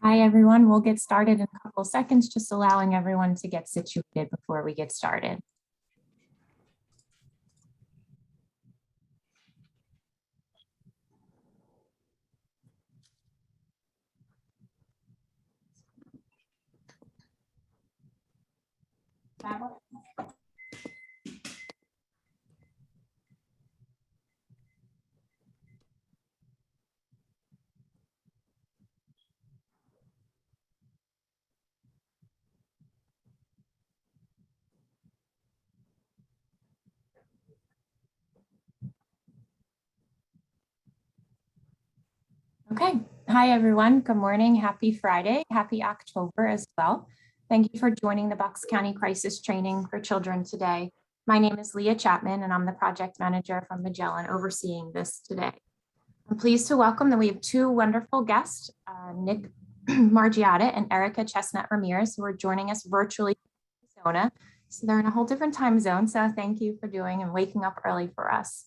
Hi, everyone. We'll get started in a couple seconds, just allowing everyone to get situated before we get started. Okay. Hi, everyone. Good morning. Happy Friday. Happy October as well. Thank you for joining the Bucks County Crisis Training for Children today. My name is Leah Chapman, and I'm the project manager from Magellan overseeing this today. I'm pleased to welcome that we have two wonderful guests, Nick Margiotta and Erica Chestnut Ramirez, who are joining us virtually from Arizona. So they're in a whole different time zone. So thank you for doing and waking up early for us.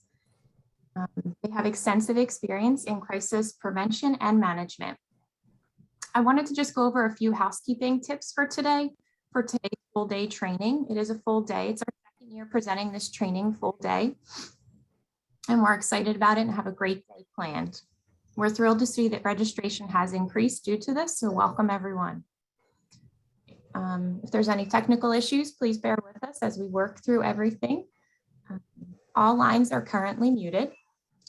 They have extensive experience in crisis prevention and management. I wanted to just go over a few housekeeping tips for today's full day training. It is a full day. It's our second year presenting this training full day. And we're excited about it and have a great day planned. We're thrilled to see that registration has increased due to this, so welcome everyone. If there's any technical issues, please bear with us as we work through everything. All lines are currently muted.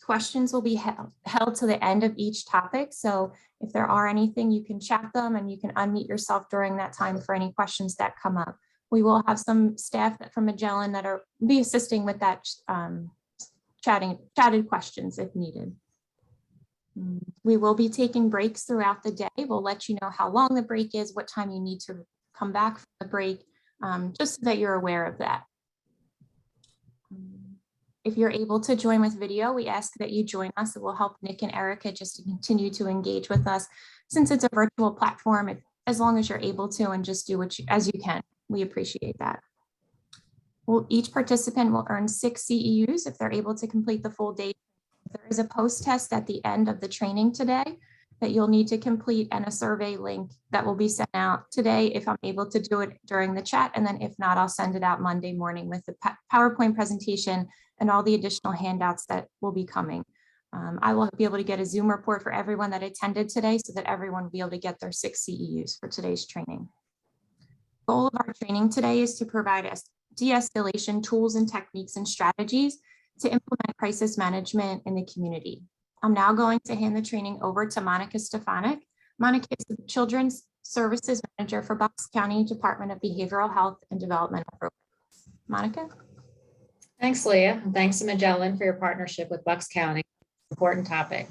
Questions will be held to the end of each topic. So if there are anything, you can chat them and you can unmute yourself during that time for any questions that come up. We will have some staff from Magellan that are be assisting with that chatted questions if needed. We will be taking breaks throughout the day. We'll let you know how long the break is, what time you need to come back from the break, just so that you're aware of that. If you're able to join with video, we ask that you join us. It will help Nick and Erica just to continue to engage with us. Since it's a virtual platform, as long as you're able to and just do as you can, we appreciate that. Well, each participant will earn 6 CEUs if they're able to complete the full day. There is a post test at the end of the training today that you'll need to complete and a survey link that will be sent out today if I'm able to do it during the chat. And then if not, I'll send it out Monday morning with the PowerPoint presentation and all the additional handouts that will be coming. I will be able to get a Zoom report for everyone that attended today so that everyone will be able to get their 6 CEUs for today's training. The goal of our training today is to provide us de-escalation tools and techniques and strategies to implement crisis management in the community. I'm now going to hand the training over to Monica Stefanik. Monica is the Children's Services Manager for Bucks County Department of Behavioral Health and Developmental Programs. Monica? Thanks, Leah, and thanks to Magellan for your partnership with Bucks County. Important topic.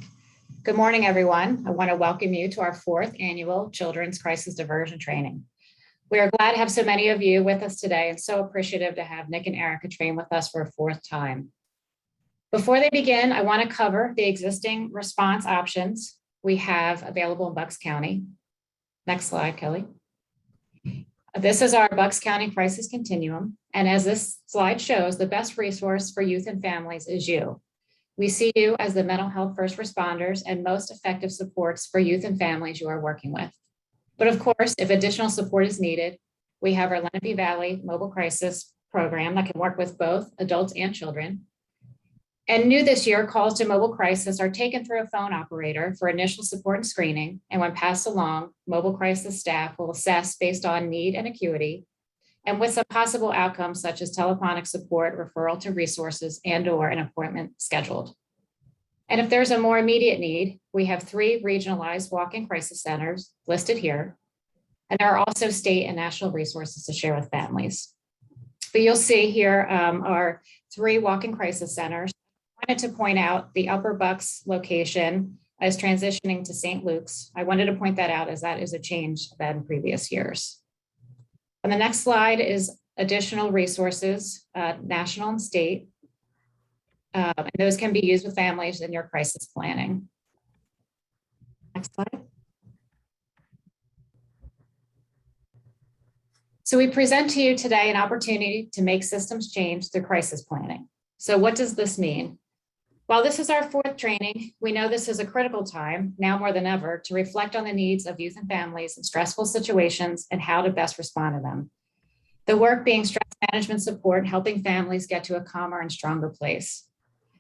Good morning, everyone. I want to welcome you to our 4th annual Children's Crisis Diversion Training. We are glad to have so many of you with us today and so appreciative to have Nick and Erica train with us for a 4th time. Before they begin, I want to cover the existing response options we have available in Bucks County. Next slide, Kelly. This is our Bucks County Crisis Continuum. And as this slide shows, the best resource for youth and families is you. We see you as the mental health first responders and most effective supports for youth and families you are working with. But of course, if additional support is needed, we have our Lenape Valley Mobile Crisis Program that can work with both adults and children. And new this year, calls to mobile crisis are taken through a phone operator for initial support and screening. And when passed along, mobile crisis staff will assess based on need and acuity, and with some possible outcomes such as telephonic support, referral to resources, and/or an appointment scheduled. And if there's a more immediate need, we have 3 regionalized walk-in crisis centers listed here. And there are also state and national resources to share with families. But you'll see here are 3 walk-in crisis centers. I wanted to point out the Upper Bucks location is transitioning to St. Luke's. I wanted to point that out as that is a change than previous years. On the next slide is additional resources, national and state. And those can be used with families in your crisis planning. Next slide. So we present to you today an opportunity to make systems change through crisis planning. So what does this mean? While this is our fourth training, we know this is a critical time, now more than ever, to reflect on the needs of youth and families in stressful situations and how to best respond to them. The work being stress management support, helping families get to a calmer and stronger place.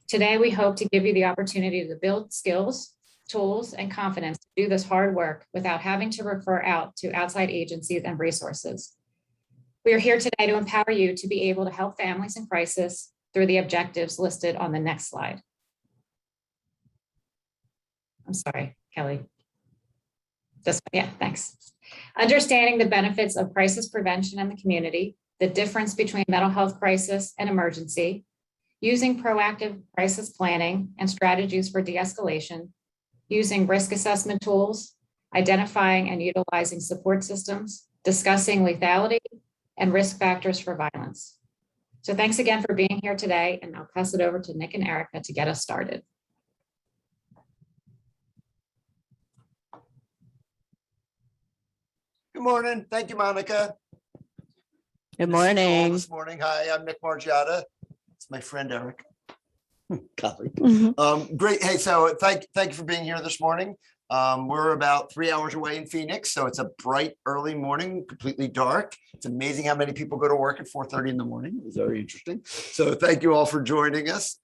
Today, we hope to give you the opportunity to build skills, tools, and confidence to do this hard work without having to refer out to outside agencies and resources. We are here today to empower you to be able to help families in crisis through the objectives listed on the next slide. I'm sorry, Kelly. This one, yeah, thanks. Understanding the benefits of crisis prevention in the community, the difference between mental health crisis and emergency, using proactive crisis planning and strategies for de-escalation, using risk assessment tools, identifying and utilizing support systems, discussing lethality and risk factors for violence. So thanks again for being here today, and I'll pass it over to Nick and Erica to get us started. Good morning. Thank you, Monica. Good Good to see you all morning. this morning. Hi, I'm Nick Margiotta. It's my friend Eric. Colleague. Mhm. Great. Hey, so thank you for being here this morning. We're about 3 hours away in Phoenix, so it's a bright early morning, completely dark. It's amazing how many people go to work at 4:30 in the morning. It's very interesting. So thank you all for joining us.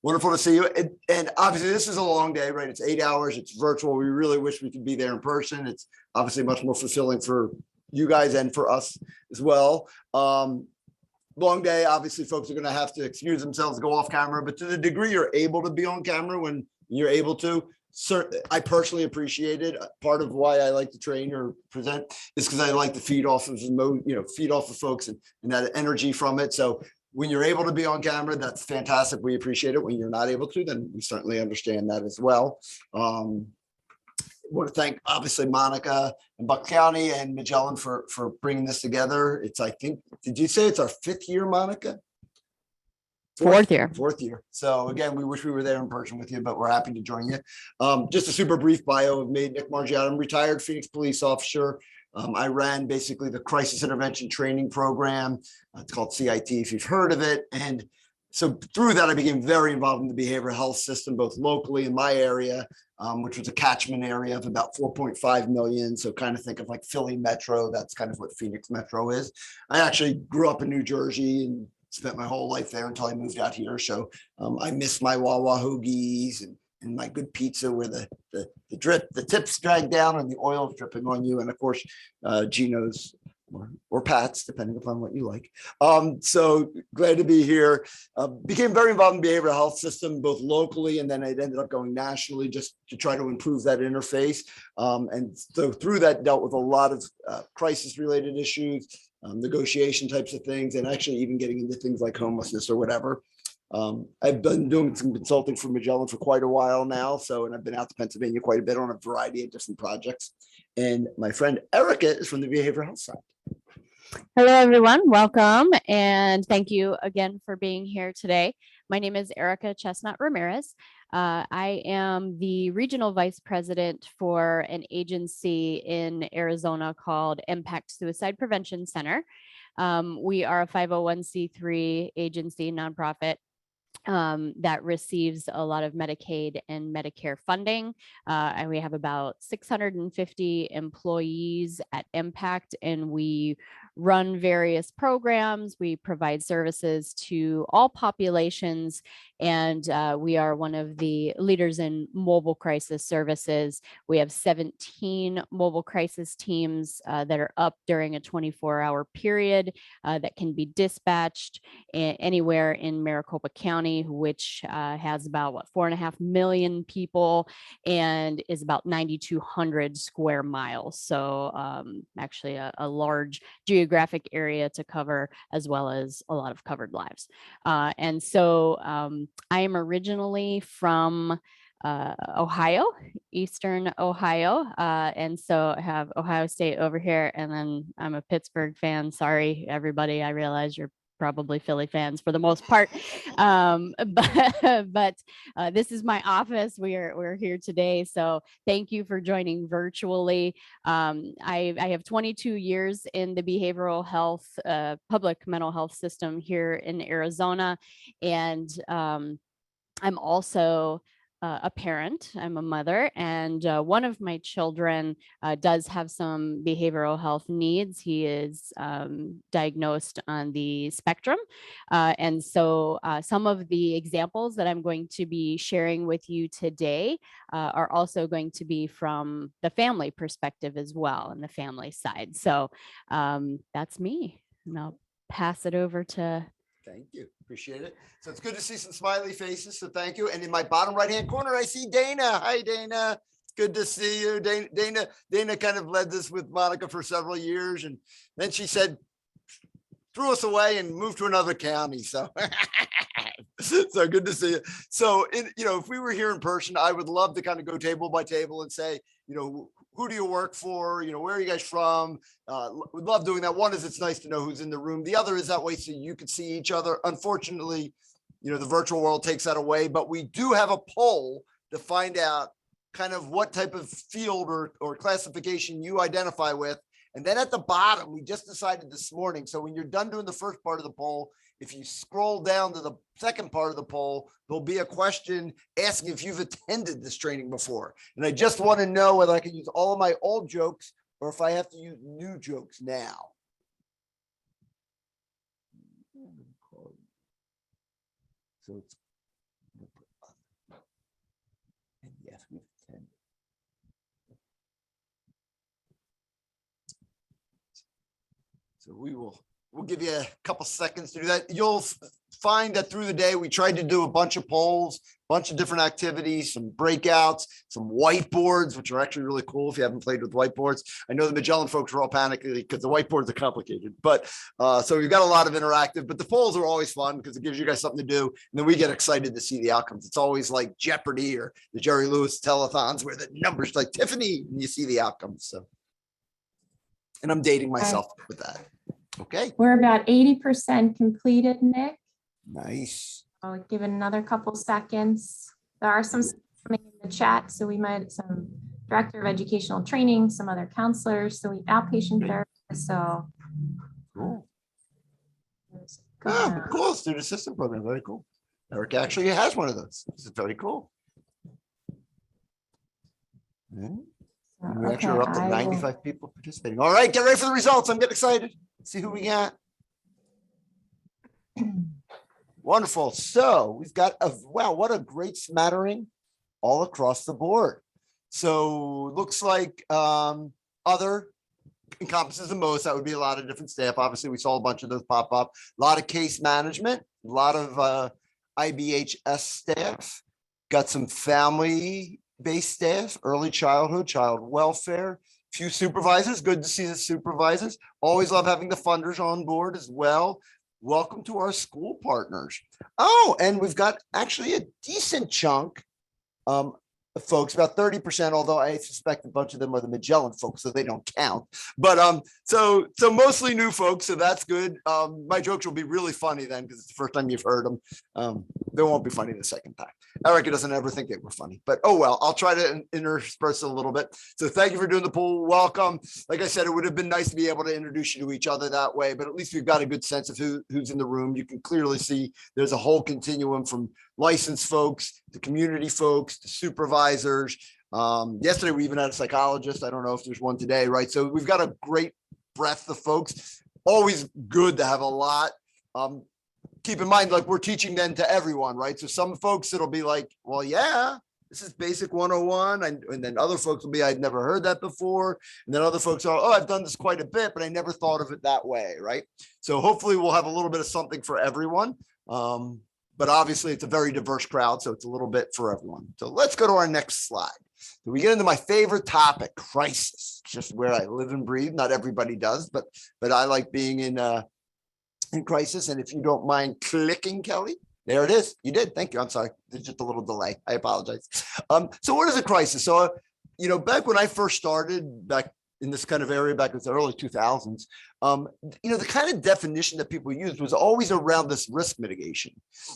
Wonderful to see you. And obviously this is a long day, right? It's 8 hours. It's virtual. We really wish we could be there in person. It's obviously much more fulfilling for you guys and for us as well. Long day. Obviously, folks are going to have to excuse themselves, go off camera, but to the degree you're able to be on camera when you're able to, I personally appreciate it. Part of why I like to train or present is because I like to feed off of folks and that energy from it. So when you're able to be on camera, that's fantastic. We appreciate it. When you're not able to, then we certainly understand that as well. I want to thank obviously Monica and Bucks County and Magellan for bringing this together. It's, I think, did you say it's our 5th year, Monica? Fourth year. 4th year. So again, we wish we were there in person with you, but we're happy to join you. Just a super brief bio of me, Nick Margiotta. I'm a retired Phoenix police officer. I ran basically the crisis intervention training program. It's called CIT, if you've heard of it. And so through that, I became very involved in the behavioral health system, both locally in my area, which was a catchment area of about 4.5 million. So kind of think of like Philly Metro. That's kind of what Phoenix Metro is. I actually grew up in New Jersey and spent my whole life there until I moved out here. So I miss my Wawa hoagies and my good pizza where the tips drag down and the oil is dripping on you. And of course, Gino's or Pat's, depending upon what you like. So glad to be here. Became very involved in the behavioral health system, both locally, and then it ended up going nationally just to try to improve that interface. And so through that, dealt with a lot of crisis-related issues, negotiation types of things, and actually even getting into things like homelessness or whatever. I've been doing some consulting for Magellan for quite a while now. And I've been out to Pennsylvania quite a bit on a variety of different projects. And my friend Erica is from the behavioral health side. Hello, everyone. Welcome. And thank you again for being here today. My name is Erica Chestnut Ramirez. I am the regional vice president for an agency in Arizona called Impact Suicide Prevention Center. We are a 501c3 agency, nonprofit, that receives a lot of Medicaid and Medicare funding. And we have about 650 employees at Impact, and we run various programs. We provide services to all populations, and we are one of the leaders in mobile crisis services. We have 17 mobile crisis teams that are up during a 24-hour period that can be dispatched anywhere in Maricopa County, which has about 4.5 million people and is about 9,200 square miles. So actually a large geographic area to cover, as well as a lot of covered lives. And so I am originally from Ohio, Eastern Ohio. And so I have Ohio State over here, and then I'm a Pittsburgh fan. Sorry, everybody. I realize you're probably Philly fans for the most part. But this is my office. We're here today. So thank you for joining virtually. I have 22 years in the behavioral health, public mental health system here in Arizona. And I'm also a parent. I'm a mother, and one of my children does have some behavioral health needs. He is diagnosed on the spectrum. And so some of the examples that I'm going to be sharing with you today are also going to be from the family perspective as well, and the family side. So that's me. And I'll pass it over to. Thank you. Appreciate it. So it's good to see some smiley faces. So thank you. And in my bottom right-hand corner, I see Dana. Hi, Dana. It's good to see you. Dana kind of led this with Monica for several years. And then she said, threw us away and moved to another county. So, so good to see you. So, if we were here in person, I would love to kind of go table by table and say, who do you work for? Where are you guys from? Would love doing that. One is it's nice to know who's in the room. The other is that way so you can see each other. Unfortunately, the virtual world takes that away, but we do have a poll to find out kind of what type of field or classification you identify with. And then at the bottom, we just decided this morning. So when you're done doing the first part of the poll, if you scroll down to the second part of the poll, there'll be a question asking if you've attended this training before. And I just want to know whether I can use all of my old jokes or if I have to use new jokes now. So it's, and yes, we've attended. So we'll give you a couple seconds to do that. You'll find that through the day, we tried to do a bunch of polls, a bunch of different activities, some breakouts, some whiteboards, which are actually really cool if you haven't played with whiteboards. I know the Magellan folks are all panicking because the whiteboards are complicated, but so we've got a lot of interactive, but the polls are always fun because it gives you guys something to do. And then we get excited to see the outcomes. It's always like Jeopardy or the Jerry Lewis telethons where the numbers like Tiffany and you see the outcomes. So, and I'm dating myself with that. Okay. We're about 80% completed, Nick. Nice. I'll give it another couple seconds. There are some coming in the chat. So we might some director of educational training, some other counselors, so we outpatient therapists. So cool. Oh, cool. Student assistant program. Very cool. Eric actually has one of those. This is very cool. Yeah. We actually are up to 95 people participating. All right, get ready for the results. I'm getting excited. See who we got. Wonderful. So we've got wow, what a great smattering all across the board. So looks like other encompasses the most. That would be a lot of different staff. Obviously, we saw a bunch of those pop up. A lot of case management, a lot of IBHS staff, got some family-based staff, early childhood, child welfare, few supervisors. Good to see the supervisors. Always love having the funders on board as well. Welcome to our school partners. Oh, and we've got actually a decent chunk of folks, about 30%, although I suspect a bunch of them are the Magellan folks, so they don't count. But so mostly new folks, so that's good. My jokes will be really funny then because it's the first time you've heard them. They won't be funny the second time. Erica doesn't ever think they were funny, but oh well, I'll try to intersperse it a little bit. So thank you for doing the poll. Welcome. Like I said, it would have been nice to be able to introduce you to each other that way, but at least we've got a good sense of who's in the room. You can clearly see there's a whole continuum from licensed folks to community folks to supervisors. Yesterday we even had a psychologist. I don't know if there's one today, right? So we've got a great breadth of folks. Always good to have a lot. Keep in mind, like we're teaching then to everyone, right? So some folks it'll be like, well, yeah, this is basic 101. And then other folks will be, I'd never heard that before. And then other folks are, oh, I've done this quite a bit, but I never thought of it that way, right? So hopefully we'll have a little bit of something for everyone. But obviously it's a very diverse crowd, so it's a little bit for everyone. So let's go to our next slide. So we get into my favorite topic, crisis. It's just where I live and breathe. Not everybody does, but I like being in crisis. And if you don't mind clicking, Kelly, there it is. You did. Thank you. I'm sorry. There's just a little delay. I apologize. So what is a crisis? So, back when I first started back in this kind of area back in the early 2000s, the kind of definition that people used was always around this risk mitigation.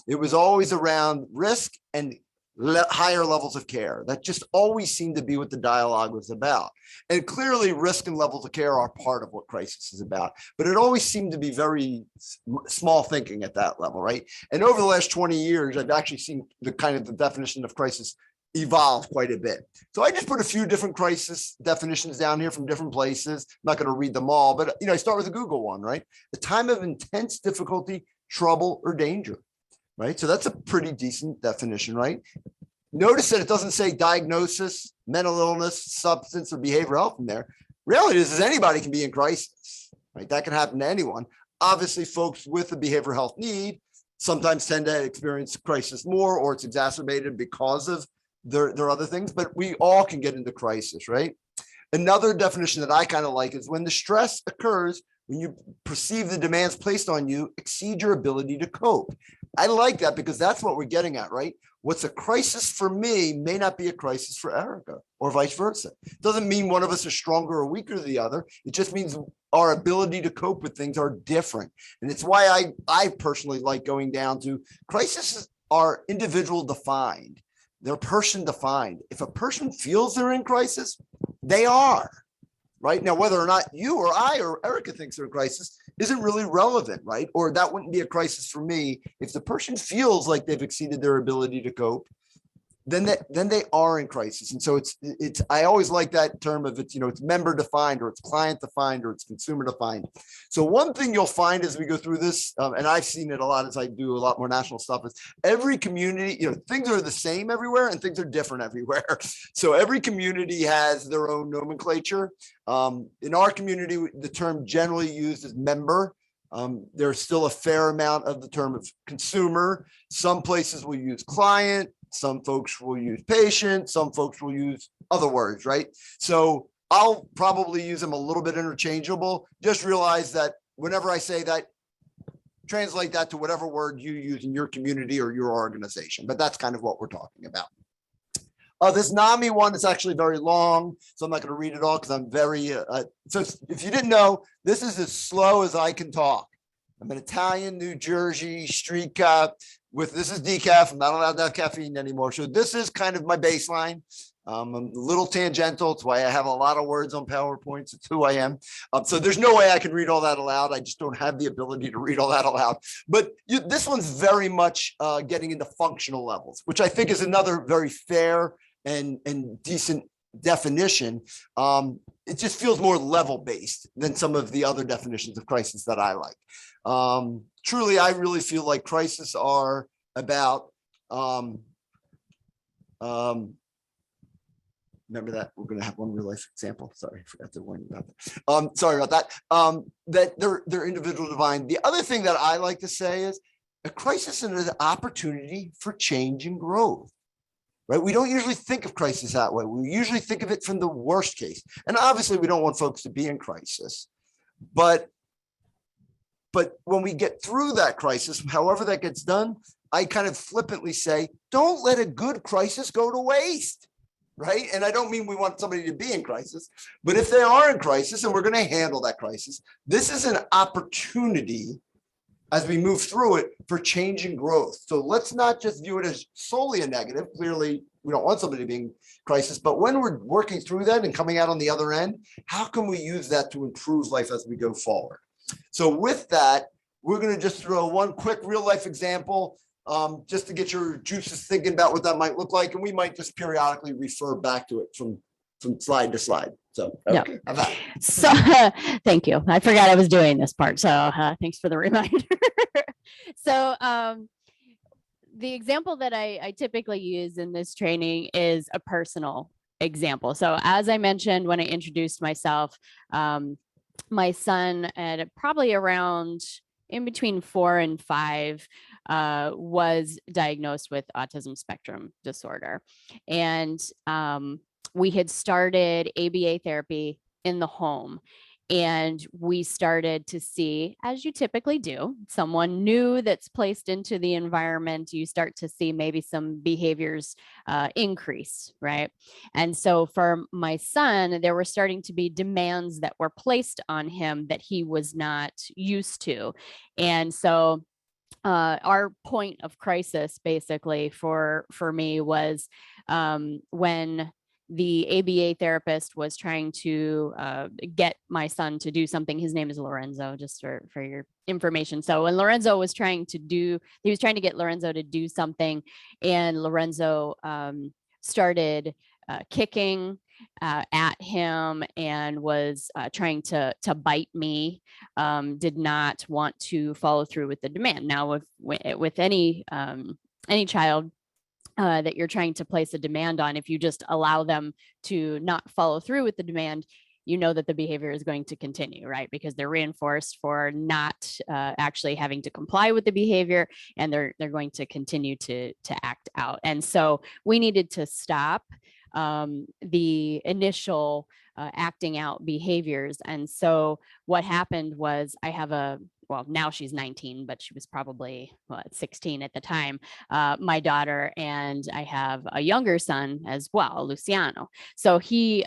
It was always around risk and higher levels of care. That just always seemed to be what the dialogue was about. And clearly risk and levels of care are part of what crisis is about, but it always seemed to be very small thinking at that level, right? And over the last 20 years, I've actually seen the definition of crisis evolve quite a bit. So I just put a few different crisis definitions down here from different places. I'm not going to read them all, but I start with the Google one, right? The time of intense difficulty, trouble, or danger, right? So that's a pretty decent definition, right? Notice that it doesn't say diagnosis, mental illness, substance, or behavioral health in there. Reality is anybody can be in crisis, right? That can happen to anyone. Obviously, folks with a behavioral health need sometimes tend to experience crisis more, or it's exacerbated because of their other things, but we all can get into crisis, right? Another definition that I kind of like is when the stress occurs, when you perceive the demands placed on you exceed your ability to cope. I like that because that's what we're getting at, right? What's a crisis for me may not be a crisis for Erica, or vice versa. It doesn't mean one of us is stronger or weaker than the other. It just means our ability to cope with things are different. And it's why I personally like going down to crises are individual defined. They're person defined. If a person feels they're in crisis, they are, right? Now, whether or not you or I or Erica thinks they're in crisis isn't really relevant, right? Or that wouldn't be a crisis for me. If the person feels like they've exceeded their ability to cope, then they are in crisis. And so it's I always like that term of it's member defined, or it's client defined, or it's consumer defined. So one thing you'll find as we go through this, and I've seen it a lot as I do a lot more national stuff, is every community, things are the same everywhere and things are different everywhere. So every community has their own nomenclature. In our community, the term generally used is member. There's still a fair amount of the term of consumer. Some places will use client. Some folks will use patient, some folks will use other words, right? So I'll probably use them a little bit interchangeable. Just realize that whenever I say that, translate that to whatever word you use in your community or your organization. But that's kind of what we're talking about. This NAMI one is actually very long, so I'm not going to read it all because I'm very, so if you didn't know, this is as slow as I can talk. I'm an Italian, New Jersey street cop. This is decaf. I'm not allowed to have caffeine anymore. So this is kind of my baseline. I'm a little tangential. It's why I have a lot of words on PowerPoints. It's who I am. So there's no way I can read all that aloud. I just don't have the ability to read all that aloud. But this one's very much getting into functional levels, which I think is another very fair and decent definition. It just feels more level based than some of the other definitions of crisis that I like. Truly, I really feel like crises are about, remember that we're going to have one real life example. Sorry, I forgot to warn you about that. Sorry about that. That they're individual divine. The other thing that I like to say is a crisis is an opportunity for change and growth. Right? We don't usually think of crisis that way. We usually think of it from the worst case. And obviously we don't want folks to be in crisis, but when we get through that crisis, however that gets done, I kind of flippantly say, don't let a good crisis go to waste, right? And I don't mean we want somebody to be in crisis, but if they are in crisis and we're going to handle that crisis, this is an opportunity as we move through it for change and growth. So let's not just view it as solely a negative. Clearly, we don't want somebody to be in crisis, but when we're working through that and coming out on the other end, how can we use that to improve life as we go forward? So with that, we're going to just throw one quick real life example just to get your juices thinking about what that might look like. And we might just periodically refer back to it from slide to slide. So, okay. Yeah. So thank you. I forgot I was doing this part. So thanks for the reminder. So the example that I typically use in this training is a personal example. So as I mentioned, when I introduced myself, my son at probably around in between 4 and 5 was diagnosed with autism spectrum disorder. And we had started ABA therapy in the home. And we started to see, as you typically do, someone new that's placed into the environment, you start to see maybe some behaviors increase, right? And so for my son, there were starting to be demands that were placed on him that he was not used to. And so our point of crisis basically for me was when the ABA therapist was trying to get my son to do something. His name is Lorenzo, just for your information. So when Lorenzo was trying to get Lorenzo to do something, and Lorenzo started kicking at him and was trying to bite me, did not want to follow through with the demand. Now, with any child that you're trying to place a demand on, if you just allow them to not follow through with the demand, you know that the behavior is going to continue, right? Because they're reinforced for not actually having to comply with the behavior, and they're going to continue to act out. And so we needed to stop the initial acting out behaviors. And so what happened was, I have well, now she's 19, but she was probably 16 at the time, my daughter, and I have a younger son as well, Luciano. So he,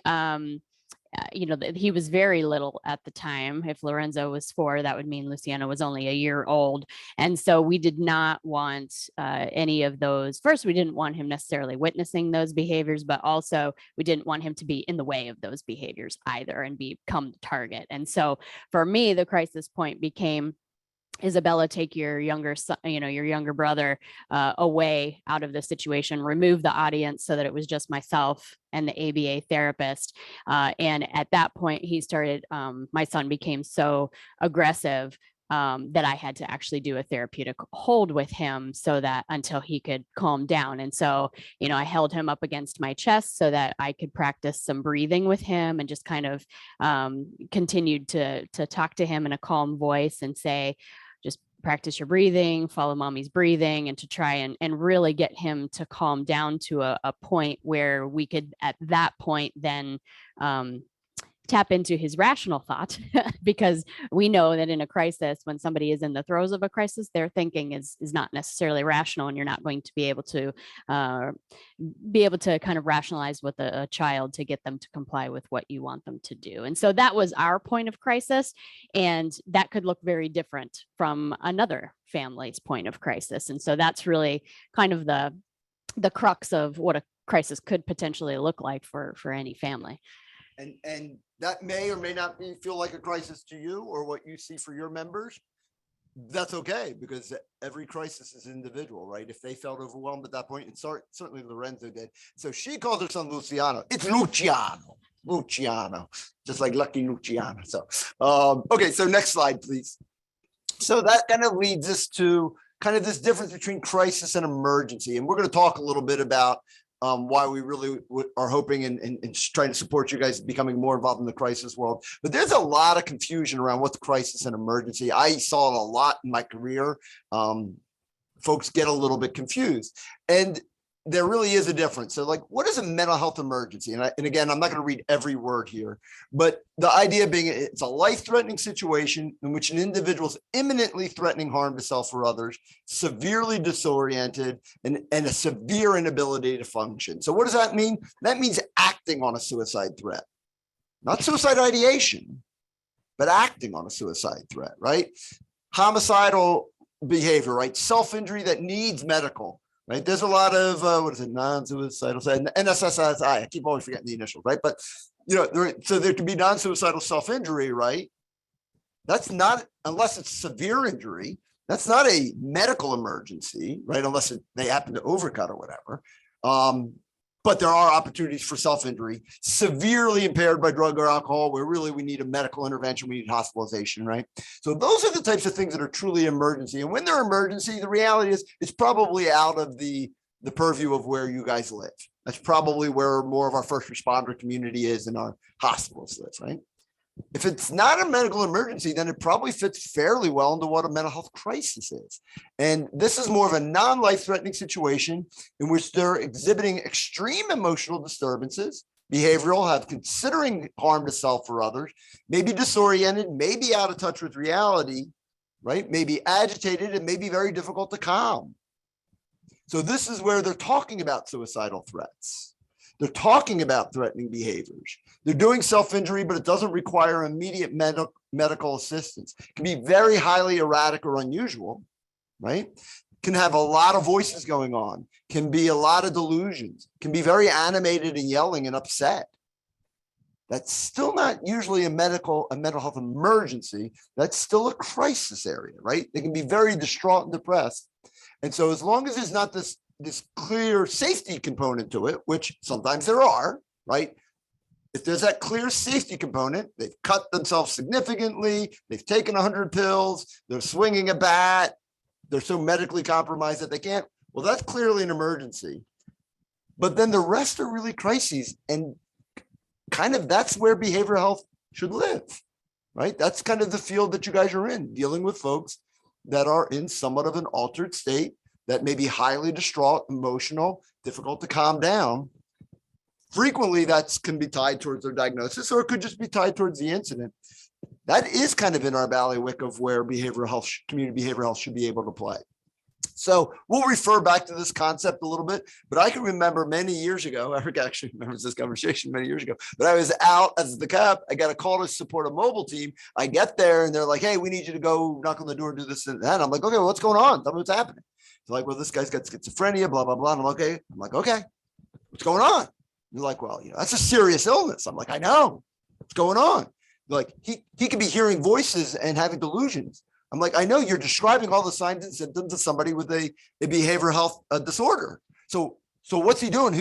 he was very little at the time. If Lorenzo was 4, that would mean Luciano was only a year old. And so we did not want any of those. First, we didn't want him necessarily witnessing those behaviors, but also we didn't want him to be in the way of those behaviors either and become the target. And so for me, the crisis point became, Isabella, take your younger son, your younger brother away out of the situation, remove the audience so that it was just myself and the ABA therapist. And at that point, he started, my son became so aggressive that I had to actually do a therapeutic hold with him so that until he could calm down. And so, I held him up against my chest so that I could practice some breathing with him, and just kind of continued to talk to him in a calm voice and say, just practice your breathing, follow mommy's breathing, and to try and really get him to calm down to a point where we could, at that point, then tap into his rational thought, because we know that in a crisis, when somebody is in the throes of a crisis, their thinking is not necessarily rational, and you're not going to be able to kind of rationalize with a child to get them to comply with what you want them to do. And so that was our point of crisis, and that could look very different from another family's point of crisis. And so that's really kind of the crux of what a crisis could potentially look like for any family. And that may or may not feel like a crisis to you or what you see for your members. That's okay, because every crisis is individual, right? If they felt overwhelmed at that point, and certainly Lorenzo did. So she calls her son Luciano. It's Luciano, just like Lucky Luciano. So, okay, so next slide, please. So that kind of leads us to kind of this difference between crisis and emergency. And we're going to talk a little bit about why we really are hoping and trying to support you guys becoming more involved in the crisis world. But there's a lot of confusion around what's crisis and emergency. I saw it a lot in my career. Folks get a little bit confused, and there really is a difference. So like, what is a mental health emergency? And again, I'm not going to read every word here, but the idea being it's a life-threatening situation in which an individual is imminently threatening harm to self or others, severely disoriented, and a severe inability to function. So what does that mean? That means acting on a suicide threat, not suicide ideation, but acting on a suicide threat, right? Homicidal behavior, right? Self-injury that needs medical. Right. There's a lot of non-suicidal, NSSI. I keep always forgetting the initials, right? But so there can be non-suicidal self-injury, right? That's not, unless it's severe injury, that's not a medical emergency, right? Unless they happen to overcut or whatever. But there are opportunities for self-injury, severely impaired by drug or alcohol, where really we need a medical intervention, we need hospitalization, right? So those are the types of things that are truly emergency. And when they're emergency, the reality is it's probably out of the purview of where you guys live. That's probably where more of our first responder community is, and our hospitals live, right? If it's not a medical emergency, then it probably fits fairly well into what a mental health crisis is. And this is more of a non-life-threatening situation in which they're exhibiting extreme emotional disturbances, behavioral, have considering harm to self or others, maybe disoriented, maybe out of touch with reality, right? Maybe agitated, and maybe very difficult to calm. So this is where they're talking about suicidal threats. They're talking about threatening behaviors. They're doing self-injury, but it doesn't require immediate medical assistance. It can be very highly erratic or unusual, right? Can have a lot of voices going on, can be a lot of delusions, can be very animated and yelling and upset. That's still not usually a mental health emergency. That's still a crisis area, right? They can be very distraught and depressed. And so as long as there's not this clear safety component to it, which sometimes there are, right? If there's that clear safety component, they've cut themselves significantly, they've taken 100 pills, they're swinging a bat, they're so medically compromised that they can't, well, that's clearly an emergency. But then the rest are really crises, and kind of that's where behavioral health should live, right? That's kind of the field that you guys are in, dealing with folks that are in somewhat of an altered state, that may be highly distraught, emotional, difficult to calm down. Frequently, that can be tied towards their diagnosis, or it could just be tied towards the incident. That is kind of in our bailiwick of where behavioral health, community behavioral health should be able to play. So we'll refer back to this concept a little bit, but I can remember many years ago, Eric actually remembers this conversation many years ago, but I was out as the cap. I got a call to support a mobile team. I get there and they're like, hey, we need you to go knock on the door and do this and that. I'm like, okay, well, what's going on? Tell me what's happening. They're like, well, this guy's got schizophrenia, blah, blah, blah. And I'm like, okay, what's going on? They're like, well, that's a serious illness. I'm like, I know. What's going on? They're like, he could be hearing voices and having delusions. I'm like, I know, you're describing all the signs and symptoms of somebody with a behavioral health disorder. So what's he doing?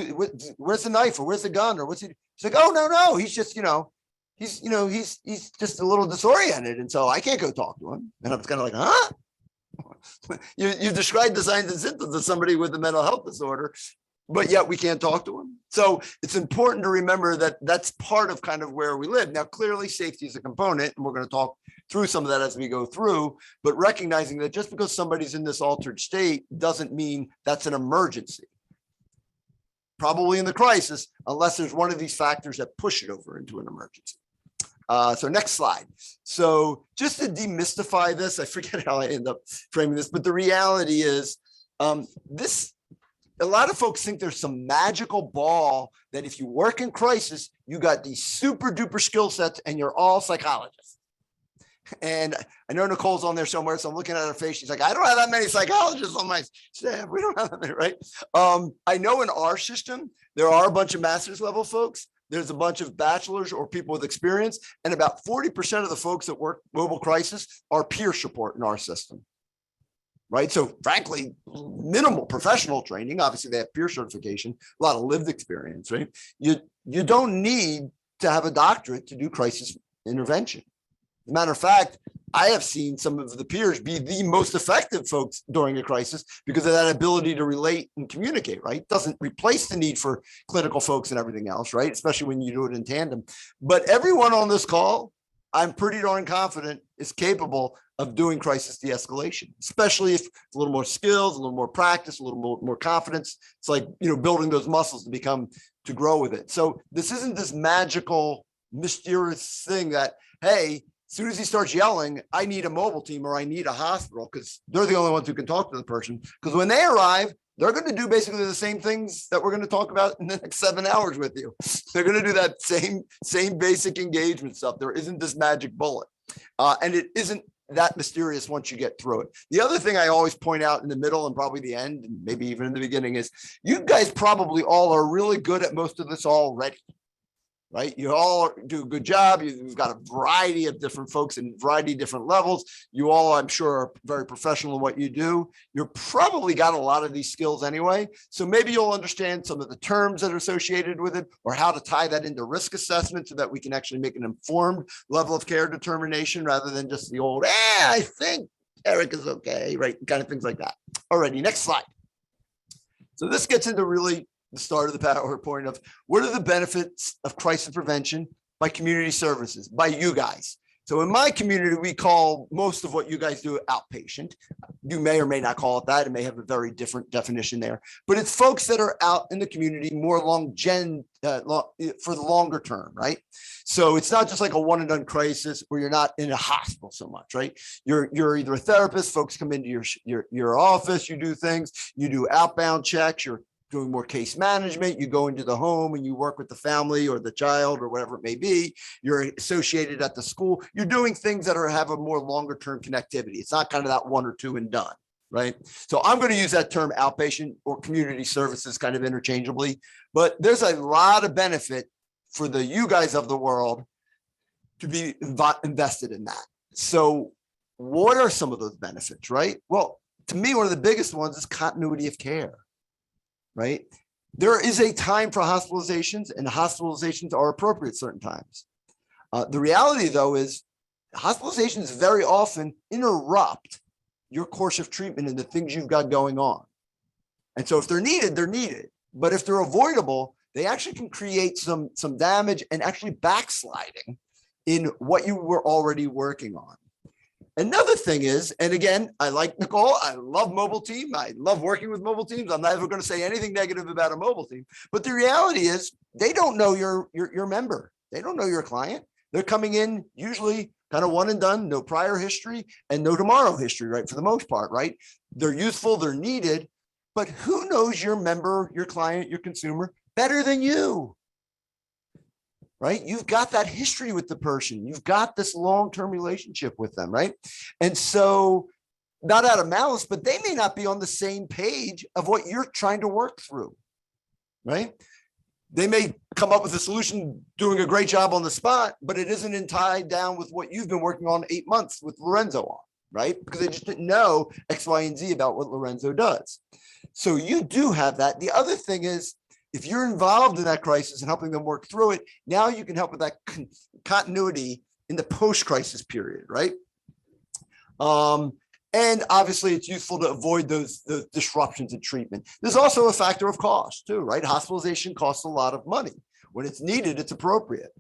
Where's the knife, or where's the gun, or what's he? He's like, oh, no, he's just, he's just a little disoriented. And so I can't go talk to him. And I was kind of like, huh? You described the signs and symptoms of somebody with a mental health disorder, but yet we can't talk to them. So it's important to remember that that's part of kind of where we live. Now, clearly safety is a component, and we're going to talk through some of that as we go through, but recognizing that just because somebody's in this altered state doesn't mean that's an emergency. Probably in the crisis, unless there's one of these factors that push it over into an emergency. So next slide. So just to demystify this, I forget how I end up framing this, but the reality is a lot of folks think there's some magical ball that if you work in crisis, you got these super duper skill sets and you're all psychologists. And I know Nicole's on there somewhere, so I'm looking at her face. She's like, I don't have that many psychologists on my staff. We don't have that many, right? I know in our system, there are a bunch of master's level folks. There's a bunch of bachelors or people with experience. And about 40% of the folks that work mobile crisis are peer support in our system. Right. So frankly, minimal professional training. Obviously, they have peer certification, a lot of lived experience, right? You don't need to have a doctorate to do crisis intervention. As a matter of fact, I have seen some of the peers be the most effective folks during a crisis because of that ability to relate and communicate, right? It doesn't replace the need for clinical folks and everything else, right? Especially when you do it in tandem. But everyone on this call, I'm pretty darn confident, is capable of doing crisis de-escalation, especially if it's a little more skills, a little more practice, a little more confidence. It's like, building those muscles to grow with it. So this isn't this magical, mysterious thing that, hey, as soon as he starts yelling, I need a mobile team or I need a hospital, because they're the only ones who can talk to the person. Because when they arrive, they're going to do basically the same things that we're going to talk about in the next 7 hours with you. They're going to do that same basic engagement stuff. There isn't this magic bullet. And it isn't that mysterious once you get through it. The other thing I always point out in the middle and probably the end, and maybe even in the beginning, is you guys probably all are really good at most of this already. Right? You all do a good job. You've got a variety of different folks in a variety of different levels. You all, I'm sure, are very professional in what you do. You're probably got a lot of these skills anyway. So maybe you'll understand some of the terms that are associated with it, or how to tie that into risk assessment so that we can actually make an informed level of care determination rather than just the old, I think Eric is okay, right? Kind of things like that. Alrighty, next slide. So this gets into really the start of the PowerPoint of what are the benefits of crisis prevention by community services, by you guys. So in my community, we call most of what you guys do outpatient. You may or may not call it that. It may have a very different definition there, but it's folks that are out in the community more for the longer term, right? So it's not just like a one and done crisis where you're not in a hospital so much, right? You're either a therapist, folks come into your office, you do things, you do outbound checks, you're doing more case management, you go into the home and you work with the family or the child or whatever it may be, you're associated at the school, you're doing things that have a more longer term connectivity. It's not kind of that one or two and done, right? So I'm going to use that term outpatient or community services kind of interchangeably, but there's a lot of benefit for the you guys of the world to be invested in that. So what are some of those benefits, right? Well, to me, one of the biggest ones is continuity of care, right? There is a time for hospitalizations, and hospitalizations are appropriate certain times. The reality, though, is hospitalizations very often interrupt your course of treatment and the things you've got going on. And so if they're needed, they're needed. But if they're avoidable, they actually can create some damage and actually backsliding in what you were already working on. Another thing is, and again, I like Nicole, I love mobile team. I love working with mobile teams. I'm never going to say anything negative about a mobile team, but the reality is they don't know your member. They don't know your client. They're coming in usually kind of one and done, no prior history and no tomorrow history, right? For the most part, right? They're useful, they're needed, but who knows your member, your client, your consumer better than you? Right? You've got that history with the person. You've got this long-term relationship with them, right? And so not out of malice, but they may not be on the same page of what you're trying to work through, right? They may come up with a solution doing a great job on the spot, but it isn't tied down with what you've been working on 8 months with Lorenzo on, right? Because they just didn't know X, Y, and Z about what Lorenzo does. So you do have that. The other thing is, if you're involved in that crisis and helping them work through it, now you can help with that continuity in the post-crisis period, right? And obviously it's useful to avoid those disruptions in treatment. There's also a factor of cost too, right? Hospitalization costs a lot of money. When it's needed, it's appropriate.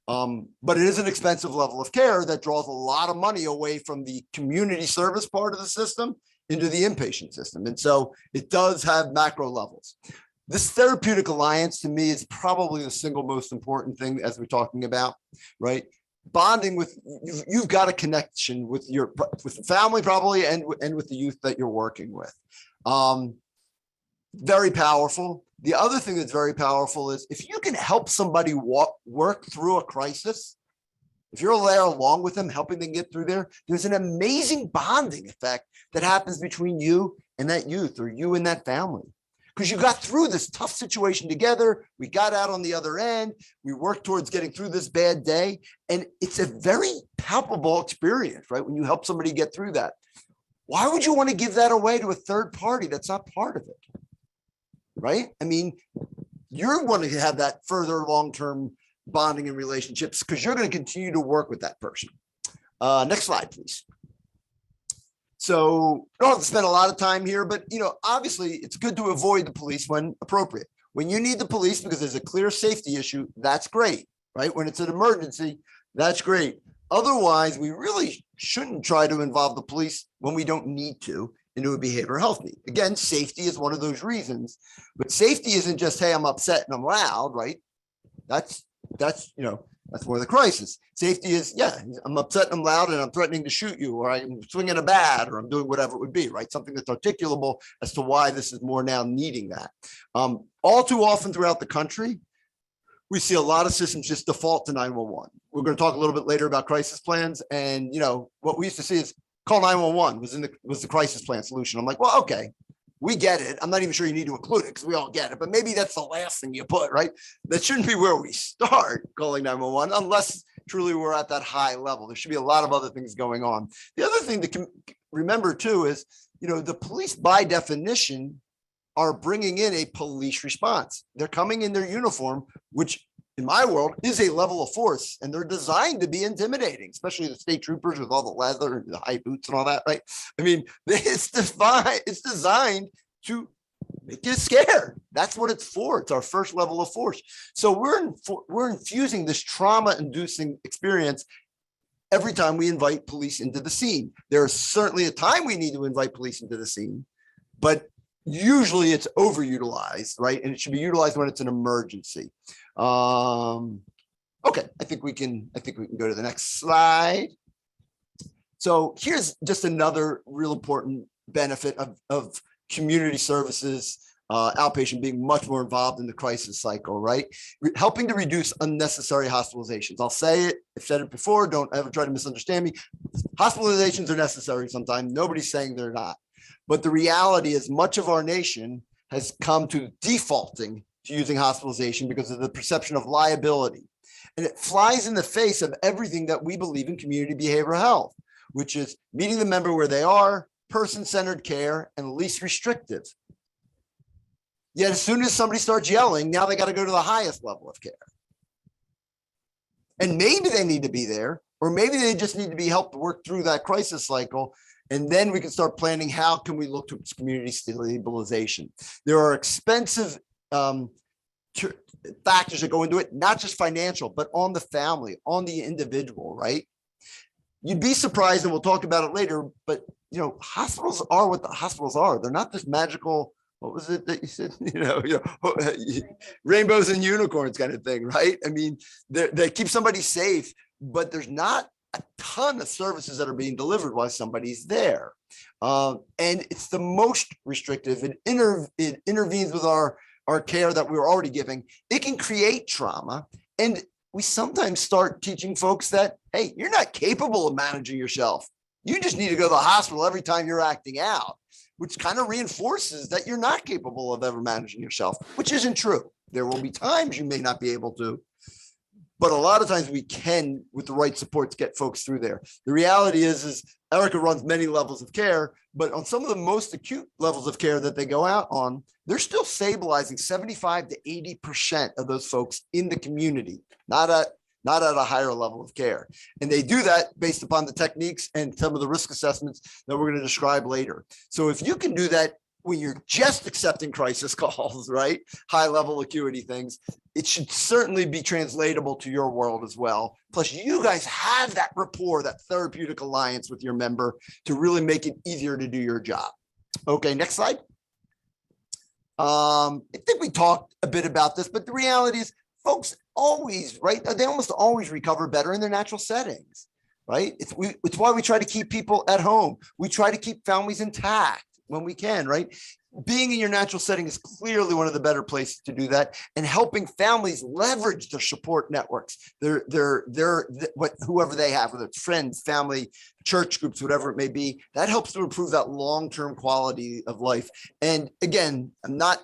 But it is an expensive level of care that draws a lot of money away from the community service part of the system into the inpatient system. And so it does have macro levels. This therapeutic alliance to me is probably the single most important thing as we're talking about, right? Bonding with, you've got a connection with the family probably and with the youth that you're working with. Very powerful. The other thing that's very powerful is if you can help somebody work through a crisis, if you're there along with them, helping them get through there, there's an amazing bonding effect that happens between you and that youth or you and that family. Because you got through this tough situation together. We got out on the other end. We worked towards getting through this bad day. And it's a very palpable experience, right? When you help somebody get through that. Why would you want to give that away to a third party that's not part of it? Right? I mean, you're wanting to have that further long-term bonding and relationships because you're going to continue to work with that person. Next slide, please. So I don't have to spend a lot of time here, but obviously it's good to avoid the police when appropriate. When you need the police because there's a clear safety issue, that's great, right? When it's an emergency, that's great. Otherwise, we really shouldn't try to involve the police when we don't need to into a behavioral health need. Again, safety is one of those reasons, but safety isn't just, hey, I'm upset and I'm loud, right? That's more the crisis. Safety is, yeah, I'm upset and I'm loud and I'm threatening to shoot you, or I'm swinging a bat, or I'm doing whatever it would be, right? Something that's articulable as to why this is more now needing that. All too often throughout the country, we see a lot of systems just default to 911. We're going to talk a little bit later about crisis plans. And, what we used to see is call 911 was the crisis plan solution. I'm like, well, okay, we get it. I'm not even sure you need to include it because we all get it, but maybe that's the last thing you put, right? That shouldn't be where we start calling 911 unless truly we're at that high level. There should be a lot of other things going on. The other thing to remember too is, the police by definition are bringing in a police response. They're coming in their uniform, which in my world is a level of force, and they're designed to be intimidating, especially the state troopers with all the leather and the high boots and all that, right? I mean, it's designed to make you scared. That's what it's for. It's our first level of force. So we're infusing this trauma-inducing experience every time we invite police into the scene. There's certainly a time we need to invite police into the scene, but usually it's overutilized, right? And it should be utilized when it's an emergency. Okay, I think we can go to the next slide. So here's just another real important benefit of community services, outpatient being much more involved in the crisis cycle, right? Helping to reduce unnecessary hospitalizations. I'll say it, I've said it before, don't ever try to misunderstand me. Hospitalizations are necessary sometimes. Nobody's saying they're not. But the reality is much of our nation has come to defaulting to using hospitalization because of the perception of liability. And it flies in the face of everything that we believe in community behavioral health, which is meeting the member where they are, person-centered care, and least restrictive. Yet as soon as somebody starts yelling, now they got to go to the highest level of care. And maybe they need to be there, or maybe they just need to be helped to work through that crisis cycle. And then we can start planning, how can we look to community stabilization? There are expensive factors that go into it, not just financial, but on the family, on the individual, right? You'd be surprised, and we'll talk about it later, but hospitals are what the hospitals are. They're not this magical, what was it that you said? Rainbows and unicorns kind of thing, right? I mean, they keep somebody safe, but there's not a ton of services that are being delivered while somebody's there. And it's the most restrictive. It intervenes with our care that we were already giving. It can create trauma. And we sometimes start teaching folks that, hey, you're not capable of managing yourself. You just need to go to the hospital every time you're acting out, which kind of reinforces that you're not capable of ever managing yourself, which isn't true. There will be times you may not be able to, but a lot of times we can, with the right supports, get folks through there. The reality is Erica runs many levels of care, but on some of the most acute levels of care that they go out on, they're still stabilizing 75 to 80% of those folks in the community, not at a higher level of care. And they do that based upon the techniques and some of the risk assessments that we're going to describe later. So if you can do that when you're just accepting crisis calls, right? High level acuity things, it should certainly be translatable to your world as well. Plus you guys have that rapport, that therapeutic alliance with your member to really make it easier to do your job. Okay, next slide. I think we talked a bit about this, but the reality is folks always, right? They almost always recover better in their natural settings, right? It's why we try to keep people at home. We try to keep families intact when we can, right? Being in your natural setting is clearly one of the better places to do that, and helping families leverage their support networks, whoever they have, whether it's friends, family, church groups, whatever it may be, that helps to improve that long-term quality of life. And again, I'm not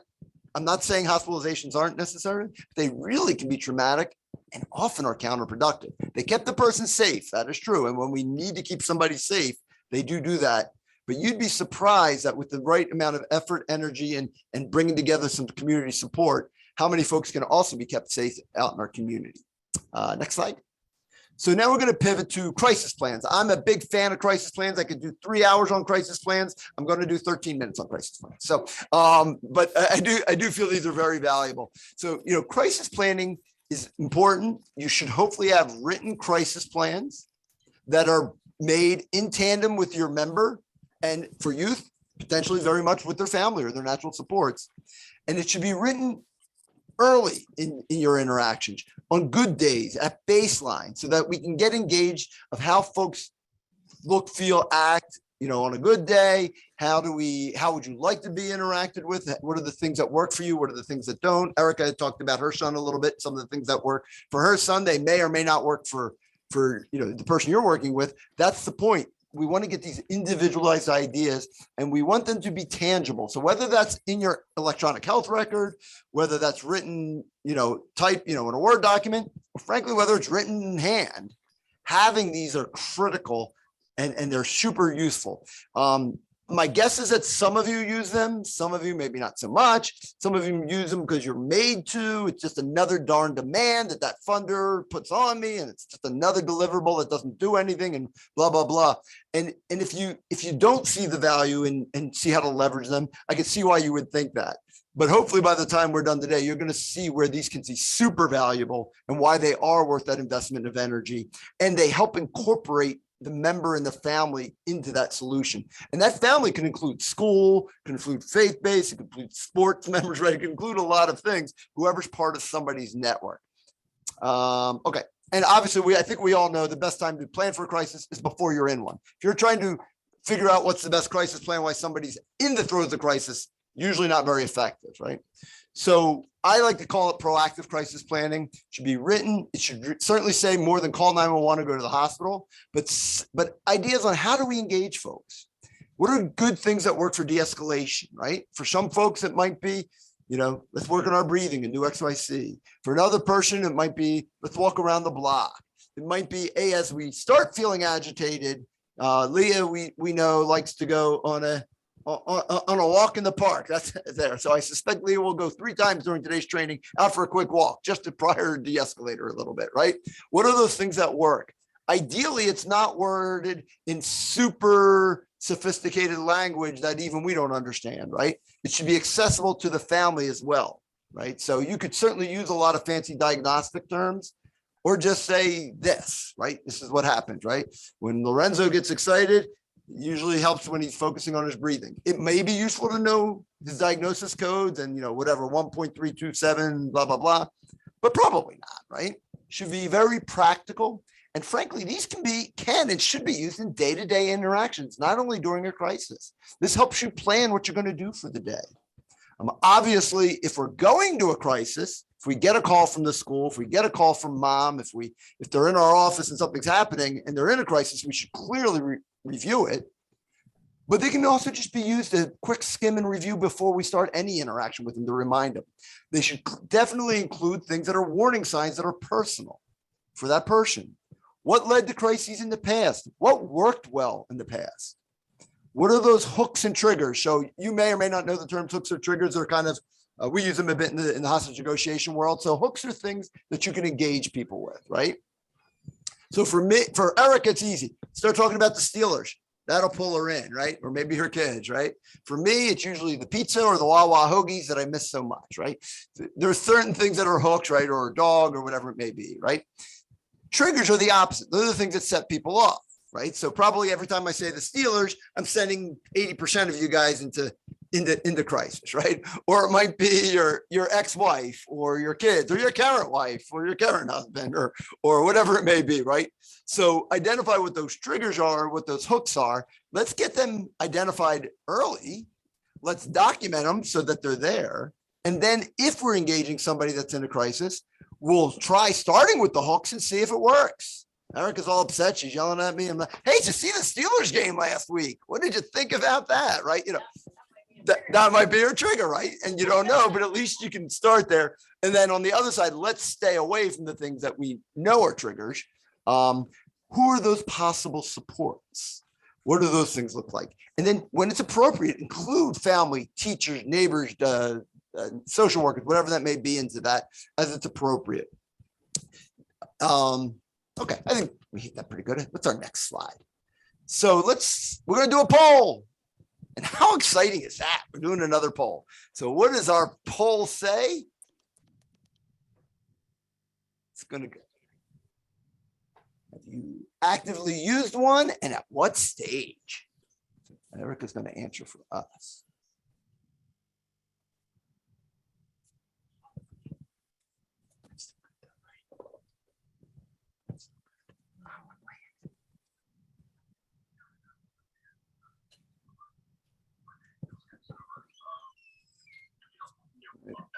saying hospitalizations aren't necessary. They really can be traumatic and often are counterproductive. They kept the person safe. That is true. And when we need to keep somebody safe, they do that. But you'd be surprised that with the right amount of effort, energy, and bringing together some community support, how many folks can also be kept safe out in our community. Next slide. So now we're going to pivot to crisis plans. I'm a big fan of crisis plans. I could do 3 hours on crisis plans. I'm going to do 13 minutes on crisis plans. So, but I do feel these are very valuable. So, crisis planning is important. You should hopefully have written crisis plans that are made in tandem with your member, and for youth, potentially very much with their family or their natural supports. And it should be written early in your interactions, on good days, at baseline, so that we can get engaged of how folks look, feel, act, on a good day. How would you like to be interacted with? What are the things that work for you? What are the things that don't? Erica had talked about her son a little bit. Some of the things that work for her son, they may or may not work for the person you're working with. That's the point. We want to get these individualized ideas, and we want them to be tangible. So whether that's in your electronic health record, whether that's written, type, in a Word document, or frankly, whether it's written in hand, having these are critical and they're super useful. My guess is that some of you use them, some of you maybe not so much. Some of you use them because you're made to. It's just another darn demand that funder puts on me, and it's just another deliverable that doesn't do anything, and blah, blah, blah. And if you don't see the value and see how to leverage them, I can see why you would think that. But hopefully by the time we're done today, you're going to see where these can be super valuable and why they are worth that investment of energy. And they help incorporate the member and the family into that solution. And that family can include school, can include faith-based, it can include sports members, right? It can include a lot of things, whoever's part of somebody's network. Okay. And obviously I think we all know the best time to plan for a crisis is before you're in one. If you're trying to figure out what's the best crisis plan while somebody's in the throes of crisis, usually not very effective, right? So I like to call it proactive crisis planning. It should be written. It should certainly say more than call 911 or go to the hospital, but ideas on how do we engage folks? What are good things that work for de-escalation, right? For some folks, it might be, let's work on our breathing and do XYZ. For another person, it might be, let's walk around the block. It might be, hey, as we start feeling agitated, Leah, we know likes to go on a walk in the park. That's there. So I suspect Leah will go 3 times during today's training out for a quick walk, just to prior de-escalate her a little bit, right? What are those things that work? Ideally, it's not worded in super sophisticated language that even we don't understand, right? It should be accessible to the family as well, right? So you could certainly use a lot of fancy diagnostic terms, or just say this, right? This is what happens, right? When Lorenzo gets excited, it usually helps when he's focusing on his breathing. It may be useful to know his diagnosis codes and, whatever, 1.327, blah, blah, blah, but probably not, right? Should be very practical. And frankly, these can and should be used in day-to-day interactions, not only during a crisis. This helps you plan what you're going to do for the day. Obviously, if we're going to a crisis, if we get a call from the school, if we get a call from mom, if they're in our office and something's happening and they're in a crisis, we should clearly review it. But they can also just be used to quick skim and review before we start any interaction with them to remind them. They should definitely include things that are warning signs that are personal for that person. What led to crises in the past? What worked well in the past? What are those hooks and triggers? So you may or may not know the terms hooks or triggers. Are kind of, we use them a bit in the hostage negotiation world. So hooks are things that you can engage people with, right? So for Erica, it's easy. Start talking about the Steelers. That'll pull her in, right? Or maybe her kids, right? For me, it's usually the pizza or the Wawa hoagies that I miss so much, right? There are certain things that are hooks, right? Or a dog or whatever it may be, right? Triggers are the opposite. Those are the things that set people off, right? So probably every time I say the Steelers, I'm sending 80% of you guys into crisis, right? Or it might be your ex-wife or your kids or your current wife or your current husband or whatever it may be, right? So identify what those triggers are, what those hooks are. Let's get them identified early. Let's document them so that they're there. And then if we're engaging somebody that's in a crisis, we'll try starting with the hooks and see if it works. Erica's all upset. She's yelling at me. I'm like, hey, did you see the Steelers game last week? What did you think about that? Right? That might be her trigger, right? And you don't know, but at least you can start there. And then on the other side, let's stay away from the things that we know are triggers. Who are those possible supports? What do those things look like? And then when it's appropriate, include family, teachers, neighbors, social workers, whatever that may be into that as it's appropriate. Okay, I think we hit that pretty good. What's our next slide? So we're going to do a poll. And how exciting is that? We're doing another poll. So what does our poll say? It's going to go. Have you actively used one and at what stage? Erica's going to answer for us.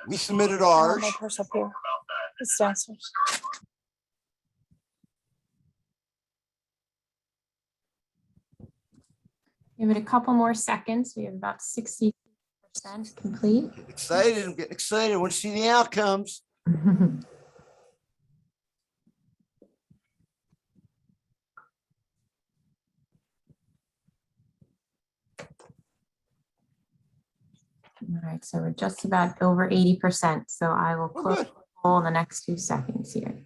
We submitted ours. My purse up here. It's downstairs. Give it a couple more seconds. We have about 60% complete. I'm getting excited. I want to see the outcomes. All right, so we're just about over 80%. So I will close the poll in the next 2 seconds here.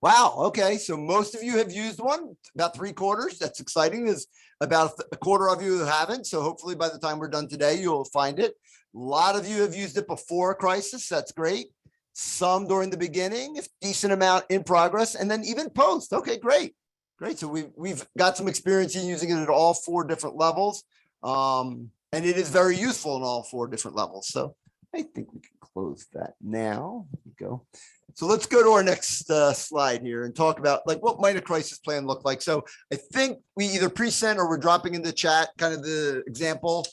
Wow. Okay. So most of you have used one, about 3/4. That's exciting. There's about a quarter of you who haven't. So hopefully by the time we're done today, you'll find it. A lot of you have used it before a crisis. That's great. Some during the beginning, a decent amount in progress, and then even post. Okay, great. Great. So we've got some experience in using it at all 4 different levels. And it is very useful in all 4 different levels. So I think we can close that now. Here we go. So let's go to our next slide here and talk about like what might a crisis plan look like. So I think we either pre-sent or we're dropping in the chat kind of the example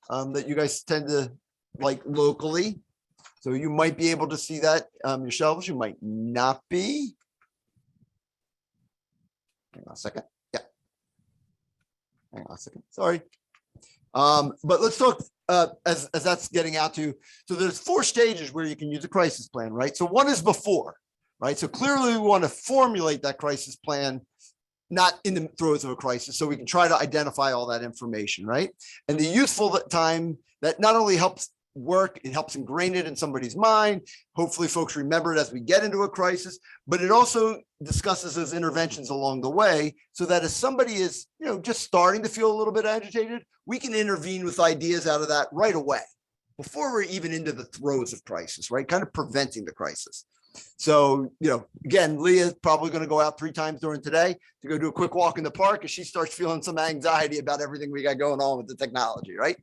that you guys tend to like locally. So you might be able to see that yourselves. You might not be. Hang on a second. Yeah. Hang on a second. Sorry. But let's talk as that's getting out to. So there's 4 stages where you can use a crisis plan, right? So one is before, right? So clearly we want to formulate that crisis plan, not in the throes of a crisis, so we can try to identify all that information, right? And the useful time that not only helps work, it helps ingrain it in somebody's mind. Hopefully folks remember it as we get into a crisis, but it also discusses those interventions along the way so that if somebody is, just starting to feel a little bit agitated, we can intervene with ideas out of that right away before we're even into the throes of crisis, right? Kind of preventing the crisis. So, again, Leah's probably going to go out 3 times during today to go do a quick walk in the park as she starts feeling some anxiety about everything we got going on with the technology, right?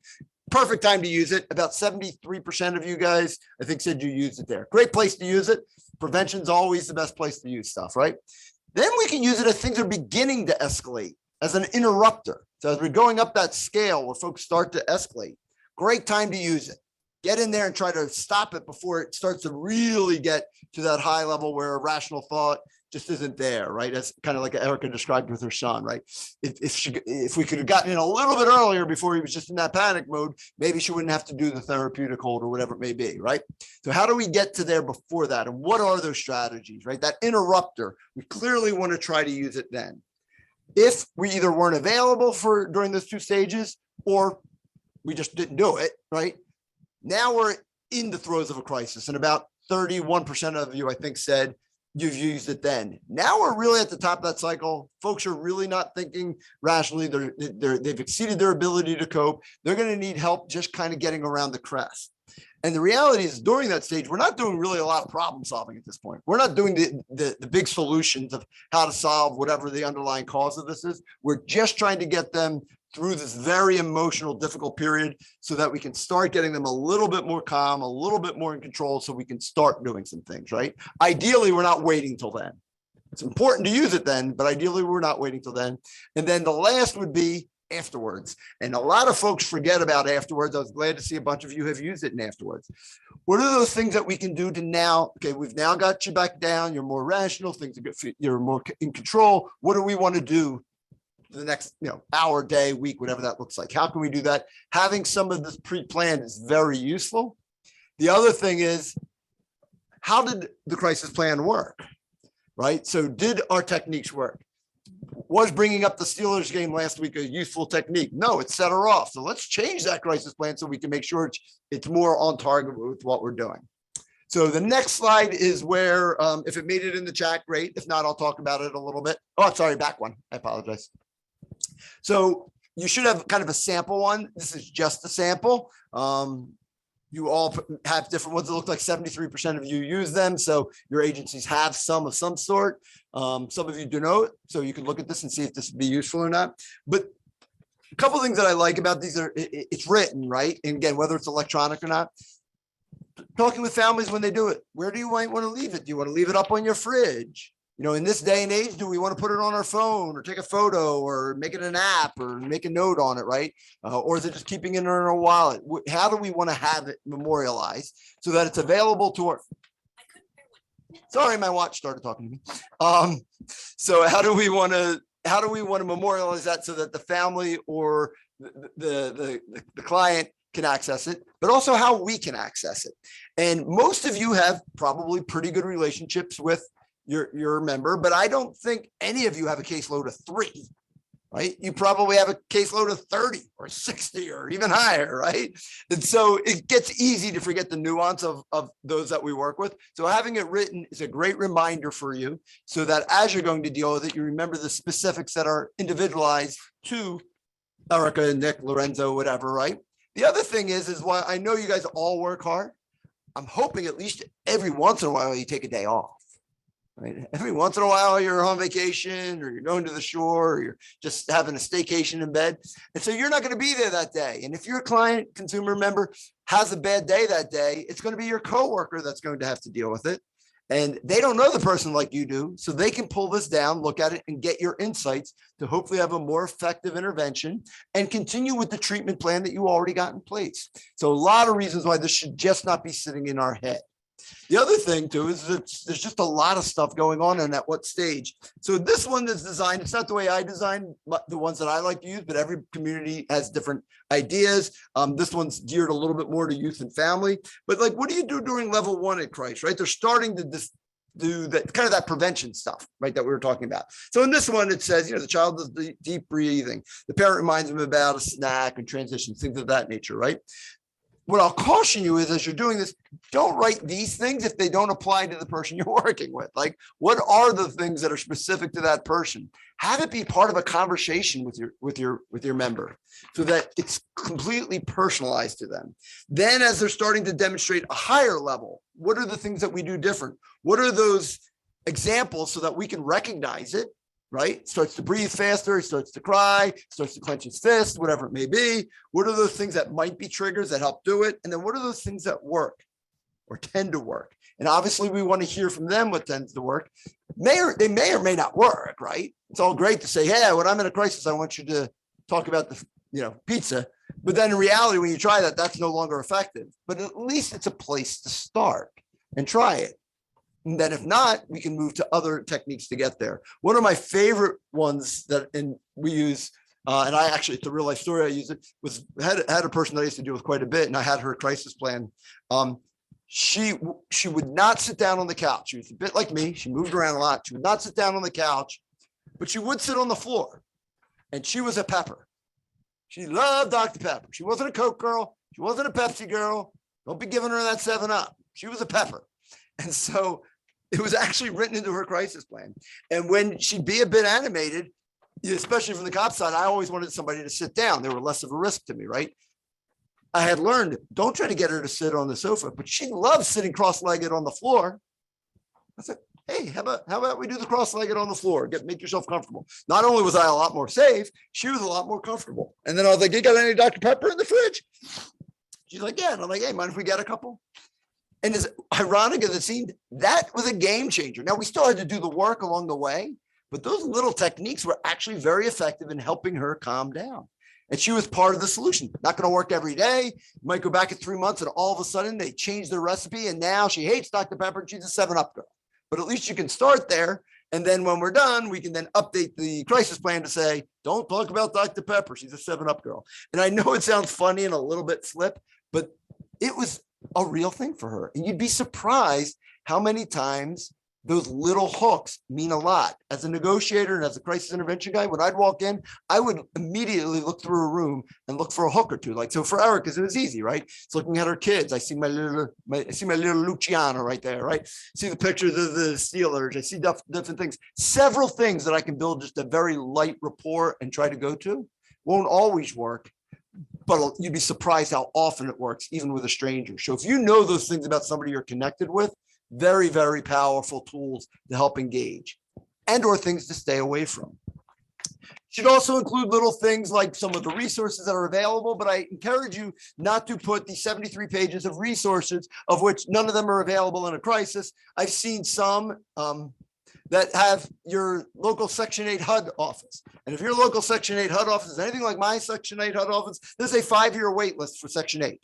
Perfect time to use it. About 73% of you guys, I think, said you used it there. Great place to use it. Prevention's always the best place to use stuff, right? Then we can use it as things are beginning to escalate, as an interrupter. So as we're going up that scale where folks start to escalate, great time to use it. Get in there and try to stop it before it starts to really get to that high level where rational thought just isn't there, right? That's kind of like Erica described with her son, right? If we could have gotten in a little bit earlier before he was just in that panic mode, maybe she wouldn't have to do the therapeutic hold or whatever it may be, right? So how do we get to there before that? And what are those strategies, right? That interrupter, we clearly want to try to use it then. If we either weren't available during those 2 stages, or we just didn't do it, right? Now we're in the throes of a crisis, and about 31% of you, I think, said you've used it then. Now we're really at the top of that cycle. Folks are really not thinking rationally. They've exceeded their ability to cope. They're going to need help just kind of getting around the crest. And the reality is, during that stage, we're not doing really a lot of problem solving at this point. We're not doing the big solutions of how to solve whatever the underlying cause of this is. We're just trying to get them through this very emotional, difficult period so that we can start getting them a little bit more calm, a little bit more in control, so we can start doing some things, right? Ideally, we're not waiting till then. It's important to use it then, but ideally we're not waiting till then. And then the last would be afterwards. And a lot of folks forget about afterwards. I was glad to see a bunch of you have used it in afterwards. What are those things that we can do to now, okay, we've now got you back down, you're more rational, things are good, you're more in control. What do we want to do the next hour, day, week, whatever that looks like? How can we do that? Having some of this pre-planned is very useful. The other thing is, how did the crisis plan work, right? So did our techniques work? Was bringing up the Steelers game last week a useful technique? No, it set her off. So let's change that crisis plan so we can make sure it's more on target with what we're doing. So the next slide is where, if it made it in the chat, great. If not, I'll talk about it a little bit. Oh, sorry, back one. I apologize. So you should have kind of a sample one. This is just a sample. You all have different ones that look like 73% of you use them. So your agencies have some of some sort. Some of you do know it. So you can look at this and see if this would be useful or not. But a couple of things that I like about these are it's written, right? And again, whether it's electronic or not, talking with families when they do it. Where do you want to leave it? Do you want to leave it up on your fridge? In this day and age, do we want to put it on our phone or take a photo or make it an app or make a note on it, right? Or is it just keeping it in our wallet? How do we want to have it memorialized so that it's available to our... Sorry, my watch started talking to me. So how do we want to memorialize that so that the family or the client can access it, but also how we can access it? And most of you have probably pretty good relationships with your member, but I don't think any of you have a caseload of 3, right? You probably have a caseload of 30 or 60 or even higher, right? And so it gets easy to forget the nuance of those that we work with. So having it written is a great reminder for you so that as you're going to deal with it, you remember the specifics that are individualized to Erica, Nick, Lorenzo, whatever, right? The other thing is why I know you guys all work hard. I'm hoping at least every once in a while you take a day off. Right? Every once in a while you're on vacation or you're going to the shore or you're just having a staycation in bed. And so you're not going to be there that day. And if your client, consumer member has a bad day that day, it's going to be your coworker that's going to have to deal with it. And they don't know the person like you do. So they can pull this down, look at it and get your insights to hopefully have a more effective intervention and continue with the treatment plan that you already got in place. So a lot of reasons why this should just not be sitting in our head. The other thing too is that there's just a lot of stuff going on and at what stage. So this one is designed, it's not the way I design the ones that I like to use, but every community has different ideas. This one's geared a little bit more to youth and family, but like, what do you do during level 1 at Christ, right? They're starting to do that kind of that prevention stuff, right, that we were talking about. So in this one, it says, the child does deep breathing. The parent reminds them about a snack and transitions, things of that nature, right? What I'll caution you is, as you're doing this, don't write these things if they don't apply to the person you're working with. Like, what are the things that are specific to that person? Have it be part of a conversation with your member, so that it's completely personalized to them. Then, as they're starting to demonstrate a higher level, what are the things that we do different? What are those examples so that we can recognize it? Right? Starts to breathe faster, he starts to cry, starts to clench his fist, whatever it may be. What are those things that might be triggers that help do it? And then what are those things that work or tend to work? And obviously we want to hear from them what tends to work. They may or may not work, right? It's all great to say, hey, when I'm in a crisis, I want you to talk about the pizza. But then in reality, when you try that, that's no longer effective. But at least it's a place to start and try it. And then if not, we can move to other techniques to get there. One of my favorite ones that we use, and I actually, it's a real life story, I use it, had a person that I used to deal with quite a bit, and I had her crisis plan. She would not sit down on the couch. She was a bit like me. She moved around a lot. She would not sit down on the couch, but she would sit on the floor. And she was a Pepper. She loved Dr. Pepper. She wasn't a Coke girl. She wasn't a Pepsi girl. Don't be giving her that 7-Up. She was a Pepper. And so it was actually written into her crisis plan. And when she'd be a bit animated, especially from the cop side, I always wanted somebody to sit down. They were less of a risk to me, right? I had learned, don't try to get her to sit on the sofa, but she loved sitting cross-legged on the floor. I said, hey, how about we do the cross-legged on the floor? Make yourself comfortable. Not only was I a lot more safe, she was a lot more comfortable. And then I was like, you got any Dr. Pepper in the fridge? She's like, yeah. And I'm like, hey, mind if we get a couple? And as ironic as it seemed, that was a game changer. Now, we still had to do the work along the way, but those little techniques were actually very effective in helping her calm down. And she was part of the solution. Not going to work every day. You might go back in 3 months and all of a sudden they changed their recipe and now she hates Dr. Pepper and she's a 7-Up girl. But at least you can start there. And then when we're done, we can then update the crisis plan to say, don't talk about Dr. Pepper. She's a 7-Up girl. And I know it sounds funny and a little bit flip, but it was a real thing for her. And you'd be surprised how many times those little hooks mean a lot. As a negotiator and as a crisis intervention guy, when I'd walk in, I would immediately look through a room and look for a hook or two. Like, so for Erica, it was easy, right? It's looking at her kids. I see my little Luciano right there, right? See the pictures of the Steelers. I see different things, several things that I can build just a very light rapport and try to go to. Won't always work, but you'd be surprised how often it works, even with a stranger. So if you know those things about somebody you're connected with, very, very powerful tools to help engage and or things to stay away from. Should also include little things like some of the resources that are available, but I encourage you not to put the 73 pages of resources, of which none of them are available in a crisis. I've seen some that have your local Section 8 HUD office. And if your local Section 8 HUD office is anything like my Section 8 HUD office, there's a 5-year wait list for Section 8.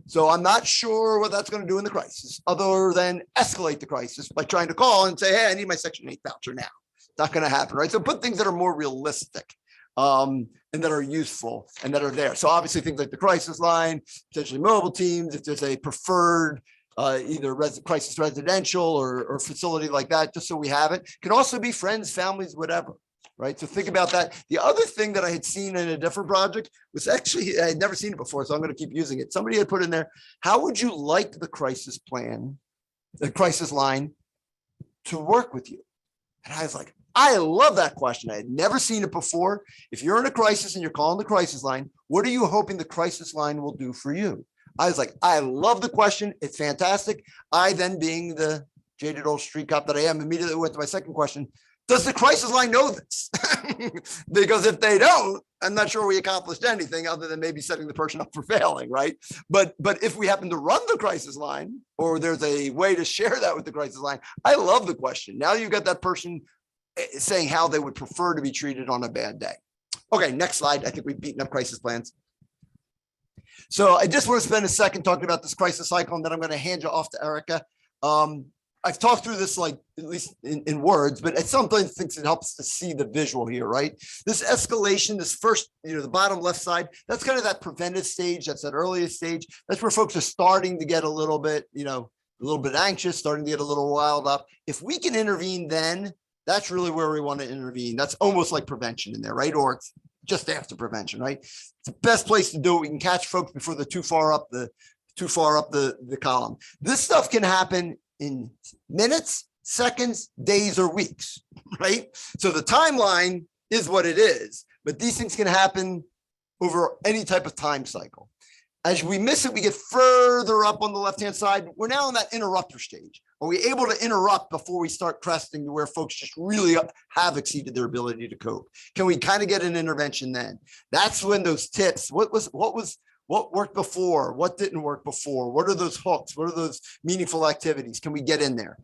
So I'm not sure what that's going to do in the crisis, other than escalate the crisis by trying to call and say, hey, I need my Section 8 voucher now. It's not going to happen, right? So put things that are more realistic and that are useful and that are there. So obviously things like the crisis line, potentially mobile teams, if there's a preferred either crisis residential or facility like that, just so we have it. Can also be friends, families, whatever. Right. So think about that. The other thing that I had seen in a different project was actually, I had never seen it before, so I'm going to keep using it. Somebody had put in there, how would you like the crisis plan, the crisis line to work with you? And I was like, I love that question. I had never seen it before. If you're in a crisis and you're calling the crisis line, what are you hoping the crisis line will do for you? I was like, I love the question. It's fantastic. I then, being the jaded old street cop that I am, immediately went to my second question. Does the crisis line know this? Because if they don't, I'm not sure we accomplished anything other than maybe setting the person up for failing, right? But if we happen to run the crisis line, or there's a way to share that with the crisis line, I love the question. Now you've got that person saying how they would prefer to be treated on a bad day. Okay, next slide. I think we've beaten up crisis plans. So I just want to spend a second talking about this crisis cycle, and then I'm going to hand you off to Erica. I've talked through this like at least in words, but I sometimes think it helps to see the visual here, right? This escalation, this first, the bottom left side, that's kind of that preventive stage. That's that earliest stage. That's where folks are starting to get a little bit, a little bit anxious, starting to get a little wild up. If we can intervene then, that's really where we want to intervene. That's almost like prevention in there, right? Or it's just after prevention, right? It's the best place to do it. We can catch folks before they're too far up the column. This stuff can happen in minutes, seconds, days, or weeks, right? So the timeline is what it is, but these things can happen over any type of time cycle. As we miss it, we get further up on the left-hand side. We're now in that interrupter stage. Are we able to interrupt before we start cresting to where folks just really have exceeded their ability to cope? Can we kind of get an intervention then? That's when those tips, what worked before? What didn't work before? What are those hooks? What are those meaningful activities? Can we get in there?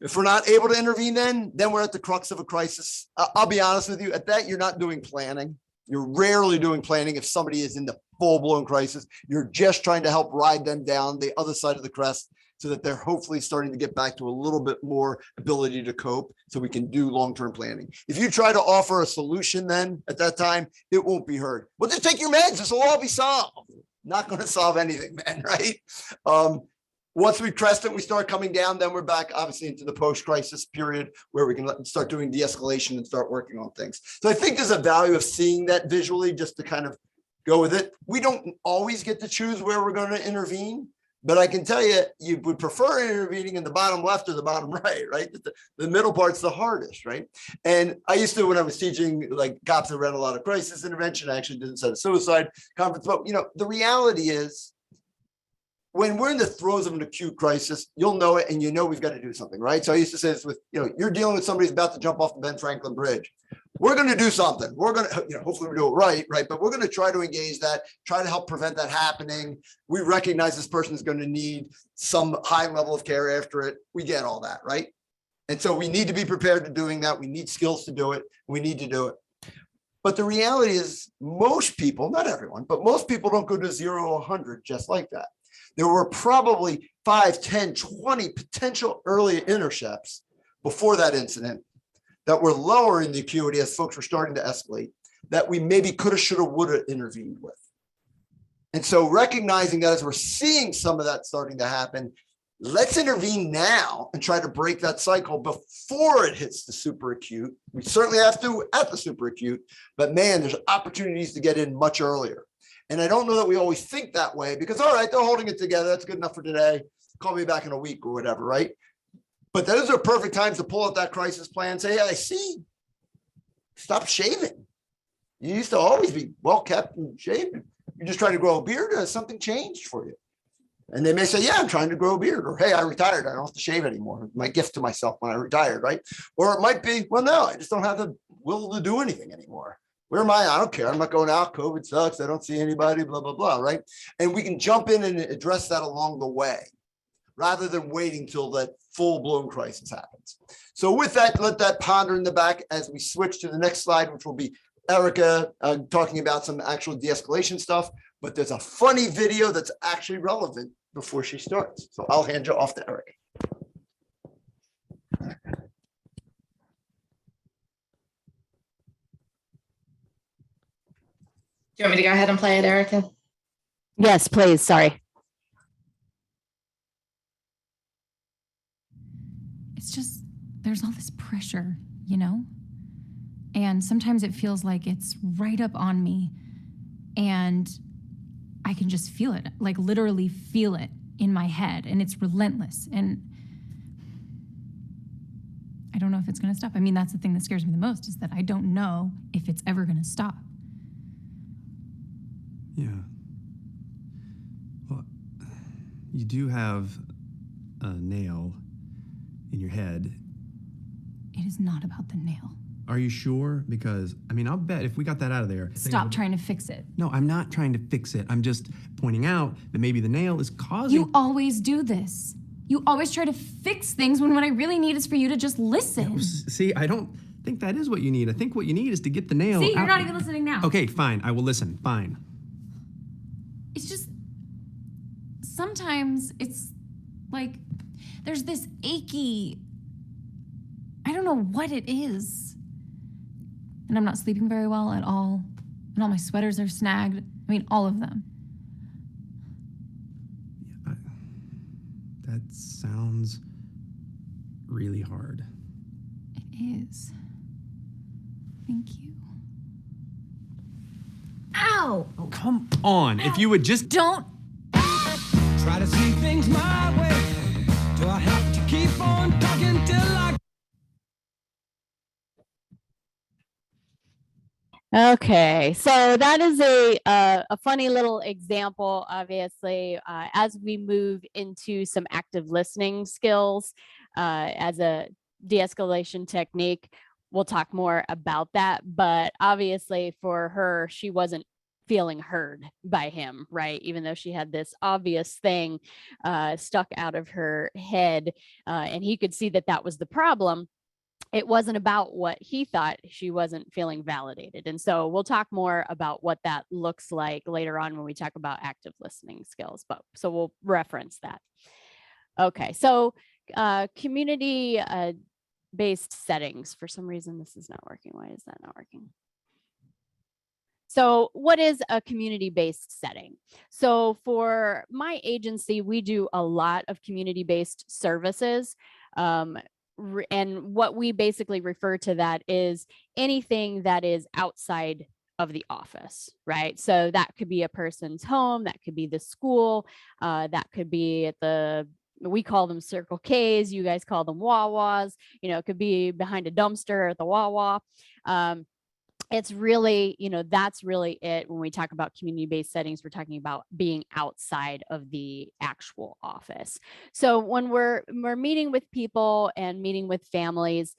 If we're not able to intervene then we're at the crux of a crisis. I'll be honest with you, at that, you're not doing planning. You're rarely doing planning if somebody is in the full-blown crisis. You're just trying to help ride them down the other side of the crest so that they're hopefully starting to get back to a little bit more ability to cope so we can do long-term planning. If you try to offer a solution then at that time, it won't be heard. Well, just take your meds. This will all be solved. Not going to solve anything, man, right? Once we crest it, we start coming down, then we're back obviously into the post-crisis period where we can start doing de-escalation and start working on things. So I think there's a value of seeing that visually just to kind of go with it. We don't always get to choose where we're going to intervene, but I can tell you, you would prefer intervening in the bottom left or the bottom right, right? The middle part's the hardest, right? And I used to, when I was teaching like cops that read a lot of crisis intervention, I actually did a suicide conference, but the reality is, when we're in the throes of an acute crisis, you'll know it and we've got to do something, right? So I used to say this with, you're dealing with somebody who's about to jump off the Ben Franklin Bridge. We're going to do something. We're going to, hopefully we do it right? But we're going to try to engage that, try to help prevent that happening. We recognize this person is going to need some high level of care after it. We get all that, right? And so we need to be prepared to doing that. We need skills to do it. We need to do it. But the reality is most people, not everyone, but most people don't go to 0 to 100 just like that. There were probably 5, 10, 20 potential early intercepts before that incident that were lower in the acuity as folks were starting to escalate that we maybe could have, should have, would have intervened with. And so recognizing that as we're seeing some of that starting to happen, let's intervene now and try to break that cycle before it hits the super acute. We certainly have to at the super acute, but man, there's opportunities to get in much earlier. And I don't know that we always think that way because, all right, they're holding it together. That's good enough for today. Call me back in a week or whatever, right? But those are perfect times to pull out that crisis plan and say, hey, I see. Stop shaving. You used to always be well kept and shaving. You're just trying to grow a beard, or has something changed for you? And they may say, yeah, I'm trying to grow a beard, or hey, I retired. I don't have to shave anymore. My gift to myself when I retired, right? Or it might be, well, no, I just don't have the will to do anything anymore. Where am I? I don't care. I'm not going out. COVID sucks. I don't see anybody, blah, blah, blah, right? And we can jump in and address that along the way rather than waiting till that full-blown crisis happens. So with that, let that ponder in the back as we switch to the next slide, which will be Erica talking about some actual de-escalation stuff. But there's a funny video that's actually relevant before she starts. So I'll hand you off to Erica. Do you want me to go ahead and play it, Erica? Yes, please. Sorry. It's just, there's all this pressure, and sometimes it feels like it's right up on me and I can just feel it, like literally feel it in my head, and it's relentless. And I don't know if it's going to stop. I mean, that's the thing that scares me the most, is that I don't know if it's ever going to stop. Yeah. Well, you do have a nail in your head. It is not about the nail. Are you sure? Because, I mean, I'll bet if we got that out of there. Stop trying to fix it. No, I'm not trying to fix it. I'm just pointing out that maybe the nail is causing. You always do this. You always try to fix things when what I really need is for you to just listen. See, I don't think that is what you need. I think what you need is to get the nail See, you're out. not even listening now. Okay, fine. I will listen. Fine. It's just, sometimes it's like There's this achy, I don't know what it is. And I'm not sleeping very well at all. And all my sweaters are snagged. I mean, all of them. Yeah, that sounds really hard. It is. Thank you. Ow! Oh, come on. If you would just Don't. Try to see things my way. Do I have to keep on talking till I... Okay, so that is a funny little example, obviously, as we move into some active listening skills as a de-escalation technique. We'll talk more about that, but obviously for her, she wasn't feeling heard by him, right? Even though she had this obvious thing stuck out of her head, and he could see that that was the problem. It wasn't about what he thought. She wasn't feeling validated. And so we'll talk more about what that looks like later on when we talk about active listening skills, but so we'll reference that. Okay, so community based settings. For some reason, this is not working. Why is that not working? So what is a community-based setting? So for my agency, we do a lot of community-based services. And what we basically refer to that is anything that is outside of the office, right? So that could be a person's home, that could be the school, that could be at the, we call them Circle Ks, you guys call them Wawas, you know, it could be behind a dumpster at the Wawa. It's really, you know, that's really it. When we talk about community-based settings, we're talking about being outside of the actual office. So when we're meeting with people and meeting with families,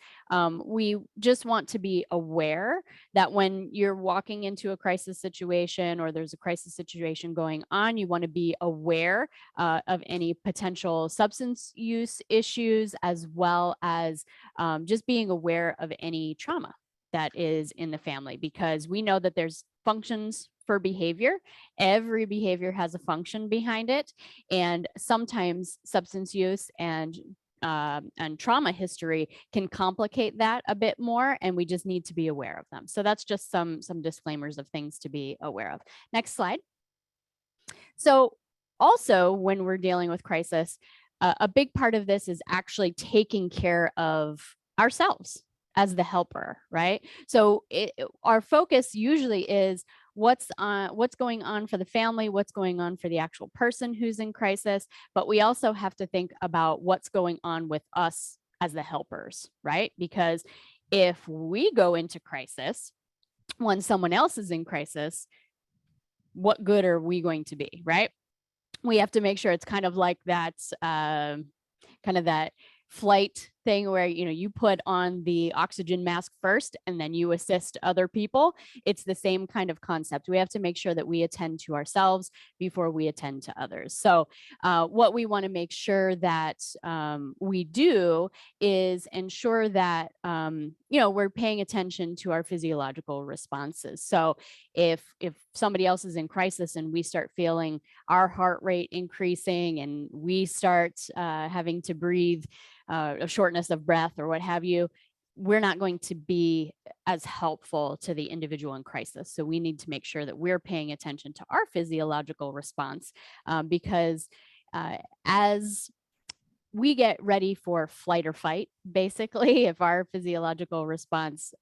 we just want to be aware that when you're walking into a crisis situation or there's a crisis situation going on, you want to be aware of any potential substance use issues, as well as just being aware of any trauma that is in the family, because we know that there's functions for behavior. Every behavior has a function behind it. And sometimes substance use and trauma history can complicate that a bit more, and we just need to be aware of them. So that's just some disclaimers of things to be aware of. Next slide. So also when we're dealing with crisis, a big part of this is actually taking care of ourselves as the helper, right? So our focus usually is what's going on for the family, what's going on for the actual person who's in crisis, but we also have to think about what's going on with us as the helpers, right? Because if we go into crisis when someone else is in crisis, what good are we going to be, right? We have to make sure it's kind of like that, kind of that flight thing where, you know, you put on the oxygen mask first and then you assist other people. It's the same kind of concept. We have to make sure that we attend to ourselves before we attend to others. So what we want to make sure that we do is ensure that, you know, we're paying attention to our physiological responses. So if somebody else is in crisis and we start feeling our heart rate increasing and we start having to breathe a shortness of breath or what have you, we're not going to be as helpful to the individual in crisis. So we need to make sure that we're paying attention to our physiological response, because as we get ready for flight or fight, basically, if our physiological response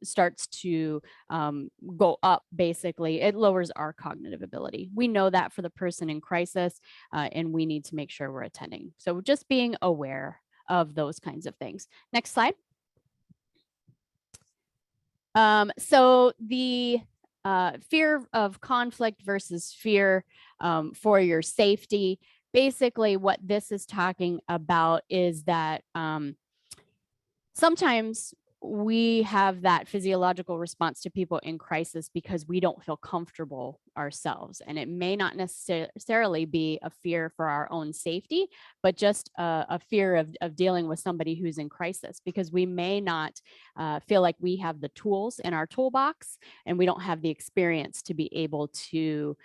starts to go up, basically, it lowers our cognitive ability. We know that for the person in crisis, and we need to make sure we're attending. So just being aware of those kinds of things. Next slide. So the fear of conflict versus fear for your safety. Basically, what this is talking about is that sometimes we have that physiological response to people in crisis because we don't feel comfortable ourselves. And it may not necessarily be a fear for our own safety, but just a fear of dealing with somebody who's in crisis, because we may not feel like we have the tools in our toolbox, and we don't have the experience to be able to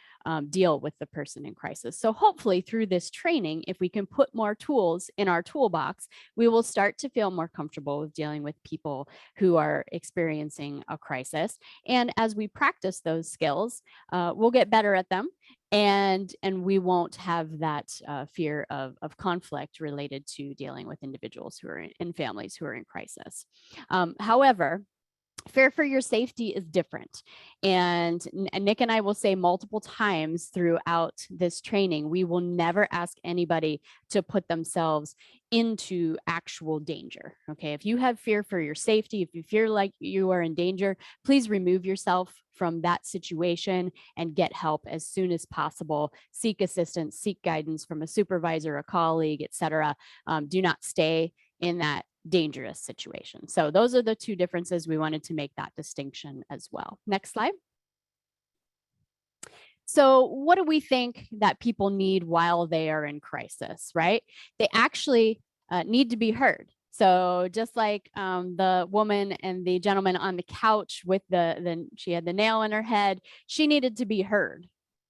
deal with the person in crisis. So hopefully through this training, if we can put more tools in our toolbox, we will start to feel more comfortable with dealing with people who are experiencing a crisis. And as we practice those skills, we'll get better at them, and we won't have that fear of conflict related to dealing with individuals who are in families who are in crisis. However, fear for your safety is different. And Nick and I will say multiple times throughout this training, we will never ask anybody to put themselves into actual danger. Okay. If you have fear for your safety, if you feel like you are in danger, please remove yourself from that situation and get help as soon as possible. Seek assistance, seek guidance from a supervisor, a colleague, etc. Do not stay in that dangerous situation. So those are the two differences. We wanted to make that distinction as well. Next slide. So what do we think that people need while they are in crisis, right? They actually need to be heard. So just like the woman and the gentleman on the couch with she had the nail in her head, she needed to be heard,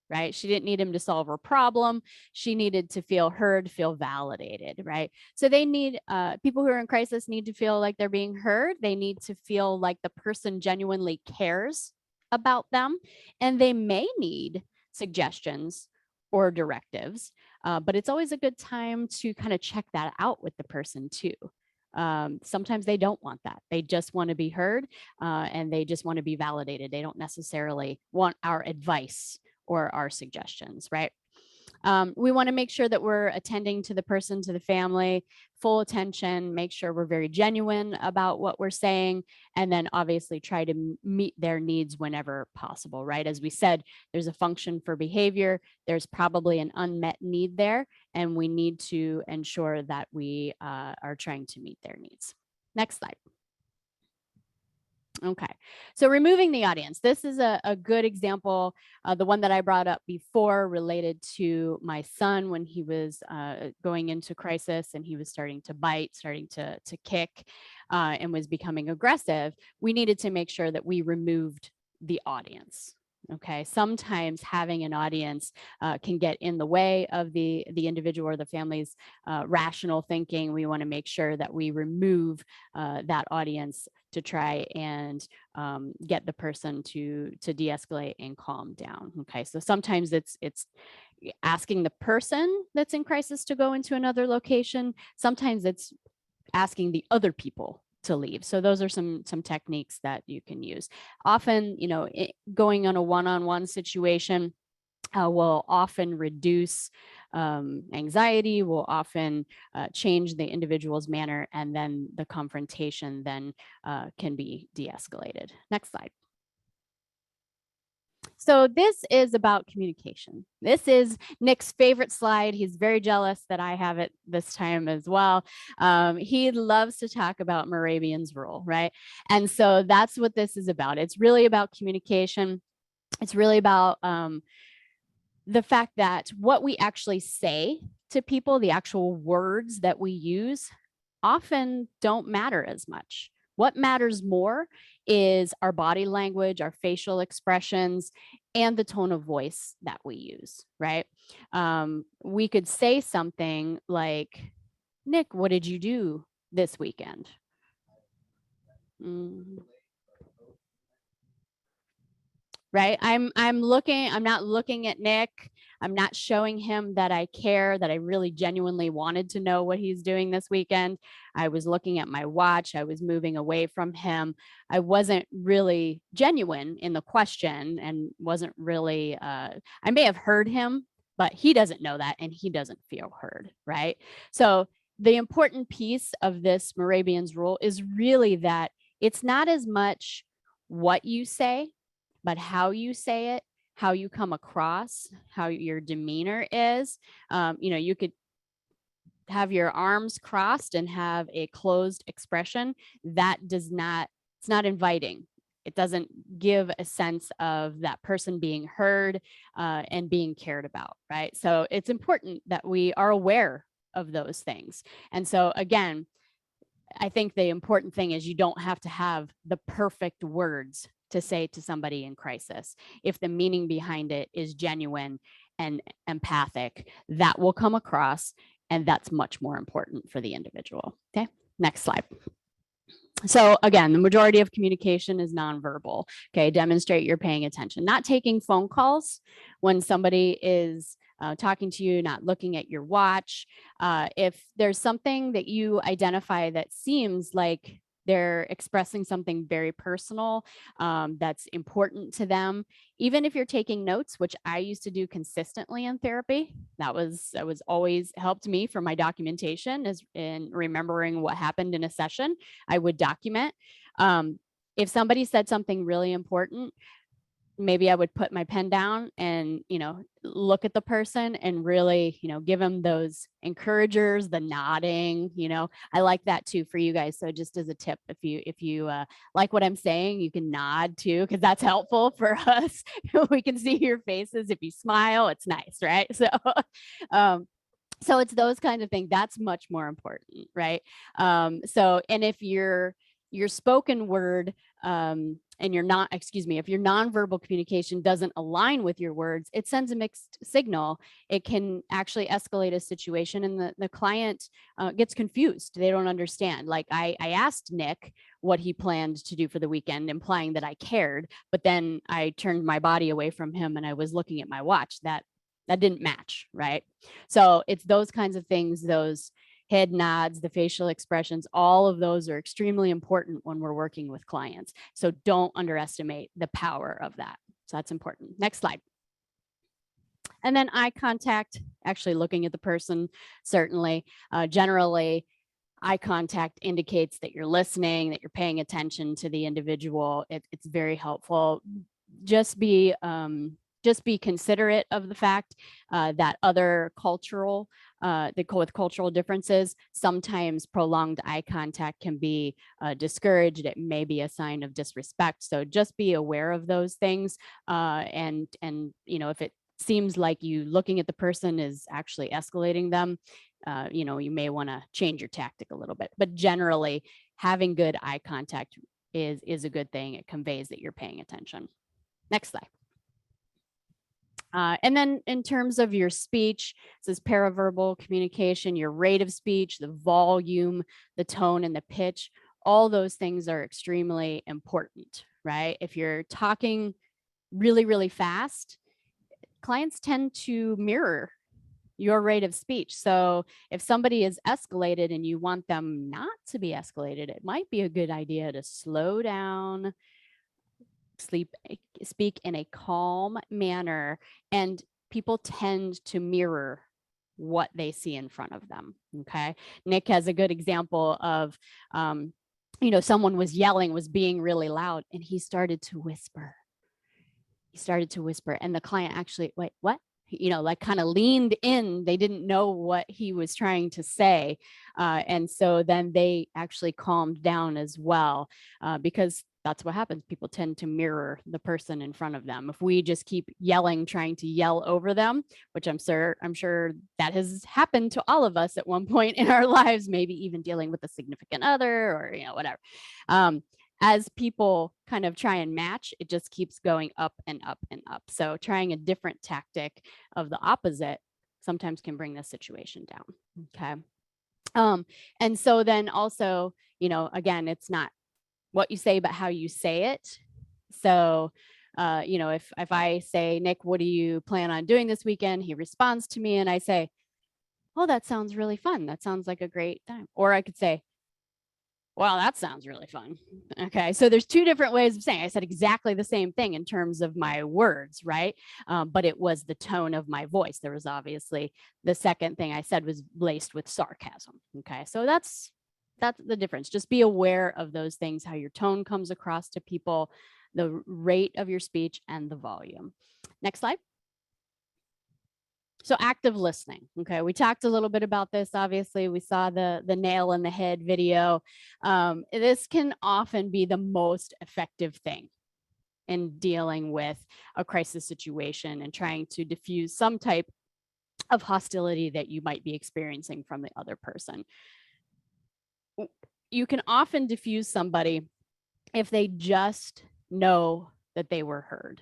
right? She didn't need him to solve her problem. She needed to feel heard, feel validated, right? So they need, people who are in crisis need to feel like they're being heard. They need to feel like the person genuinely cares about them. And they may need suggestions or directives, but it's always a good time to kind of check that out with the person too. Sometimes they don't want that. They just want to be heard, and they just want to be validated. They don't necessarily want our advice or our suggestions, right? We want to make sure that we're attending to the person, to the family, full attention, make sure we're very genuine about what we're saying, and then obviously try to meet their needs whenever possible, right? As we said, there's a function for behavior. There's probably an unmet need there, and we need to ensure that we are trying to meet their needs. Next slide. Okay, so removing the audience. This is a good example, the one that I brought up before related to my son when he was going into crisis and he was starting to bite, starting to kick, and was becoming aggressive. We needed to make sure that we removed the audience. Okay, sometimes having an audience can get in the way of the individual or the family's rational thinking. We want to make sure that we remove that audience to try and get the person to de-escalate and calm down. Okay, so sometimes it's asking the person that's in crisis to go into another location. Sometimes it's asking the other people to leave. So those are some techniques that you can use. Often, going on a one-on-one situation will often reduce anxiety, will often change the individual's manner, and then the confrontation then can be de-escalated. Next slide. So this is about communication. This is Nick's favorite slide. He's very jealous that I have it this time as well. He loves to talk about Moravian's rule, right? And so that's what this is about. It's really about communication. It's really about the fact that what we actually say to people, the actual words that we use, often don't matter as much. What matters more is our body language, our facial expressions, and the tone of voice that we use, right? We could say something like, Nick, what did you do this weekend? Right? I'm not looking at Nick. I'm not showing him that I care, that I really genuinely wanted to know what he's doing this weekend. I was looking at my watch. I was moving away from him. I wasn't really genuine in the question and wasn't really, I may have heard him, but he doesn't know that and he doesn't feel heard, right? So the important piece of this Moravian's rule is really that it's not as much what you say, but how you say it, how you come across, how your demeanor is. You could have your arms crossed and have a closed expression. That it's not inviting. It doesn't give a sense of that person being heard and being cared about, right? So it's important that we are aware of those things. And so again, I think the important thing is you don't have to have the perfect words to say to somebody in crisis. If the meaning behind it is genuine and empathic, that will come across, and that's much more important for the individual. Okay, next slide. So again, the majority of communication is nonverbal. Okay, demonstrate you're paying attention, not taking phone calls when somebody is talking to you, not looking at your watch. If there's something that you identify that seems like they're expressing something very personal that's important to them, even if you're taking notes, which I used to do consistently in therapy, that was always helped me for my documentation, is in remembering what happened in a session. I would document. If somebody said something really important, maybe I would put my pen down and, look at the person and really, give them those encouragers, the nodding, I like that too for you guys. So just as a tip, if you like what I'm saying, you can nod too, because that's helpful for us. We can see your faces. If you smile, it's nice, right? So, so it's those kinds of things that's much more important, right? So, and if your spoken word and if your nonverbal communication doesn't align with your words, it sends a mixed signal. It can actually escalate a situation, and the client gets confused. They don't understand. Like I asked Nick what he planned to do for the weekend, implying that I cared, but then I turned my body away from him and I was looking at my watch. That didn't match, right? So it's those kinds of things, those head nods, the facial expressions, all of those are extremely important when we're working with clients. So don't underestimate the power of that. So that's important. Next slide. And then eye contact, actually looking at the person, certainly. Generally, eye contact indicates that you're listening, that you're paying attention to the individual. It's very helpful. Just be considerate of the fact that other cultural, with cultural differences, sometimes prolonged eye contact can be discouraged. It may be a sign of disrespect. So just be aware of those things. And if it seems like you looking at the person is actually escalating them, you may want to change your tactic a little bit. But generally, having good eye contact is a good thing. It conveys that you're paying attention. Next slide. And then in terms of your speech, this is paraverbal communication, your rate of speech, the volume, the tone, and the pitch, all those things are extremely important, right? If you're talking really, really fast, clients tend to mirror your rate of speech. So if somebody is escalated and you want them not to be escalated, it might be a good idea to slow down, speak in a calm manner, and people tend to mirror what they see in front of them. Okay. Nick has a good example of, someone was yelling, was being really loud, and he started to whisper. And the client actually, wait, what? Kind of leaned in. They didn't know what he was trying to say. And so then they actually calmed down as well, because that's what happens. People tend to mirror the person in front of them. If we just keep yelling, trying to yell over them, which I'm sure that has happened to all of us at one point in our lives, maybe even dealing with a significant other or, whatever. As people kind of try and match, it just keeps going up and up and up. So trying a different tactic of the opposite sometimes can bring the situation down. Okay. And so then also, again, it's not what you say, but how you say it. So, if I say, Nick, what do you plan on doing this weekend? He responds to me and I say, oh, that sounds really fun. That sounds like a great time. Or I could say, wow, that sounds really fun. Okay. So there's two different ways of saying. I said exactly the same thing in terms of my words, right? But it was the tone of my voice. There was obviously the second thing I said was laced with sarcasm. Okay. So that's the difference. Just be aware of those things, how your tone comes across to people, the rate of your speech, and the volume. Next slide. So active listening. Okay, we talked a little bit about this. Obviously, we saw the nail in the head video. This can often be the most effective thing in dealing with a crisis situation and trying to diffuse some type of hostility that you might be experiencing from the other person. You can often diffuse somebody if they just know that they were heard.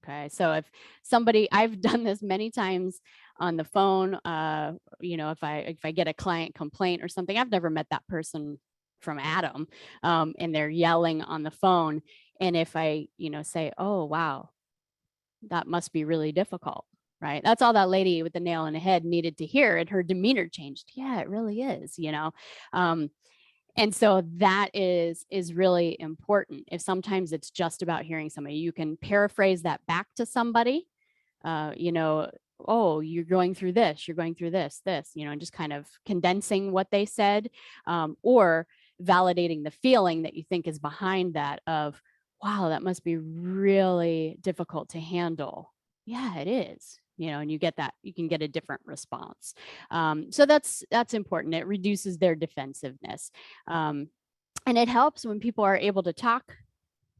Okay, so if somebody, I've done this many times on the phone, if I get a client complaint or something, I've never met that person from Adam, and they're yelling on the phone. And if I, say, oh, wow, that must be really difficult, right? That's all that lady with the nail in the head needed to hear, and her demeanor changed. Yeah, it really is, and so that is really important. If sometimes it's just about hearing somebody, you can paraphrase that back to somebody, oh, you're going through this, and just kind of condensing what they said, or validating the feeling that you think is behind that of, wow, that must be really difficult to handle. Yeah, it is. And you can get a different response. So that's important. It reduces their defensiveness. And it helps when people are able to talk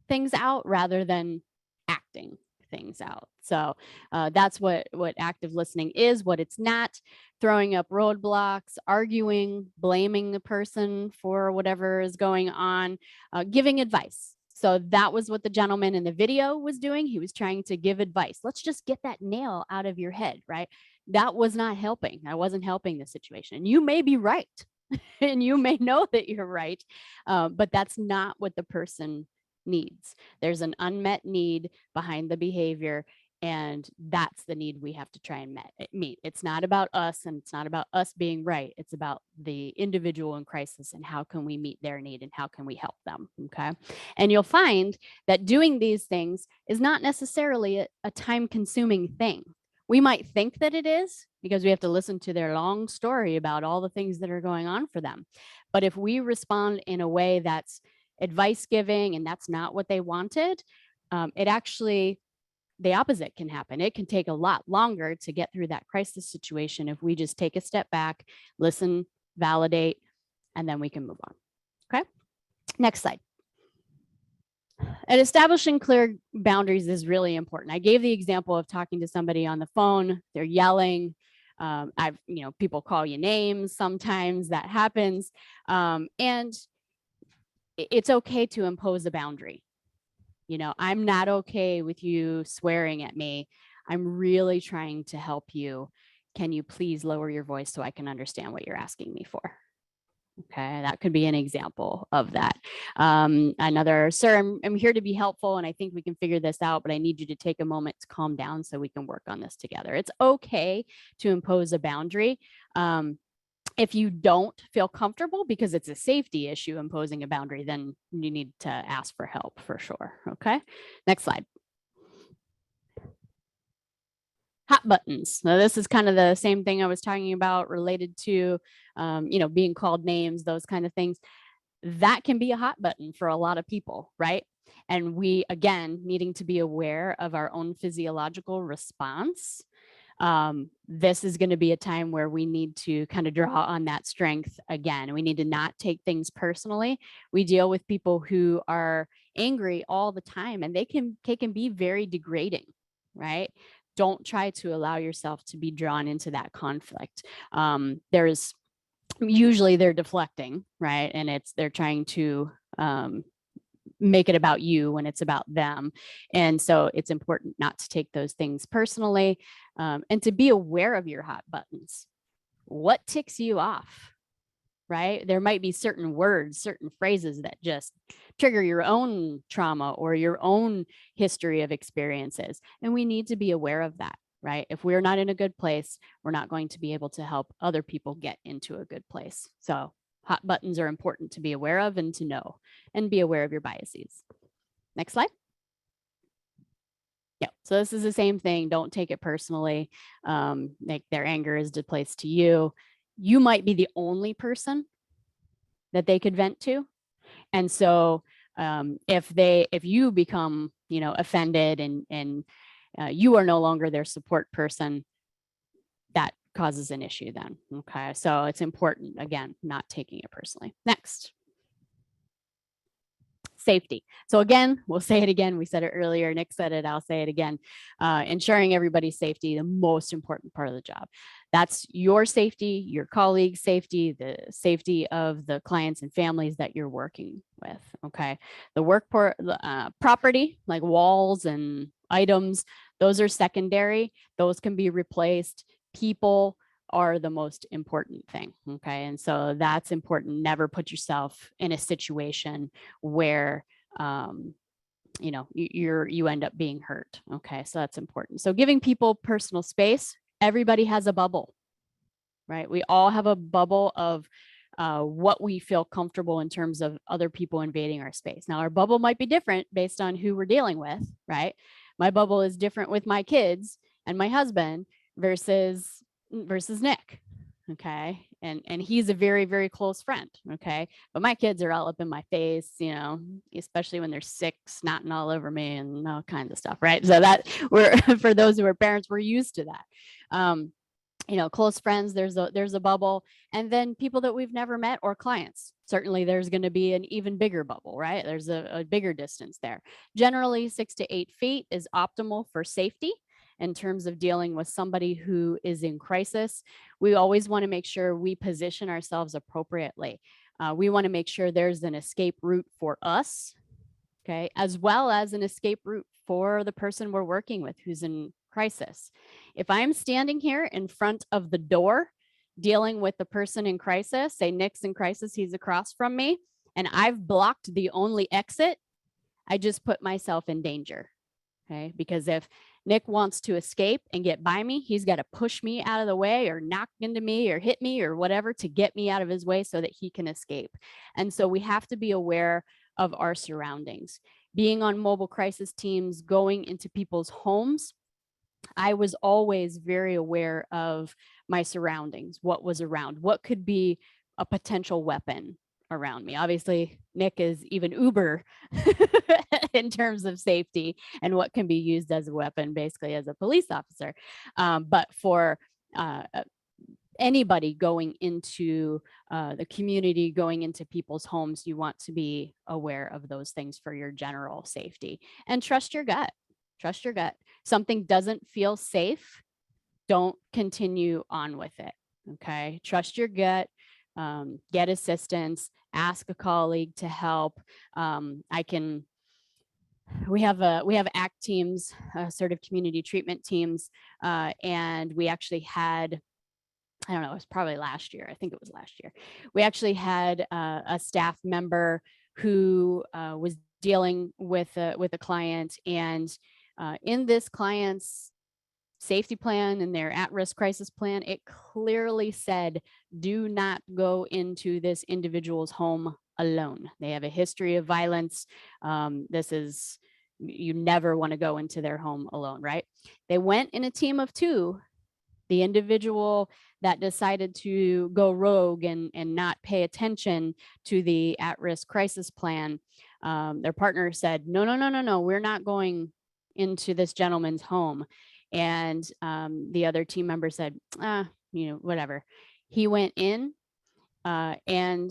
things out rather than acting things out. So that's what active listening is, what it's not. Throwing up roadblocks, arguing, blaming the person for whatever is going on, giving advice. So that was what the gentleman in the video was doing. He was trying to give advice. Let's just get that nail out of your head, right? That was not helping. That wasn't helping the situation. And you may be right, and you may know that you're right, but that's not what the person needs. There's an unmet need behind the behavior, and that's the need we have to try and meet. It's not about us, and it's not about us being right. It's about the individual in crisis and how can we meet their need and how can we help them. Okay. And you'll find that doing these things is not necessarily a time-consuming thing. We might think that it is because we have to listen to their long story about all the things that are going on for them. But if we respond in a way that's advice giving and that's not what they wanted, it actually, the opposite can happen. It can take a lot longer to get through that crisis situation if we just take a step back, listen, validate, and then we can move on. Okay, next slide. And establishing clear boundaries is really important. I gave the example of talking to somebody on the phone, they're yelling. People call you names, sometimes that happens. And it's okay to impose a boundary. I'm not okay with you swearing at me. I'm really trying to help you. Can you please lower your voice so I can understand what you're asking me for? Okay, that could be an example of that. Another, sir, I'm here to be helpful and I think we can figure this out, but I need you to take a moment to calm down so we can work on this together. It's okay to impose a boundary. If you don't feel comfortable because it's a safety issue imposing a boundary, then you need to ask for help for sure. Okay, next slide. Hot buttons. Now, this is kind of the same thing I was talking about related to, being called names, those kind of things. That can be a hot button for a lot of people, right? And we, again, needing to be aware of our own physiological response. This is going to be a time where we need to kind of draw on that strength again. We need to not take things personally. We deal with people who are angry all the time, and they can be very degrading, right? Don't try to allow yourself to be drawn into that conflict. There's usually they're deflecting, right? And they're trying to make it about you when it's about them. And so it's important not to take those things personally, and to be aware of your hot buttons. What ticks you off, right? There might be certain words, certain phrases that just trigger your own trauma or your own history of experiences. And we need to be aware of that, right? If we're not in a good place, we're not going to be able to help other people get into a good place. So hot buttons are important to be aware of and to know, and be aware of your biases. Next slide. Yeah, so this is the same thing. Don't take it personally. Like their anger is displaced to you. You might be the only person that they could vent to. And so if you become, offended and you are no longer their support person, causes an issue then. Okay, so it's important, again, not taking it personally. Next. Safety. So again, we'll say it again. We said it earlier. Nick said it. I'll say it again. Ensuring everybody's safety, the most important part of the job. That's your safety, your colleagues' safety, the safety of the clients and families that you're working with. Okay. The property, like walls and items, those are secondary. Those can be replaced. People are the most important thing. Okay. And so that's important. Never put yourself in a situation where, you end up being hurt. Okay. So that's important. So giving people personal space, everybody has a bubble, right? We all have a bubble of what we feel comfortable in terms of other people invading our space. Now, our bubble might be different based on who we're dealing with, right? My bubble is different with my kids and my husband versus Nick. Okay. And he's a very, very close friend. Okay. But my kids are all up in my face, especially when they're sick, snotting all over me and all kinds of stuff. Right. So that for those who are parents, we're used to that. Close friends, there's a bubble, and then people that we've never met or clients. Certainly there's going to be an even bigger bubble, right? There's a bigger distance there. Generally 6 to 8 feet is optimal for safety. In terms of dealing with somebody who is in crisis, we always want to make sure we position ourselves appropriately. We want to make sure there's an escape route for us, okay, as well as an escape route for the person we're working with who's in crisis. If I'm standing here in front of the door dealing with the person in crisis, say Nick's in crisis, he's across from me, and I've blocked the only exit, I just put myself in danger. Okay, because if Nick wants to escape and get by me, he's got to push me out of the way or knock into me or hit me or whatever to get me out of his way so that he can escape. And so we have to be aware of our surroundings. Being on mobile crisis teams, going into people's homes, I was always very aware of my surroundings, what was around, what could be a potential weapon around me. Obviously, Nick is even uber in terms of safety and what can be used as a weapon, basically as a police officer. But for anybody going into the community, going into people's homes, you want to be aware of those things for your general safety, and trust your gut. Trust your gut. Something doesn't feel safe, don't continue on with it. Okay. Trust your gut. Get assistance, ask a colleague to help. We have ACT teams, assertive community treatment teams, and we actually had, I don't know, it was probably last year. I think it was last year. We actually had a staff member who was dealing with a client, and in this client's safety plan and their at-risk crisis plan, it clearly said, do not go into this individual's home alone. They have a history of violence. You never want to go into their home alone, right? They went in a team of 2. The individual that decided to go rogue and not pay attention to the at-risk crisis plan, their partner said, no, we're not going into this gentleman's home. And the other team member said, whatever. He went in and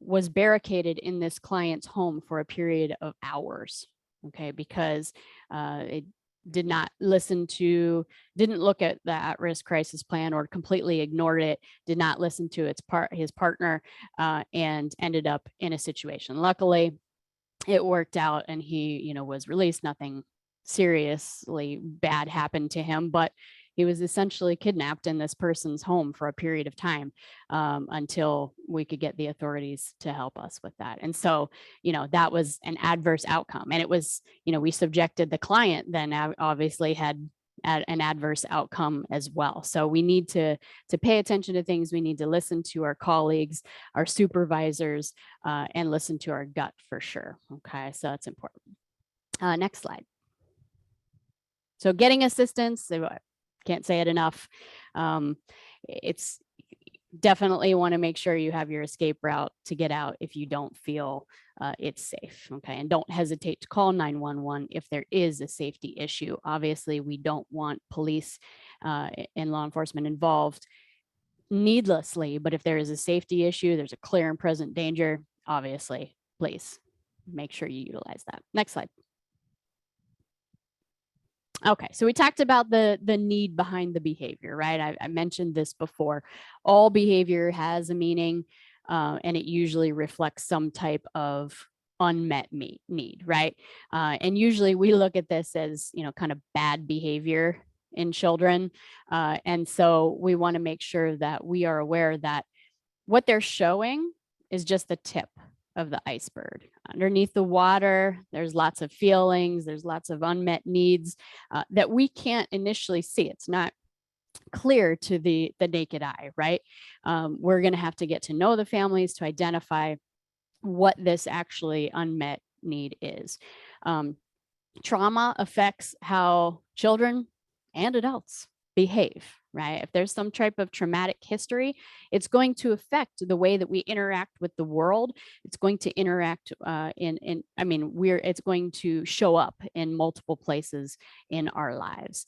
was barricaded in this client's home for a period of hours. Okay, because it didn't look at the at-risk crisis plan or completely ignored it, did not listen to his partner, and ended up in a situation. Luckily, it worked out and he, was released. Nothing seriously bad happened to him, but he was essentially kidnapped in this person's home for a period of time until we could get the authorities to help us with that. And so, that was an adverse outcome. And it was, we subjected the client then obviously had an adverse outcome as well. So we need to pay attention to things. We need to listen to our colleagues, our supervisors, and listen to our gut for sure. Okay, so that's important. Next slide. So getting assistance, can't say it enough. It's definitely want to make sure you have your escape route to get out if you don't feel it's safe. Okay. And don't hesitate to call 911 if there is a safety issue. Obviously, we don't want police and law enforcement involved needlessly, but if there is a safety issue, there's a clear and present danger, obviously, please make sure you utilize that. Next slide. Okay, so we talked about the need behind the behavior, right? I mentioned this before. All behavior has a meaning, and it usually reflects some type of unmet need, right? And usually we look at this as, you know, kind of bad behavior in children. And so we want to make sure that we are aware that what they're showing is just the tip of the iceberg. Underneath the water, there's lots of feelings, there's lots of unmet needs that we can't initially see. It's not clear to the naked eye, right? We're going to have to get to know the families to identify what this actually unmet need is. Trauma affects how children and adults behave, right? If there's some type of traumatic history, it's going to affect the way that we interact with the world. It's going to interact it's going to show up in multiple places in our lives.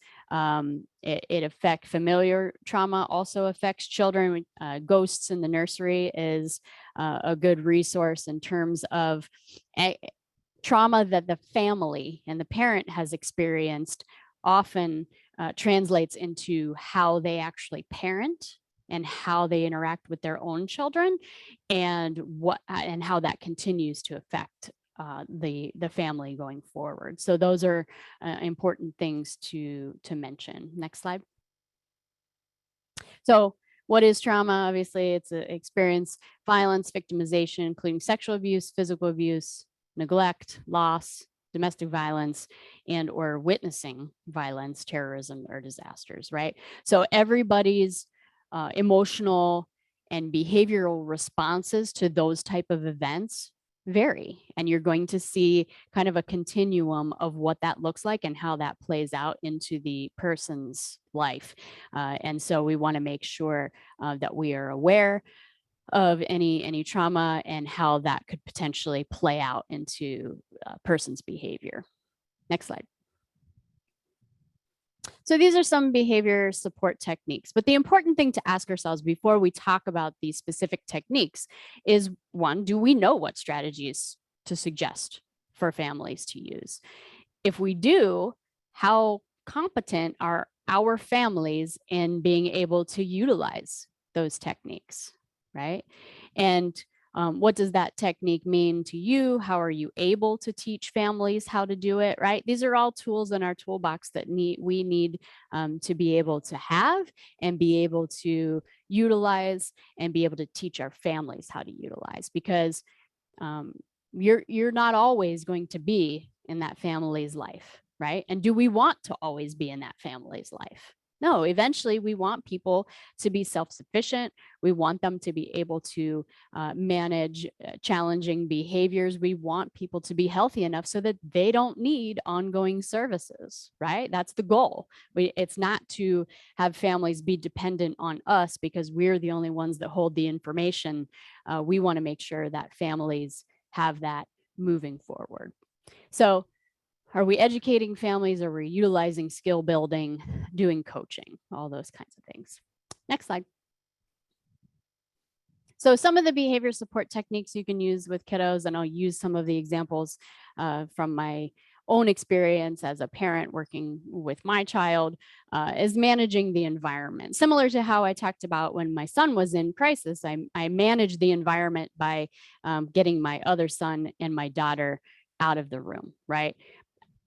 It affects familiar trauma, also affects children. Ghosts in the Nursery is a good resource in terms of trauma that the family and the parent has experienced often translates into how they actually parent and how they interact with their own children, and how that continues to affect the family going forward. So those are important things to mention. Next slide. So what is trauma? Obviously, it's an experience, violence, victimization, including sexual abuse, physical abuse, neglect, loss, domestic violence, and or witnessing violence, terrorism, or disasters, right? So everybody's emotional and behavioral responses to those type of events vary, and you're going to see kind of a continuum of what that looks like and how that plays out into the person's life. And so we want to make sure that we are aware of any trauma and how that could potentially play out into a person's behavior. Next slide. So these are some behavior support techniques, but the important thing to ask ourselves before we talk about these specific techniques is, one, do we know what strategies to suggest for families to use? If we do, how competent are our families in being able to utilize those techniques? Right? And what does that technique mean to you? How are you able to teach families how to do it? Right? These are all tools in our toolbox that we need to be able to have and be able to utilize and be able to teach our families how to utilize, because you're not always going to be in that family's life, right? And do we want to always be in that family's life? No, eventually we want people to be self-sufficient. We want them to be able to manage challenging behaviors. We want people to be healthy enough so that they don't need ongoing services, right? That's the goal. It's not to have families be dependent on us because we're the only ones that hold the information. We want to make sure that families have that moving forward. So, are we educating families? Are we utilizing skill building, doing coaching, all those kinds of things? Next slide. So some of the behavior support techniques you can use with kiddos, and I'll use some of the examples from my own experience as a parent working with my child, is managing the environment. Similar to how I talked about when my son was in crisis, I managed the environment by getting my other son and my daughter out of the room, right?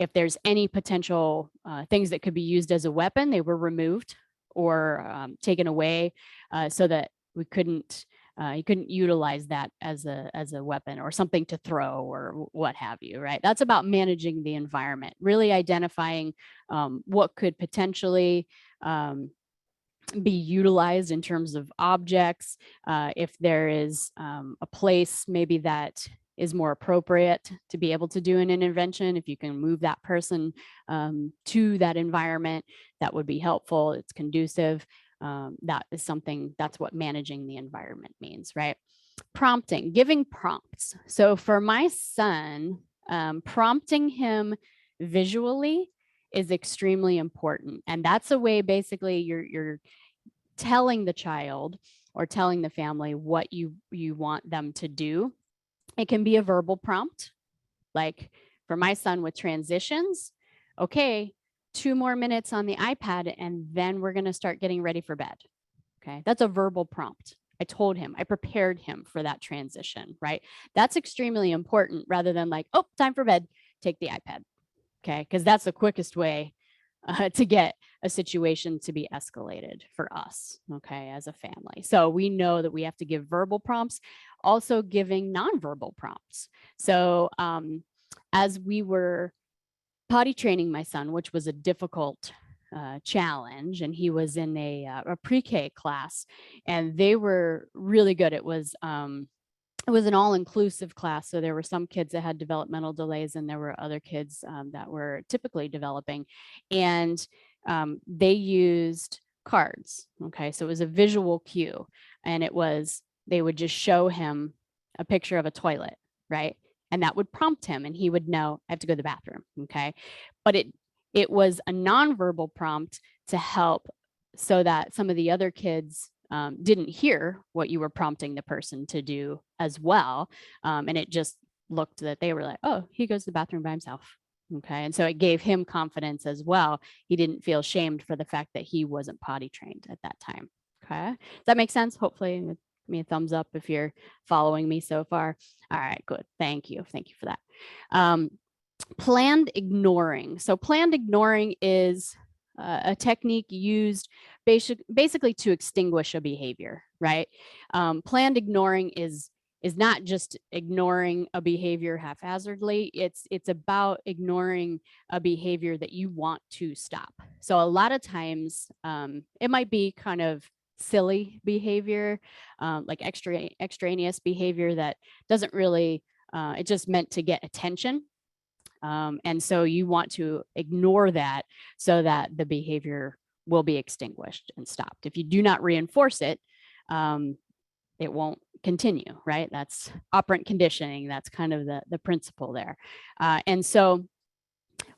If there's any potential things that could be used as a weapon, they were removed or taken away so that we couldn't you couldn't utilize that as a weapon or something to throw or what have you, right? That's about managing the environment, really identifying what could potentially be utilized in terms of objects. If there is a place maybe that is more appropriate to be able to do an intervention, if you can move that person to that environment, that would be helpful. It's conducive. that is something, that's what managing the environment means, right? Prompting, giving prompts. So for my son, prompting him visually is extremely important. And that's a way basically you're telling the child or telling the family what you want them to do. It can be a verbal prompt, like for my son with transitions, okay, 2 more minutes on the iPad and then we're going to start getting ready for bed. Okay, that's a verbal prompt. I told him, I prepared him for that transition, right? That's extremely important rather than like, oh, time for bed, take the iPad. Okay, because that's the quickest way to get a situation to be escalated for us, okay, as a family. So we know that we have to give verbal prompts, also giving nonverbal prompts. So as we were potty training my son, which was a difficult challenge, and he was in a pre-K class, and they were really good. It was an all-inclusive class. So there were some kids that had developmental delays and there were other kids that were typically developing. And they used cards. Okay, so it was a visual cue. And it was, they would just show him a picture of a toilet, right? And that would prompt him and he would know, I have to go to the bathroom, okay? But it was a nonverbal prompt to help so that some of the other kids didn't hear what you were prompting the person to do as well. And it just looked that they were like, oh, he goes to the bathroom by himself. Okay. And so it gave him confidence as well. He didn't feel shamed for the fact that he wasn't potty trained at that time. Okay. Does that make sense? Hopefully, give me a thumbs up if you're following me so far. All right, good. Thank you. Thank you for that. Planned ignoring. So planned ignoring is a technique used basically to extinguish a behavior, right? Planned ignoring is not just ignoring a behavior haphazardly. It's about ignoring a behavior that you want to stop. So a lot of times it might be kind of silly behavior, like extraneous behavior that doesn't really, it's just meant to get attention. And so you want to ignore that so that the behavior will be extinguished and stopped. If you do not reinforce it, it won't continue, right? That's operant conditioning. That's kind of the principle there. And so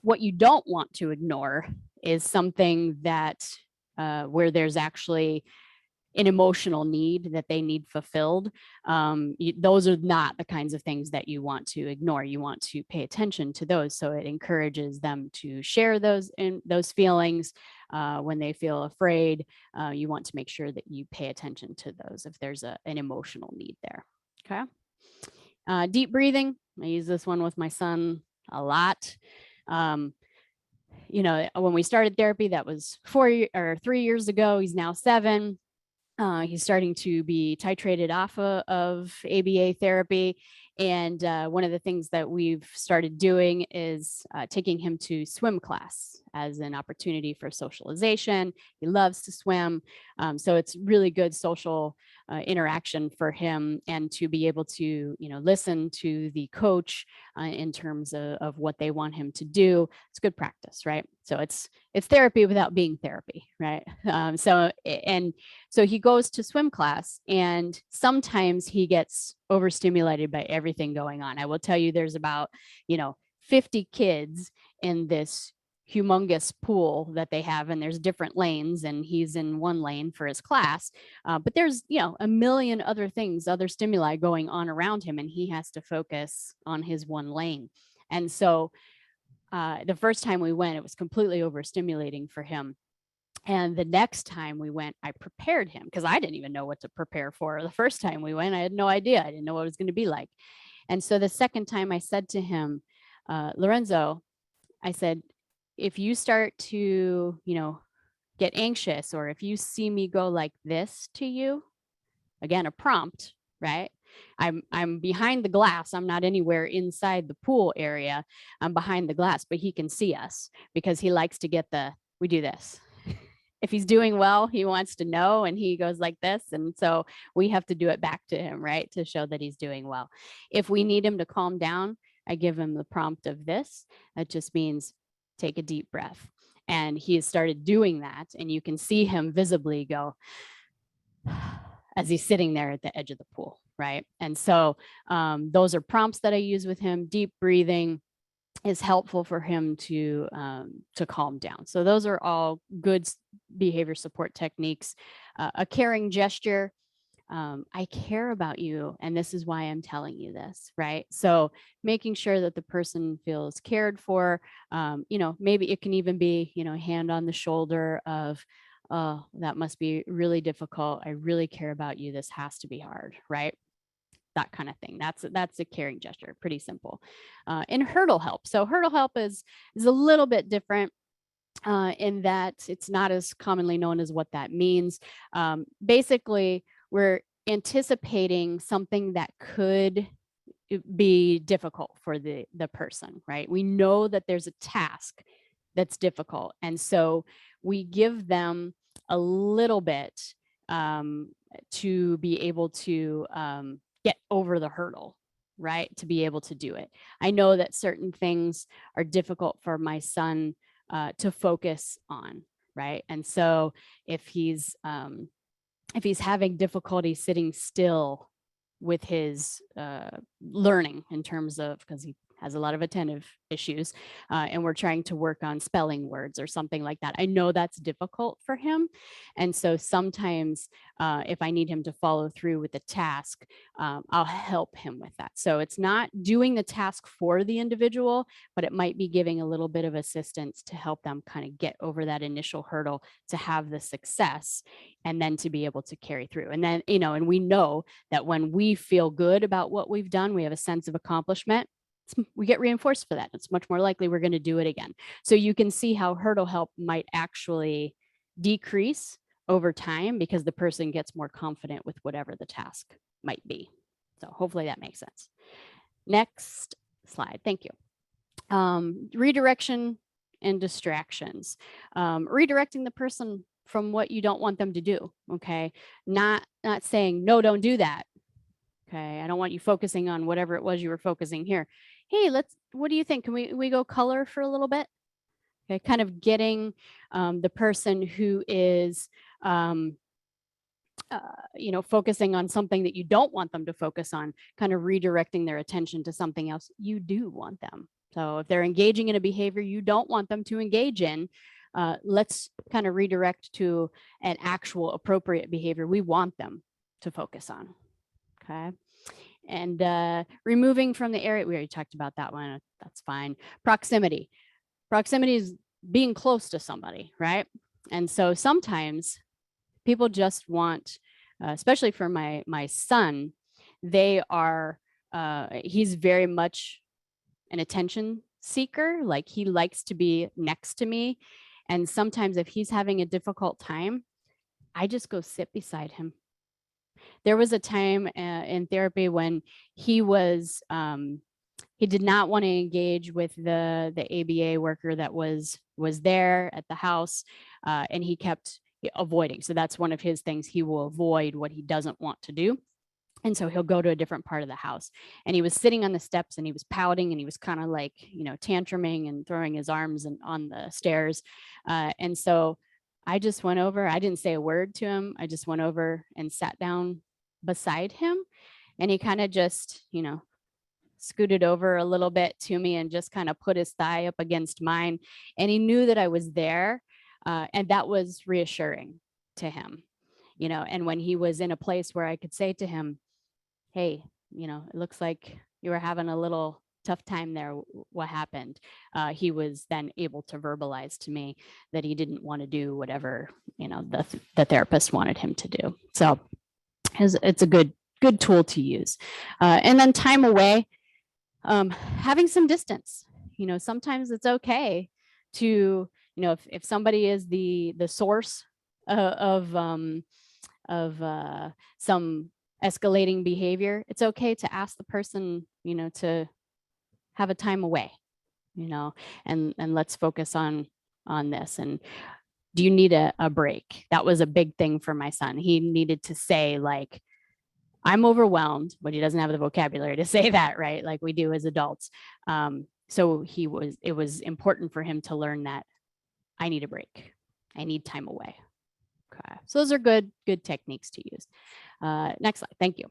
what you don't want to ignore is something that where there's actually an emotional need that they need fulfilled. Those are not the kinds of things that you want to ignore. You want to pay attention to those. So it encourages them to share those feelings when they feel afraid. You want to make sure that you pay attention to those if there's an emotional need there. Okay. Deep breathing. I use this one with my son a lot. You know, when we started therapy, that was 3 years ago. He's now 7. He's starting to be titrated off of ABA therapy. And one of the things that we've started doing is taking him to swim class as an opportunity for socialization. He loves to swim. So it's really good social interaction for him, and to be able to, you know, listen to the coach in terms of what they want him to do. It's good practice, right? So it's therapy without being therapy, right? So he goes to swim class, and sometimes he gets overstimulated by everything going on. I will tell you, there's about, 50 kids in this humongous pool that they have, and there's different lanes, and he's in one lane for his class. But there's, a million other things, other stimuli going on around him, and he has to focus on his one lane. And so the first time we went, it was completely overstimulating for him. And the next time we went, I prepared him because I didn't even know what to prepare for. The first time we went, I had no idea. I didn't know what it was going to be like. And so the second time I said to him, Lorenzo, I said, if you start to, get anxious, or if you see me go like this to you, again, a prompt, right? I'm behind the glass. I'm not anywhere inside the pool area. I'm behind the glass, but he can see us because he likes to we do this. If he's doing well, he wants to know, and he goes like this. And so we have to do it back to him, right? To show that he's doing well. If we need him to calm down, I give him the prompt of this. That just means take a deep breath. And he has started doing that, and you can see him visibly go as he's sitting there at the edge of the pool, right? And so those are prompts that I use with him. Deep breathing is helpful for him to calm down. So those are all good behavior support techniques. A caring gesture. I care about you, and this is why I'm telling you this, right? So making sure that the person feels cared for, maybe it can even be, hand on the shoulder of, oh, that must be really difficult. I really care about you. This has to be hard, right? That kind of thing. That's a caring gesture, pretty simple. And hurdle help. So hurdle help is a little bit different in that it's not as commonly known as what that means. Basically, we're anticipating something that could be difficult for the person, right? We know that there's a task that's difficult. And so we give them a little bit to be able to get over the hurdle, right? To be able to do it. I know that certain things are difficult for my son to focus on, right? And so if he's having difficulty sitting still with his learning in terms of, because he has a lot of attentive issues, and we're trying to work on spelling words or something like that. I know that's difficult for him. And so sometimes if I need him to follow through with the task, I'll help him with that. So it's not doing the task for the individual, but it might be giving a little bit of assistance to help them kind of get over that initial hurdle to have the success and then to be able to carry through. And then, and we know that when we feel good about what we've done, we have a sense of accomplishment. We get reinforced for that. It's much more likely we're going to do it again. So you can see how hurdle help might actually decrease over time because the person gets more confident with whatever the task might be. So hopefully that makes sense. Next slide. Thank you. Redirection and distractions. Redirecting the person from what you don't want them to do. Okay. Not saying, no, don't do that. Okay. I don't want you focusing on whatever it was you were focusing here. Hey, what do you think? Can we go color for a little bit? Okay. Kind of getting the person who is, focusing on something that you don't want them to focus on, kind of redirecting their attention to something else you do want them. So if they're engaging in a behavior you don't want them to engage in, let's kind of redirect to an actual appropriate behavior we want them to focus on. Okay. And removing from the area, we already talked about that one. That's fine. Proximity. Proximity is being close to somebody, right? And so sometimes people just want, especially for my son, they are, he's very much an attention seeker. Like he likes to be next to me. And sometimes if he's having a difficult time, I just go sit beside him. There was a time in therapy when he was, he did not want to engage with the ABA worker that was there at the house, and he kept avoiding. So that's one of his things. He will avoid what he doesn't want to do. And so he'll go to a different part of the house. And he was sitting on the steps and he was pouting and he was kind of like, tantruming and throwing his arms on the stairs. And so I just went over, I didn't say a word to him. I just went over and sat down beside him. And he kind of just, scooted over a little bit to me and just kind of put his thigh up against mine. And he knew that I was there. And that was reassuring to him, and when he was in a place where I could say to him, hey, it looks like you were having a little tough time there. What happened? He was then able to verbalize to me that he didn't want to do whatever, the therapist wanted him to do. So it's a good tool to use. And then time away, having some distance. Sometimes it's okay to, if somebody is the source of some escalating behavior, it's okay to ask the person, to have a time away, and let's focus on this. And do you need a break? That was a big thing for my son. He needed to say, like, I'm overwhelmed, but he doesn't have the vocabulary to say that, right? Like we do as adults. So it was important for him to learn that I need a break. I need time away. Okay, so those are good techniques to use. Next slide, thank you.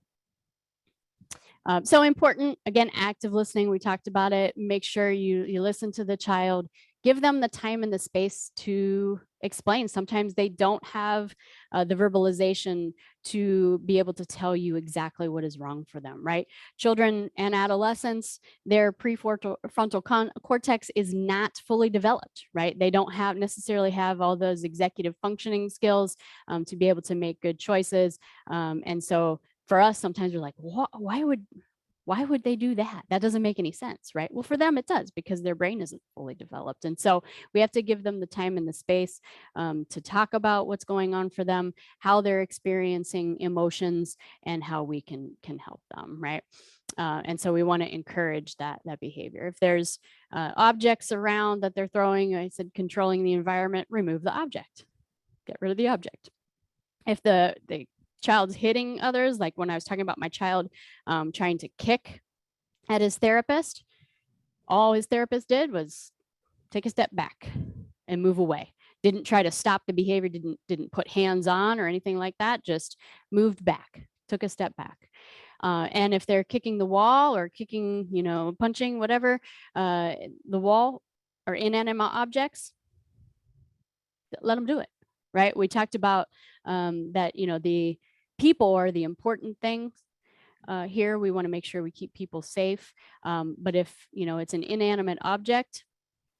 So important, again, active listening, we talked about it. Make sure you listen to the child, give them the time and the space to explain. Sometimes they don't have the verbalization to be able to tell you exactly what is wrong for them, right? Children and adolescents, their prefrontal cortex is not fully developed, right? They don't necessarily have all those executive functioning skills to be able to make good choices. And so for us, sometimes we're like, why would they do that? That doesn't make any sense, right? Well, for them, it does because their brain isn't fully developed. And so we have to give them the time and the space to talk about what's going on for them, how they're experiencing emotions, and how we can help them, right? And so we want to encourage that behavior. If there's objects around that they're throwing, I said controlling the environment, remove the object, get rid of the object. If the child's hitting others, like when I was talking about my child trying to kick at his therapist, all his therapist did was take a step back and move away. Didn't try to stop the behavior, didn't put hands on or anything like that, just moved back, took a step back. And if they're kicking the wall or kicking, punching, whatever, the wall or inanimate objects, let them do it, right? We talked about that, the people are the important things here. We want to make sure we keep people safe. But if, it's an inanimate object,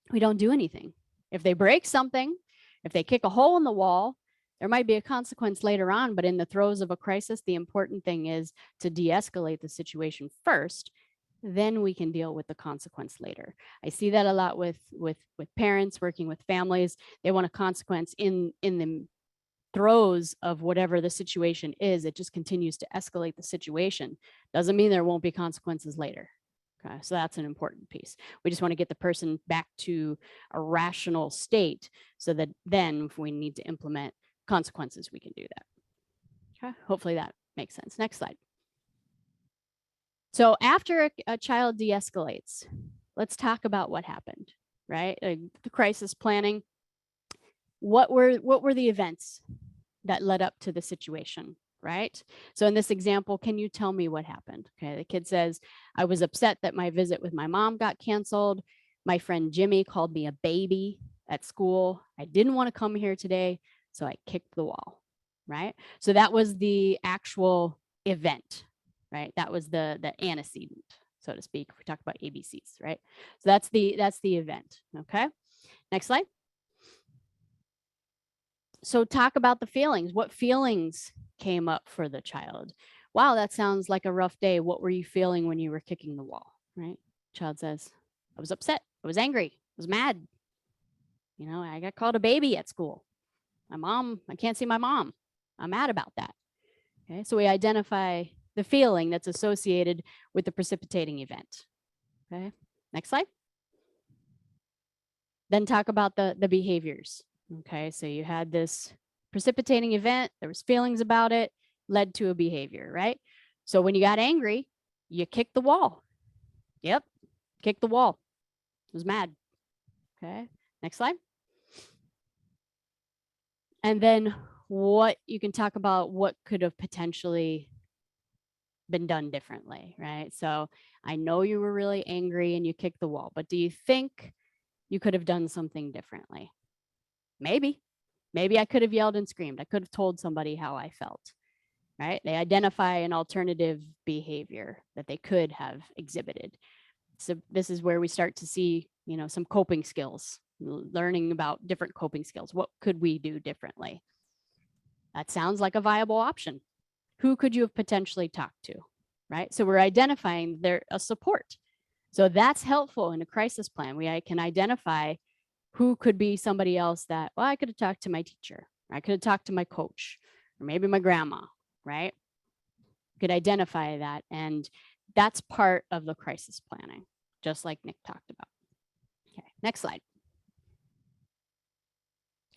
we don't do anything. If they break something, if they kick a hole in the wall, there might be a consequence later on, but in the throes of a crisis, the important thing is to de-escalate the situation first, then we can deal with the consequence later. I see that a lot with parents working with families. They want a consequence in the throes of whatever the situation is. It just continues to escalate the situation. Doesn't mean there won't be consequences later. Okay, so that's an important piece. We just want to get the person back to a rational state so that then if we need to implement consequences, we can do that. Okay, hopefully that makes sense. Next slide. So after a child de-escalates, let's talk about what happened, right? The crisis planning. What were the events that led up to the situation, right? So in this example, can you tell me what happened? Okay, the kid says, I was upset that my visit with my mom got canceled. My friend Jimmy called me a baby at school. I didn't want to come here today, so I kicked the wall, right? So that was the actual event, right? That was the antecedent, so to speak. We talk about ABCs, right? So that's the event, okay? Next slide. So talk about the feelings. What feelings came up for the child? Wow, that sounds like a rough day. What were you feeling when you were kicking the wall, right? Child says, I was upset. I was angry. I was mad. I got called a baby at school. My mom, I can't see my mom. I'm mad about that. Okay, so we identify the feeling that's associated with the precipitating event. Okay, next slide. Then talk about the behaviors. Okay, so you had this precipitating event, there was feelings about it, led to a behavior, right? So when you got angry, you kicked the wall. Yep, kicked the wall. Was mad. Okay, next slide. And then what you can talk about what could have potentially been done differently, right? So I know you were really angry and you kicked the wall, but do you think you could have done something differently? Maybe I could have yelled and screamed. I could have told somebody how I felt, right? They identify an alternative behavior that they could have exhibited. So this is where we start to see, some coping skills, learning about different coping skills. What could we do differently? That sounds like a viable option. Who could you have potentially talked to, right? So we're identifying a support. So that's helpful in a crisis plan. I can identify who could be somebody else that, well, I could have talked to my teacher, or I could have talked to my coach, or maybe my grandma, right? Could identify that. And that's part of the crisis planning, just like Nick talked about. Okay, next slide.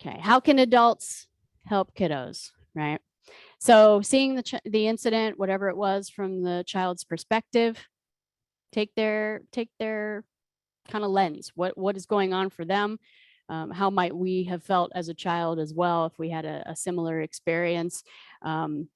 Okay, how can adults help kiddos, right? So seeing the incident, whatever it was from the child's perspective, take their kind of lens. What is going on for them? How might we have felt as a child as well if we had a similar experience? The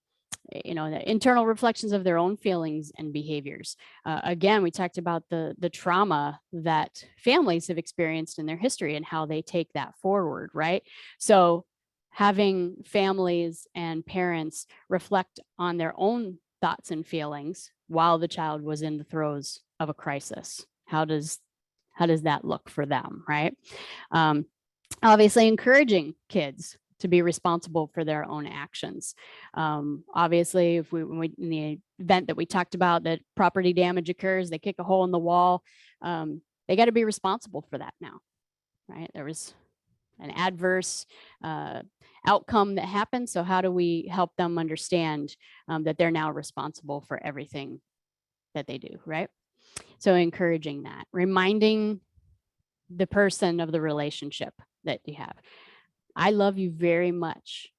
internal reflections of their own feelings and behaviors. Again, we talked about the trauma that families have experienced in their history and how they take that forward, right? So having families and parents reflect on their own thoughts and feelings while the child was in the throes of a crisis. How does that look for them, right? Obviously encouraging kids to be responsible for their own actions. Obviously, if in the event that we talked about that property damage occurs, they kick a hole in the wall, they got to be responsible for that now, right? There was an adverse outcome that happened. So how do we help them understand that they're now responsible for everything that they do, right? So encouraging that, reminding the person of the relationship that you have. I love you very much.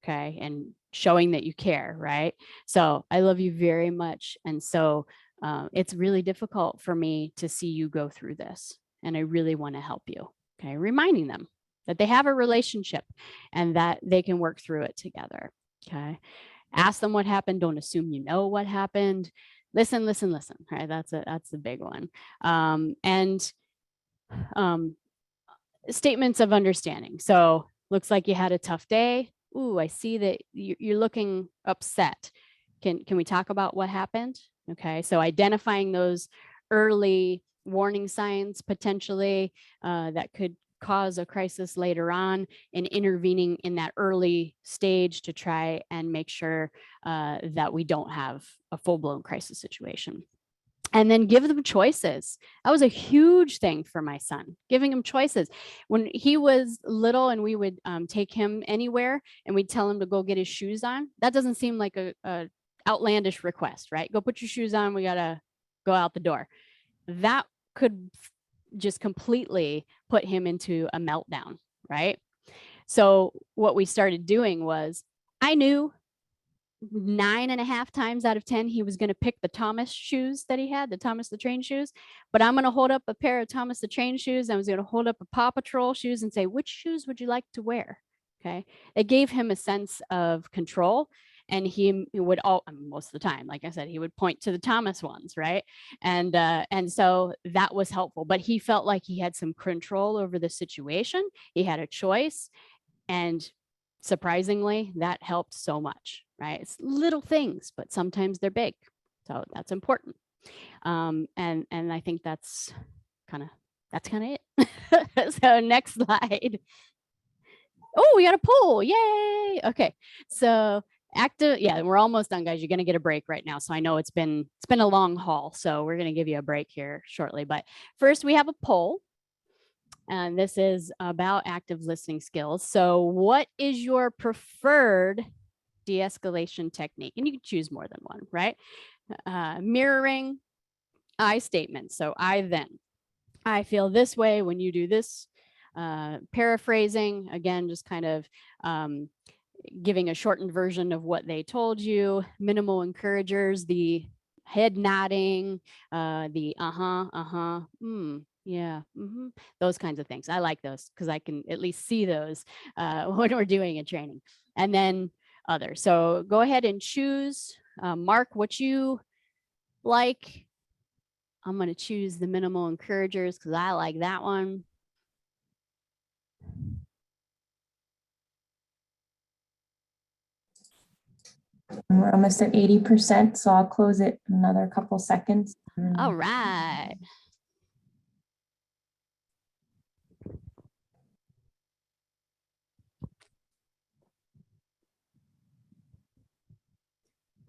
Okay. And showing that you care, right? So I love you very much. And so it's really difficult for me to see you go through this. And I really want to help you. Okay. Reminding them that they have a relationship and that they can work through it together. Okay. Ask them what happened. Don't assume you know what happened. Listen. Right. That's the big one. Statements of understanding. So looks like you had a tough day. Ooh, I see that you're looking upset. Can we talk about what happened? Okay, so identifying those early warning signs potentially that could cause a crisis later on and intervening in that early stage to try and make sure that we don't have a full-blown crisis situation. And then give them choices. That was a huge thing for my son, giving him choices. When he was little and we would take him anywhere and we'd tell him to go get his shoes on, that doesn't seem like a outlandish request, right? Go put your shoes on, we gotta go out the door. That could just completely put him into a meltdown, right? So what we started doing was, I knew 9.5 times out of 10, he was going to pick the Thomas shoes that he had, the Thomas the Train shoes. But I'm going to hold up a pair of Thomas the Train shoes. I was going to hold up a Paw Patrol shoes and say, which shoes would you like to wear? Okay. It gave him a sense of control. And he would most of the time, like I said, he would point to the Thomas ones, right? And so that was helpful. But he felt like he had some control over the situation. He had a choice. And surprisingly, that helped so much, right? It's little things, but sometimes they're big. So that's important. And I think that's kind of it. So next slide. Oh, we got a poll. Yay. Okay. So active. Yeah, we're almost done, guys. You're going to get a break right now. So I know it's been a long haul. So we're going to give you a break here shortly. But first we have a poll. And this is about active listening skills. So what is your preferred de-escalation technique? And you can choose more than one, right? Mirroring, I statements. So I then. I feel this way when you do this. Paraphrasing, again, just kind of giving a shortened version of what they told you. Minimal encouragers, the head nodding, the yeah, those kinds of things. I like those because I can at least see those when we're doing a training. And then others. So go ahead and choose, mark what you like. I'm going to choose the minimal encouragers because I like that one. We're almost at 80%, so I'll close it in another couple seconds. All right.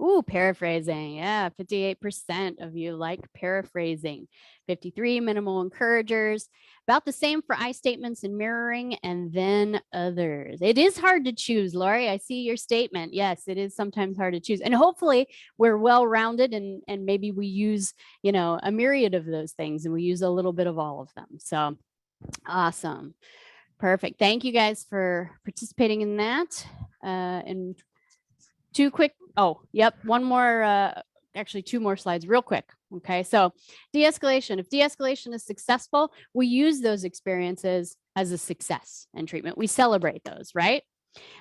Ooh, paraphrasing. Yeah, 58% of you like paraphrasing. 53 minimal encouragers. About the same for I statements and mirroring, and then others. It is hard to choose, Lori. I see your statement. Yes, it is sometimes hard to choose. And hopefully we're well-rounded and maybe we use, a myriad of those things and we use a little bit of all of them. So awesome. Perfect. Thank you guys for participating in that. And two quick, one more, actually 2 more slides real quick. Okay, so de-escalation. If de-escalation is successful, we use those experiences as a success in treatment. We celebrate those, right?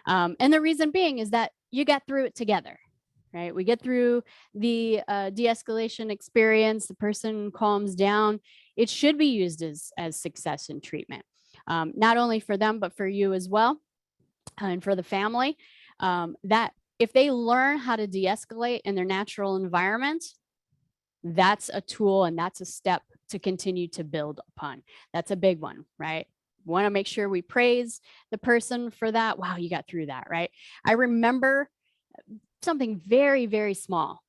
And the reason being is that you get through it together, right? We get through the de-escalation experience, the person calms down. It should be used as success in treatment, not only for them, but for you as well, and for the family. That if they learn how to de-escalate in their natural environment, that's a tool and that's a step to continue to build upon. That's a big one, right? Want to make sure we praise the person for that. Wow, you got through that, right? I remember something very, very small,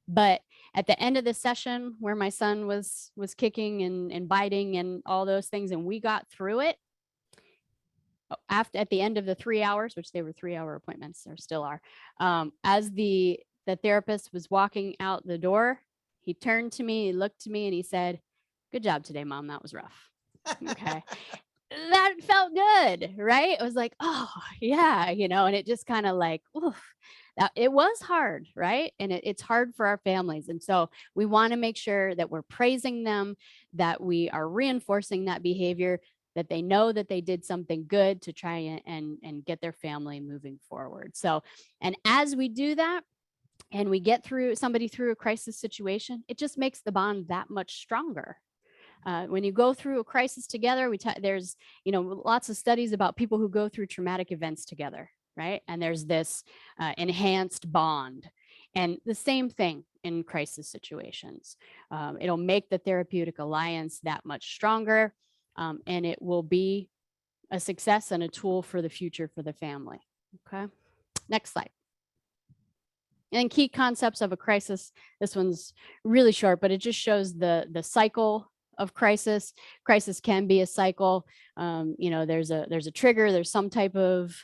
but at the end of the session where my son was kicking and biting and all those things, and we got through it, at the end of the 3 hours, which they were 3-hour appointments, or still are, as the therapist was walking out the door, he turned to me, he looked to me, and he said, "Good job today, Mom. That was rough." Okay. That felt good, right? It was like, oh yeah, and it just kind of like, oof, that it was hard, right? And it's hard for our families. And so we want to make sure that we're praising them, that we are reinforcing that behavior, that they know that they did something good to try and get their family moving forward. So, and as we do that, and we get somebody through a crisis situation, it just makes the bond that much stronger. When you go through a crisis together, there's lots of studies about people who go through traumatic events together, right? And there's this enhanced bond. And the same thing in crisis situations. It'll make the therapeutic alliance that much stronger, and it will be a success and a tool for the future for the family. Okay, next slide. And key concepts of a crisis. This one's really short, but it just shows the cycle of crisis. Crisis can be a cycle. There's a trigger, there's some type of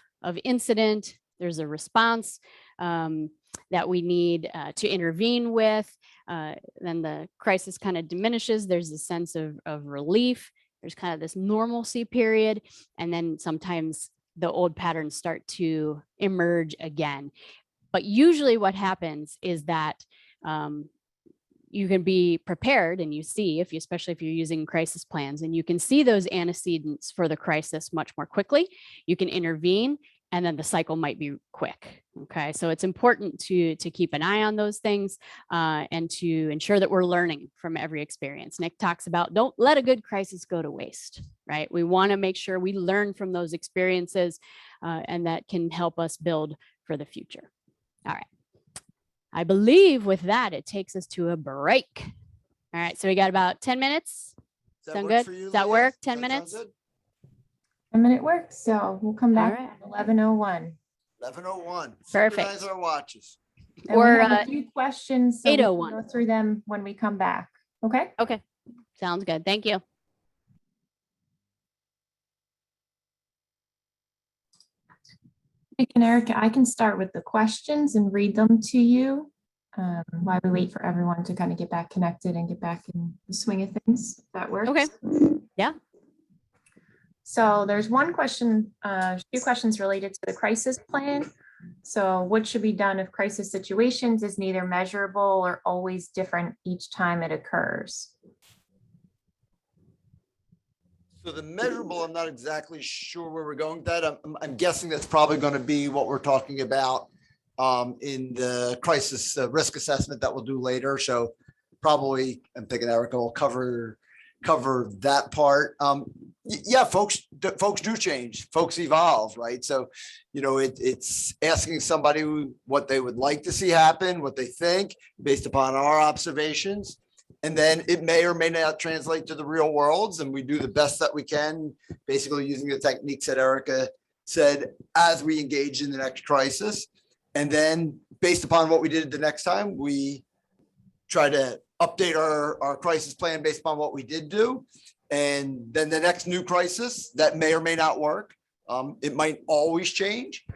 incident, there's a response that we need to intervene with. Then the crisis kind of diminishes. There's a sense of relief. There's kind of this normalcy period. And then sometimes the old patterns start to emerge again. But usually what happens is that you can be prepared, and you see, especially if you're using crisis plans, and you can see those antecedents for the crisis much more quickly. You can intervene, and then the cycle might be quick. Okay, so it's important to keep an eye on those things and to ensure that we're learning from every experience. Nick talks about don't let a good crisis go to waste, right? We want to make sure we learn from those experiences, and that can help us build for the future. All right. I believe with that, it takes us to a break. All right. So we got about 10 minutes. Sound good? Does that work? 10 minutes? 10-minute work. So we'll come back right. at 11:01. 11:01. Perfect. Synchronize our watches. And Or, we have a few questions. So we can 8:01. go through them when we come back. Okay. Okay. Sounds good. Thank you. Nick and Erica, I can start with the questions and read them to you while we wait for everyone to kind of get back connected and get back in the swing of things. If that works. Okay. Yeah. So there's one question, a few questions related to the crisis plan. So what should be done if crisis situations is neither measurable or always different each time it occurs? So the measurable, I'm not exactly sure where we're going with that. I'm guessing that's probably going to be what we're talking about in the crisis risk assessment that we'll do later. So probably, I'm thinking Erica will cover that part. Yeah, folks do change. Folks evolve, right? So, it's asking somebody what they would like to see happen, what they think based upon our observations. And then it may or may not translate to the real worlds. And we do the best that we can, basically using the techniques that Erica said as we engage in the next crisis. And then based upon what we did the next time, we try to update our crisis plan based upon what we did do. And then the next new crisis that may or may not work. It might always change.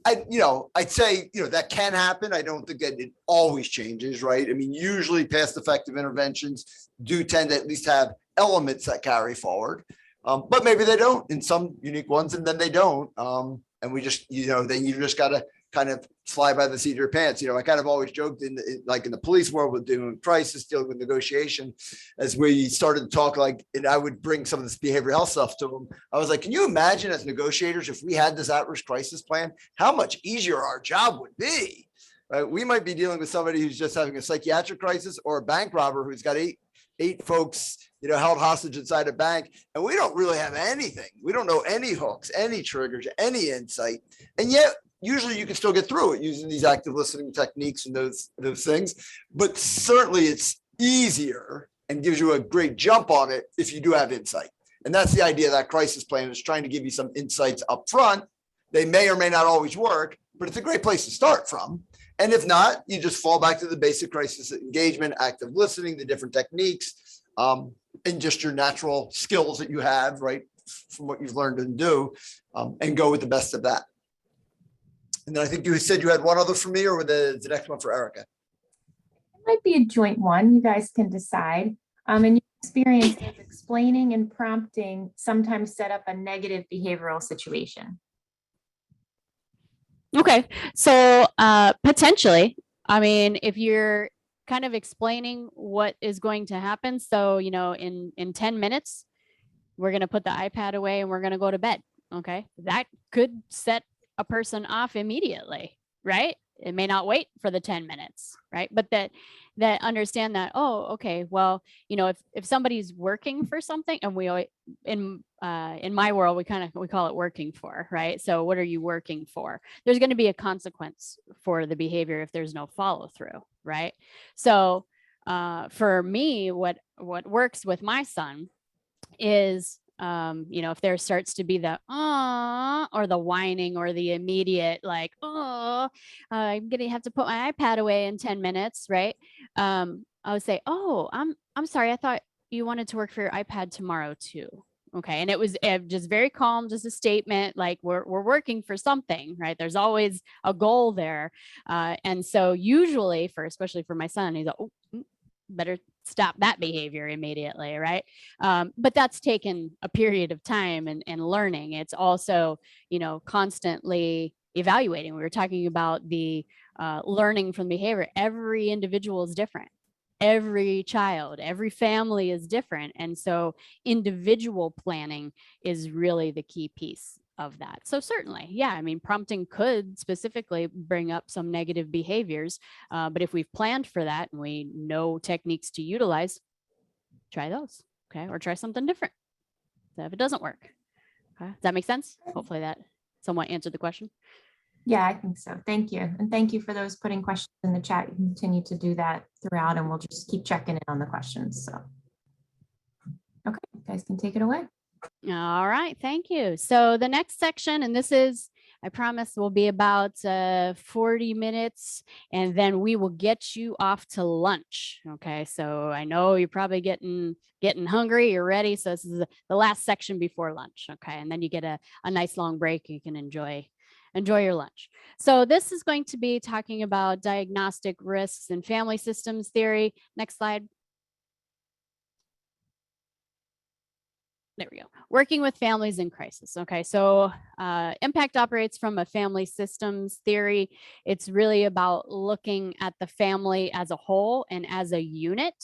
I'd say, that can happen. I don't think that it always changes, right? I mean, usually past effective interventions do tend to at least have elements that carry forward, but maybe they don't in some unique ones, and then they don't. And we just, then you just got to kind of fly by the seat of your pants. You know, I kind of always joked like in the police world with doing crisis, dealing with negotiation, as we started to talk, like, and I would bring some of this behavioral health stuff to them. I was like, can you imagine as negotiators, if we had this at-risk crisis plan, how much easier our job would be? Right? We might be dealing with somebody who's just having a psychiatric crisis, or a bank robber who's got eight folks, you know, held hostage inside a bank, and we don't really have anything. We don't know any hooks, any triggers, any insight, and yet usually you can still get through it using these active listening techniques and those things. But certainly it's easier and gives you a great jump on it if you do have insight. And that's the idea of that crisis plan, is trying to give you some insights up front. They may or may not always work, but it's a great place to start from. And if not, you just fall back to the basic crisis engagement, active listening, the different techniques, and just your natural skills that you have, right, from what you've learned and do, and go with the best of that. And then I think you said you had one other for me, or with the next one for Erica? It might be a joint one. You guys can decide. And your experience is explaining and prompting sometimes set up a negative behavioral situation. Okay, so potentially, I mean, if you're kind of explaining what is going to happen, so, you know, in 10 minutes, we're going to put the iPad away and we're going to go to bed. Okay, that could set a person off immediately, right? It may not wait for the 10 minutes, right? But that understand that, oh, okay, well, you know, if somebody's working for something, and we always, in my world, we call it working for, right? So what are you working for? There's going to be a consequence for the behavior if there's no follow through, right? So for me, what works with my son is, you know, if there starts to be the or the whining, or the immediate like, I'm gonna have to put my iPad away in 10 minutes, right? I would say, oh, I'm sorry, I thought you wanted to work for your iPad tomorrow too. Okay, and it was just very calm, just a statement like we're working for something, right? There's always a goal there, and so usually, especially for my son, he's like, oh, better stop that behavior immediately, right? But that's taken a period of time and learning. It's also, you know, constantly evaluating. We were talking about the learning from behavior. Every individual is different. Every child, every family is different. And so individual planning is really the key piece of that. So certainly, yeah, I mean, prompting could specifically bring up some negative behaviors, but if we've planned for that and we know techniques to utilize, try those, okay? Or try something different if it doesn't work. Okay, does that make sense? Hopefully that somewhat answered the question. Yeah, I think so. Thank you. And thank you for those putting questions in the chat. You continue to do that throughout, and we'll just keep checking in on the questions. So, okay, you guys can take it away. All right, thank you. So the next section, and this is, I promise, will be about 40 minutes, and then we will get you off to lunch. Okay, so I know you're probably getting hungry, you're ready. So this is the last section before lunch. Okay, and then you get a nice long break. You can enjoy your lunch. So this is going to be talking about diagnostic risks and family systems theory. Next slide. There we go. Working with families in crisis. Okay, so impact operates from a family systems theory. It's really about looking at the family as a whole and as a unit.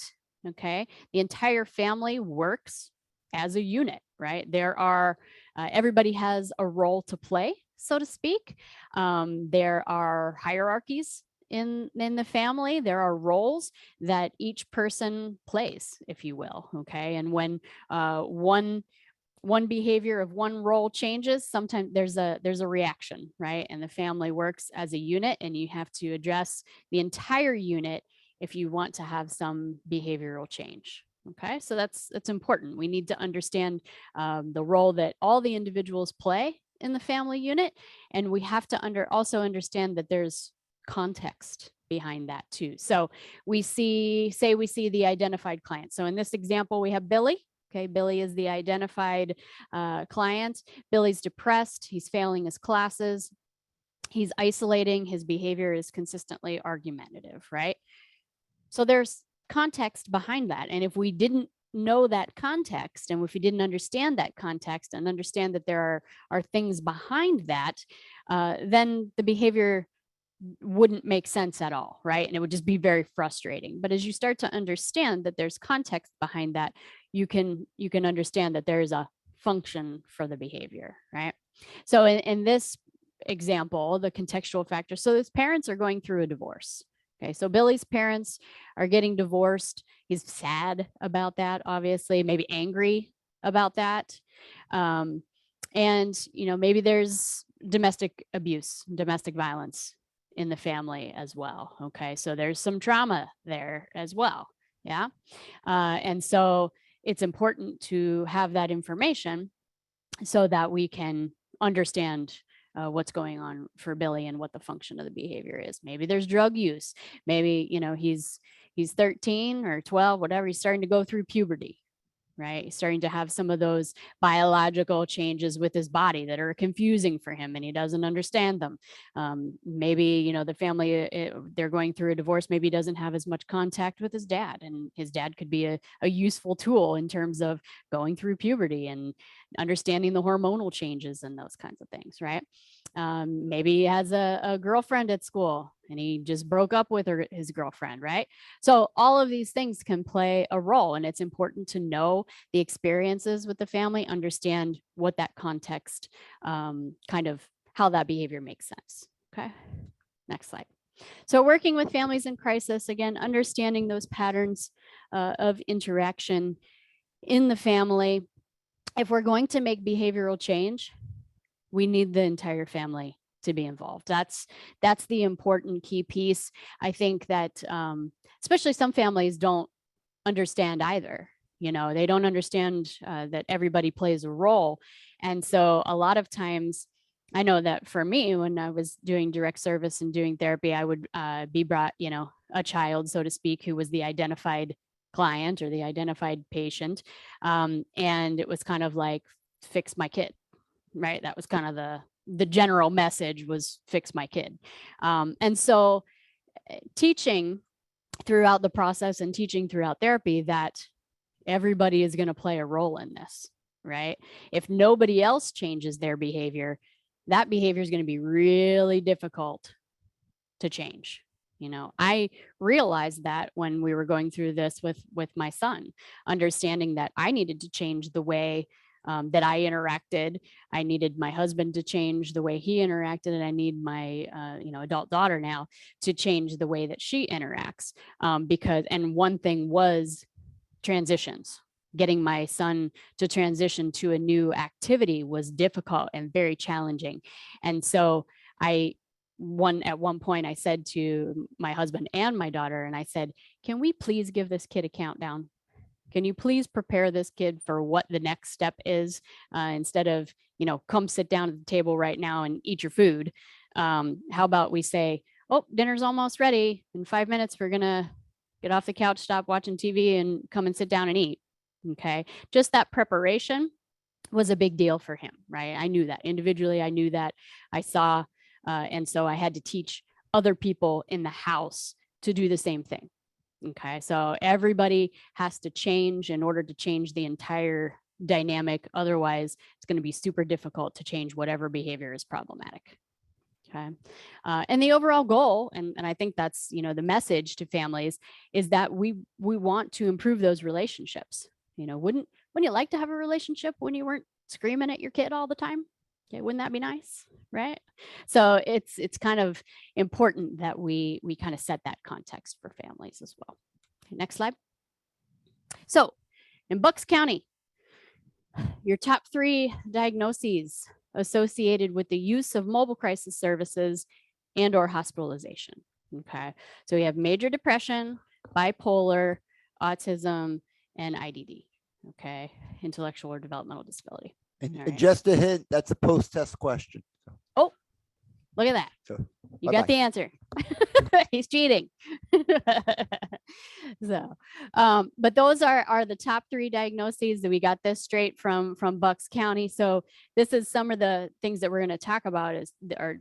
Okay, the entire family works as a unit, right? There are, everybody has a role to play, so to speak. There are hierarchies in the family. There are roles that each person plays, if you will. Okay, and when one behavior of one role changes, sometimes there's a reaction, right? And the family works as a unit, and you have to address the entire unit if you want to have some behavioral change. Okay, so that's important. We need to understand the role that all the individuals play in the family unit, and we have to also understand that there's context behind that too. So we see the identified client. So in this example, we have Billy. Okay, Billy is the identified client. Billy's depressed. He's failing his classes. He's isolating. His behavior is consistently argumentative, right? So there's context behind that. And if we didn't know that context, and if we didn't understand that context and understand that there are things behind that, then the behavior wouldn't make sense at all, right? And it would just be very frustrating. But as you start to understand that there's context behind that, you can understand that there is a function for the behavior, right? So in this example, the contextual factor, so his parents are going through a divorce. Okay, so Billy's parents are getting divorced. He's sad about that, obviously, maybe angry about that. And, maybe there's domestic abuse, domestic violence in the family as well. Okay, so there's some trauma there as well. Yeah. And so it's important to have that information so that we can understand what's going on for Billy and what the function of the behavior is. Maybe there's drug use. Maybe, he's 13 or 12, whatever. He's starting to go through puberty, right? He's starting to have some of those biological changes with his body that are confusing for him and he doesn't understand them. Maybe, the family, they're going through a divorce. Maybe he doesn't have as much contact with his dad, and his dad could be a useful tool in terms of going through puberty and understanding the hormonal changes and those kinds of things, right? Maybe he has a girlfriend at school and he just broke up with his girlfriend, right? So all of these things can play a role, and it's important to know the experiences with the family, understand what that context, kind of how that behavior makes sense. Okay, next slide. So working with families in crisis, again, understanding those patterns of interaction in the family. If we're going to make behavioral change, we need the entire family to be involved. That's the important key piece. I think that especially some families don't understand either. They don't understand that everybody plays a role. And so a lot of times, I know that for me, when I was doing direct service and doing therapy, I would be brought, a child, so to speak, who was the identified client or the identified patient. And it was kind of like, fix my kid, right? That was kind of the general message, was fix my kid. And so teaching throughout the process and teaching throughout therapy that everybody is going to play a role in this, right? If nobody else changes their behavior, that behavior is going to be really difficult to change. I realized that when we were going through this with my son, understanding that I needed to change the way that I interacted. I needed my husband to change the way he interacted, and I need my adult daughter now to change the way that she interacts. And one thing was transitions. Getting my son to transition to a new activity was difficult and very challenging. And so at one point I said to my husband and my daughter, and I said, can we please give this kid a countdown? Can you please prepare this kid for what the next step is, instead of, come sit down at the table right now and eat your food? How about we say, oh, dinner's almost ready. In 5 minutes, we're going to get off the couch, stop watching TV, and come and sit down and eat. Okay. Just that preparation was a big deal for him, right? I knew that individually. I knew that. I saw, and so I had to teach other people in the house to do the same thing. Okay, so everybody has to change in order to change the entire dynamic. Otherwise, it's going to be super difficult to change whatever behavior is problematic. Okay, and the overall goal, and I think that's the message to families, is that we want to improve those relationships. Wouldn't you like to have a relationship when you weren't screaming at your kid all the time? Okay, wouldn't that be nice, right? So it's kind of important that we kind of set that context for families as well. Okay, next slide. So in Bucks County, your top 3 diagnoses associated with the use of mobile crisis services and or hospitalization. Okay, so we have major depression, bipolar, autism, and IDD. Okay, intellectual or developmental disability. And All right. just a hint, that's a post-test question. Oh, look at that. So, You got bye-bye. the answer. He's cheating. So, but those are the top 3 diagnoses that we got this straight from Bucks County. So this is some of the things that we're going to talk about are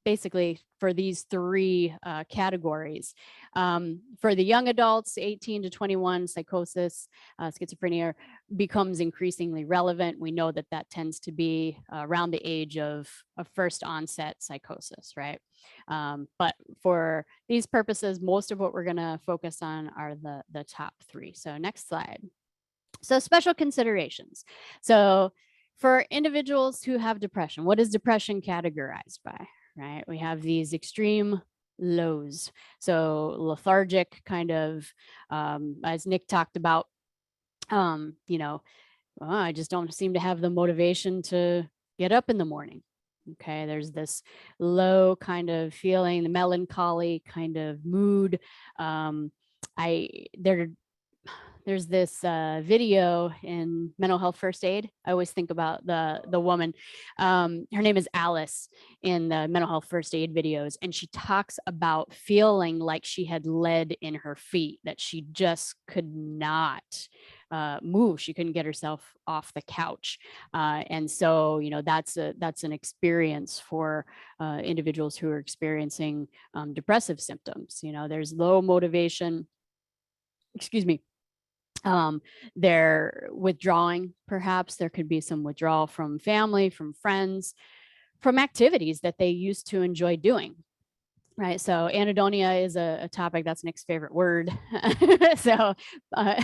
basically for these three categories. For the young adults, 18 to 21, psychosis, schizophrenia becomes increasingly relevant. We know that that tends to be around the age of first onset psychosis, right? But for these purposes, most of what we're going to focus on are the top three. So next slide. So special considerations. So for individuals who have depression, what is depression categorized by, right? We have these extreme lows. So lethargic kind of, as Nick talked about, you know, I just don't seem to have the motivation to get up in the morning. Okay, there's this low kind of feeling, the melancholy kind of mood. There's this video in mental health first aid. I always think about the woman. Her name is Alice in the mental health first aid videos, and she talks about feeling like she had lead in her feet, that she just could not move. She couldn't get herself off the couch, and so that's an experience for individuals who are experiencing depressive symptoms. There's low motivation. Excuse me. They're withdrawing, perhaps there could be some withdrawal from family, from friends, from activities that they used to enjoy doing. Right. So anhedonia is a topic that's Nick's favorite word. So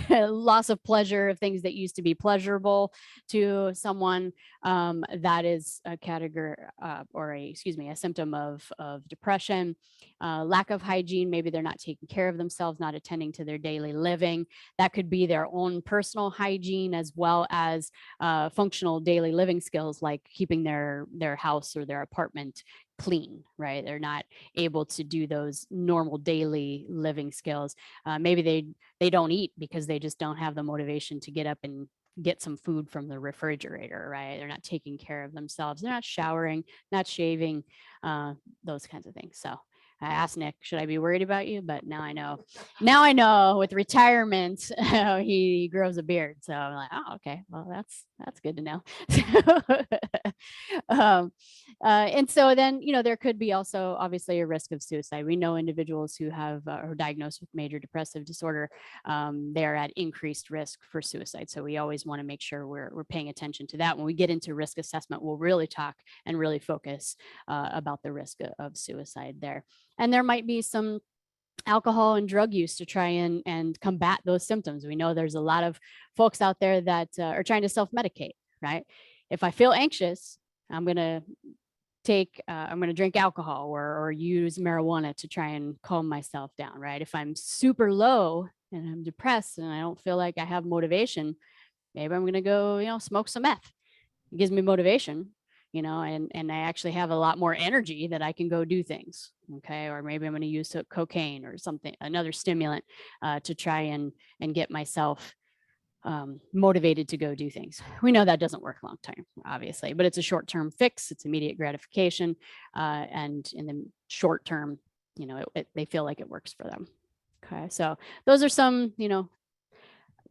loss of pleasure of things that used to be pleasurable to someone, that is a category a symptom of depression. Lack of hygiene, maybe they're not taking care of themselves, not attending to their daily living. That could be their own personal hygiene as well as functional daily living skills like keeping their house or their apartment clean, right? They're not able to do those normal daily living skills. Maybe they don't eat because they just don't have the motivation to get up and get some food from the refrigerator, right? They're not taking care of themselves. They're not showering, not shaving, those kinds of things. So I asked Nick, should I be worried about you? But now I know. Now I know with retirement, he grows a beard. So I'm like, oh, okay. Well, that's good to know. And so then, there could be also obviously a risk of suicide. We know individuals who have are diagnosed with major depressive disorder, they're at increased risk for suicide. So we always want to make sure we're paying attention to that. When we get into risk assessment, we'll really talk and really focus about the risk of suicide there. And there might be some alcohol and drug use to try and combat those symptoms. We know there's a lot of folks out there that are trying to self-medicate, right? If I feel anxious, I'm going to drink alcohol or use marijuana to try and calm myself down, right? If I'm super low and I'm depressed and I don't feel like I have motivation, maybe I'm going to go, smoke some meth. It gives me motivation, and I actually have a lot more energy that I can go do things. Okay. Or maybe I'm going to use cocaine or something, another stimulant to try and get myself motivated to go do things. We know that doesn't work long term, obviously, but it's a short-term fix. It's immediate gratification. And in the short term, they feel like it works for them. Okay. So those are some,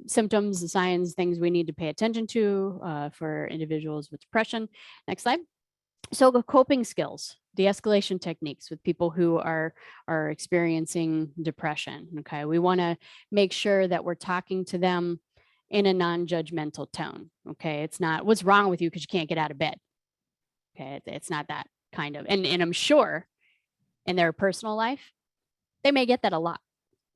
symptoms, signs, things we need to pay attention to for individuals with depression. Next slide. So the coping skills, de-escalation techniques with people who are experiencing depression. Okay. We want to make sure that we're talking to them in a non-judgmental tone. Okay. It's not what's wrong with you because you can't get out of bed. Okay. It's not that kind of, and I'm sure in their personal life, they may get that a lot.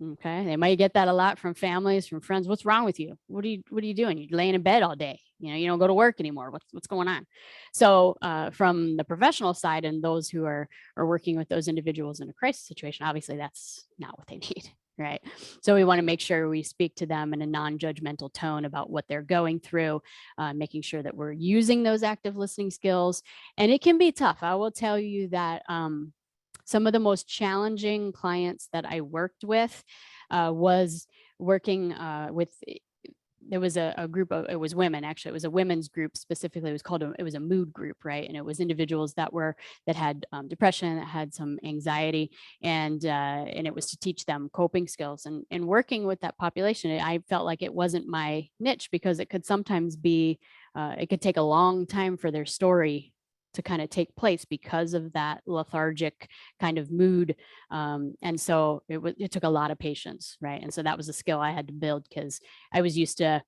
Okay. They might get that a lot from families, from friends. What's wrong with you? What are you doing? You're laying in bed all day. You don't go to work anymore. What's going on? So from the professional side and those who are working with those individuals in a crisis situation, obviously that's not what they need. Right. So we want to make sure we speak to them in a non-judgmental tone about what they're going through, making sure that we're using those active listening skills. And it can be tough. I will tell you that some of the most challenging clients that I worked with was working with, there was a group of, it was women, actually, it was a women's group specifically. It was a mood group, right? And it was individuals that had depression, that had some anxiety, and it was to teach them coping skills. And working with that population, I felt like it wasn't my niche because it could sometimes be, it could take a long time for their story to kind of take place because of that lethargic kind of mood. And so it took a lot of patience, right? And so that was a skill I had to build because I was used to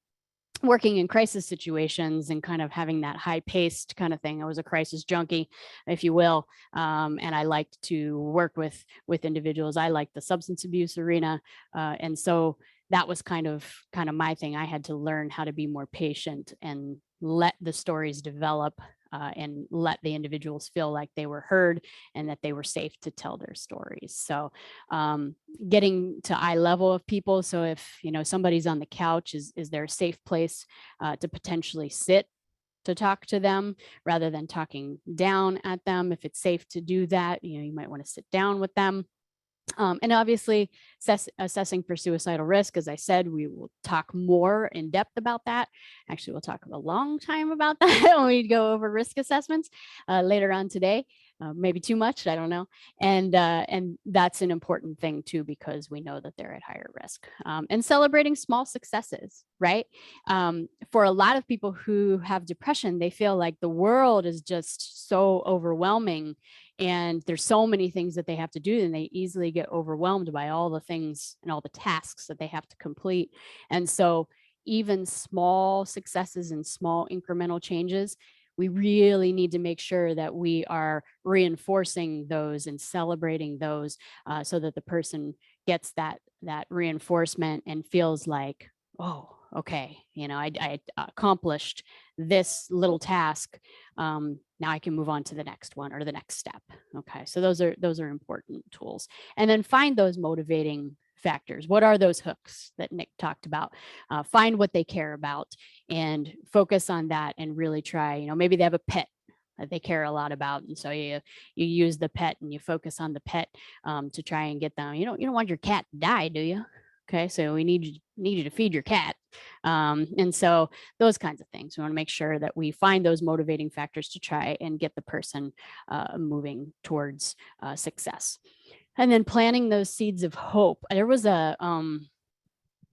working in crisis situations and kind of having that high paced kind of thing. I was a crisis junkie, if you will. And I liked to work with individuals. I liked the substance abuse arena. And so that was kind of my thing. I had to learn how to be more patient and let the stories develop, and let the individuals feel like they were heard and that they were safe to tell their stories. So getting to eye level of people. So if, you know, somebody's on the couch, is there a safe place to potentially sit to talk to them rather than talking down at them? If it's safe to do that, you know, you might want to sit down with them. And obviously assessing for suicidal risk, as I said, we will talk more in depth about that. Actually, we'll talk a long time about that when we go over risk assessments later on today. Maybe too much, I don't know. And that's an important thing too, because we know that they're at higher risk. And celebrating small successes, right? For a lot of people who have depression, they feel like the world is just so overwhelming and there's so many things that they have to do, and they easily get overwhelmed by all the things and all the tasks that they have to complete. And so even small successes and small incremental changes, we really need to make sure that we are reinforcing those and celebrating those, so that the person gets that reinforcement and feels like, oh, okay, you know, I accomplished this little task. Now I can move on to the next one or the next step. Okay, so those are important tools. And then find those motivating factors. What are those hooks that Nick talked about? Find what they care about and focus on that, and really try, you know, maybe they have a pet that they care a lot about, and so you use the pet and you focus on the pet to try and get them. You don't want your cat to die, do you? Okay, so we need you to feed your cat. And so those kinds of things, we want to make sure that we find those motivating factors to try and get the person moving towards success. And then planting those seeds of hope. There's kind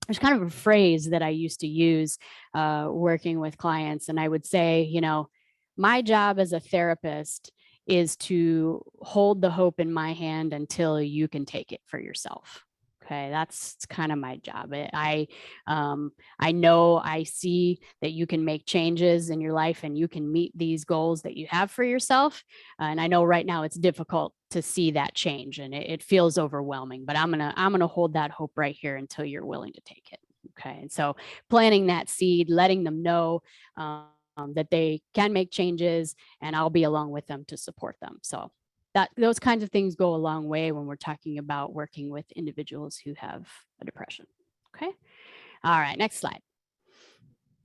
of a phrase that I used to use working with clients, and I would say, you know, my job as a therapist is to hold the hope in my hand until you can take it for yourself. Okay, that's kind of my job. I know, I see that you can make changes in your life and you can meet these goals that you have for yourself. And I know right now it's difficult to see that change and it feels overwhelming, but I'm gonna hold that hope right here until you're willing to take it. Okay, and so planting that seed, letting them know that they can make changes, and I'll be along with them to support them. So those kinds of things go a long way when we're talking about working with individuals who have a depression. Okay. All right. Next slide.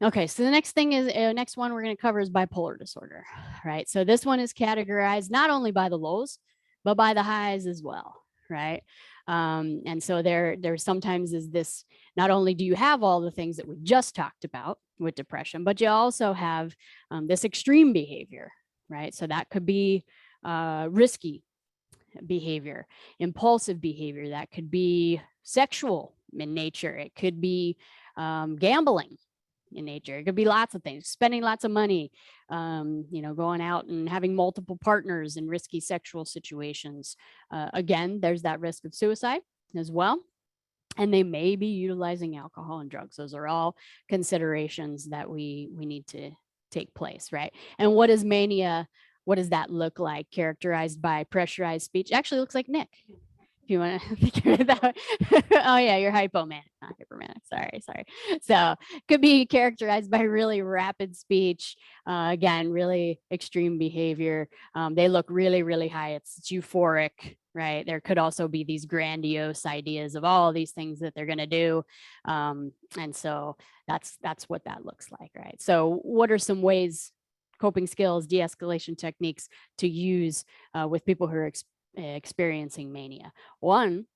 Okay. So the next thing is next one we're going to cover is bipolar disorder. Right. So this one is categorized not only by the lows, but by the highs as well. Right. And so there sometimes is this, not only do you have all the things that we just talked about with depression, but you also have this extreme behavior. Right. So that could be risky behavior, impulsive behavior, that could be sexual in nature, it could be gambling in nature, it could be lots of things, spending lots of money, you know, going out and having multiple partners in risky sexual situations. Again, there's that risk of suicide as well. And they may be utilizing alcohol and drugs. Those are all considerations that we need to take place, right? And what is mania? What does that look like? Characterized by pressurized speech. Actually looks like Nick, if you want to think of it that way. Oh yeah, you're hypomanic, not hypermanic. Sorry. So could be characterized by really rapid speech. Again, really extreme behavior. They look really, really high. It's euphoric, right? There could also be these grandiose ideas of all of these things that they're going to do. And so that's what that looks like, right? So what are some ways, coping skills, de-escalation techniques to use with people who are experiencing mania? One,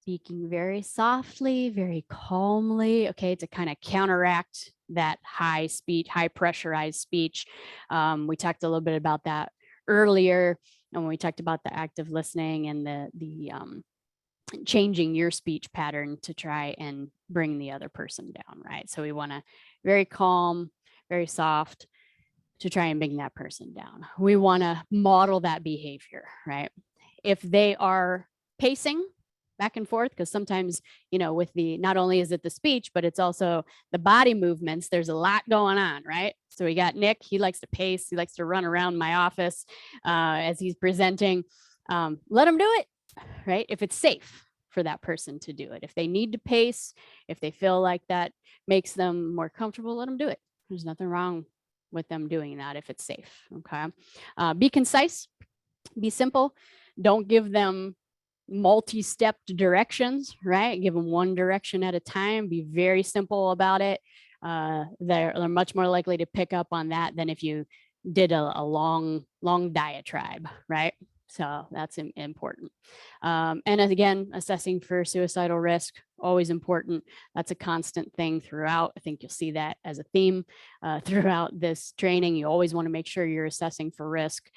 speaking very softly, very calmly, okay, to kind of counteract that high speech, high pressurized speech. We talked a little bit about that earlier, and when we talked about the active listening and the changing your speech pattern to try and bring the other person down, right? So we want to very calm, very soft, to try and bring that person down. We want to model that behavior, right? If they are pacing back and forth, because sometimes, with not only is it the speech, but it's also the body movements, there's a lot going on, right? So we got Nick, he likes to pace, he likes to run around my office as he's presenting. Let him do it, right? If it's safe for that person to do it. If they need to pace, if they feel like that makes them more comfortable, let them do it. There's nothing wrong with them doing that if it's safe, okay? Be concise, be simple. Don't give them multi-stepped directions, right? Give them one direction at a time. Be very simple about it. They're much more likely to pick up on that than if you did a long diatribe, right? So that's important. And again, assessing for suicidal risk, always important. That's a constant thing throughout. I think you'll see that as a theme throughout this training. You always want to make sure you're assessing for risk.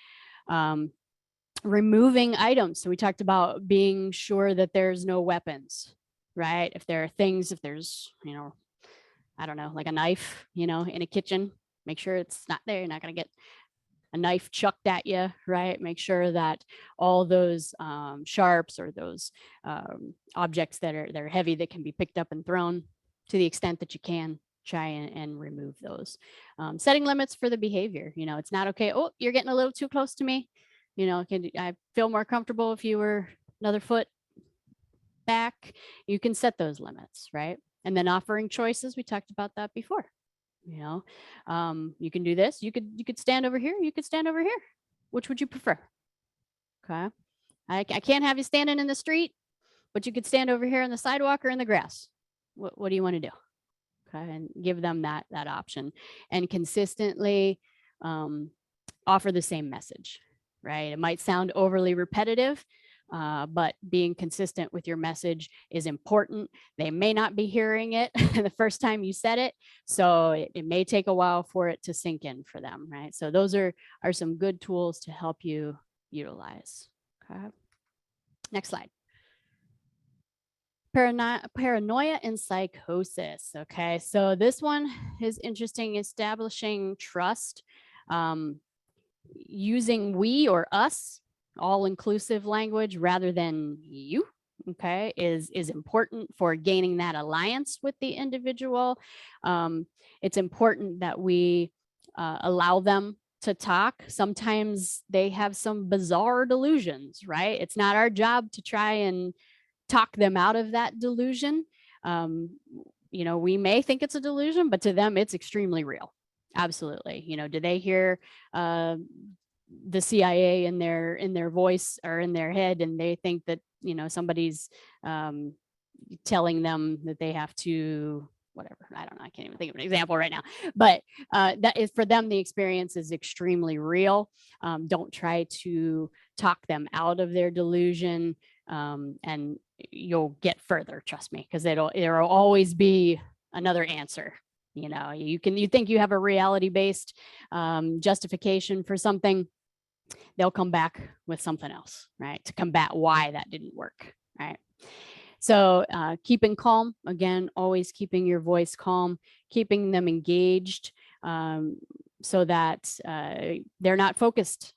Removing items. So we talked about being sure that there's no weapons, right? If there are things, if there's, I don't know, like a knife, in a kitchen, make sure it's not there. You're not going to get a knife chucked at you, right? Make sure that all those sharps or those objects that are heavy that can be picked up and thrown, to the extent that you can, try and remove those. Setting limits for the behavior. It's not okay. Oh, you're getting a little too close to me. I feel more comfortable if you were another foot back. You can set those limits, right? And then offering choices. We talked about that before. You can do this. You could stand over here. You could stand over here. Which would you prefer? Okay. I can't have you standing in the street, but you could stand over here on the sidewalk or in the grass. What do you want to do? Okay. And give them that option, and consistently offer the same message, right? It might sound overly repetitive, but being consistent with your message is important. They may not be hearing it the first time you said it, so it may take a while for it to sink in for them, right? So those are some good tools to help you utilize. Okay. Next slide. Paranoia and psychosis. Okay, so this one is interesting. Establishing trust. Using we or us, all-inclusive language rather than you, okay, is important for gaining that alliance with the individual. It's important that we allow them to talk. Sometimes they have some bizarre delusions, right? It's not our job to try and talk them out of that delusion. We may think it's a delusion, but to them, it's extremely real. Absolutely. Do they hear the CIA in their voice or in their head, and they think that, somebody's telling them that they have to, whatever, I don't know, I can't even think of an example right now, but that is, for them, the experience is extremely real. Don't try to talk them out of their delusion, and you'll get further, trust me, because there will always be another answer. You think you have a reality-based justification for something, they'll come back with something else, right? To combat why that didn't work, right? So keeping calm, again, always keeping your voice calm, keeping them engaged so that they're not focused.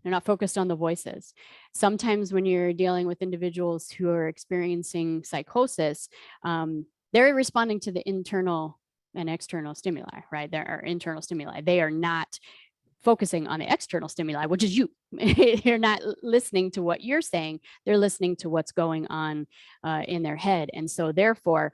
They're not focused on the voices. Sometimes when you're dealing with individuals who are experiencing psychosis, they're responding to the internal and external stimuli, right? There are internal stimuli. They are not focusing on the external stimuli, which is you. You're not listening to what you're saying. They're listening to what's going on in their head. And so therefore,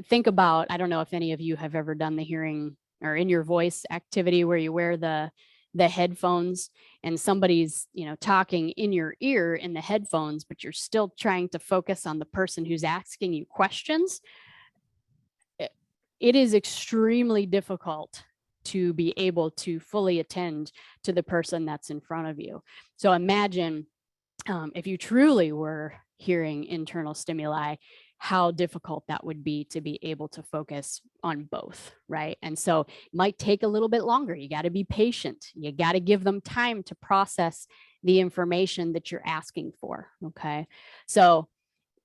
think about, I don't know if any of you have ever done the hearing or in your voice activity where you wear the headphones and somebody's, talking in your ear in the headphones, but you're still trying to focus on the person who's asking you questions. It is extremely difficult to be able to fully attend to the person that's in front of you. So imagine if you truly were hearing internal stimuli, how difficult that would be to be able to focus on both, right? And so it might take a little bit longer. You got to be patient. You got to give them time to process the information that you're asking for, okay? So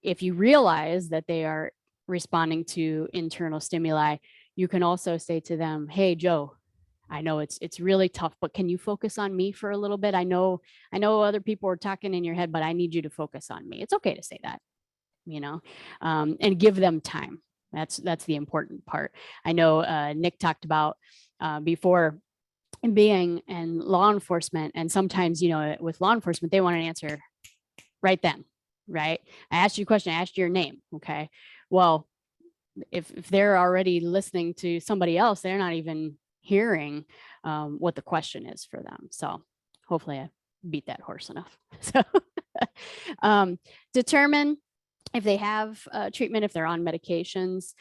if you realize that they are responding to internal stimuli, you can also say to them, hey, Joe, I know it's really tough, but can you focus on me for a little bit? I know other people are talking in your head, but I need you to focus on me. It's okay to say that, and give them time. That's the important part. I know Nick talked about before being in law enforcement, and sometimes, with law enforcement, they want an answer right then, right? I asked you a question, I asked you your name. Okay. Well, if they're already listening to somebody else, they're not even hearing what the question is for them. So hopefully I beat that horse enough. So determine if they have treatment, if they're on medications,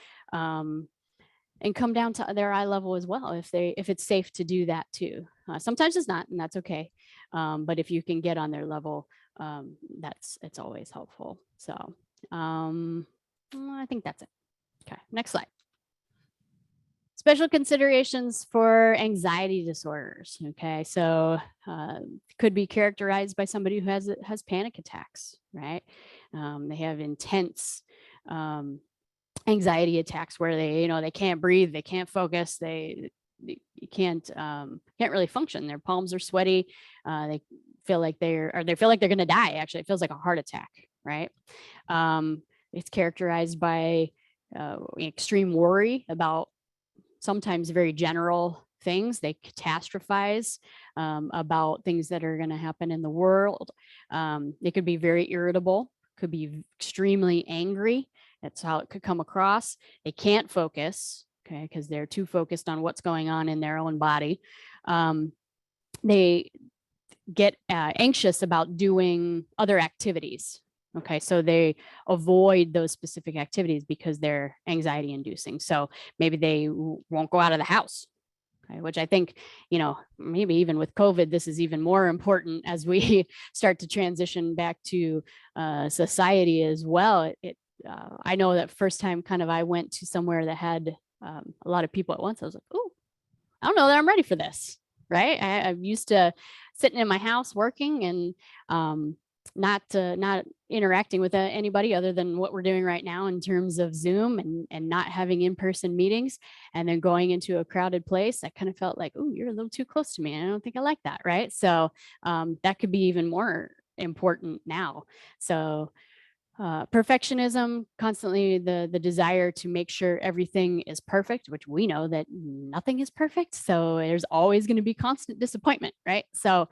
and come down to their eye level as well, if it's safe to do that too. Sometimes it's not, and that's okay. But if you can get on their level, it's always helpful. So I think that's it. Okay, next slide. Special considerations for anxiety disorders. Okay, so could be characterized by somebody who has panic attacks, right? They have intense anxiety attacks where they can't breathe, they can't focus, they can't really function. Their palms are sweaty. They feel like they're going to die. Actually, it feels like a heart attack, right? It's characterized by extreme worry about sometimes very general things. They catastrophize about things that are going to happen in the world. They could be very irritable, could be extremely angry. That's how it could come across. They can't focus, okay, because they're too focused on what's going on in their own body. They get anxious about doing other activities. Okay, so they avoid those specific activities because they're anxiety inducing. So maybe they won't go out of the house, okay, which I think, maybe even with COVID, this is even more important as we start to transition back to society as well. I know that first time I went to somewhere that had a lot of people at once, I was like, oh, I don't know that I'm ready for this, right? I'm used to sitting in my house working and not interacting with anybody other than what we're doing right now in terms of Zoom and not having in-person meetings, and then going into a crowded place. I kind of felt like, oh, you're a little too close to me. I don't think I like that, right? So that could be even more important now. So perfectionism, constantly the desire to make sure everything is perfect, which we know that nothing is perfect. So there's always going to be constant disappointment, right? So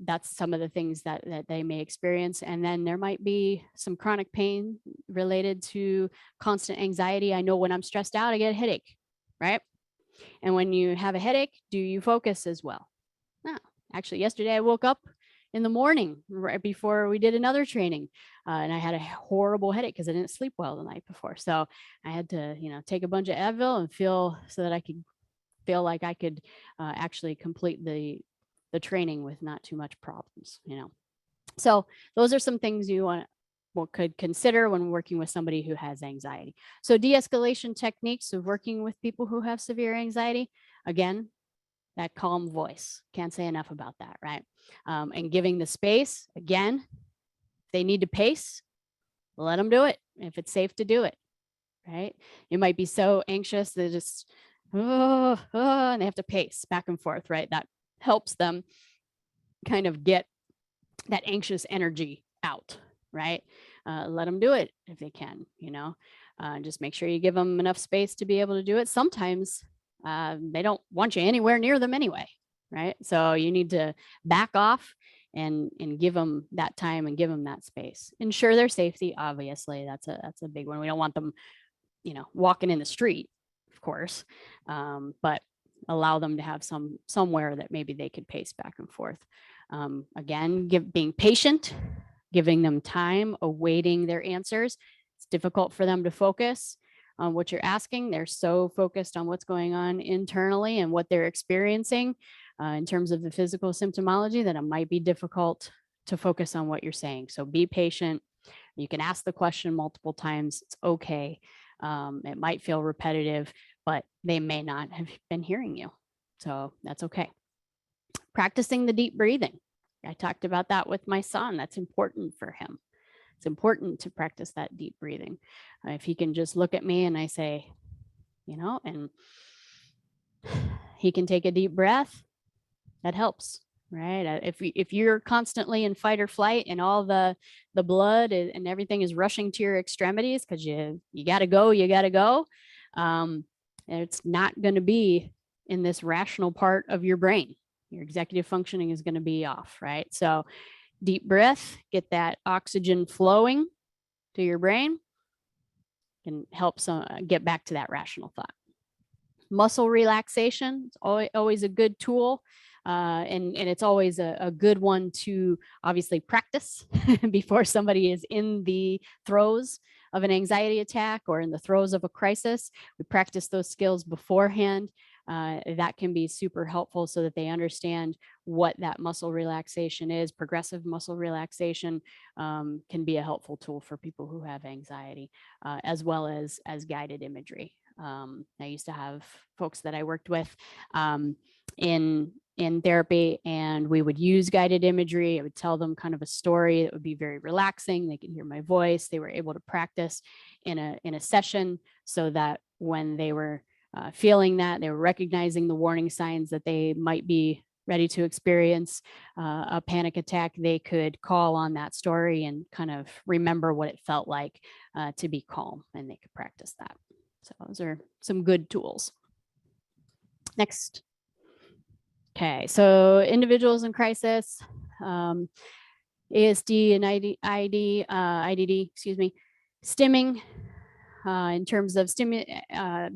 that's some of the things that they may experience. And then there might be some chronic pain related to constant anxiety. I know when I'm stressed out, I get a headache, right? And when you have a headache, do you focus as well? No. Actually, yesterday I woke up in the morning right before we did another training, and I had a horrible headache because I didn't sleep well the night before. So I had to, take a bunch of Advil and feel like I could actually complete the training with not too much problems, So those are some things you could consider when working with somebody who has anxiety. So de-escalation techniques of working with people who have severe anxiety, again, that calm voice. Can't say enough about that, right? And giving the space, again, if they need to pace, let them do it. If it's safe to do it, right? You might be so anxious they just, and they have to pace back and forth, right? That helps them kind of get that anxious energy out, right? Let them do it if they can, just make sure you give them enough space to be able to do it. Sometimes they don't want you anywhere near them anyway, right? So you need to back off and give them that time and give them that space. Ensure their safety, obviously. That's a big one. We don't want them, walking in the street, of course, but allow them to have somewhere that maybe they could pace back and forth. Again, being patient, giving them time, awaiting their answers. It's difficult for them to focus on what you're asking. They're so focused on what's going on internally and what they're experiencing in terms of the physical symptomology that it might be difficult to focus on what you're saying. So be patient. You can ask the question multiple times. It's okay. It might feel repetitive, but they may not have been hearing you. So that's okay. Practicing the deep breathing. I talked about that with my son. That's important for him. It's important to practice that deep breathing. If he can just look at me and I say, and He can take a deep breath. That helps, right? If you're constantly in fight or flight and all the blood and everything is rushing to your extremities because you got to go, it's not going to be in this rational part of your brain. Your executive functioning is going to be off, right? So deep breath, get that oxygen flowing to your brain, can help get back to that rational thought. Muscle relaxation, it's always a good tool. And it's always a good one to obviously practice before somebody is in the throes of an anxiety attack or in the throes of a crisis. We practice those skills beforehand. That can be super helpful so that they understand what that muscle relaxation is. Progressive muscle relaxation can be a helpful tool for people who have anxiety, as well as guided imagery. I used to have folks that I worked with in therapy, and we would use guided imagery. I would tell them kind of a story that would be very relaxing. They could hear my voice. They were able to practice in a session so that when they were feeling that, they were recognizing the warning signs that they might be ready to experience a panic attack, they could call on that story and kind of remember what it felt like to be calm, and they could practice that. So those are some good tools. Next. Okay, so individuals in crisis, ASD and IDD, excuse me, stimming. In terms of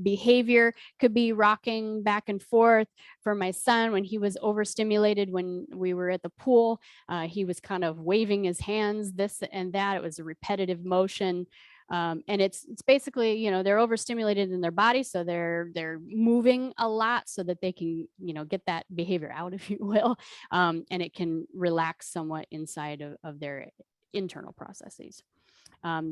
behavior, could be rocking back and forth. For my son, when he was overstimulated, when we were at the pool, he was kind of waving his hands, this and that. It was a repetitive motion. And it's basically, you know, they're overstimulated in their body, so they're moving a lot so that they can, you know, get that behavior out, if you will, and it can relax somewhat inside of their internal processes.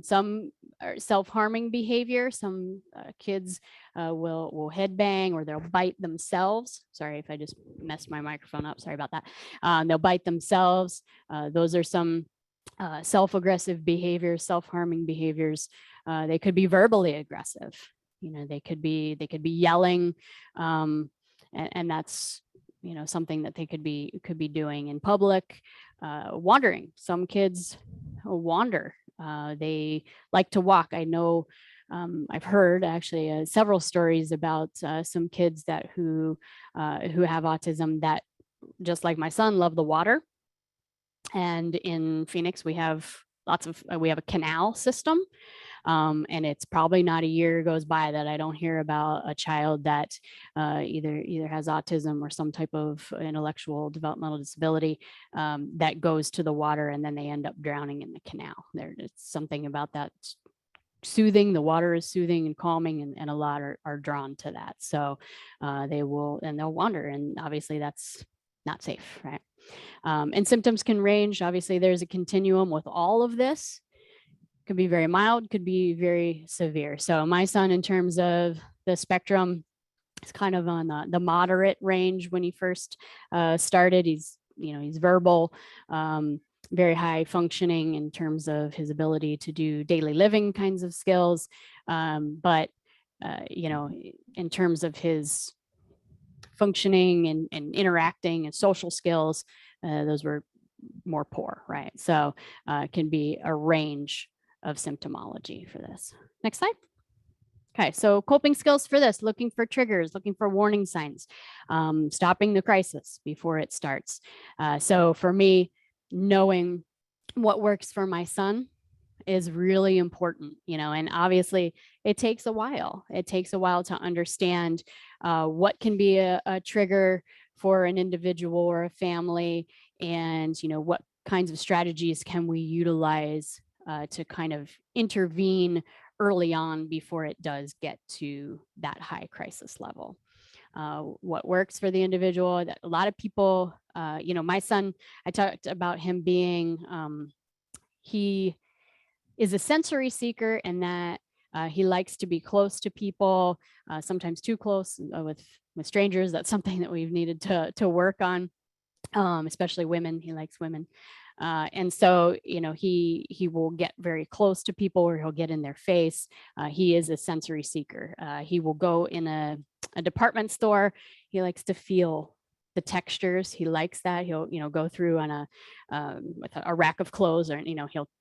Some are self-harming behavior. Some kids will headbang, or they'll bite themselves. Sorry if I just messed my microphone up. Sorry about that. They'll bite themselves. Those are some self-aggressive behaviors, self-harming behaviors. They could be verbally aggressive. You know, they could be yelling, and that's, you know, something that they could be doing in public. Wandering. Some kids wander. They like to walk. I know I've heard actually several stories about some kids who have autism that, just like my son, love the water. And in Phoenix, we have we have a canal system. And it's probably not a year goes by that I don't hear about a child that either has autism or some type of intellectual developmental disability that goes to the water and then they end up drowning in the canal. There's something about that soothing. The water is soothing and calming, and a lot are drawn to that. So they'll wander, and obviously that's not safe, right? And symptoms can range. Obviously, there's a continuum with all of this. Could be very mild, could be very severe. So my son, in terms of the spectrum, is kind of on the moderate range when he first started. He's verbal, very high functioning in terms of his ability to do daily living kinds of skills. But in terms of his functioning and interacting and social skills, those were more poor, right? So it can be a range of symptomology for this. Next slide. Okay, so coping skills for this: looking for triggers, looking for warning signs, stopping the crisis before it starts. So for me, knowing what works for my son is really important, and obviously it takes a while. It takes a while to understand what can be a trigger for an individual or a family, and what kinds of strategies can we utilize to kind of intervene early on before it does get to that high crisis level. What works for the individual? A lot of people, my son, I talked about him being, he is a sensory seeker, and that he likes to be close to people, sometimes too close with strangers. That's something that we've needed to work on, especially women. He likes women. And so, he will get very close to people, or he'll get in their face. He is a sensory seeker. He will go in A department store, he likes to feel the textures. He likes that. He'll, go through on with a rack of clothes, or,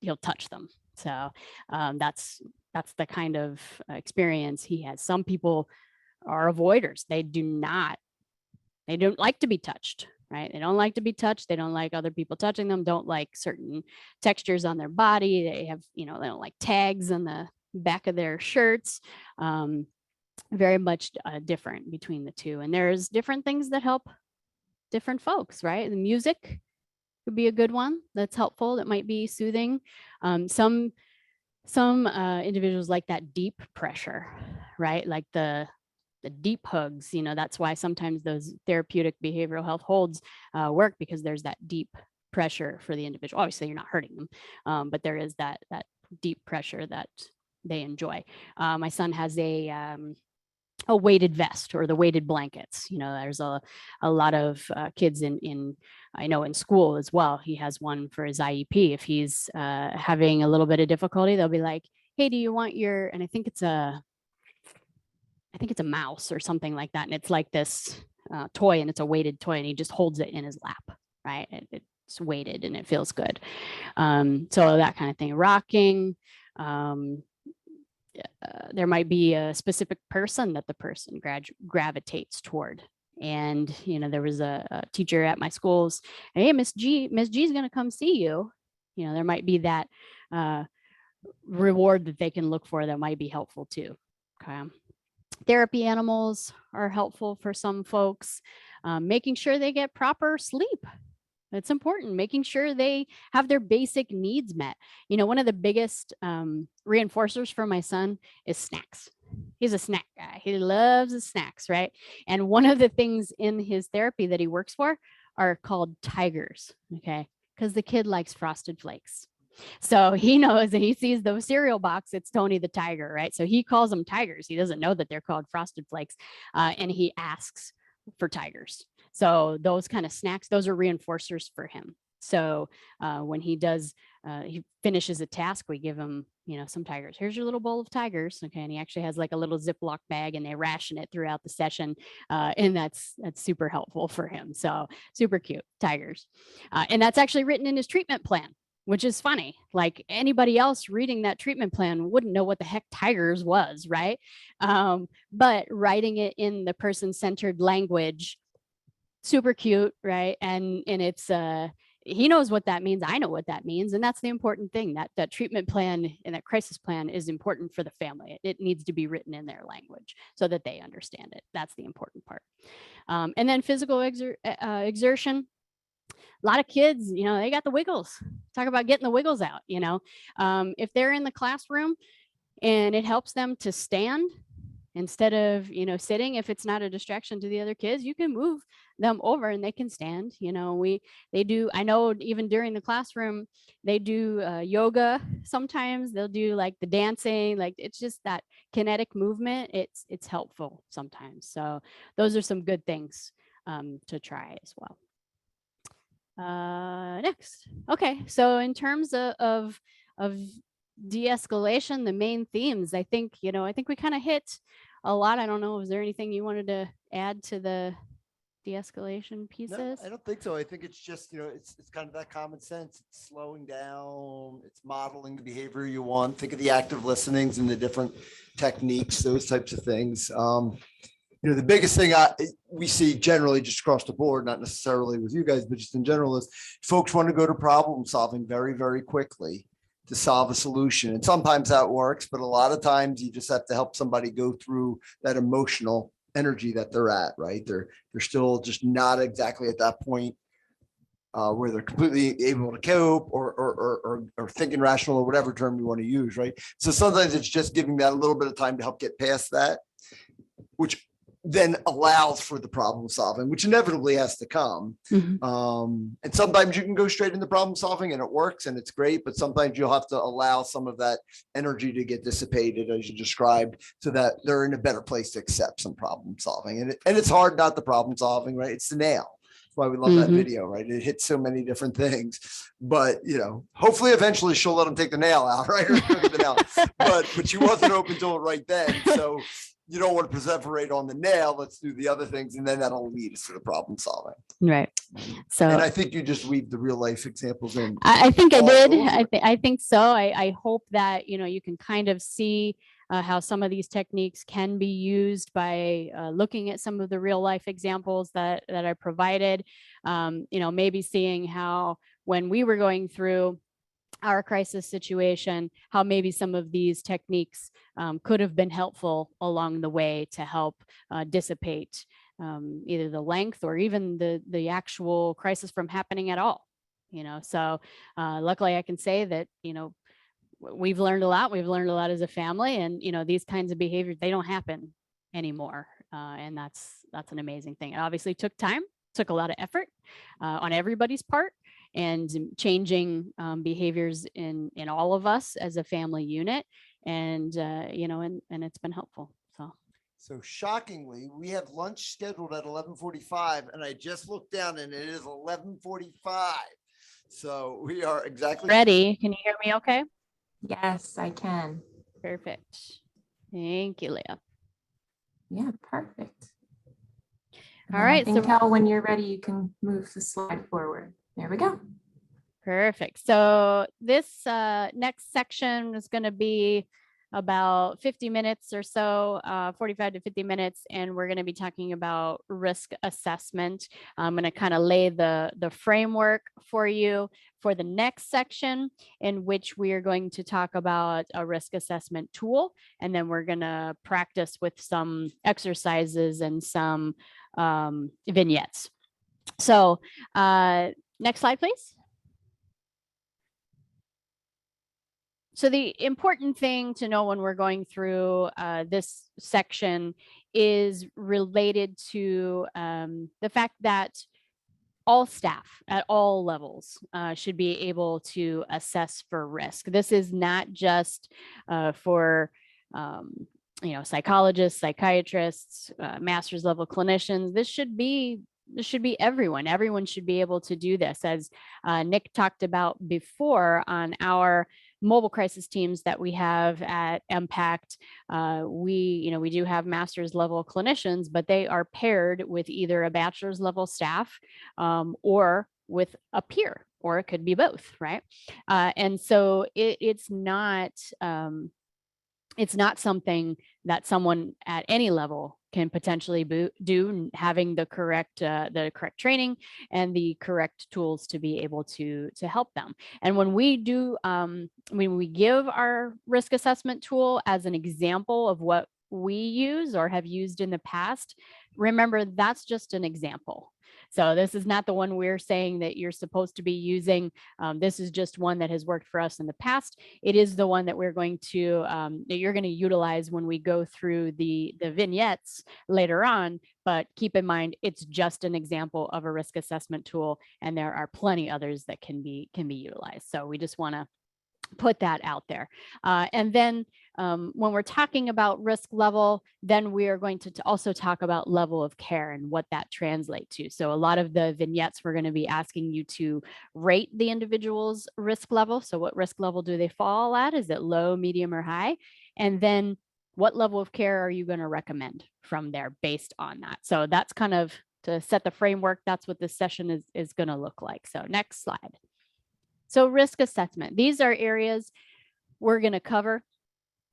he'll touch them. So that's the kind of experience he has. Some people are avoiders. They don't like to be touched, right? They don't like to be touched. They don't like other people touching them, don't like certain textures on their body. They have, they don't like tags on the back of their shirts. Very much different between the two. And there's different things that help different folks, right? The music could be a good one that's helpful, that might be soothing. Some individuals like that deep pressure, right? Like the deep hugs, that's why sometimes those therapeutic behavioral health holds work, because there's that deep pressure for the individual. Obviously, you're not hurting them, but there is that deep pressure that they enjoy. My son has a weighted vest, or the weighted blankets. There's a lot of kids in I know in school as well. He has one for his IEP. If he's having a little bit of difficulty, they'll be like, hey, do you want your, and I think it's a mouse or something like that. And it's like this toy, and it's a weighted toy, and he just holds it in his lap, right? It's weighted and it feels good. So that kind of thing. Rocking. There might be a specific person that the person gravitates toward. And, there was a teacher at my schools, hey, Miss G is going to come see you. There might be that reward that they can look for that might be helpful too. Okay. Therapy animals are helpful for some folks. Making sure they get proper sleep. It's important. Making sure they have their basic needs met. One of the biggest reinforcers for my son is snacks. He's a snack guy. He loves the snacks, right? And one of the things in his therapy that he works for are called tigers, okay? Because the kid likes Frosted Flakes. So he knows, and he sees those cereal box, it's Tony the Tiger, right? So he calls them tigers. He doesn't know that they're called Frosted Flakes. And he asks for tigers. So those kind of snacks, those are reinforcers for him. So when he finishes a task, we give him, some tigers. Here's your little bowl of tigers. Okay. And he actually has like a little Ziploc bag, and they ration it throughout the session. And that's super helpful for him. So super cute, tigers. And that's actually written in his treatment plan, which is funny. Like anybody else reading that treatment plan wouldn't know what the heck tigers was, right? But writing it in the person-centered language, super cute, right? And it's he knows what that means. I know what that means. And that's the important thing. That treatment plan and that crisis plan is important for the family. It needs to be written in their language so that they understand it. That's the important part. And then physical exertion. A lot of kids, they got the wiggles. Talk about getting the wiggles out, if they're in the classroom and it helps them to stand instead of, sitting, if it's not a distraction to the other kids, you can move them over and they can stand. They do, I know even during the classroom, they do yoga. Sometimes they'll do like the dancing, like it's just that kinetic movement. It's helpful sometimes. So those are some good things to try as well. Next. Okay. So in terms of de-escalation, the main themes, I think we kind of hit a lot. I don't know. Is there anything you wanted to add to the de-escalation pieces? No, I don't think so. I think it's just, it's kind of that common sense. It's slowing down. It's modeling the behavior you want. Think of the active listenings and the different techniques, those types of things. The biggest thing we see generally just across the board, not necessarily with you guys, but just in general, is folks want to go to problem solving very, very quickly to solve a solution. And sometimes that works, but a lot of times you just have to help somebody go through that emotional energy that they're at, right? They're still just not exactly at that point where they're completely able to cope or thinking rational, or whatever term you want to use, right? So sometimes it's just giving that a little bit of time to help get past that, which then allows for the problem solving, which inevitably has to come. Mm-hmm. And sometimes you can go straight into problem solving and it works and it's great, but sometimes you'll have to allow some of that energy to get dissipated, as you described, so that they're in a better place to accept some problem solving. And it's hard not the problem solving, right? It's the nail. why we love that Mhm. video, right? It hits so many different things. But hopefully eventually she'll let him take the nail out, right? Or look the nail. But she wasn't open to it right then. So you don't want to perseverate on the nail. Let's do the other things, and then that'll lead us to the problem solving. Right. So And I think you just weave the real life examples in. I think I all did. over it. I think so. I hope that, you can kind of see how some of these techniques can be used by looking at some of the real life examples that I provided. Maybe seeing how when we were going through our crisis situation, how maybe some of these techniques could have been helpful along the way to help dissipate either the length or even the actual crisis from happening at all. So luckily I can say that, we've learned a lot. We've learned a lot as a family, and these kinds of behaviors, they don't happen anymore. And that's an amazing thing. It obviously took time, took a lot of effort on everybody's part, and changing behaviors in all of us as a family unit. And and it's been helpful. So shockingly, we have lunch scheduled at 11:45, and I just looked down and it is 11:45. So we are exactly Ready. Can you hear me okay? Yes, I can. Perfect. Thank you, Leah. Yeah, perfect. And All then right, I think, so- Cal, when you're ready, you can move the slide forward. There we go. Perfect. So this next section is going to be about 50 minutes or so, 45 to 50 minutes, and we're going to be talking about risk assessment. I'm going to kind of lay the framework for you for the next section, in which we are going to talk about a risk assessment tool, and then we're going to practice with some exercises and some vignettes. So next slide, please. So the important thing to know when we're going through this section is related to the fact that all staff at all levels should be able to assess for risk. This is not just for psychologists, psychiatrists, master's level clinicians. This should be everyone. Everyone should be able to do this. As Nick talked about before, on our mobile crisis teams that we have at Impact, we do have master's level clinicians, but they are paired with either a bachelor's level staff or with a peer, or it could be both, right? And so it's not something that someone at any level can potentially do, having the correct training and the correct tools to be able to help them. And when we do, when we give our risk assessment tool as an example of what we use or have used in the past, remember that's just an example. So this is not the one we're saying that you're supposed to be using. This is just one that has worked for us in the past. It is the one that we're going to, that you're going to utilize when we go through the vignettes later on. But keep in mind, it's just an example of a risk assessment tool, and there are plenty others that can be utilized. So we just want to put that out there. And then when we're talking about risk level, then we are going to also talk about level of care and what that translates to. So a lot of the vignettes, we're going to be asking you to rate the individual's risk level. So what risk level do they fall at? Is it low, medium, or high? And then what level of care are you going to recommend from there based on that? So that's kind of to set the framework. That's what this session is going to look like. So next slide. So risk assessment, these are areas we're going to cover.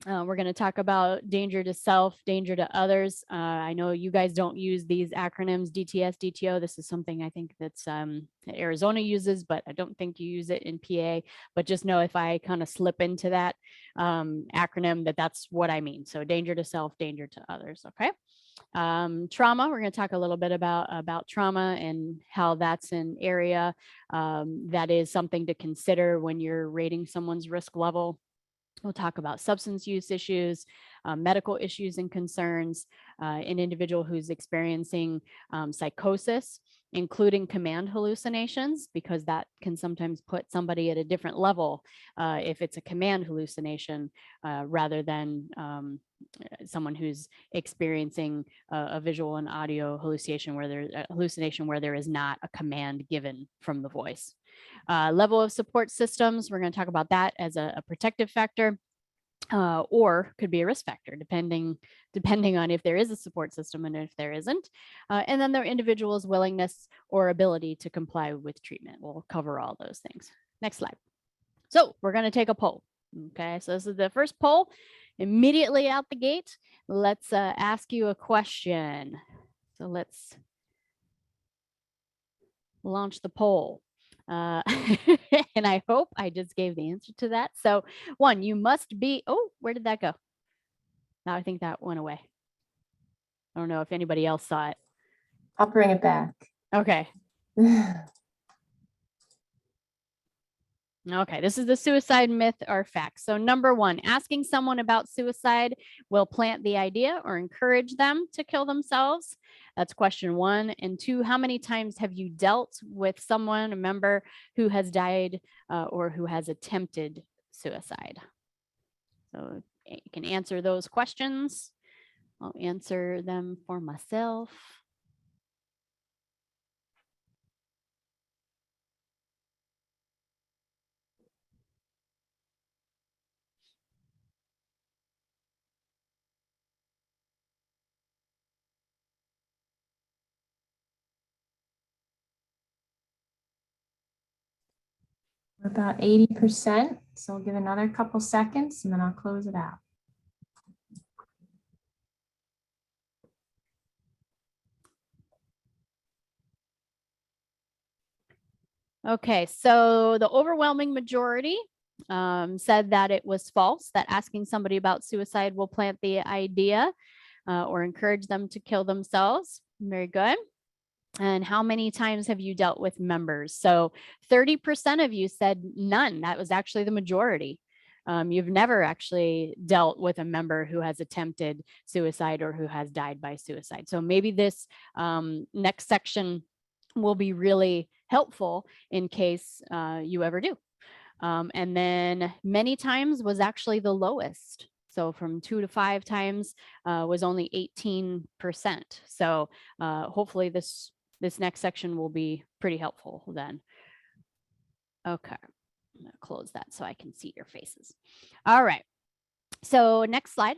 We're going to talk about danger to self, danger to others. I know you guys don't use these acronyms, DTS, DTO. This is something I think that's that Arizona uses, but I don't think you use it in PA. But just know if I kind of slip into that acronym, that's what I mean. So danger to self, danger to others. Okay. Trauma, we're going to talk a little bit about trauma and how that's an area that is something to consider when you're rating someone's risk level. We'll talk about substance use issues, medical issues and concerns, an individual who's experiencing psychosis including command hallucinations, because that can sometimes put somebody at a different level if it's a command hallucination rather than someone who's experiencing a visual and audio hallucination where there is not a command given from the voice. Level of support systems, we're going to talk about that as a protective factor. Or could be a risk factor, depending on if there is a support system and if there isn't. And then their individual's willingness or ability to comply with treatment. We'll cover all those things. Next slide. So we're going to take a poll. Okay, so this is the first poll. Immediately out the gate, let's ask you a question. So let's launch the poll. And I hope I just gave the answer to that. So 1, you must be, oh, where did that go? Now I think that went away. I don't know if anybody else saw it. I'll bring it back. Okay. Okay, this is the suicide myth or fact. So number 1, asking someone about suicide will plant the idea or encourage them to kill themselves. That's question 1. And 2, how many times have you dealt with someone, a member who has died or who has attempted suicide? So you can answer those questions. I'll answer them for myself. We're about 80%. So I'll give another couple seconds and then I'll close it out. Okay, so the overwhelming majority said that it was false, that asking somebody about suicide will plant the idea or encourage them to kill themselves. Very good. And how many times have you dealt with members? So 30% of you said none. That was actually the majority. You've never actually dealt with a member who has attempted suicide or who has died by suicide. So maybe this next section will be really helpful in case you ever do. And then many times was actually the lowest. So from 2 to 5 times was only 18%. So hopefully this next section will be pretty helpful then. Okay, I'm gonna close that so I can see your faces. All right, so next slide.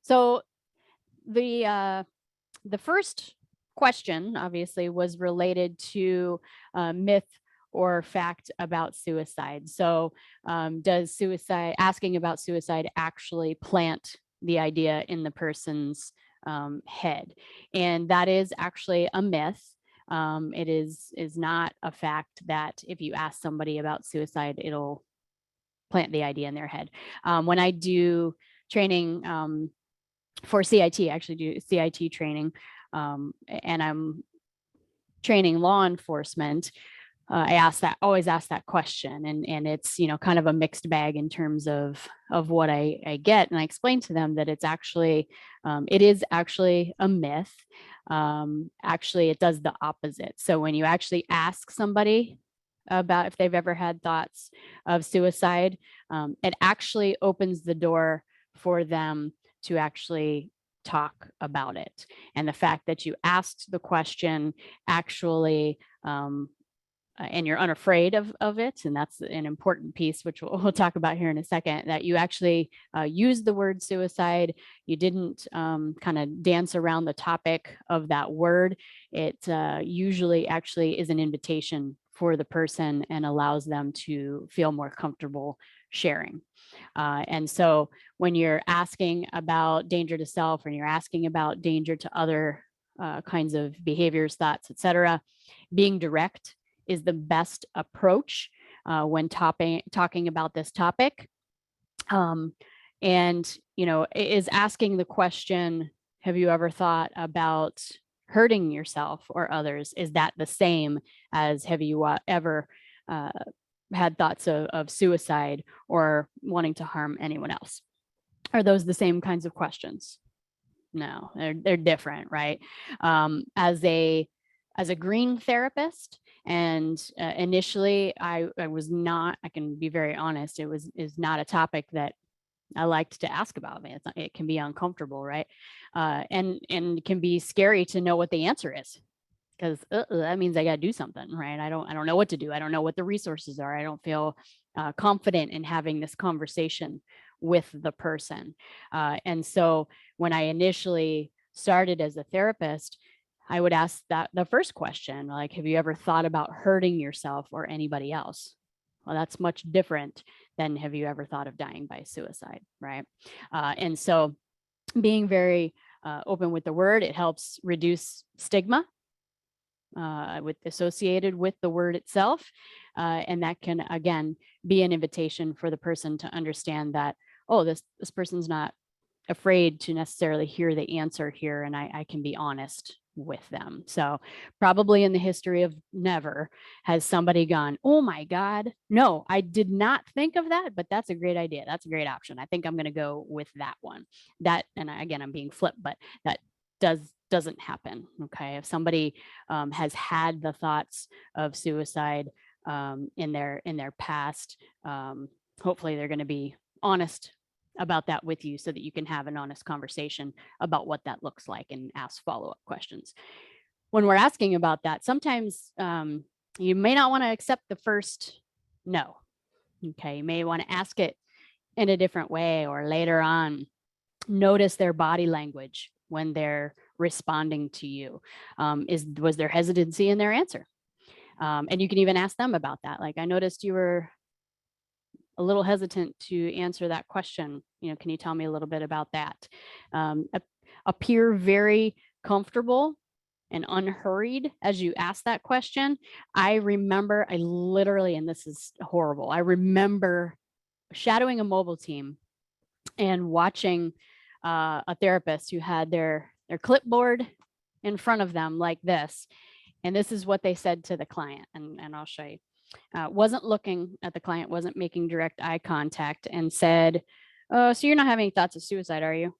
So the first question obviously was related to myth or fact about suicide. So does asking about suicide actually plant the idea in the person's head? And that is actually a myth. It is not a fact that if you ask somebody about suicide, it'll plant the idea in their head. When I do training for CIT, I actually do CIT training, and I'm training law enforcement, I always ask that question, and it's, you know, kind of a mixed bag in terms of what I get. And I explain to them that it's actually, it is actually a myth. Actually, it does the opposite. So when you actually ask somebody about if they've ever had thoughts of suicide, it actually opens the door for them to actually talk about it. And the fact that you asked the question actually, and you're unafraid of it, and that's an important piece, which we'll talk about here in a second, that you actually used the word suicide. You didn't kind of dance around the topic of that word. It usually actually is an invitation for the person and allows them to feel more comfortable sharing. And so when you're asking about danger to self, and you're asking about danger to other kinds of behaviors, thoughts, etc., being direct is the best approach when talking about this topic. And, you know, is asking the question, have you ever thought about hurting yourself or others? Is that the same as have you ever had thoughts of suicide or wanting to harm anyone else? Are those the same kinds of questions? No, they're different, right? As a as a green therapist. And initially I was not, I can be very honest, is not a topic that I liked to ask about. I mean, it can be uncomfortable, right? And it can be scary to know what the answer is, because that means I got to do something, right? I don't know what to do. I don't know what the resources are. I don't feel confident in having this conversation with the person. And so when I initially started as a therapist, I would ask that the first question, like, have you ever thought about hurting yourself or anybody else? Well, that's much different than have you ever thought of dying by suicide, right? And so being very open with the word, it helps reduce stigma associated with the word itself. And that can, again, be an invitation for the person to understand that, oh, this person's not afraid to necessarily hear the answer here, and I can be honest with them. So probably in the history of never has somebody gone, oh my God, no, I did not think of that, but that's a great idea. That's a great option. I think I'm going to go with that one. That, and again, I'm being flipped, but that doesn't happen. Okay. If somebody has had the thoughts of suicide in their past, hopefully they're going to be honest about that with you so that you can have an honest conversation about what that looks like and ask follow-up questions. When we're asking about that, sometimes you may not want to accept the first no. Okay, you may want to ask it in a different way, or later on, notice their body language when they're responding to you. Was there hesitancy in their answer? And you can even ask them about that. Like, I noticed you were a little hesitant to answer that question. You know, can you tell me a little bit about that? Appear very comfortable and unhurried as you ask that question. I literally, and this is horrible, I remember shadowing a mobile team and watching a therapist who had their clipboard in front of them like this. And this is what they said to the client. And I'll show you. Wasn't looking at the client, wasn't making direct eye contact, and said, oh, so you're not having thoughts of suicide, are you?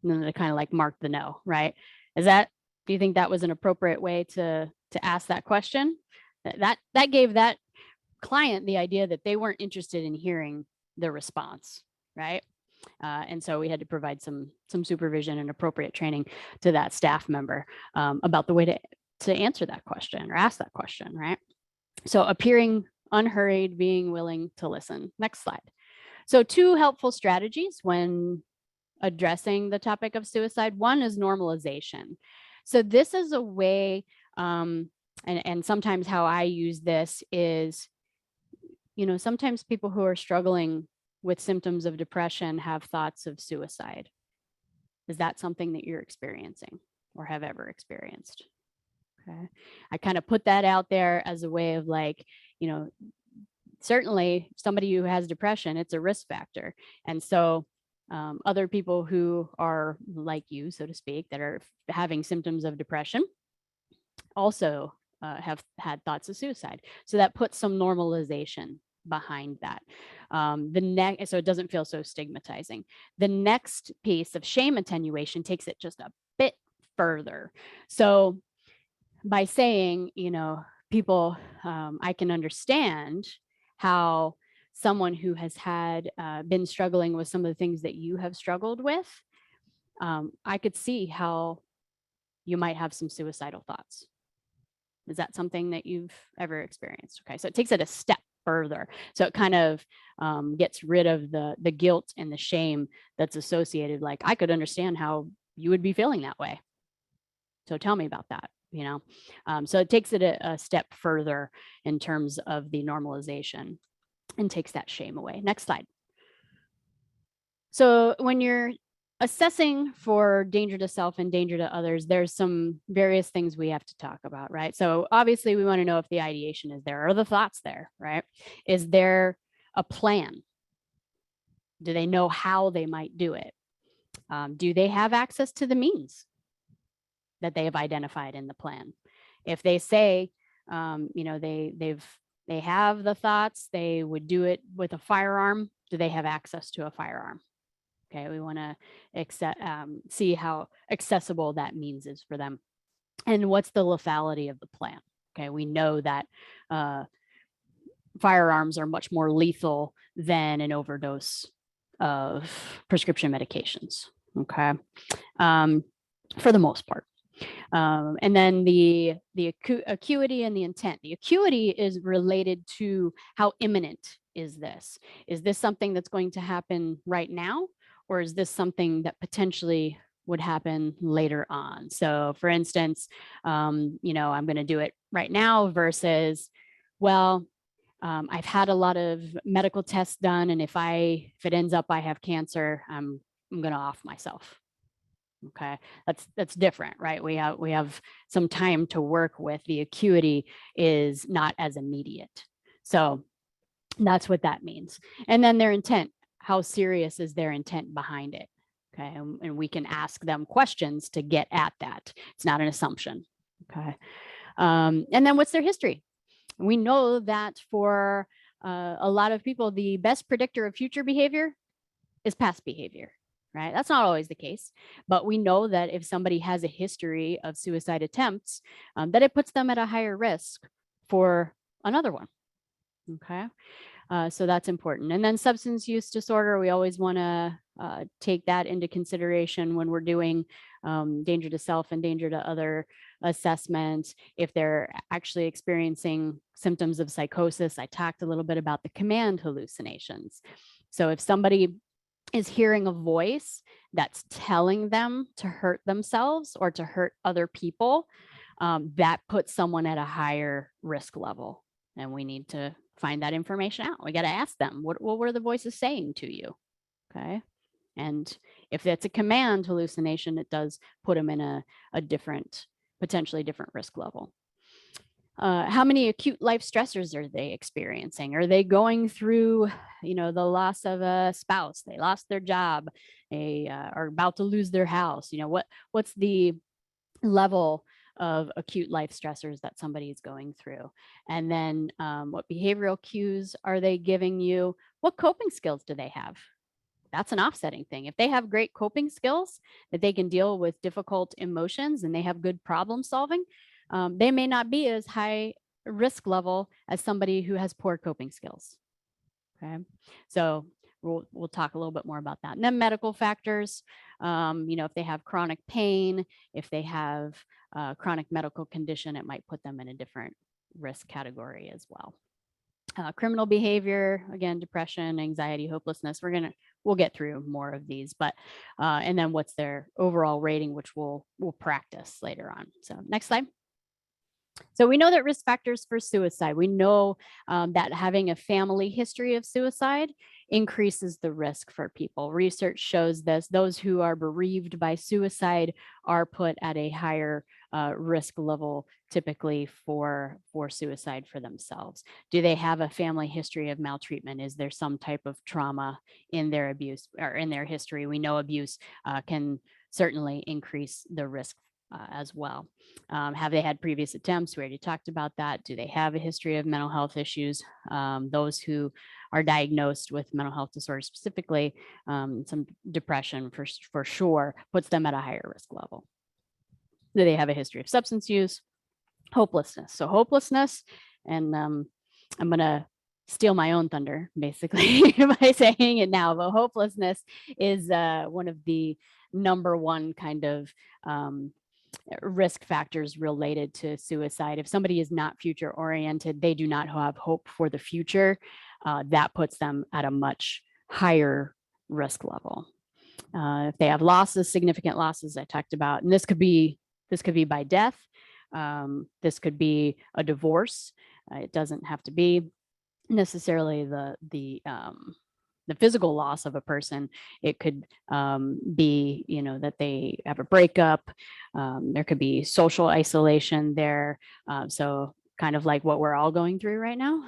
And then they kind of like marked the no, right? Do you think that was an appropriate way to ask that question? That gave that client the idea that they weren't interested in hearing the response, right? And so we had to provide some supervision and appropriate training to that staff member about the way to answer that question or ask that question, right? So appearing unhurried, being willing to listen. Next slide. So 2 helpful strategies when addressing the topic of suicide. One is normalization. So this is a way, and sometimes how I use this is, you know, sometimes people who are struggling with symptoms of depression have thoughts of suicide. Is that something that you're experiencing or have ever experienced? Okay. I kind of put that out there as a way of like, you know, certainly somebody who has depression, it's a risk factor. And so other people who are like you, so to speak, that are having symptoms of depression also have had thoughts of suicide. So that puts some normalization behind that. So it doesn't feel so stigmatizing. The next piece of shame attenuation takes it just a bit further. So by saying, you know, people, I can understand how someone who has had been struggling with some of the things that you have struggled with, I could see how you might have some suicidal thoughts. Is that something that you've ever experienced? Okay, so it takes it a step further. So it kind of gets rid of the guilt and the shame that's associated. Like, I could understand how you would be feeling that way. So tell me about that, you know? So it takes it a step further in terms of the normalization and takes that shame away. Next slide. So when you're assessing for danger to self and danger to others, there's some various things we have to talk about, right? So obviously we want to know if the ideation is there. Are the thoughts there, right? Is there a plan? Do they know how they might do it? Do they have access to the means that they have identified in the plan? If they say, you know, they have the thoughts, they would do it with a firearm, do they have access to a firearm? Okay, we want to see how accessible that means is for them. And what's the lethality of the plant? Okay, we know that firearms are much more lethal than an overdose of prescription medications. Okay, for the most part. And then the acuity and the intent. The acuity is related to how imminent is this? Is this something that's going to happen right now? Or is this something that potentially would happen later on? So for instance, I'm going to do it right now versus, well, I've had a lot of medical tests done, and if it ends up I have cancer, I'm going to off myself. Okay, that's different, right? We have some time to work with. The acuity is not as immediate. So that's what that means. And then their intent, how serious is their intent behind it? Okay, and we can ask them questions to get at that. It's not an assumption. Okay, and then what's their history? We know that for a lot of people, the best predictor of future behavior is past behavior. Right? That's not always the case, but we know that if somebody has a history of suicide attempts, that it puts them at a higher risk for another one. Okay, so that's important. And then substance use disorder, we always want to take that into consideration when we're doing danger to self and danger to other assessments. If they're actually experiencing symptoms of psychosis, I talked a little bit about the command hallucinations. So if somebody is hearing a voice that's telling them to hurt themselves or to hurt other people, that puts someone at a higher risk level. And we need to find that information out. We got to ask them, what are the voices saying to you? Okay. And if it's a command hallucination, it does put them in a different, potentially different risk level. How many acute life stressors are they experiencing? Are they going through, the loss of a spouse? They lost their job. They are about to lose their house. What's the level of acute life stressors that somebody is going through? And then what behavioral cues are they giving you? What coping skills do they have? That's an offsetting thing. If they have great coping skills, that they can deal with difficult emotions and they have good problem solving, they may not be as high risk level as somebody who has poor coping skills. Okay, so we'll talk a little bit more about that. And then medical factors, if they have chronic pain, if they have chronic medical condition, it might put them in a different risk category as well. Criminal behavior, again, depression, anxiety, hopelessness. We'll get through more of these, but and then what's their overall rating, which we'll practice later on. So next slide. So we know that risk factors for suicide, we know that having a family history of suicide increases the risk for people. Research shows this. Those who are bereaved by suicide are put at a higher risk level typically for suicide for themselves. Do they have a family history of maltreatment? Is there some type of trauma in their abuse or in their history? We know abuse can certainly increase the risk as well. Have they had previous attempts? We already talked about that. Do they have a history of mental health issues? Those who are diagnosed with mental health disorders, specifically some depression for sure, puts them at a higher risk level. Do they have a history of substance use? Hopelessness. So hopelessness, and I'm going to steal my own thunder basically by saying it now, but hopelessness is one of the number one kind of risk factors related to suicide. If somebody is not future oriented, they do not have hope for the future, that puts them at a much higher risk level. If they have losses, significant losses I talked about, and this could be by death, this could be a divorce. It doesn't have to be necessarily the physical loss of a person. It could be, that they have a breakup. There could be social isolation there. So kind of like what we're all going through right now.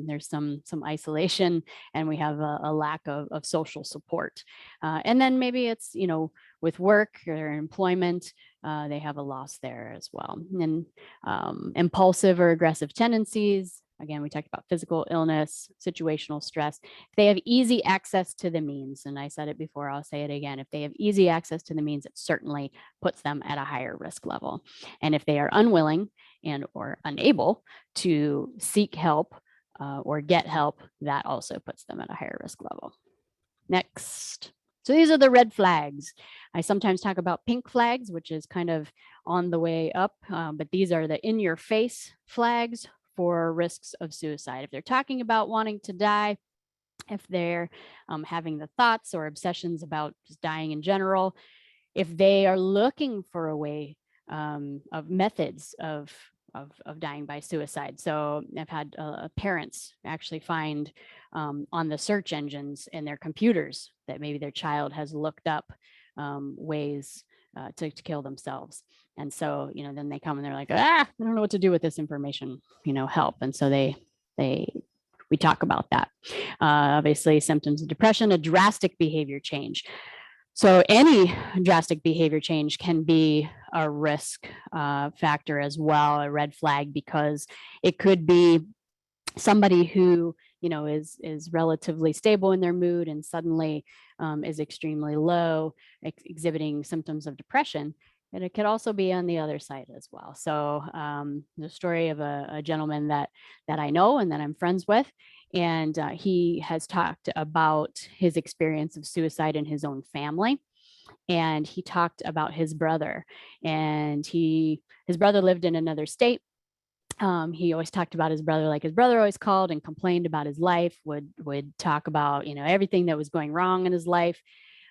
There's some isolation, and we have a lack of social support. And then maybe it's, with work or employment, they have a loss there as well. And impulsive or aggressive tendencies, Again, we talked about physical illness, situational stress. If they have easy access to the means, and I said it before, I'll say it again, if they have easy access to the means, it certainly puts them at a higher risk level. And if they are unwilling and or unable to seek help or get help, that also puts them at a higher risk level. Next. So these are the red flags. I sometimes talk about pink flags, which is kind of on the way up, but these are the in your face flags for risks of suicide. If they're talking about wanting to die, if they're having the thoughts or obsessions about just dying in general, if they are looking for a way of methods of dying by suicide. So I've had parents actually find on the search engines in their computers that maybe their child has looked up ways to kill themselves. And so, then they come and they're like, I don't know what to do with this information, help. And so we talk about that. Obviously, symptoms of depression, a drastic behavior change. So any drastic behavior change can be a risk factor as well, a red flag, because it could be somebody who is relatively stable in their mood and suddenly is extremely low, exhibiting symptoms of depression. And it could also be on the other side as well. So the story of a gentleman that I know and that I'm friends with, and he has talked about his experience of suicide in his own family. And he talked about his brother, and his brother lived in another state. He always talked about his brother, like his brother always called and complained about his life, would talk about, everything that was going wrong in his life,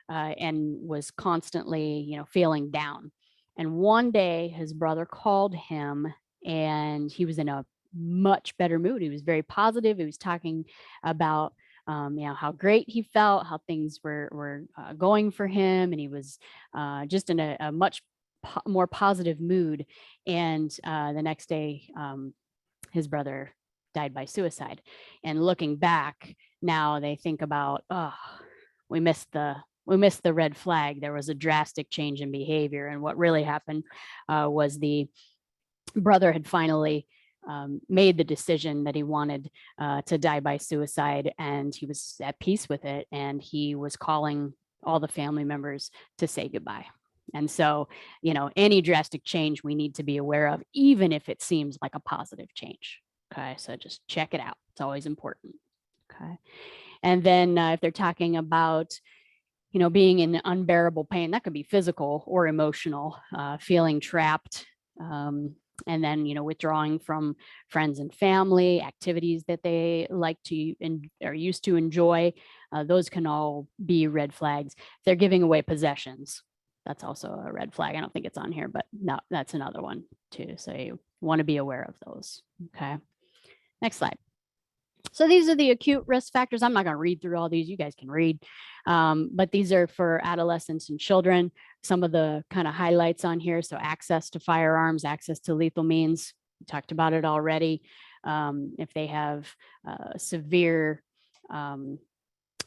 and was constantly, feeling down. And one day his brother called him and he was in a much better mood. He was very positive. He was talking about, how great he felt, how things were going for him. And he was just in a much more positive mood. And the next day, his brother died by suicide. And looking back now, they think about, we missed the red flag. There was a drastic change in behavior. And what really happened was the brother had finally made the decision that he wanted to die by suicide, and he was at peace with it. And he was calling all the family members to say goodbye. And so, any drastic change we need to be aware of, even if it seems like a positive change. Okay, so just check it out. It's always important. Okay. And then if they're talking about, being in unbearable pain, that could be physical or emotional, feeling trapped, and then, withdrawing from friends and family, activities that they like to and are used to enjoy. Those can all be red flags. If they're giving away possessions, that's also a red flag. I don't think it's on here, but no, that's another one too. So you want to be aware of those. Okay. Next slide. So these are the acute risk factors. I'm not going to read through all these. You guys can read. But these are for adolescents and children. Some of the kind of highlights on here. So access to firearms, access to lethal means. We talked about it already. If they have severe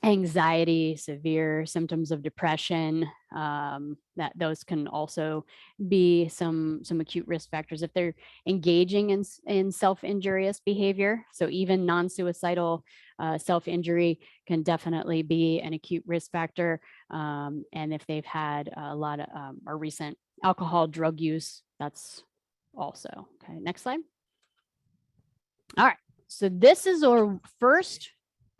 anxiety, severe symptoms of depression, that those can also be some acute risk factors. If they're engaging in self-injurious behavior, so even non-suicidal self-injury can definitely be an acute risk factor. And if they've had a lot of or recent alcohol, drug use, that's also. Okay, next slide. All right, so this is our first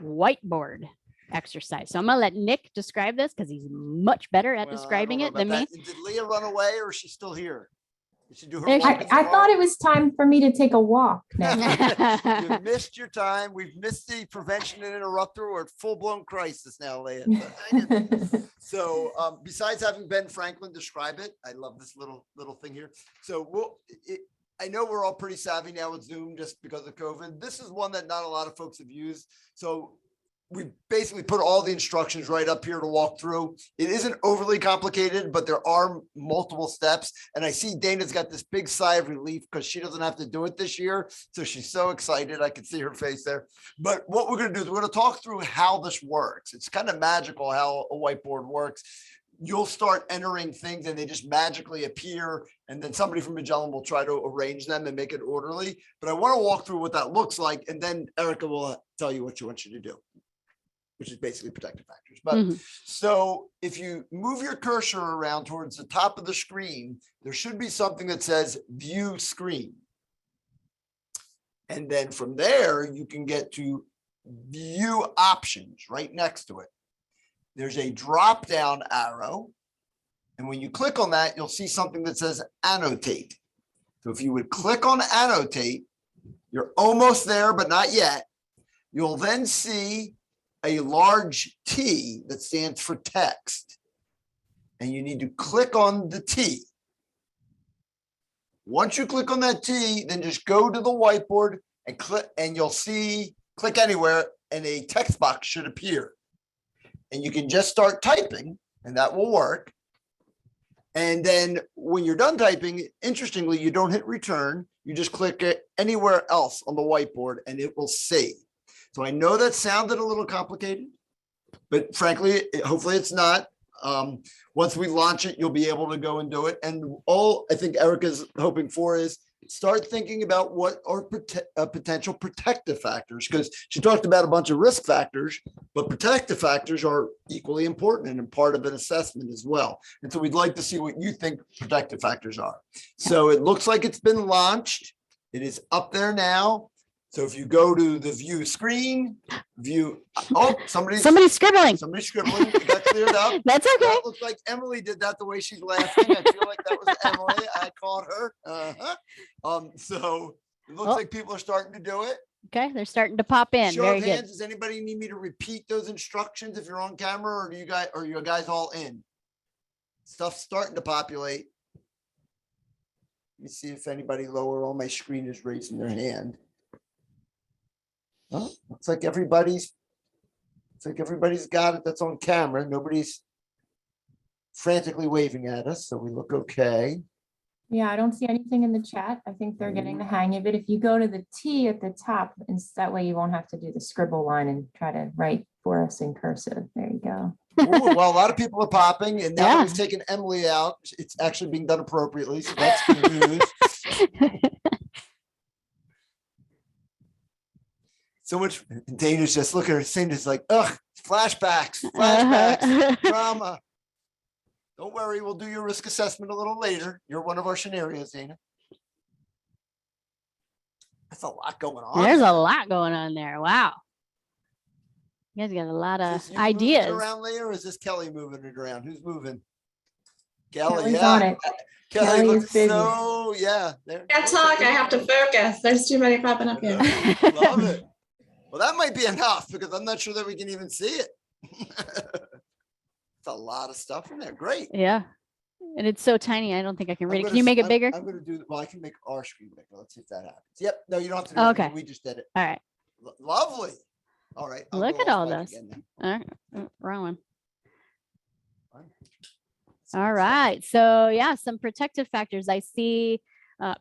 whiteboard exercise. So I'm gonna let Nick describe this because he's much better at describing it than me. Did Leah run away or is she still here? Did she do her There she- walk? I thought it was time for me to take a walk now. You missed your time. We've missed the prevention and interrupter. We're at full-blown crisis now, Leah. So besides having Ben Franklin describe it, I love this little thing here. So I know we're all pretty savvy now with Zoom just because of COVID. This is one that not a lot of folks have used. So we basically put all the instructions right up here to walk through. It isn't overly complicated, but there are multiple steps. And I see Dana's got this big sigh of relief because she doesn't have to do it this year. So she's so excited. I can see her face there. But what we're going to do is we're going to talk through how this works. It's kind of magical how a whiteboard works. you'll start entering things and they just magically appear. And then somebody from Magellan will try to arrange them and make it orderly. But I want to walk through what that looks like. And then Erica will tell you what she wants you to do, which is basically protective factors. But so if you move your cursor around towards the top of the screen, there should be something that says view screen. And then from there, you can get to view options right next to it. There's a drop down arrow. And when you click on that, you'll see something that says annotate. So if you would click on annotate, you're almost there, but not yet. You'll then see a large T that stands for text. And you need to click on the T. Once you click on that T, then just go to the whiteboard and click, and you'll see, click anywhere, and a text box should appear. And you can just start typing, and that will work. And then when you're done typing, interestingly, you don't hit return. You just click it anywhere else on the whiteboard, and it will save. So I know that sounded a little complicated, but frankly, hopefully it's not. Once we launch it, you'll be able to go and do it. And all I think Erica's hoping for is start thinking about what are potential protective factors, because she talked about a bunch of risk factors, but protective factors are equally important and part of an assessment as well. And so we'd like to see what you think protective factors are. So it looks like it's been launched. It is up there now. So if you go to the view screen, view, oh, somebody's scribbling. Somebody's scribbling. It got cleared up. That's okay. That looks like Emily did that the way she's laughing. I feel like that was Emily. I caught her. So it looks like people are starting to do it. Okay, they're starting to pop in. Show Very of good. hands, does anybody need me to repeat those instructions if you're on camera, or are you guys all in? Stuff's starting to populate. Let me see if anybody lower on my screen is raising their hand. Oh, looks like everybody's got it that's on camera. Nobody's frantically waving at us, so we look okay. Yeah, I don't see anything in the chat. I think they're getting the hang of it. If you go to the T at the top, and that way you won't have to do the scribble line and try to write for us in cursive. There you go. Ooh, well, a lot of people are popping, and now that we've taken Emily out, it's actually being done appropriately, so that's good news. So much. Dana's just looking at her, saying it's like, ugh, flashbacks, drama. Don't worry, we'll do your risk assessment a little later. You're one of our scenarios, Dana. That's a lot going on. There's a lot going on there. Wow. You guys got a lot of ideas. Moving it around, Leah, or is this Kelly moving it around? Who's moving? Kelly, Kelly's on it. Kelly Kelly is looks busy. so, yeah. Can't talk. I have to focus. There's too many popping up here. Love it. Well, that might be enough because I'm not sure that we can even see it. It's a lot of stuff in there. Great. Yeah. And it's so tiny. I don't think I can read it. Can you make it bigger? I'm going to do, well, I can make our screen bigger. Let's see if that happens. Yep. No, you don't have to do Okay. anything. We just did it. All right. Lovely. All right. I'll Look go at off all mic this. again All right. Wrong one. then. All right. So yeah, some protective factors. I see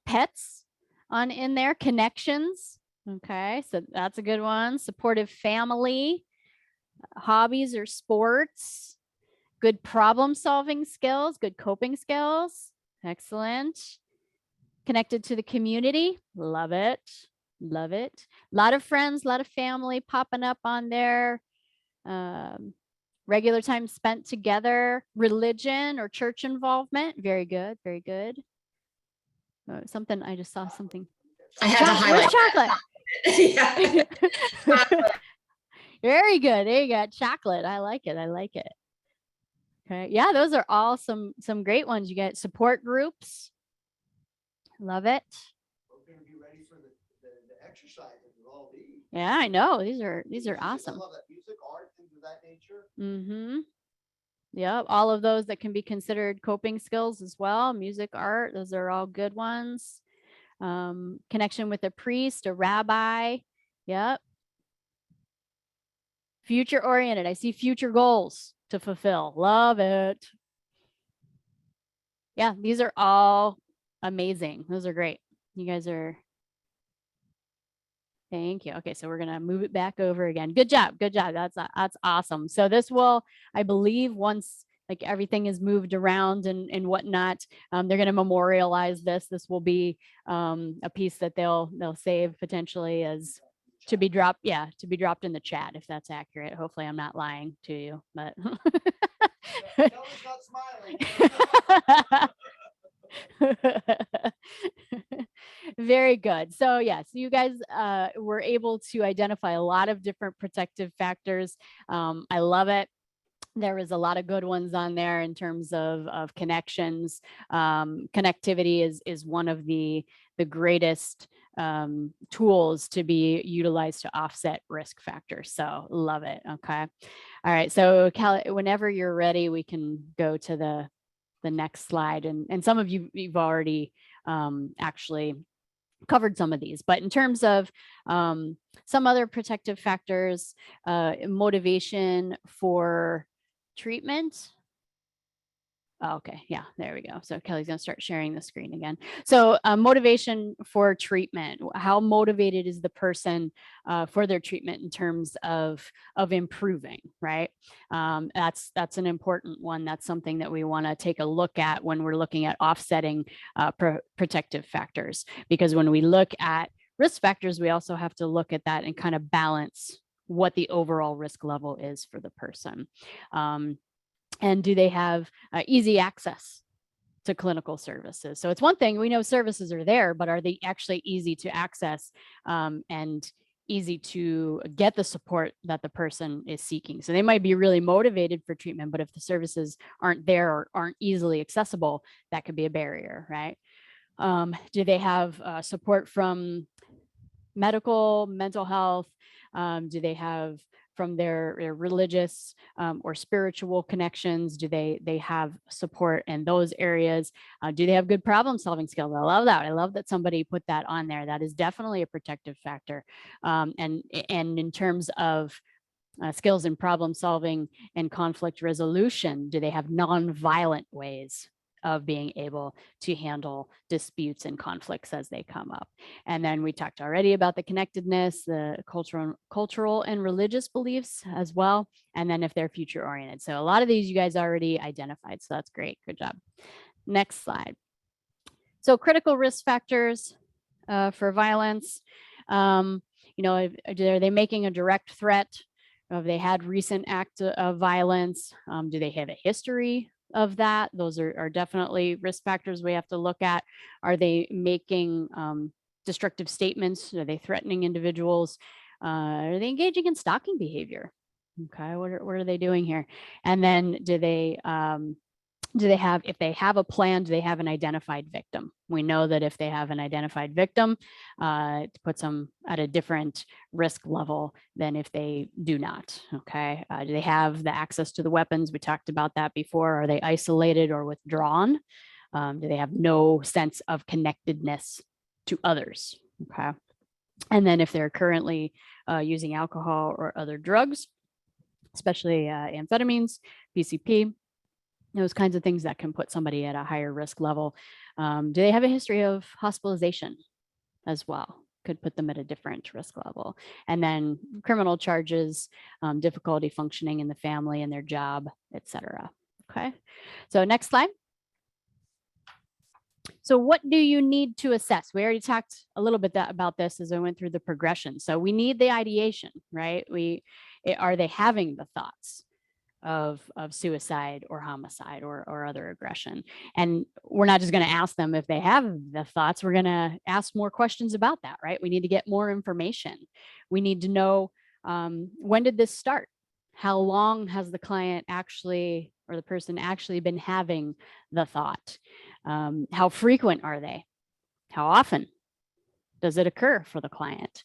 pets in there, connections. Okay. So that's a good one. Supportive family, hobbies or sports, good problem solving skills, good coping skills. Excellent. Connected to the community. Love it. Love it. A lot of friends, a lot of family popping up on there. Regular time spent together, religion or church involvement. Very good. Very good. Something, I just saw something. I had to highlight chocolate. Yeah. Very good. There you go. Chocolate. I like it. I like it. Okay. Yeah, those are all some great ones. You get support groups. Love it. We're going to be ready for the exercises with all these. Yeah, I know. These are awesome. I love that. Music, art, things of that nature. Mm-hmm. Yep. All of those that can be considered coping skills as well. Music, art, those are all good ones. Connection with a priest, a rabbi. Yep. Future oriented. I see future goals to fulfill. Love it. Yeah, these are all amazing. Those are great. You guys are. Thank you. Okay, so we're gonna move it back over again. Good job. Good job. That's awesome. So this will, I believe, once like everything is moved around and whatnot. They're going to memorialize this. This will be a piece that they'll save potentially as to be dropped. Yeah, to be dropped in the chat if that's accurate. Hopefully, I'm not lying to you, but. Kelly's not smiling. Very good. So yes, you guys were able to identify a lot of different protective factors. I love it. There was a lot of good ones on there in terms of connections. Connectivity is one of the greatest tools to be utilized to offset risk factors. So love it. Okay. All right. So whenever you're ready, we can go to the next slide. And some of you've already actually covered some of these, but in terms of some other protective factors, motivation for treatment. Oh, okay, yeah, there we go. So Kelly's gonna start sharing the screen again. So motivation for treatment. How motivated is the person for their treatment in terms of improving, right? That's an important one. That's something that we wanna take a look at when we're looking at offsetting protective factors. Because when we look at risk factors, we also have to look at that and kind of balance what the overall risk level is for the person. And do they have easy access to clinical services? So it's one thing, we know services are there, but are they actually easy to access and easy to get the support that the person is seeking? So they might be really motivated for treatment, but if the services aren't there or aren't easily accessible, that could be a barrier, right? Do they have support from mental health? Do they have from their religious or spiritual connections? Do they have support in those areas? Do they have good problem solving skills? I love that. I love that somebody put that on there. That is definitely a protective factor. And in terms of skills in problem solving and conflict resolution, do they have nonviolent ways of being able to handle disputes and conflicts as they come up? And then we talked already about the connectedness, the cultural and religious beliefs as well. And then if they're future oriented. So a lot of these you guys already identified. So that's great. Good job. Next slide. So critical risk factors for violence. Are they making a direct threat? Have they had recent acts of violence? Do they have a history of that? Those are definitely risk factors we have to look at. Are they making destructive statements? Are they threatening individuals? Are they engaging in stalking behavior? Okay, what are they doing here? And then do they have, if they have a plan, do they have an identified victim? We know that if they have an identified victim, it puts them at a different risk level than if they do not. Okay. Do they have the access to the weapons? We talked about that before. Are they isolated or withdrawn? Do they have no sense of connectedness to others? Okay. And then if they're currently using alcohol or other drugs, especially amphetamines, PCP, those kinds of things that can put somebody at a higher risk level. Do they have a history of hospitalization as well? Could put them at a different risk level. And then criminal charges, difficulty functioning in the family and their job, etc. Okay, so next slide. So what do you need to assess? We already talked a little bit about this as I went through the progression. So we need the ideation, right? Are they having the thoughts of suicide or homicide or other aggression? And we're not just going to ask them if they have the thoughts. We're going to ask more questions about that, right? We need to get more information. We need to know, when did this start? How long has the client actually, or the person actually been having the thought? How frequent are they? How often does it occur for the client?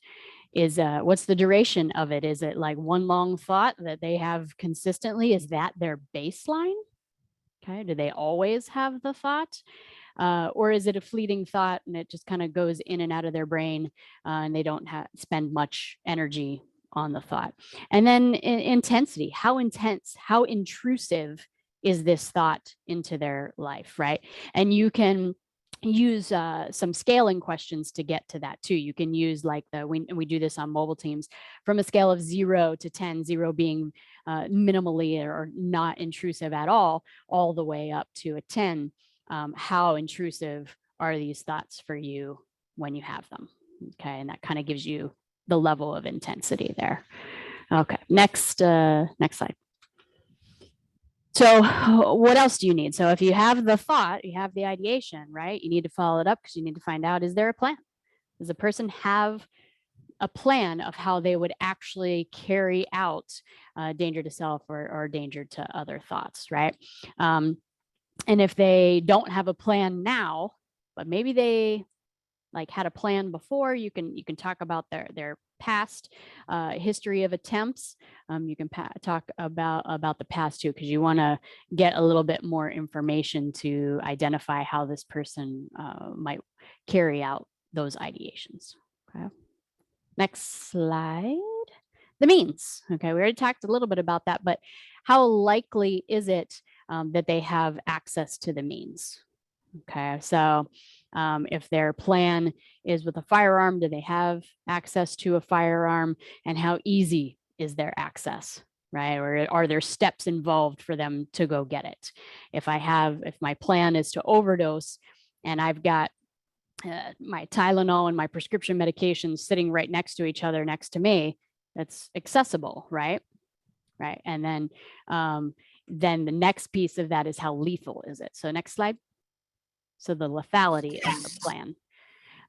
What's the duration of it? Is it like one long thought that they have consistently? Is that their baseline? Okay, do they always have the thought? Or is it a fleeting thought and it just kind of goes in and out of their brain and they don't spend much energy on the thought? And then intensity, how intense, how intrusive is this thought into their life, right? And you can use some scaling questions to get to that too. You can use like we do this on mobile teams from a scale of 0 to 10, 0 being minimally or not intrusive at all the way up to a 10. How intrusive are these thoughts for you when you have them? Okay, and that kind of gives you the level of intensity there. Okay, next slide. So what else do you need? So if you have the thought, you have the ideation, right? You need to follow it up because you need to find out, is there a plan? Does the person have a plan of how they would actually carry out danger to self or danger to other thoughts, right? And if they don't have a plan now, but maybe they like had a plan before, you can talk about their past history of attempts. You can talk about the past too, because you want to get a little bit more information to identify how this person might carry out those ideations. Okay. Next slide. The means. Okay, we already talked a little bit about that, but how likely is it that they have access to the means? Okay, so if their plan is with a firearm, do they have access to a firearm, and how easy is their access, right? Or are there steps involved for them to go get it? If my plan is to overdose and I've got my Tylenol and my prescription medications sitting right next to each other next to me, that's accessible, right? Right, and then the next piece of that is how lethal is it? So next slide. So the lethality of the plan.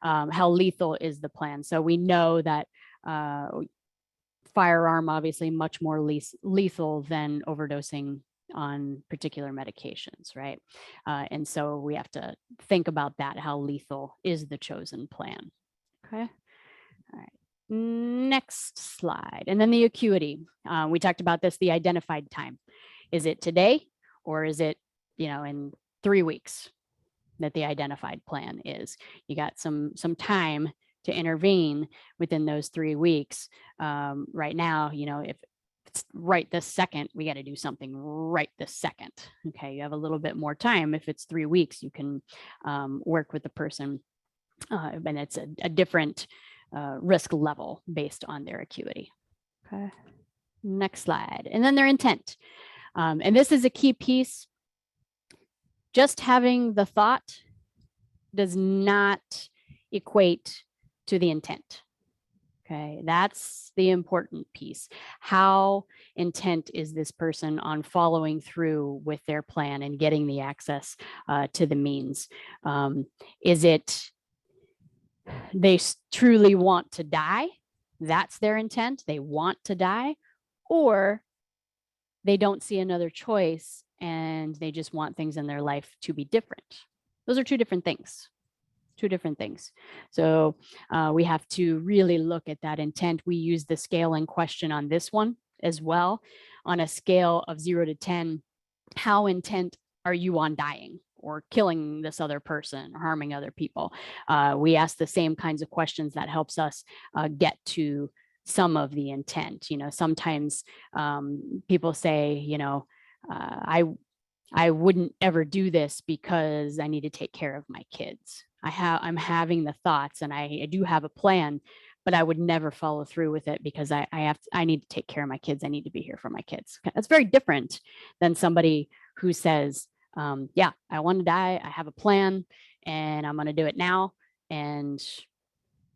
How lethal is the plan? So we know that firearm obviously much more lethal than overdosing on particular medications, right? And so we have to think about that, how lethal is the chosen plan. Okay. All right. Next slide. And then the acuity. We talked about this, the identified time. Is it today or is it, in 3 weeks? That the identified plan is. You got some time to intervene within those 3 weeks. Right now, if it's right this second, we got to do something right this second. Okay, you have a little bit more time. If it's 3 weeks, you can work with the person, and it's a different risk level based on their acuity. Okay, next slide. And then their intent. And this is a key piece. Just having the thought does not equate to the intent. Okay, that's the important piece. How intent is this person on following through with their plan and getting the access to the means? Is it they truly want to die? That's their intent. They want to die, or they don't see another choice and they just want things in their life to be different. Those are two different things. So we have to really look at that intent. We use the scaling question on this one as well. On a scale of 0 to 10, how intent are you on dying or killing this other person or harming other people? We ask the same kinds of questions that helps us get to some of the intent. Sometimes people say, I wouldn't ever do this because I need to take care of my kids. I'm having the thoughts and I do have a plan, but I would never follow through with it because I need to take care of my kids. I need to be here for my kids. That's very different than somebody who says, yeah, I want to die. I have a plan and I'm going to do it now. And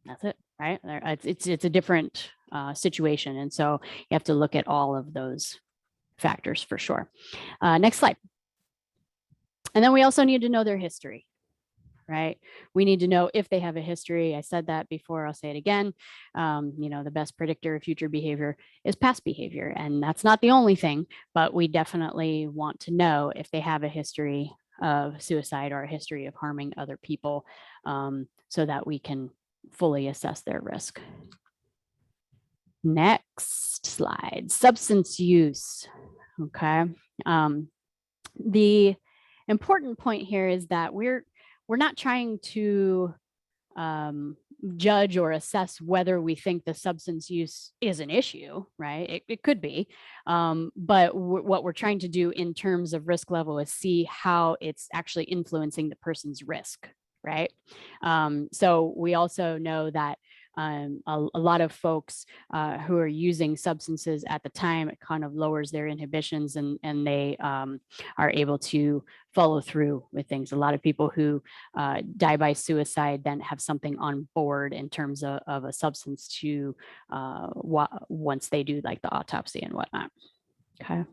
that's it, right? It's a different situation. And so you have to look at all of those factors for sure. Next slide. And then we also need to know their history, right? We need to know if they have a history. I said that before, I'll say it again. The best predictor of future behavior is past behavior. And that's not the only thing, but we definitely want to know if they have a history of suicide or a history of harming other people, so that we can fully assess their risk. Next slide, substance use. Okay. The important point here is that we're not trying to judge or assess whether we think the substance use is an issue, right? It could be, but what we're trying to do in terms of risk level is see how it's actually influencing the person's risk, right? So we also know that a lot of folks who are using substances at the time, it kind of lowers their inhibitions and they are able to follow through with things. A lot of people who die by suicide then have something on board in terms of a substance to once they do like the autopsy and whatnot. Okay.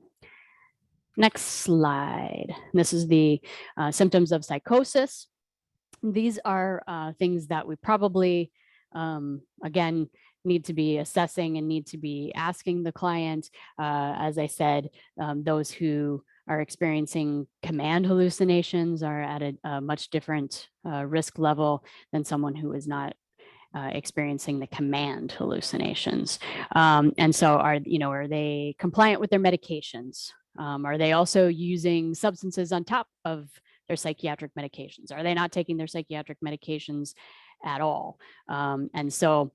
Next slide. This is the symptoms of psychosis. These are things that we probably, again, need to be assessing and need to be asking the client. As I said, those who are experiencing command hallucinations are at a much different risk level than someone who is not experiencing the command hallucinations. And so are they compliant with their medications? Are they also using substances on top of their psychiatric medications? Are they not taking their psychiatric medications at all? And so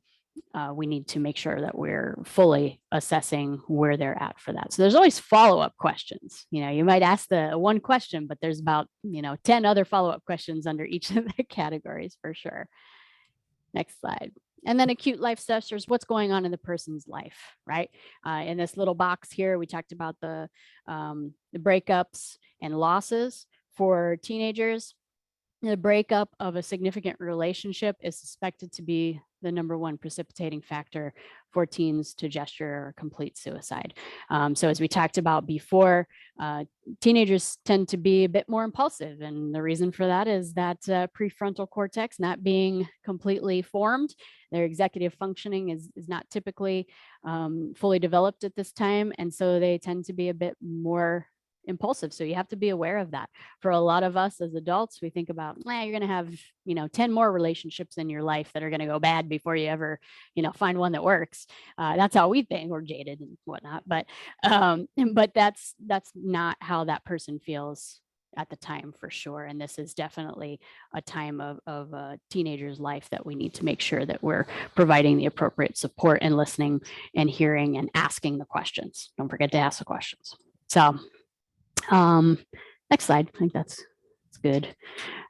we need to make sure that we're fully assessing where they're at for that. So there's always follow-up questions. You might ask the one question, but there's about 10 other follow-up questions under each of the categories for sure. Next slide. And then acute life stressors, what's going on in the person's life, right? In this little box here, we talked about the breakups and losses for teenagers. The breakup of a significant relationship is suspected to be the #1 precipitating factor for teens to gesture or complete suicide. So as we talked about before, teenagers tend to be a bit more impulsive. And the reason for that is that prefrontal cortex not being completely formed, their executive functioning is not typically fully developed at this time. And so they tend to be a bit more impulsive. So you have to be aware of that. For a lot of us as adults, we think about, you're going to have, 10 more relationships in your life that are going to go bad before you ever, find one that works. That's how we think. We're jaded and whatnot. But that's not how that person feels at the time for sure. And this is definitely a time of a teenager's life that we need to make sure that we're providing the appropriate support and listening and hearing and asking the questions. Don't forget to ask the questions. So next slide. I think that's good.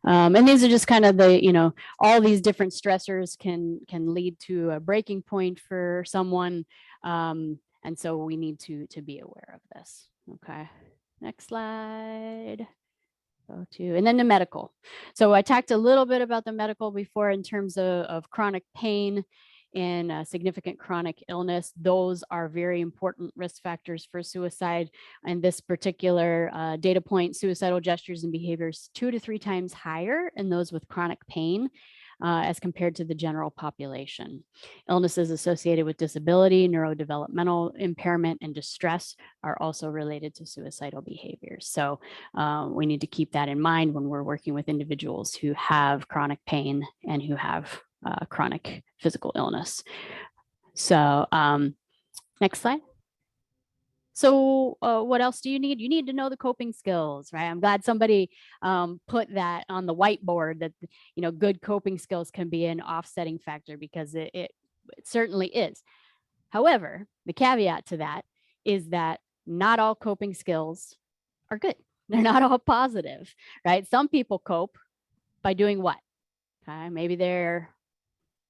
And these are just kind of the, all these different stressors can lead to a breaking point for someone. And so we need to be aware of this. Okay. Next slide. And then the medical. So I talked a little bit about the medical before in terms of chronic pain and significant chronic illness. Those are very important risk factors for suicide. And this particular data point, suicidal gestures and behaviors 2 to 3 times higher in those with chronic pain as compared to the general population. Illnesses associated with disability, neurodevelopmental impairment, and distress are also related to suicidal behaviors. So we need to keep that in mind when we're working with individuals who have chronic pain and who have chronic physical illness. So next slide. So what else do you need? You need to know the coping skills, right? I'm glad somebody put that on the whiteboard that, good coping skills can be an offsetting factor because it certainly is. However, the caveat to that is that not all coping skills are good. They're not all positive, right? Some people cope by doing what? Okay, maybe they're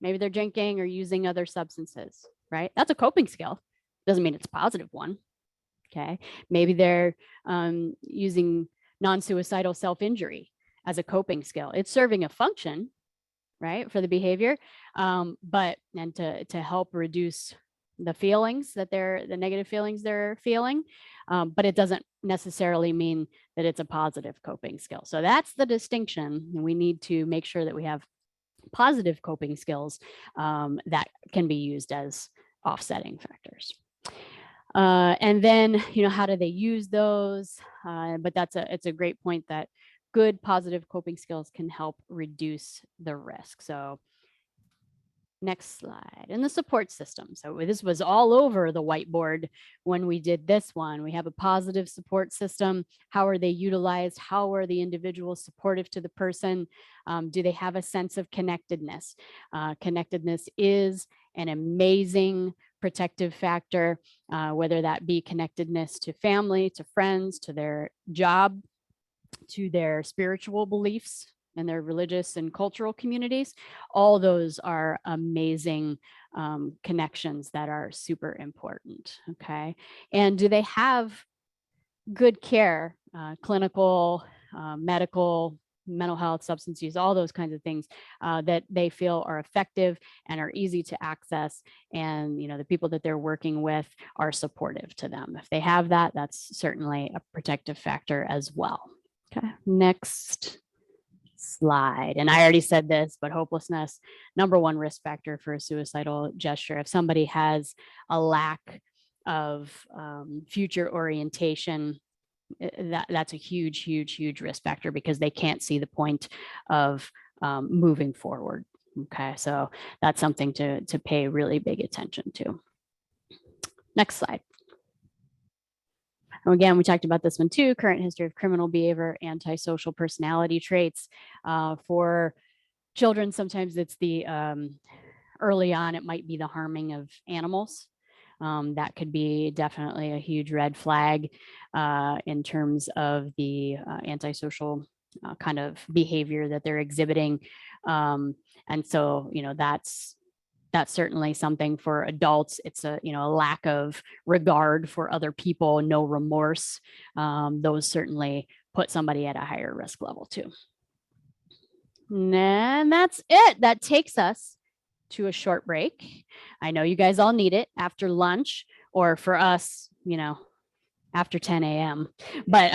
drinking or using other substances, right? That's a coping skill. Doesn't mean it's a positive one. Okay, maybe they're using non-suicidal self-injury as a coping skill. It's serving a function, right, for the behavior, but to help reduce the feelings that the negative feelings they're feeling, but it doesn't necessarily mean that it's a positive coping skill. So that's the distinction. And we need to make sure that we have positive coping skills that can be used as offsetting factors. And then, how do they use those? But it's a great point that good positive coping skills can help reduce the risk. So next slide. And the support system. So this was all over the whiteboard when we did this one. We have a positive support system. How are they utilized? How are the individuals supportive to the person? Do they have a sense of connectedness? Connectedness is an amazing protective factor, whether that be connectedness to family, to friends, to their job, to their spiritual beliefs and their religious and cultural communities. All those are amazing connections that are super important. Okay. And do they have good care, clinical, medical, mental health, substance use, all those kinds of things that they feel are effective and are easy to access. And, you know, the people that they're working with are supportive to them. If they have that, that's certainly a protective factor as well. Okay, next slide. And I already said this, but hopelessness, #1 risk factor for a suicidal gesture. If somebody has a lack of future orientation, that's a huge risk factor because they can't see the point of moving forward. Okay, so that's something to pay really big attention to. Next slide. And again, we talked about this one too, current history of criminal behavior, antisocial personality traits. For children, sometimes it's the early on, it might be the harming of animals. That could be definitely a huge red flag in terms of the antisocial kind of behavior that they're exhibiting. And so, you know, that's certainly something for adults. It's a, you know, a lack of regard for other people, no remorse. Those certainly put somebody at a higher risk level too. And that's it. That takes us to a short break. I know you guys all need it after lunch, or for us, you know, after 10 a.m. But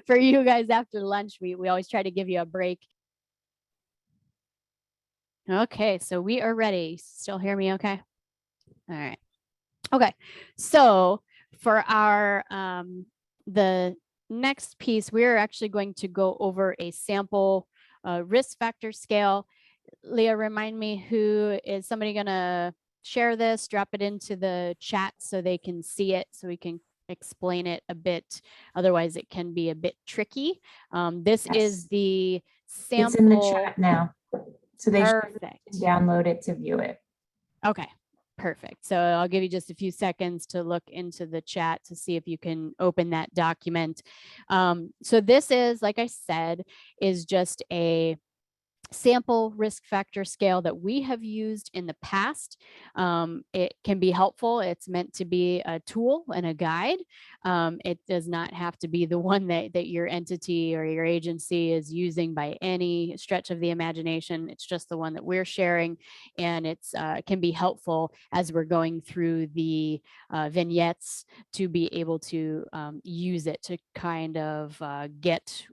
for you guys after lunch, we always try to give you a break. Okay, so we are ready. Still hear me okay? All right. Okay, so for our the next piece, we're actually going to go over a sample risk factor scale. Leah, remind me, who is somebody gonna share this, drop it into the chat so they can see it, so we can explain it a bit. Otherwise, it can be a bit tricky. This Yes. is the sample. It's in the chat now. So they should Perfect. download it to view it. Okay, perfect. So I'll give you just a few seconds to look into the chat to see if you can open that document. So this is, like I said, is just a sample risk factor scale that we have used in the past. It can be helpful. It's meant to be a tool and a guide. It does not have to be the one that your entity or your agency is using by any stretch of the imagination. It's just the one that we're sharing, and it's can be helpful as we're going through the vignettes to be able to use it to kind of get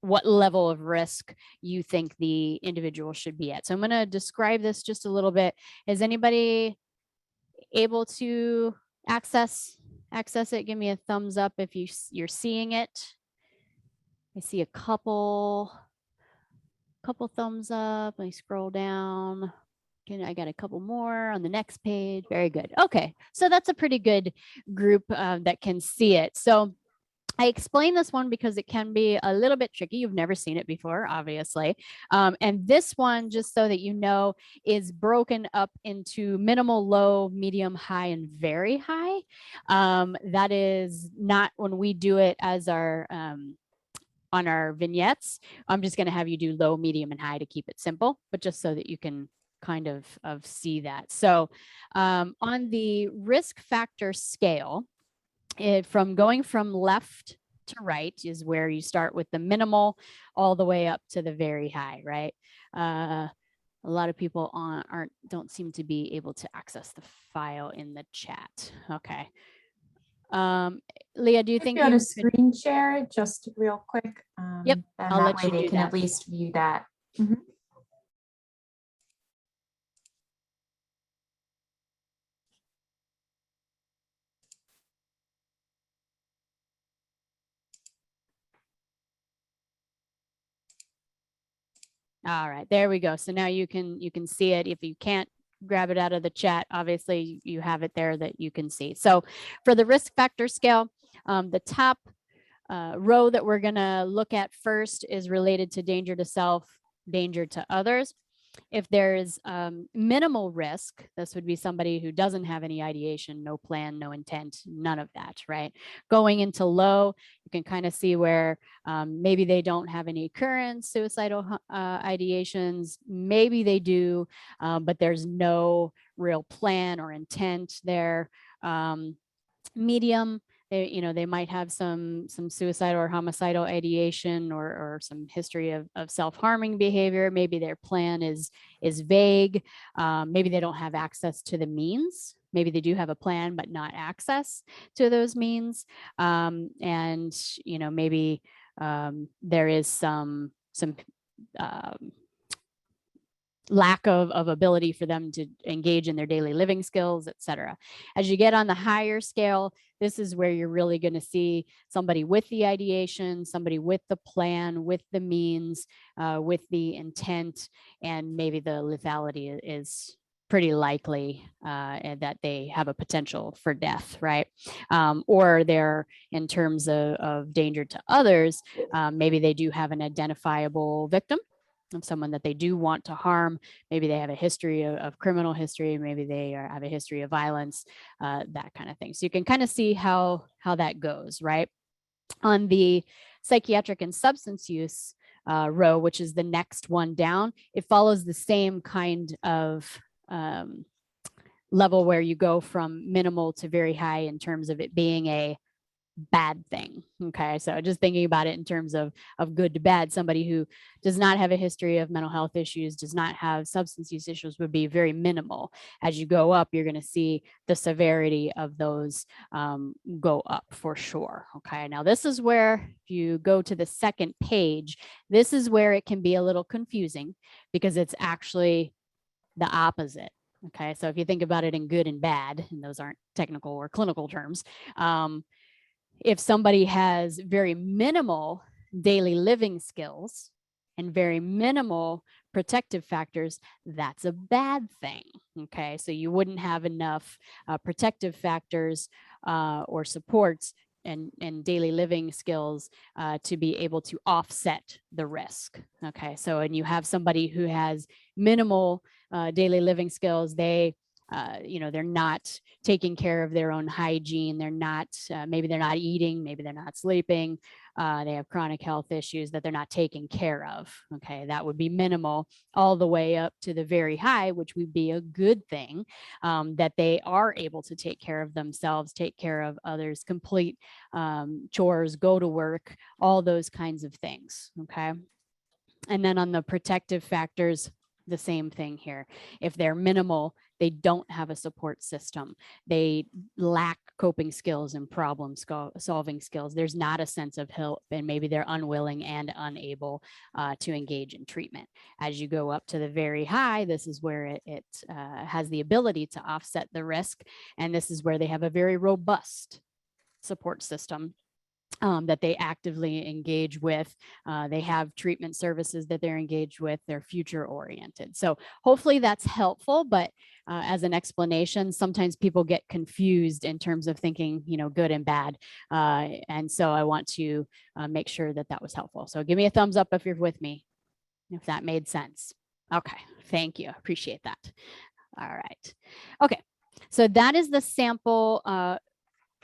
what level of risk you think the individual should be at. So I'm going to describe this just a little bit. Is anybody able to access it? Give me a thumbs up if you're seeing it. I see a couple thumbs up. Let me scroll down. Okay, I got a couple more on the next page. Very good. Okay, so that's a pretty good group that can see it. So I explain this one because it can be a little bit tricky. You've never seen it before, obviously. And this one, just so that you know, is broken up into minimal, low, medium, high, and very high. That is not when we do it as our on our vignettes. I'm just going to have you do low, medium, and high to keep it simple, but just so that you can kind of see that. So on the risk factor scale, from going from left to right is where you start with the minimal all the way up to the very high, right? A lot of people don't seem to be able to access the file in the chat. Okay. Leah, do you think you want you to screen share it just real quick? Yep, And I'll that let way you they do can that. at least view that. Mhm. All right, there we go. So now you can see it. If you can't grab it out of the chat, obviously you have it there that you can see. So for the risk factor scale, the top row that we're going to look at first is related to danger to self, danger to others. If there's minimal risk, this would be somebody who doesn't have any ideation, no plan, no intent, none of that, right? Going into low, you can kind of see where maybe they don't have any current suicidal ideations. Maybe they do, but there's no real plan or intent there. Medium, they might have some suicidal or homicidal ideation or some history of self-harming behavior. Maybe their plan is vague. Maybe they don't have access to the means. Maybe they do have a plan, but not access to those means. And maybe there is some lack of ability for them to engage in their daily living skills, et cetera. As you get on the higher scale, this is where you're really going to see somebody with the ideation, somebody with the plan, with the means, with the intent, and maybe the lethality is pretty likely that they have a potential for death, right? Or they're, in terms of danger to others, maybe they do have an identifiable victim of someone that they do want to harm. Maybe they have a history of criminal history. Maybe they have a history of violence, that kind of thing. So you can kind of see how that goes, right? On the psychiatric and substance use row, which is the next one down, it follows the same kind of level where you go from minimal to very high in terms of it being a bad thing. Okay, so just thinking about it in terms of good to bad, somebody who does not have a history of mental health issues, does not have substance use issues, would be very minimal. As you go up, you're going to see the severity of those go up for sure. Okay, now this is where, if you go to the second page, this is where it can be a little confusing because it's actually the opposite. Okay, so if you think about it in good and bad, and those aren't technical or clinical terms, if somebody has very minimal daily living skills and very minimal protective factors, that's a bad thing. Okay, so you wouldn't have enough protective factors or supports and daily living skills to be able to offset the risk. Okay, so and you have somebody who has minimal daily living skills, they're not taking care of their own hygiene. They're not, maybe they're not eating, maybe they're not sleeping. They have chronic health issues that they're not taking care of. Okay, that would be minimal, all the way up to the very high, which would be a good thing, that they are able to take care of themselves, take care of others, complete chores, go to work, all those kinds of things. Okay. And then on the protective factors, the same thing here. If they're minimal, they don't have a support system. They lack coping skills and problem solving skills. There's not a sense of help, and maybe they're unwilling and unable to engage in treatment. As you go up to the very high, this is where it has the ability to offset the risk. And this is where they have a very robust support system that they actively engage with. They have treatment services that they're engaged with. They're future oriented. So hopefully that's helpful, but as an explanation, sometimes people get confused in terms of thinking, good and bad. And so I want to make sure that that was helpful. So give me a thumbs up if you're with me, if that made sense. Okay, thank you. Appreciate that. All right. Okay, so that is the sample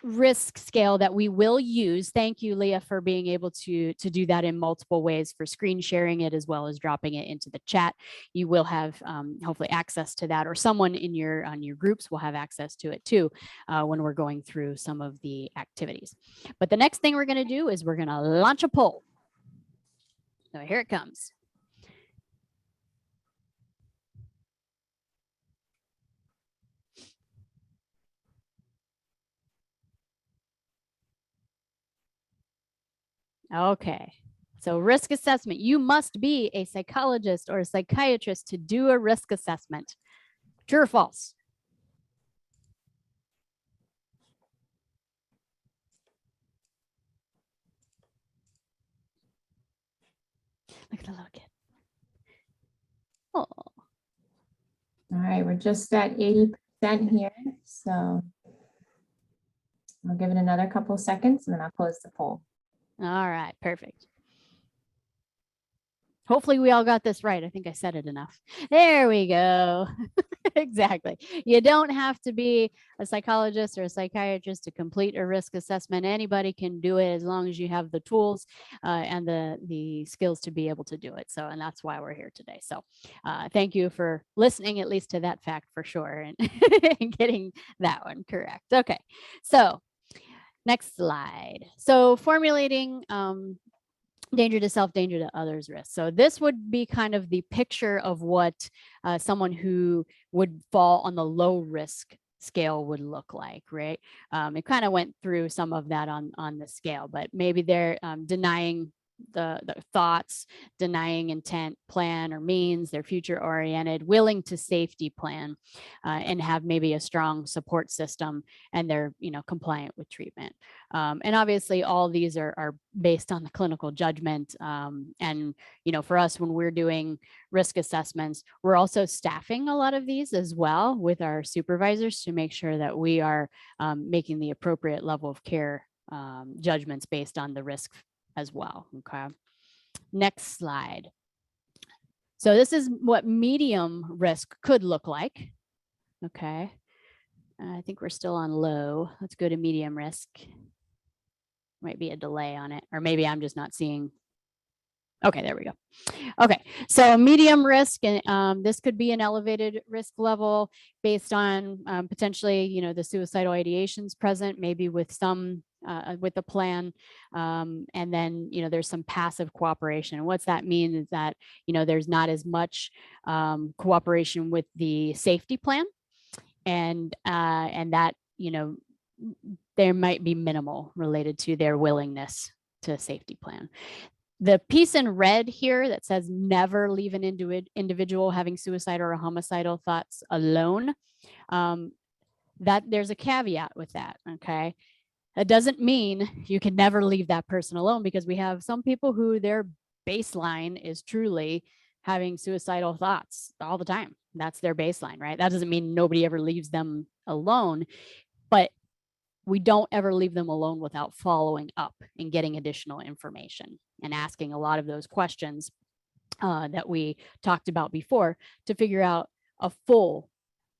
risk scale that we will use. Thank you, Leah, for being able to do that in multiple ways, for screen sharing it as well as dropping it into the chat. You will have hopefully access to that, or someone on your groups will have access to it too when we're going through some of the activities. But the next thing we're going to do is we're going to launch a poll. So here it comes. Okay, so risk assessment. You must be a psychologist or a psychiatrist to do a risk assessment. True or false? Look at the little kid. Oh. All right, we're just at 80% here, so I'll give it another couple of seconds and then I'll close the poll. All right, perfect. Hopefully we all got this right. I think I said it enough. There we go. Exactly. You don't have to be a psychologist or a psychiatrist to complete a risk assessment. Anybody can do it as long as you have the tools and the skills to be able to do it. So, and that's why we're here today. So thank you for listening, at least to that fact for sure, and, and getting that one correct. Okay. So next slide. So formulating danger to self, danger to others risk. So this would be kind of the picture of what someone who would fall on the low risk scale would look like, right? It kind of went through some of that on the scale, but maybe they're denying the thoughts, denying intent, plan, or means. They're future oriented, willing to safety plan, and have maybe a strong support system, and they're compliant with treatment. And obviously all these are based on the clinical judgment. And for us, when we're doing risk assessments, we're also staffing a lot of these as well with our supervisors to make sure that we are making the appropriate level of care judgments based on the risk as well. Okay. Next slide. So this is what medium risk could look like. Okay. I think we're still on low. Let's go to medium risk. Might be a delay on it, or maybe I'm just not seeing. Okay, there we go. Okay, so medium risk, and this could be an elevated risk level based on potentially, the suicidal ideations present, maybe with some with the plan, and then there's some passive cooperation. And what's that mean is that there's not as much cooperation with the safety plan, and that there might be minimal related to their willingness to safety plan. The piece in red here that says never leave an individual having suicidal or homicidal thoughts alone, that there's a caveat with that, okay? That doesn't mean you can never leave that person alone, because we have some people who their baseline is truly having suicidal thoughts all the time. That's their baseline, right? That doesn't mean nobody ever leaves them alone, but we don't ever leave them alone without following up and getting additional information and asking a lot of those questions that we talked about before to figure out a full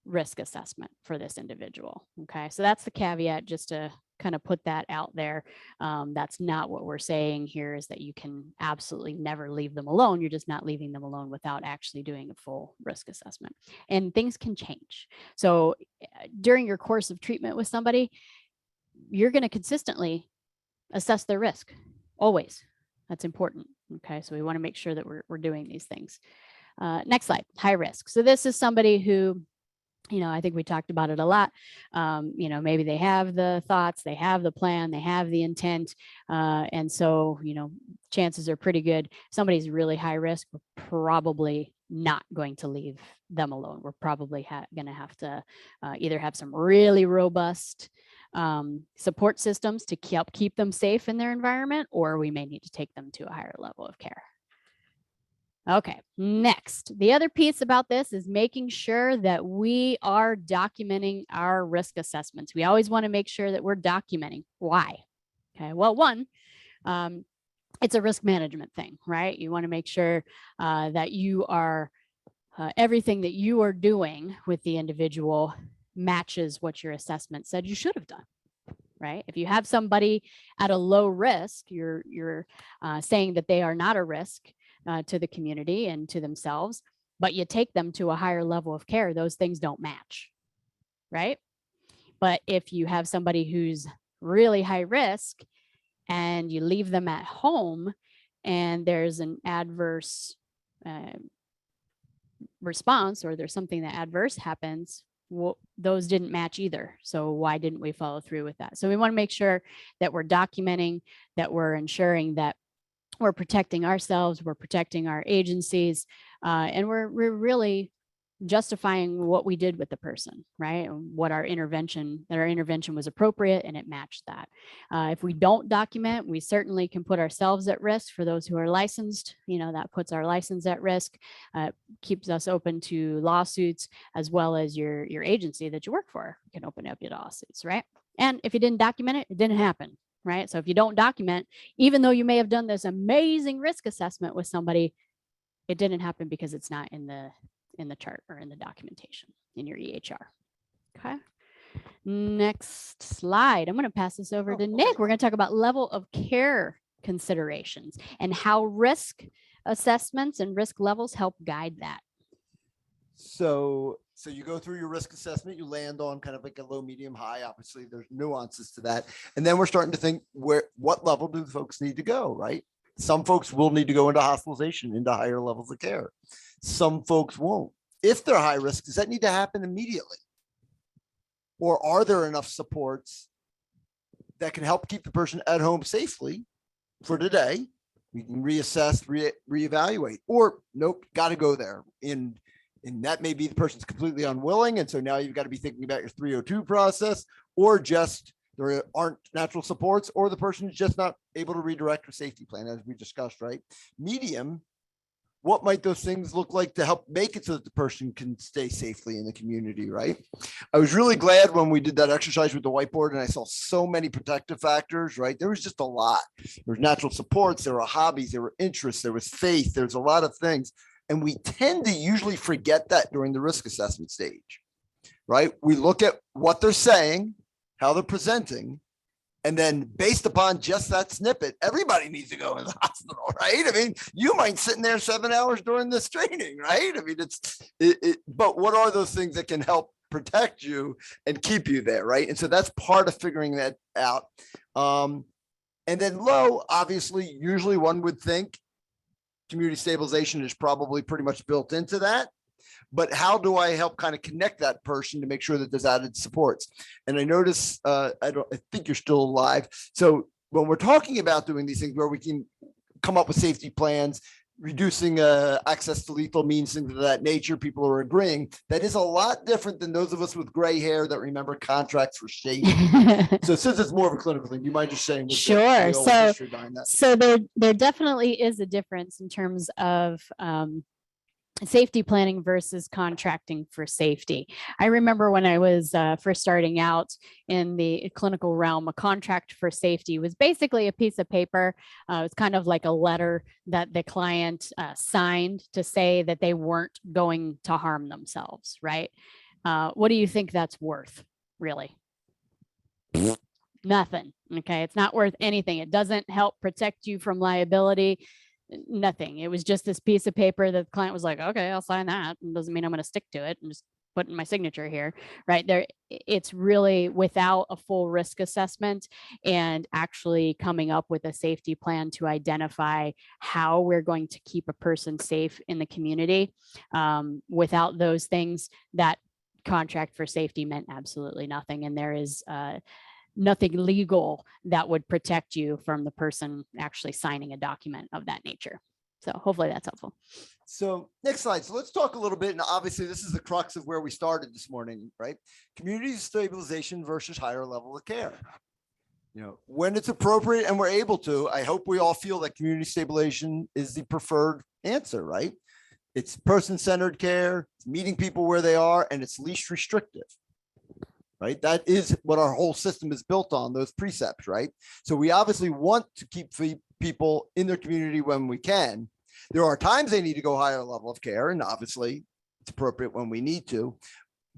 risk assessment for this individual. Okay, so that's the caveat, just to kind of put that out there. That's not what we're saying here, is that you can absolutely never leave them alone. You're just not leaving them alone without actually doing a full risk assessment. And things can change. So during your course of treatment with somebody, you're going to consistently assess their risk, always. That's important. Okay, so we want to make sure that we're doing these things. Next slide, high risk. So this is somebody who, I think we talked about it a lot. Maybe they have the thoughts, they have the plan, they have the intent. And so, chances are pretty good. Somebody's really high risk, we're probably not going to leave them alone. We're probably going to have to either have some really robust support systems to keep them safe in their environment, or we may need to take them to a higher level of care. Okay, next, the other piece about this is making sure that we are documenting our risk assessments. We always want to make sure that we're documenting. Why? Okay, well, one, it's a risk management thing, right? You want to make sure that you are, everything that you are doing with the individual matches what your assessment said you should have done, right? If you have somebody at a low risk, you're saying that they are not a risk to the community and to themselves, but you take them to a higher level of care, those things don't match, right? But if you have somebody who's really high risk and you leave them at home and there's an adverse response, or there's something that adverse happens, well, those didn't match either. So why didn't we follow through with that? So we want to make sure that we're documenting, that we're ensuring that we're protecting ourselves, we're protecting our agencies, and we're really justifying what we did with the person, right? What our intervention was appropriate and it matched that. If we don't document, we certainly can put ourselves at risk. For those who are licensed, that puts our license at risk, keeps us open to lawsuits, as well as your agency that you work for can open up your lawsuits, right? And if you didn't document it, it didn't happen, right? So if you don't document, even though you may have done this amazing risk assessment with somebody, It didn't happen because it's not in the chart or in the documentation in your EHR. Okay. Next slide. I'm going to pass this over to Nick. We're going to talk about level of care considerations and how risk assessments and risk levels help guide that. So you go through your risk assessment, you land on kind of like a low, medium, high. Obviously, there's nuances to that. And then we're starting to think what level do folks need to go, right? Some folks will need to go into hospitalization, into higher levels of care. Some folks won't. If they're high risk, does that need to happen immediately? Or are there enough supports that can help keep the person at home safely for today? We can reassess, reevaluate, or nope, got to go there. And that may be the person's completely unwilling. And so now you've got to be thinking about your 302 process, or just there aren't natural supports, or the person is just not able to redirect a safety plan, as we discussed, right? Medium, what might those things look like to help make it so that the person can stay safely in the community, right? I was really glad when we did that exercise with the whiteboard and I saw so many protective factors, right? There was just a lot. There was natural supports, there were hobbies, there were interests, there was faith, there's a lot of things. And we tend to usually forget that during the risk assessment stage, right? We look at what they're saying, how they're presenting, and then based upon just that snippet, everybody needs to go in the hospital, right? I mean, you might sit in there 7 hours during this training, right? I mean, but what are those things that can help protect you and keep you there, right? And so that's part of figuring that out. And then low, obviously, usually one would think community stabilization is probably pretty much built into that. But how do I help kind of connect that person to make sure that there's added supports? And I notice, I think you're still alive. So when we're talking about doing these things where we can come up with safety plans, reducing access to lethal means, things of that nature, people are agreeing, that is a lot different than those of us with gray hair that remember contracts for safety. So since it's more of a clinical thing, do you mind just saying? Sure. So there definitely is a difference in terms of safety planning versus contracting for safety. I remember when I was first starting out in the clinical realm, a contract for safety was basically a piece of paper. It was kind of like a letter that the client signed to say that they weren't going to harm themselves, right? What do you think that's worth, really? Nothing. Okay. It's not worth anything. It doesn't help protect you from liability. Nothing. It was just this piece of paper that the client was like, okay, I'll sign that. It doesn't mean I'm going to stick to it. I'm just putting my signature here, right there. It's really without a full risk assessment and actually coming up with a safety plan to identify how we're going to keep a person safe in the community. Without those things, that contract for safety meant absolutely nothing. And there is nothing legal that would protect you from the person actually signing a document of that nature. So hopefully that's helpful. So next slide. So let's talk a little bit. And obviously this is the crux of where we started this morning, right? Community stabilization versus higher level of care. You know, when it's appropriate and we're able to, I hope we all feel that community stabilization is the preferred answer, right? It's person-centered care, it's meeting people where they are, and it's least restrictive. Right? That is what our whole system is built on, those precepts, right? So we obviously want to keep people in their community when we can. There are times they need to go higher level of care, and obviously it's appropriate when we need to.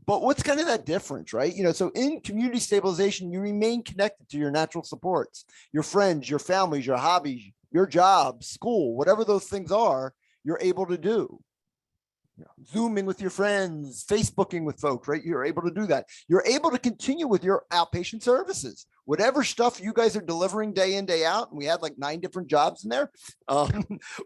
But what's kind of that difference, right? You know, so in community stabilization, you remain connected to your natural supports, your friends, your families, your hobbies, your job, school, whatever those things are, you're able to do. Zooming with your friends, Facebooking with folks, right? You're able to do that. You're able to continue with your outpatient services, whatever stuff you guys are delivering day in, day out. And we had like 9 different jobs in there,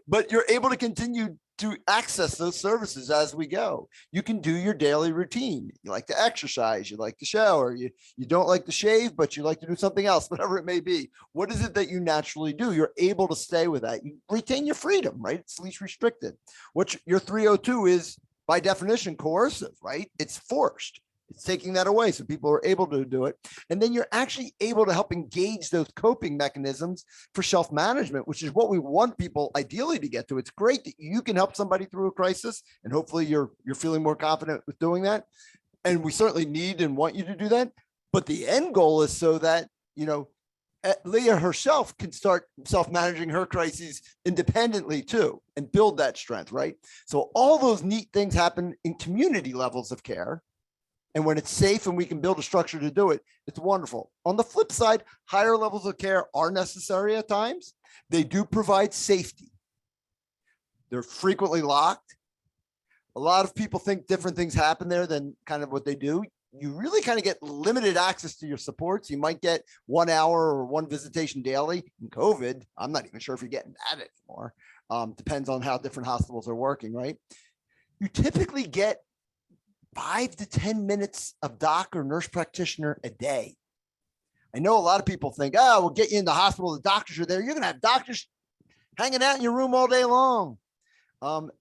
but you're able to continue to access those services as we go. You can do your daily routine. You like to exercise, you like to shower, you don't like to shave, but you like to do something else, whatever it may be. What is it that you naturally do? You're able to stay with that. You retain your freedom, right? It's least restricted. What your 302 is by definition coercive, right? It's forced. It's taking that away so people are able to do it. And then you're actually able to help engage those coping mechanisms for self-management, which is what we want people ideally to get to. It's great that you can help somebody through a crisis, and hopefully you're feeling more confident with doing that. And we certainly need and want you to do that. But the end goal is so that, you know, Leah herself can start self-managing her crises independently too, and build that strength, right? So all those neat things happen in community levels of care. And when it's safe and we can build a structure to do it, it's wonderful. On the flip side, higher levels of care are necessary at times. They do provide safety. They're frequently locked. A lot of people think different things happen there than kind of what they do. You really kind of get limited access to your supports. You might get 1 hour or one visitation daily. In COVID, I'm not even sure if you're getting that anymore. Depends on how different hospitals are working, right? You typically get 5 to 10 minutes of doc or nurse practitioner a day. I know a lot of people think, oh, we'll get you in the hospital. The doctors are there. You're going to have doctors hanging out in your room all day long.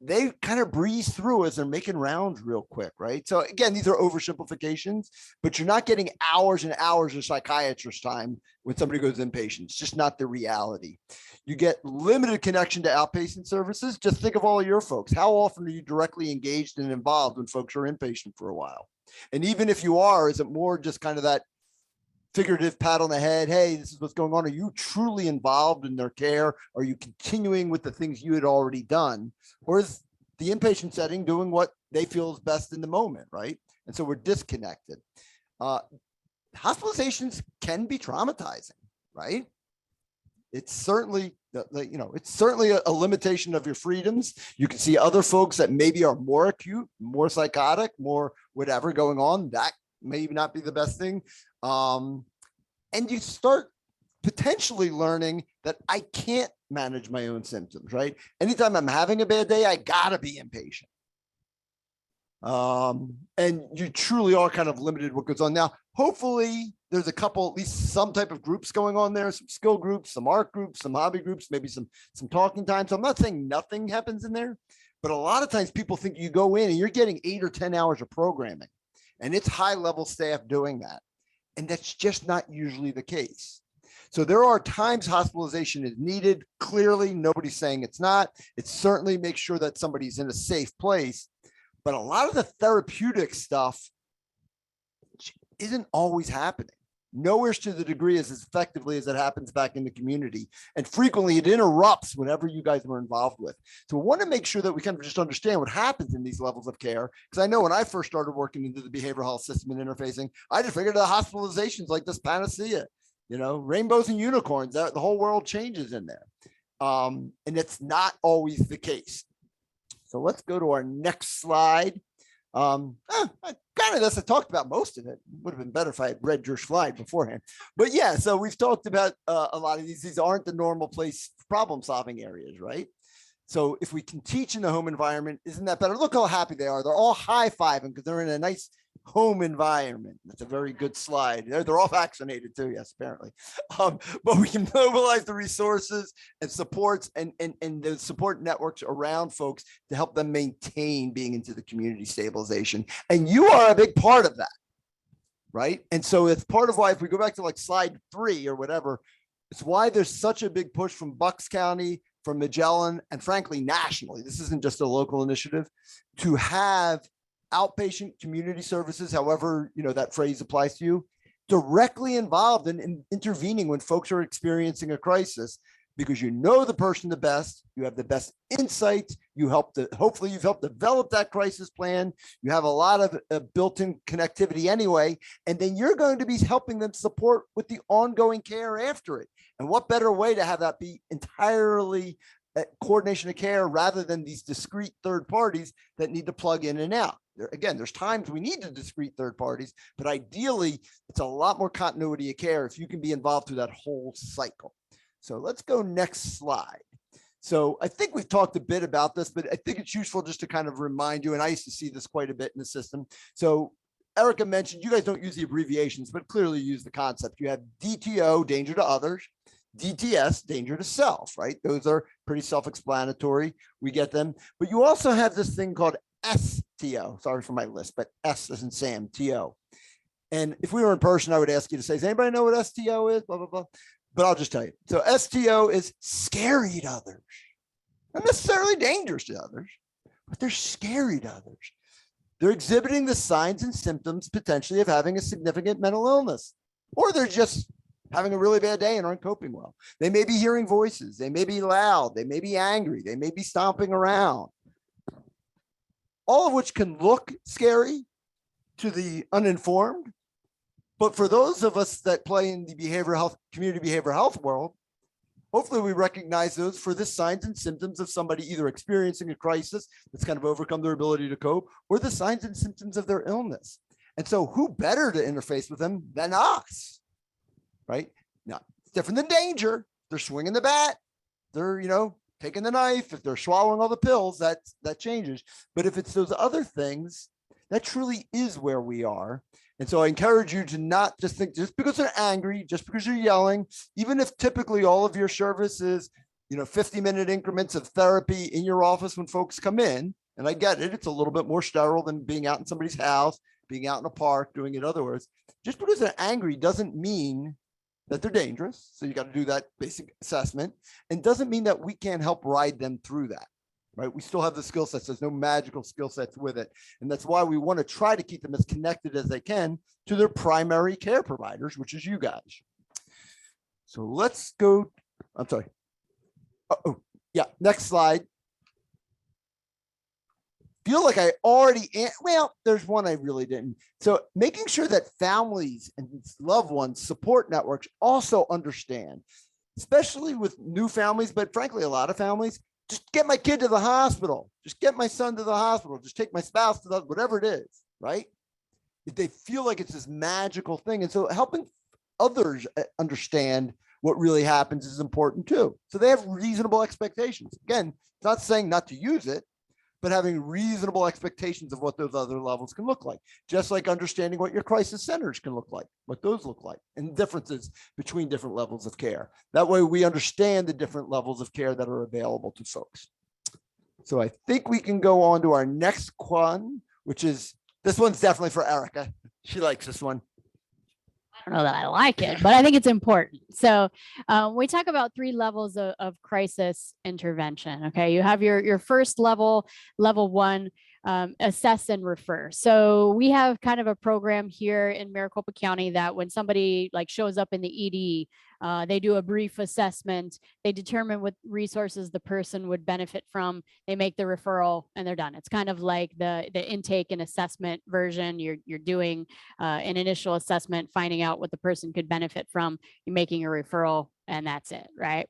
They kind of breeze through as they're making rounds real quick, right? So again, these are oversimplifications, but you're not getting hours and hours of psychiatrist time when somebody goes inpatient. It's just not the reality. You get limited connection to outpatient services. Just think of all of your folks. How often are you directly engaged and involved when folks are inpatient for a while? And even if you are, is it more just kind of that figurative pat on the head? Hey, this is what's going on. Are you truly involved in their care? Are you continuing with the things you had already done? Or is the inpatient setting doing what they feel is best in the moment, right? And so we're disconnected. Hospitalizations can be traumatizing, right? It's certainly, it's certainly a limitation of your freedoms. You can see other folks that maybe are more acute, more psychotic, more whatever going on. That may not be the best thing. And you start potentially learning that I can't manage my own symptoms, right? Anytime I'm having a bad day, I gotta be impatient. And you truly are kind of limited what goes on. Now, hopefully there's a couple, at least some type of groups going on there, some skill groups, some art groups, some hobby groups, maybe some talking time. So I'm not saying nothing happens in there, but a lot of times people think you go in and you're getting 8 or 10 hours of programming, and it's high level staff doing that. And that's just not usually the case. So there are times hospitalization is needed. Clearly, nobody's saying it's not. It certainly makes sure that somebody's in a safe place. But a lot of the therapeutic stuff isn't always happening. Nowhere to the degree as effectively as it happens back in the community. And frequently it interrupts whatever you guys were involved with. So we want to make sure that we kind of just understand what happens in these levels of care. Because I know when I first started working into the behavioral health system and interfacing, I just figured the hospitalizations like this panacea, rainbows and unicorns, the whole world changes in there. And it's not always the case. So let's go to our next slide. Kind of this, I talked about most of it. Would have been better if I had read your slide beforehand. But yeah, so we've talked about a lot of these. These aren't the normal place problem solving areas, right? So if we can teach in the home environment, isn't that better? Look how happy they are. They're all high-fiving because they're in a nice home environment. That's a very good slide. They're all vaccinated too, yes, apparently. But we can mobilize the resources and supports and the support networks around folks to help them maintain being into the community stabilization. And you are a big part of that, right? And so it's part of why, if we go back to like slide 3 or whatever, it's why there's such a big push from Bucks County, from Magellan, and frankly, nationally. This isn't just a local initiative to have outpatient community services, however, that phrase applies to you, directly involved in intervening when folks are experiencing a crisis, because you know the person the best, you have the best insights, hopefully you've helped develop that crisis plan, you have a lot of built-in connectivity anyway, and then you're going to be helping them support with the ongoing care after it. And what better way to have that be entirely coordination of care rather than these discrete third parties that need to plug in and out. Again, there's times we need the discrete third parties, but ideally it's a lot more continuity of care if you can be involved through that whole cycle. So let's go next slide. So I think we've talked a bit about this, but I think it's useful just to kind of remind you, and I used to see this quite a bit in the system. So Erica mentioned you guys don't use the abbreviations, but clearly use the concept. You have DTO, danger to others, DTS, danger to self, right? Those are pretty self-explanatory. We get them. But you also have this thing called STO. Sorry for my list, but S as in Sam, TO. And if we were in person, I would ask you to say, does anybody know what STO is? Blah, blah, blah. But I'll just tell you. So STO is scary to others. Not necessarily dangerous to others, but they're scary to others. They're exhibiting the signs and symptoms potentially of having a significant mental illness, or they're just having a really bad day and aren't coping well. They may be hearing voices. They may be loud. They may be angry. They may be stomping around. All of which can look scary to the uninformed. But for those of us that play in the behavioral health, community behavioral health world, hopefully we recognize those for the signs and symptoms of somebody either experiencing a crisis that's kind of overcome their ability to cope, or the signs and symptoms of their illness. And so who better to interface with them than us, right? Now, it's different than danger. They're swinging the bat. They're, taking the knife. If they're swallowing all the pills, that changes. But if it's those other things, that truly is where we are. And so I encourage you to not just think, just because they're angry, just because you're yelling, even if typically all of your service is, 50-minute increments of therapy in your office when folks come in. And I get it. It's a little bit more sterile than being out in somebody's house, being out in a park, doing it other words. Just because they're angry doesn't mean that they're dangerous. So you got to do that basic assessment, and doesn't mean that we can't help ride them through that. Right? We still have the skill sets. There's no magical skill sets with it. And that's why we want to try to keep them as connected as they can to their primary care providers, which is you guys. So let's go. I'm sorry. Oh, yeah. Next slide. Feel like I already, there's one I really didn't. So making sure that families and loved ones, support networks also understand, especially with new families, but frankly, a lot of families, just get my kid to the hospital. Just get my son to the hospital. Just take my spouse to whatever it is, right? If they feel like it's this magical thing. And so helping others understand what really happens is important too. So they have reasonable expectations. Again, it's not saying not to use it, but having reasonable expectations of what those other levels can look like. Just like understanding what your crisis centers can look like, what those look like, and differences between different levels of care. That way we understand the different levels of care that are available to folks. So I think we can go on to our next one, which is, this one's definitely for Erica. She likes this one. I don't know that I like it, but I think it's important. So we talk about 3 levels of crisis intervention. Okay, you have your first level, level 1, assess and refer. So we have kind of a program here in Maricopa County that when somebody shows up in the ED, they do a brief assessment, they determine what resources the person would benefit from, they make the referral, and they're done. It's kind of like the intake and assessment version. You're doing an initial assessment, finding out what the person could benefit from, you're making a referral, and that's it, right?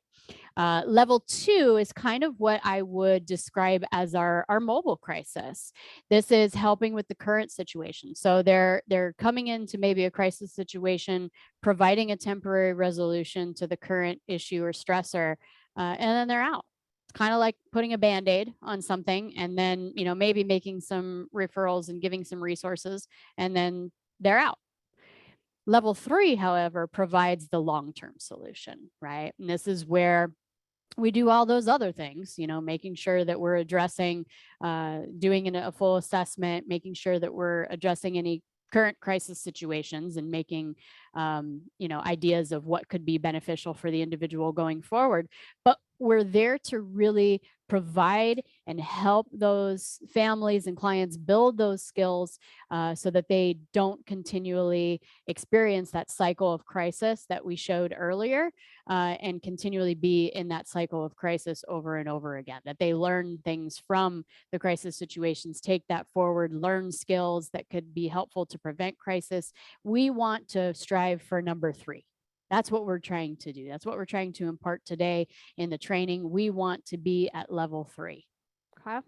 Level 2 is kind of what I would describe as our mobile crisis. This is helping with the current situation. So they're coming into maybe a crisis situation, providing a temporary resolution to the current issue or stressor, and then they're out. It's kind of like putting a Band-Aid on something, and then maybe making some referrals and giving some resources, and then they're out. Level 3, however, provides the long-term solution, right? And this is where we do all those other things, making sure that we're addressing, doing a full assessment, making sure that we're addressing any current crisis situations and making, ideas of what could be beneficial for the individual going forward. But we're there to really provide and help those families and clients build those skills so that they don't continually experience that cycle of crisis that we showed earlier, and continually be in that cycle of crisis over and over again, that they learn things from the crisis situations, take that forward, learn skills that could be helpful to prevent crisis. We want to strive for number 3. That's what we're trying to do. That's what we're trying to impart today in the training. We want to be at level 3. Okay.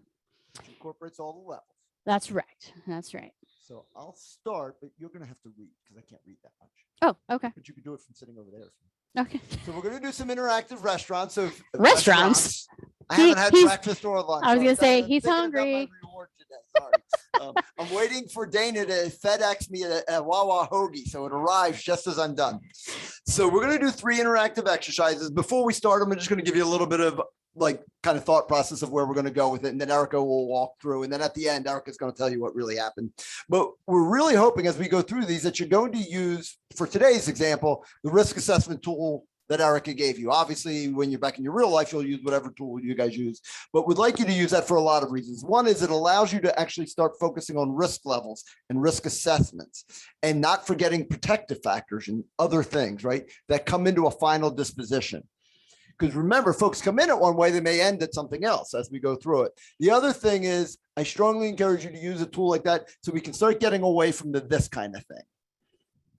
Which incorporates all the levels. That's right. That's right. So I'll start, but you're going to have to read because I can't read that much. Oh, okay. But you can do it from sitting over there. Okay. So we're going to do some interactive restaurants. So Restaurants? I haven't had breakfast or lunch. I was going to say, I'm he's thinking about hungry. my reward today. Sorry. I'm waiting for Dana to FedEx me a Wawa hoagie, so it arrives just as I'm done. So we're going to do 3 interactive exercises. Before we start, I'm just going to give you a little bit of kind of thought process of where we're going to go with it. And then Erica will walk through. And then at the end, Erica's going to tell you what really happened. But we're really hoping as we go through these that you're going to use, for today's example, the risk assessment tool that Erica gave you. Obviously, when you're back in your real life, you'll use whatever tool you guys use, but would like you to use that for a lot of reasons. One is it allows you to actually start focusing on risk levels and risk assessments and not forgetting protective factors and other things, right, that come into a final disposition. Because remember, folks come in at one way, they may end at something else as we go through it. The other thing is I strongly encourage you to use a tool like that so we can start getting away from this kind of thing.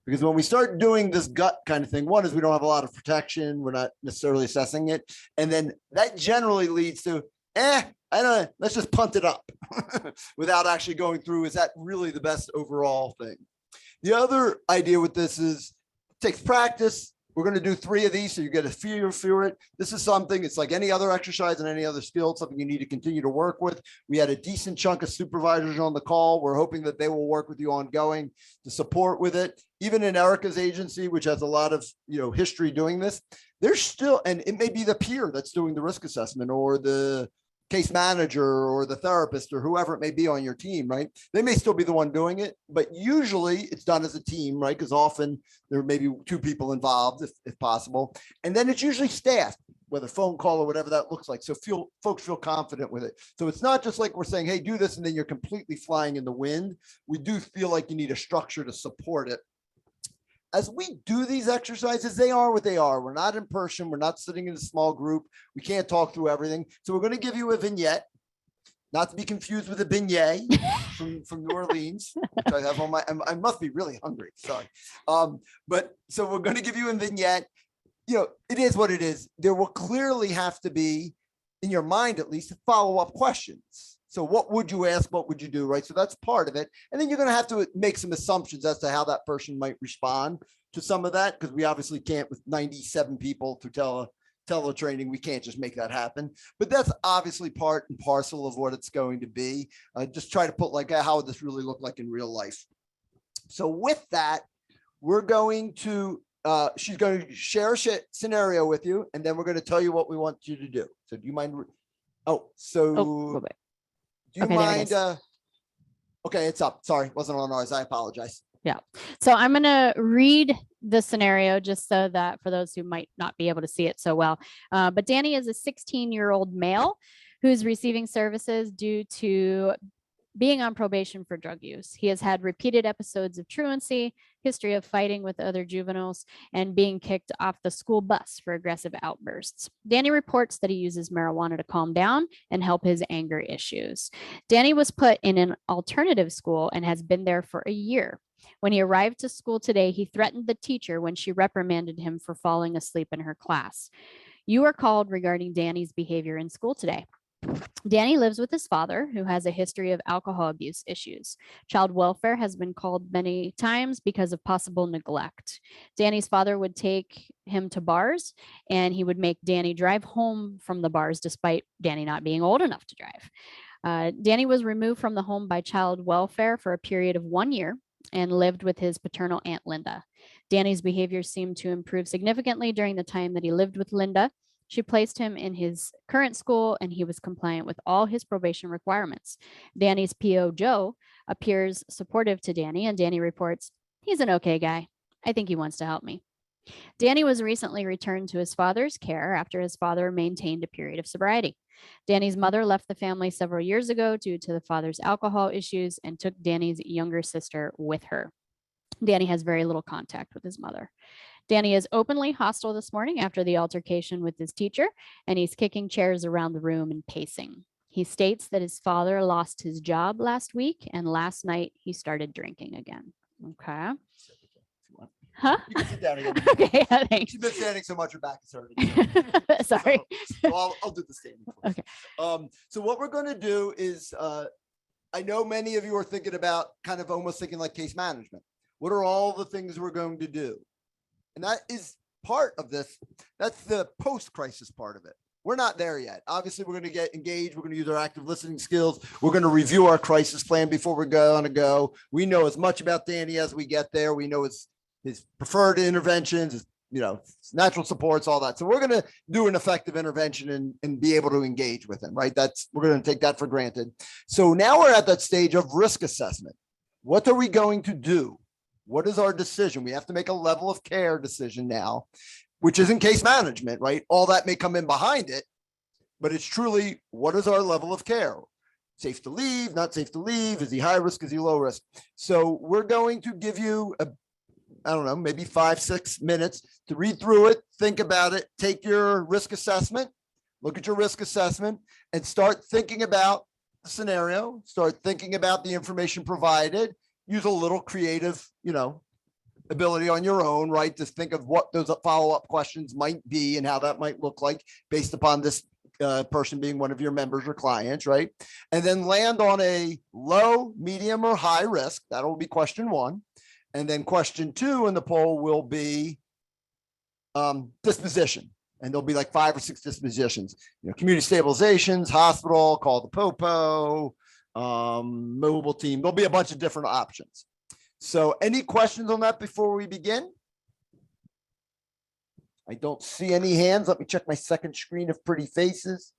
Because when we start doing this gut kind of thing, one is we don't have a lot of protection. We're not necessarily assessing it. And then that generally leads to, I don't know, let's just punt it up without actually going through, is that really the best overall thing? The other idea with this is it takes practice. We're going to do 3 of these so you get a feel for it. This is something, it's like any other exercise and any other skill, something you need to continue to work with. We had a decent chunk of supervisors on the call. We're hoping that they will work with you ongoing to support with it. Even in Erica's agency, which has a lot of history doing this, there's still, and it may be the peer that's doing the risk assessment or the case manager or the therapist or whoever it may be on your team, right? They may still be the one doing it, but usually it's done as a team, right? Because often there may be 2 people involved if possible. And then it's usually staff, whether phone call or whatever that looks like. So folks feel confident with it. So it's not just like we're saying, hey, do this, and then you're completely flying in the wind. We do feel like you need a structure to support it. As we do these exercises, they are what they are. We're not in person. We're not sitting in a small group. We can't talk through everything. So we're going to give you a vignette, not to be confused with a beignet from New Orleans, which I have on my, I must be really hungry. Sorry. But so we're going to give you a vignette. It is what it is. There will clearly have to be, in your mind at least, follow-up questions. So what would you ask? What would you do? Right. So that's part of it. And then you're going to have to make some assumptions as to how that person might respond to some of that, because we obviously can't, with 97 people through teletraining, we can't just make that happen. But that's obviously part and parcel of what it's going to be. Just try to put like, how would this really look like in real life? So with that, we're going to, she's going to share a scenario with you, and then we're going to tell you what we want you to do. So do you mind? Do you mind? Okay, it's up. Sorry, wasn't on ours. I apologize. Yeah. So I'm going to read the scenario just so that for those who might not be able to see it so well. But Danny is a 16-year-old male who's receiving services due to being on probation for drug use. He has had repeated episodes of truancy, history of fighting with other juveniles, and being kicked off the school bus for aggressive outbursts. Danny reports that he uses marijuana to calm down and help his anger issues. Danny was put in an alternative school and has been there for a year. When he arrived to school today, he threatened the teacher when she reprimanded him for falling asleep in her class. You are called regarding Danny's behavior in school today. Danny lives with his father, who has a history of alcohol abuse issues. Child welfare has been called many times because of possible neglect. Danny's father would take him to bars, and he would make Danny drive home from the bars despite Danny not being old enough to drive. Danny was removed from the home by child welfare for a period of 1 year and lived with his paternal aunt Linda. Danny's behavior seemed to improve significantly during the time that he lived with Linda. She placed him in his current school, and he was compliant with all his probation requirements. Danny's PO, Joe, appears supportive to Danny, and Danny reports, he's an okay guy. I think he wants to help me. Danny was recently returned to his father's care after his father maintained a period of sobriety. Danny's mother left the family several years ago due to the father's alcohol issues and took Danny's younger sister with her. Danny has very little contact with his mother. Danny is openly hostile this morning after the altercation with his teacher, and he's kicking chairs around the room and pacing. He states that his father lost his job last week, and last night he started drinking again. Okay. Huh? You can sit down again. Okay, yeah, thanks. She's been standing so much, her back is hurting. Sorry. So I'll do the standing. Okay. So what we're going to do is, I know many of you are thinking about kind of almost thinking like case management. What are all the things we're going to do? And that is part of this. That's the post-crisis part of it. We're not there yet. Obviously, we're going to get engaged. We're going to use our active listening skills. We're going to review our crisis plan before we're going to go. We know as much about Danny as we get there. We know his preferred interventions, his, natural supports, all that. So we're going to do an effective intervention and be able to engage with him, right? We're going to take that for granted. So now we're at that stage of risk assessment. What are we going to do? What is our decision? We have to make a level of care decision now. which isn't case management, right? All that may come in behind it, but it's truly, what is our level of care? Safe to leave, not safe to leave? Is he high risk? Is he low risk? So we're going to give you I don't know, maybe 5-6 minutes to read through it, think about it, take your risk assessment, look at your risk assessment, and start thinking about the scenario, start thinking about the information provided, use a little creative, ability on your own, right? To think of what those follow-up questions might be and how that might look like based upon this person being one of your members or clients, right? And then land on a low, medium, or high risk. That'll be question 1. And then question 2 in the poll will be disposition. And there'll be like 5 or 6 dispositions, community stabilizations, hospital, call the popo, mobile team. There'll be a bunch of different options. So any questions on that before we begin? I don't see any hands. Let me check my second screen of pretty faces.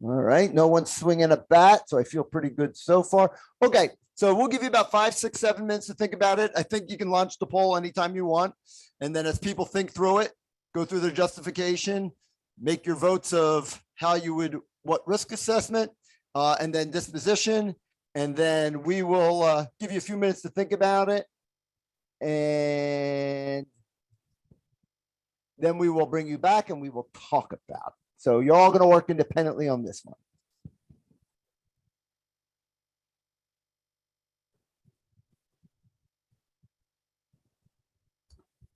All right. No one's swinging a bat, so I feel pretty good so far. Okay. So we'll give you about 5, 6, 7 minutes to think about it. I think you can launch the poll anytime you want. And then as people think through it, go through their justification, make your votes of how you would, what risk assessment, and then disposition. And then we will give you a few minutes to think about it. And then we will bring you back and we will talk about it. So you're all going to work independently on this one.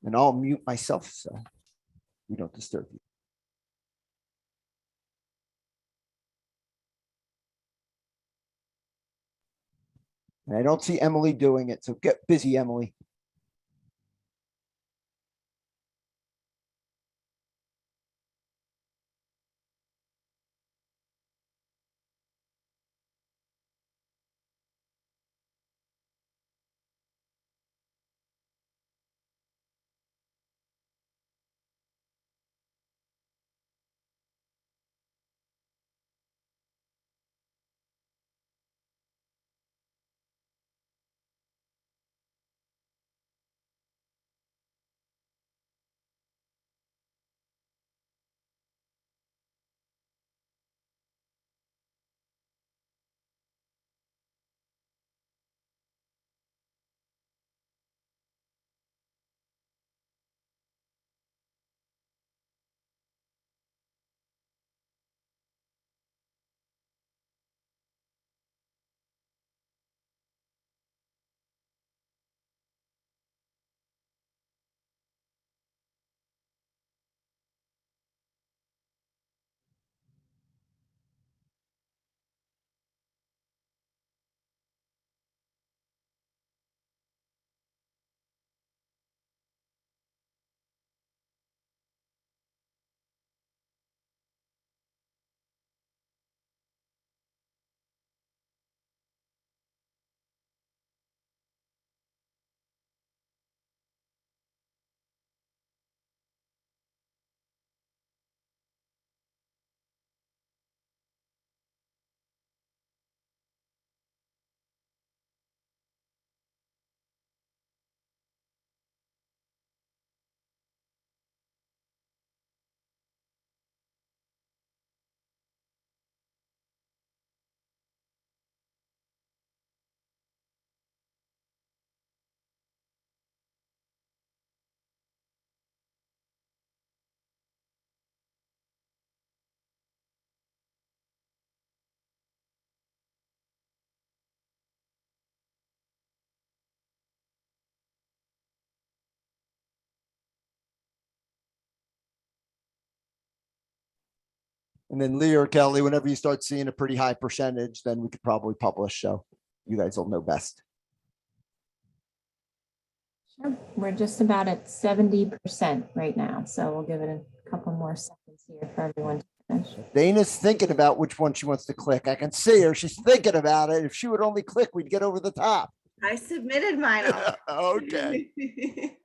And I'll mute myself so we don't disturb you. And I don't see Emily doing it, so get busy, Emily. And then Lee or Kelly, whenever you start seeing a pretty high percentage, then we could probably publish. So you guys will know best. Sure. We're just about at 70% right now. So we'll give it a couple more seconds here for everyone to finish. Dana's thinking about which one she wants to click. I can see her. She's thinking about it. If she would only click, we'd get over the top. I submitted mine already. Okay.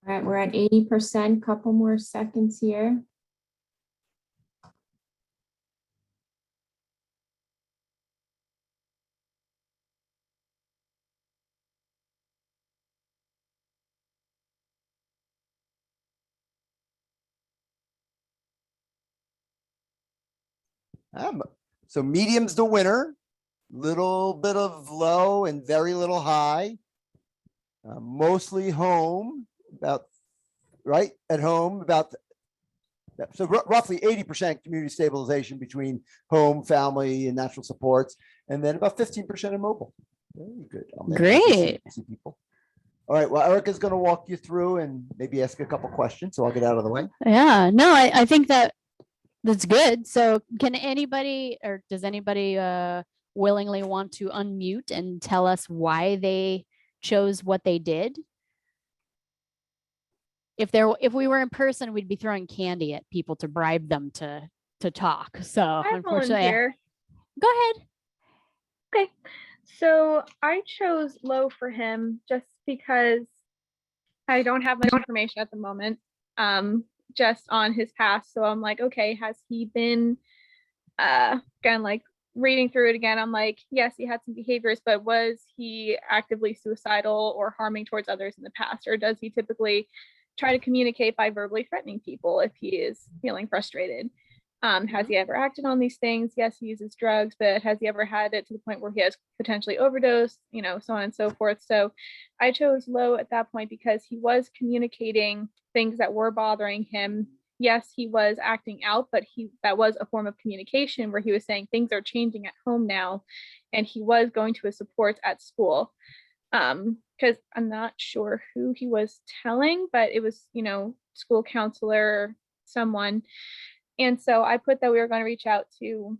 All right, we're at 80%, couple more seconds here. So medium's the winner, little bit of low and very little high. Mostly home, about right at home, about so roughly 80% community stabilization between home, family, and natural supports, and then about 15% immobile. Very good. Great. See people. All right. Well, Erica's going to walk you through and maybe ask a couple questions, so I'll get out of the way. Yeah, no, I think that's good. So can anybody, or does anybody willingly want to unmute and tell us why they chose what they did? If we were in person, we'd be throwing candy at people to bribe them to talk. So I unfortunately, volunteer. go ahead. Okay. So I chose low for him just because I don't have much information at the moment, just on his past. So I'm like, okay, has he been, again, like reading through it again, I'm like, yes, he had some behaviors, but was he actively suicidal or harming towards others in the past? Or does he typically try to communicate by verbally threatening people if he is feeling frustrated? Has he ever acted on these things? Yes, he uses drugs, but has he ever had it to the point where he has potentially overdosed, so on and so forth. So I chose low at that point because he was communicating things that were bothering him. Yes, he was acting out, but that was a form of communication where he was saying things are changing at home now, and he was going to his supports at school. Because I'm not sure who he was telling, but it was, school counselor, someone. And so I put that we were going to reach out to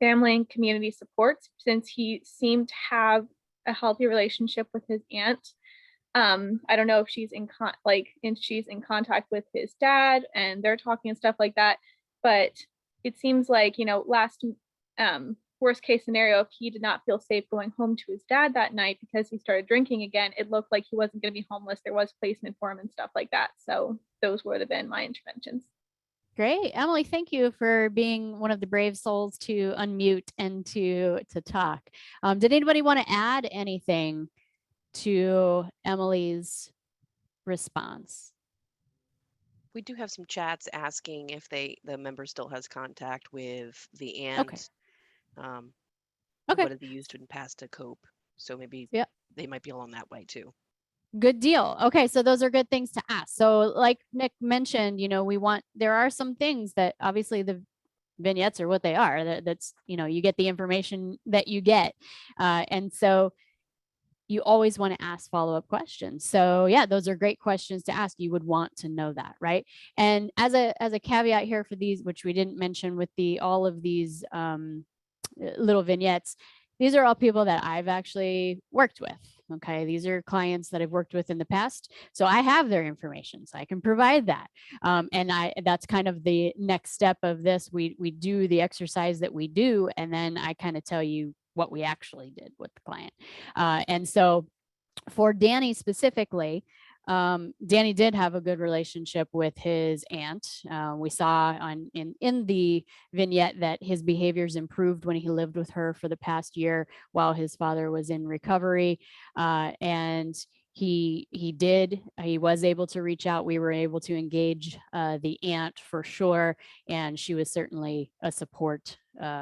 family and community supports since he seemed to have a healthy relationship with his aunt. I don't know if she's she's in contact with his dad and they're talking and stuff like that. But it seems like, last worst case scenario, if he did not feel safe going home to his dad that night because he started drinking again, it looked like he wasn't going to be homeless. There was placement for him and stuff like that. So those would have been my interventions. Great. Emily, thank you for being one of the brave souls to unmute and to talk. Did anybody want to add anything to Emily's response? We do have some chats asking if the member still has contact with the aunt. Okay. What have they used in the past to cope? So maybe they might be along that way too. Good deal. Okay, so those are good things to ask. So like Nick mentioned, there are some things that obviously the vignettes are what they are. That's, you get the information that you get. And so you always want to ask follow-up questions. So yeah, those are great questions to ask. You would want to know that, right? And as a caveat here for these, which we didn't mention with all of these little vignettes, these are all people that I've actually worked with. Okay, these are clients that I've worked with in the past, so I have their information, so I can provide that. And that's kind of the next step of this. We do the exercise that we do, and then I kind of tell you what we actually did with the client. And so for Danny specifically, Danny did have a good relationship with his aunt. We saw in the vignette that his behaviors improved when he lived with her for the past year while his father was in recovery. And he was able to reach out. We were able to engage the aunt for sure. And she was certainly a support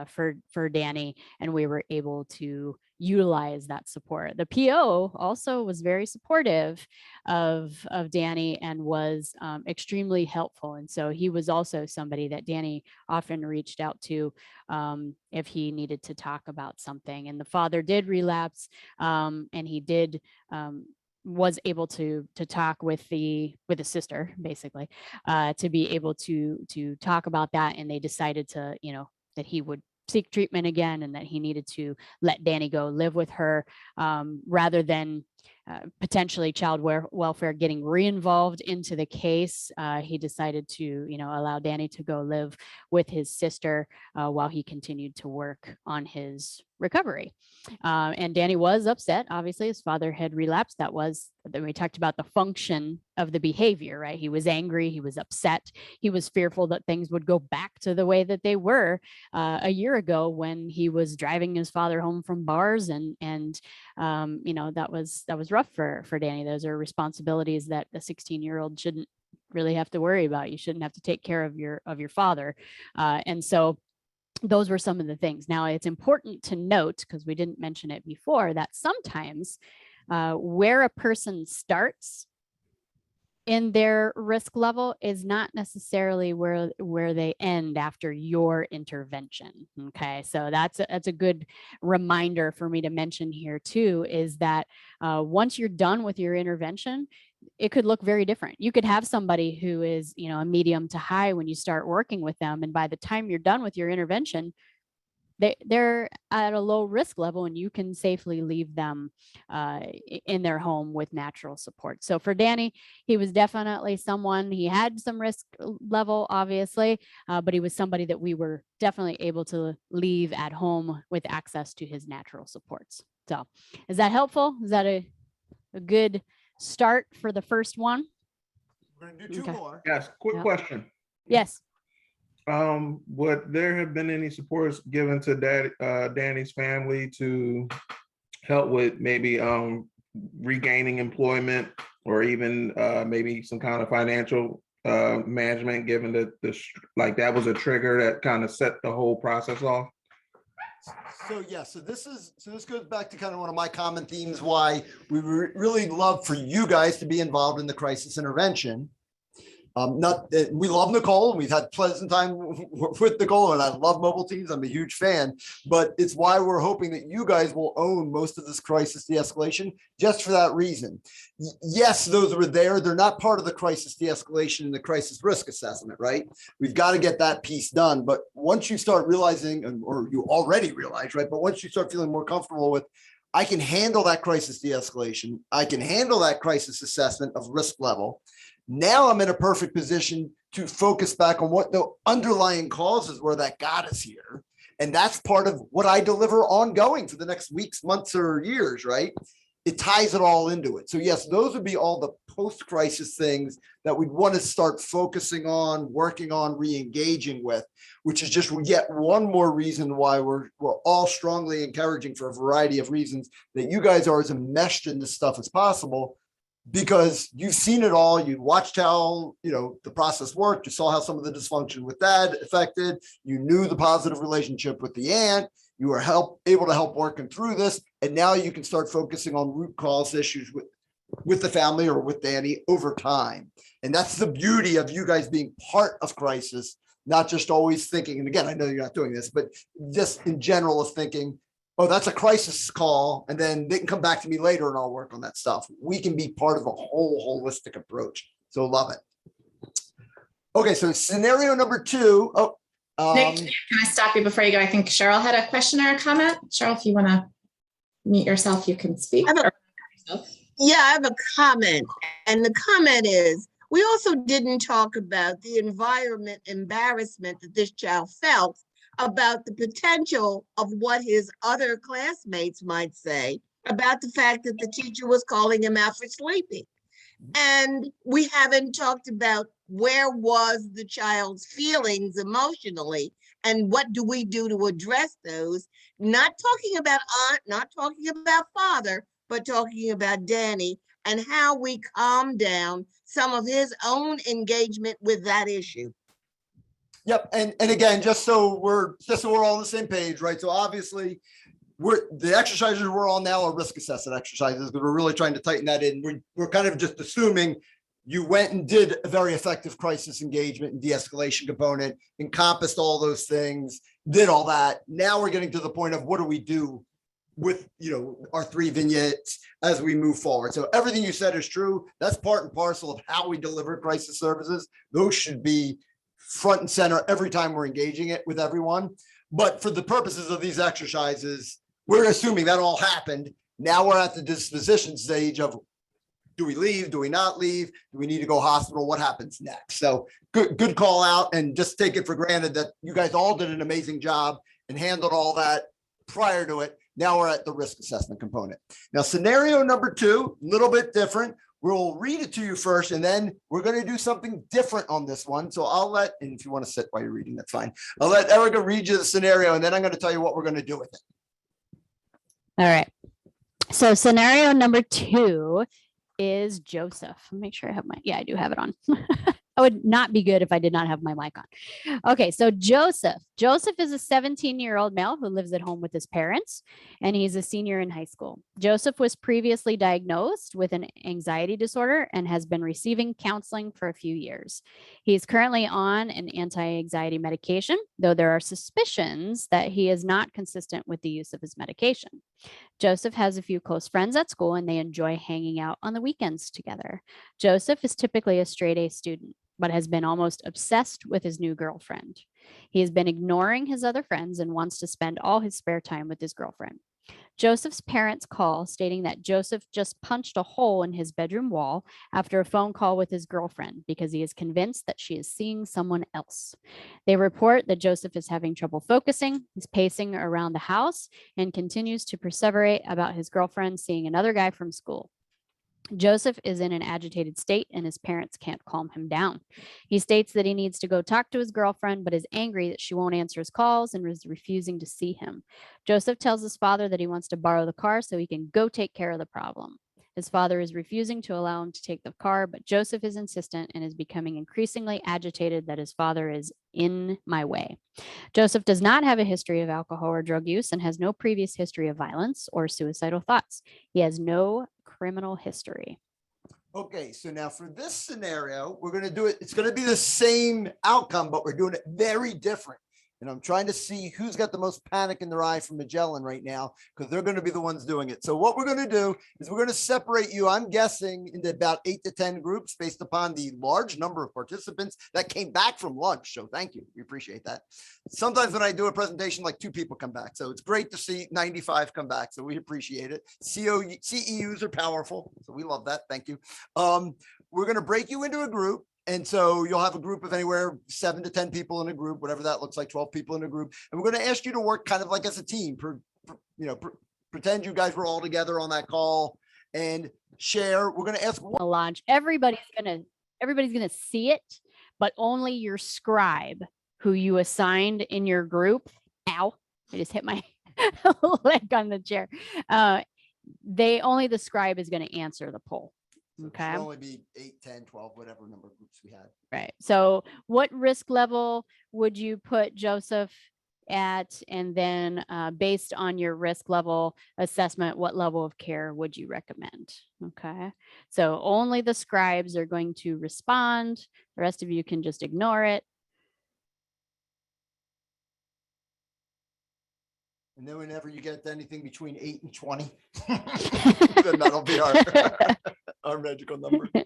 for Danny, and we were able to utilize that support. The PO also was very supportive of Danny and was extremely helpful. And so he was also somebody that Danny often reached out to if he needed to talk about something. And the father did relapse, and he did was able to talk with the sister, basically, to be able to talk about that. And they decided to, that he would seek treatment again and that he needed to let Danny go live with her rather than potentially child welfare getting re-involved into the case. He decided to, allow Danny to go live with his sister while he continued to work on his recovery. And Danny was upset. Obviously, his father had relapsed. Then we talked about the function of the behavior, right? He was angry. He was upset. He was fearful that things would go back to the way that they were a year ago when he was driving his father home from bars, and that was rough for Danny. Those are responsibilities that a 16-year-old shouldn't really have to worry about. You shouldn't have to take care of your father, and so those were some of the things. Now, it's important to note, because we didn't mention it before, that sometimes where a person starts in their risk level is not necessarily where they end after your intervention. Okay, so that's a good reminder for me to mention here too, is that once you're done with your intervention, it could look very different. You could have somebody who is, a medium to high when you start working with them, and by the time you're done with your intervention, they're at a low risk level, and you can safely leave them in their home with natural support. So for Danny, he was definitely someone, he had some risk level, obviously, but he was somebody that we were definitely able to leave at home with access to his natural supports. So is that helpful? Is that a good start for the first one? We're gonna do two more. Yes, quick question. Yes. Would there have been any supports given to Danny's family to help with maybe regaining employment, or even maybe some kind of financial management, given that that was a trigger that kind of set the whole process off? So yeah, so this goes back to kind of one of my common themes, why we really love for you guys to be involved in the crisis intervention. We love Nicole, and we've had pleasant time with Nicole, and I love mobile teams. I'm a huge fan, but it's why we're hoping that you guys will own most of this crisis de-escalation, just for that reason. Yes, those were there. They're not part of the crisis de-escalation and the crisis risk assessment, right? We've got to get that piece done. But once you start realizing, or you already realize, right? But once you start feeling more comfortable with, I can handle that crisis de-escalation, I can handle that crisis assessment of risk level. Now I'm in a perfect position to focus back on what the underlying causes were that got us here. And that's part of what I deliver ongoing for the next weeks, months, or years, right? It ties it all into it. So yes, those would be all the post-crisis things that we'd want to start focusing on, working on, re-engaging with, which is just yet one more reason why we're all strongly encouraging, for a variety of reasons, that you guys are as enmeshed in this stuff as possible, because you've seen it all. You watched how, the process worked. You saw how some of the dysfunction with dad affected. You knew the positive relationship with the aunt. You were able to help working through this. And now you can start focusing on root cause issues with the family or with Danny over time. And that's the beauty of you guys being part of crisis, not just always thinking, and again, I know you're not doing this, but just in general of thinking, oh, that's a crisis call, and then they can come back to me later and I'll work on that stuff. We can be part of a whole holistic approach. So love it. Okay, so scenario number 2. Nick, can I stop you before you go? I think Cheryl had a question or a comment. Cheryl, if you want to mute yourself, you can speak. Yeah, I have a comment. And the comment is, we also didn't talk about the environment embarrassment that this child felt about the potential of what his other classmates might say about the fact that the teacher was calling him out for sleeping. And we haven't talked about where was the child's feelings emotionally, and what do we do to address those? Not talking about aunt, not talking about father, but talking about Danny and how we calm down some of his own engagement with that issue. Yep. And again, just so we're all on the same page, right? So obviously the exercises we're on now are risk assessment exercises, because we're really trying to tighten that in. We're kind of just assuming you went and did a very effective crisis engagement and de-escalation component, encompassed all those things, did all that. Now we're getting to the point of what do we do with our 3 vignettes as we move forward. So everything you said is true. That's part and parcel of how we deliver crisis services. Those should be front and center every time we're engaging it with everyone. But for the purposes of these exercises, we're assuming that all happened. Now we're at the disposition stage of, do we leave? Do we not leave? Do we need to go hospital? What happens next? So good call out, and just take it for granted that you guys all did an amazing job and handled all that prior to it. Now we're at the risk assessment component. Now, scenario number 2, a little bit different. We'll read it to you first, and then we're going to do something different on this one. So and if you want to sit while you're reading, that's fine. I'll let Erica read you the scenario, and then I'm going to tell you what we're going to do with it. All right. So scenario number 2 is Joseph. Make sure I have I do have it on. I would not be good if I did not have my mic on. Okay, so Joseph. Joseph is a 17-year-old male who lives at home with his parents, and he's a senior in high school. Joseph was previously diagnosed with an anxiety disorder and has been receiving counseling for a few years. He's currently on an anti-anxiety medication, though there are suspicions that he is not consistent with the use of his medication. Joseph has a few close friends at school and they enjoy hanging out on the weekends together. Joseph is typically a straight A student, but has been almost obsessed with his new girlfriend. He has been ignoring his other friends and wants to spend all his spare time with his girlfriend. Joseph's parents call stating that Joseph just punched a hole in his bedroom wall after a phone call with his girlfriend because he is convinced that she is seeing someone else. They report that Joseph is having trouble focusing, he's pacing around the house, and continues to perseverate about his girlfriend seeing another guy from school. Joseph is in an agitated state and his parents can't calm him down. He states that he needs to go talk to his girlfriend, but is angry that she won't answer his calls and is refusing to see him. Joseph tells his father that he wants to borrow the car so he can go take care of the problem. His father is refusing to allow him to take the car, but Joseph is insistent and is becoming increasingly agitated that his father is in my way. Joseph does not have a history of alcohol or drug use and has no previous history of violence or suicidal thoughts. He has no criminal history. Okay, so now for this scenario, we're going to do it. It's going to be the same outcome, but we're doing it very different. And I'm trying to see who's got the most panic in their eye from Magellan right now, because they're going to be the ones doing it. So what we're going to do is we're going to separate you, I'm guessing, into about 8 to 10 groups based upon the large number of participants that came back from lunch. So thank you. We appreciate that. Sometimes when I do a presentation, like 2 people come back. So it's great to see 95 come back. So we appreciate it. CEUs are powerful. So we love that. Thank you. We're going to break you into a group. And so you'll have a group of anywhere 7 to 10 people in a group, whatever that looks like, 12 people in a group. And we're going to ask you to work kind of like as a team, pretend you guys were all together on that call and share. We're going to ask a launch. Everybody's going to see it, but only your scribe who you assigned in your group. Ow, I just hit my leg on the chair. The scribe is going to answer the poll. So okay. It should only be 8, 10, 12, whatever number of groups we had. Right. So what risk level would you put Joseph at? And then based on your risk level assessment, what level of care would you recommend? Okay. So only the scribes are going to respond. The rest of you can just ignore it. And then whenever you get to anything between 8 and 20, then that'll be our magical number. All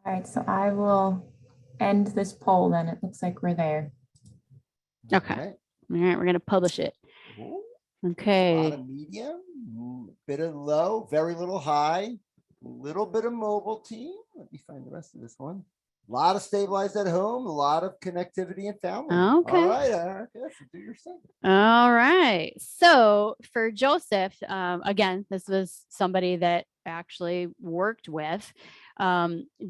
right, so I will end this poll then. It looks like we're there. Okay. All right, we're going to publish it. Okay. A lot of medium, bit of low, very little high, a little bit of mobile team. Let me find the rest of this one. A lot of stabilized at home, a lot of connectivity and family. Okay. All right, Erica, so do your thing. All right. So for Joseph, again, this was somebody that actually worked with.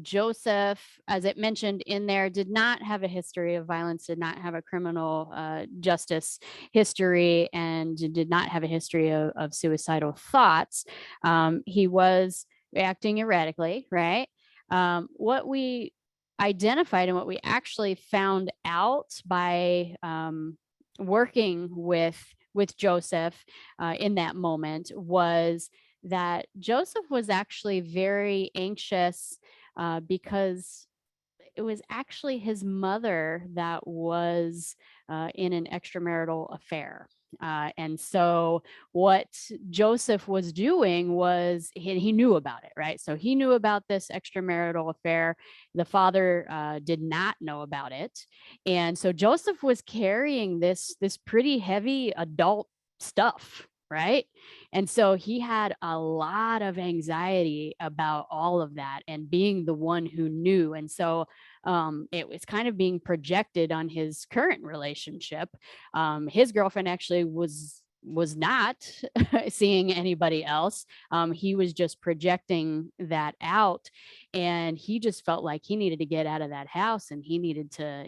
Joseph, as it mentioned in there, did not have a history of violence, did not have a criminal justice history, and did not have a history of suicidal thoughts. He was acting erratically, right? What we identified and what we actually found out by working with Joseph in that moment was that Joseph was actually very anxious because it was actually his mother that was in an extramarital affair. And so what Joseph was doing was he knew about it, right? So he knew about this extramarital affair. The father did not know about it. And so Joseph was carrying this pretty heavy adult stuff, right? And so he had a lot of anxiety about all of that and being the one who knew. And so it was kind of being projected on his current relationship. His girlfriend actually was was not seeing anybody else. He was just projecting that out, and he just felt like he needed to get out of that house and he needed to,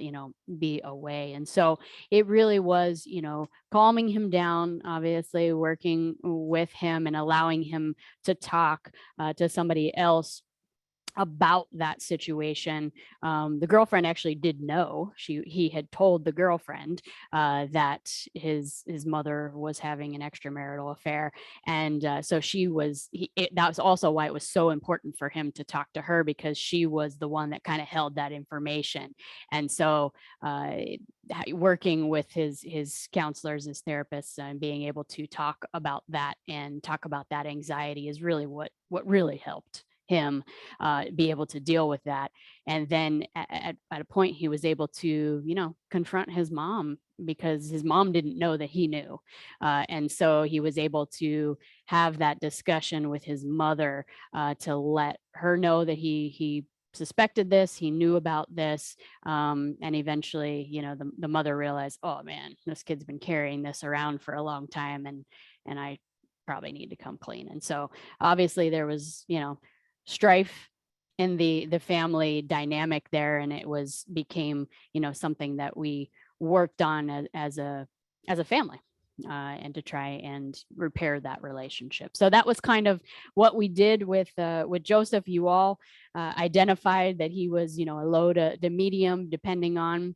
be away. And so it really was, calming him down, obviously working with him and allowing him to talk to somebody else about that situation. The girlfriend actually did know. He had told the girlfriend that his mother was having an extramarital affair, and so that was also why it was so important for him to talk to her, because she was the one that kind of held that information. And so working with his counselors, his therapists, and being able to talk about that and talk about that anxiety is really what really helped him be able to deal with that. And then at a point he was able to, confront his mom, because his mom didn't know that he knew. And so he was able to have that discussion with his mother to let her know that he suspected this, he knew about this. And eventually, the mother realized, oh man, this kid's been carrying this around for a long time, and I probably need to come clean. And so obviously there was, strife in the family dynamic there, and it became something that we worked on as a family, and to try and repair that relationship. So that was kind of what we did with Joseph. You all identified that he was a low to medium depending on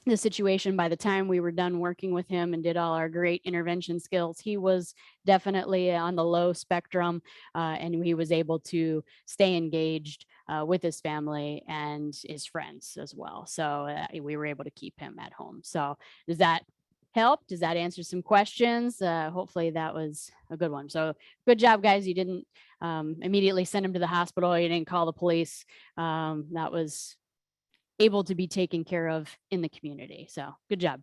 the situation. By the time we were done working with him and did all our great intervention skills, he was definitely on the low spectrum, and he was able to stay engaged with his family and his friends as well. So we were able to keep him at home. So does that help? Does that answer some questions? Hopefully that was a good one. So good job, guys. You didn't immediately send him to the hospital. You didn't call the police. That was able to be taken care of in the community. So good job.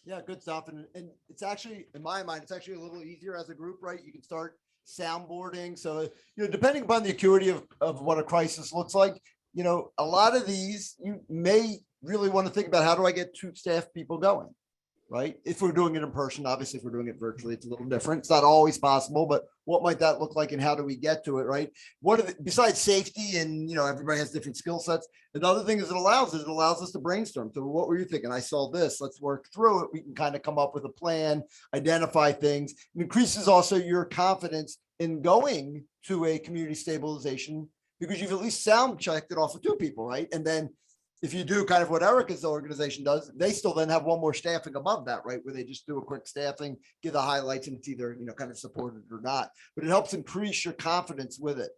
Yeah, good stuff. And it's actually, in my mind, it's actually a little easier as a group, right? You can start soundboarding. So, depending upon the acuity of what a crisis looks like, a lot of these, you may really want to think about, how do I get 2 staff people going? Right? If we're doing it in person, obviously, if we're doing it virtually, it's a little different. It's not always possible, but what might that look like and how do we get to it? Right? Besides safety and, everybody has different skill sets. Another thing is it allows us to brainstorm. So what were you thinking? I saw this, let's work through it. We can kind of come up with a plan, identify things. It increases also your confidence in going to a community stabilization, because you've at least sound checked it off with 2 people, right? And then if you do kind of what Erica's organization does, they still then have one more staffing above that, right? Where they just do a quick staffing, give the highlights, and it's either, kind of supported or not, but it helps increase your confidence with it.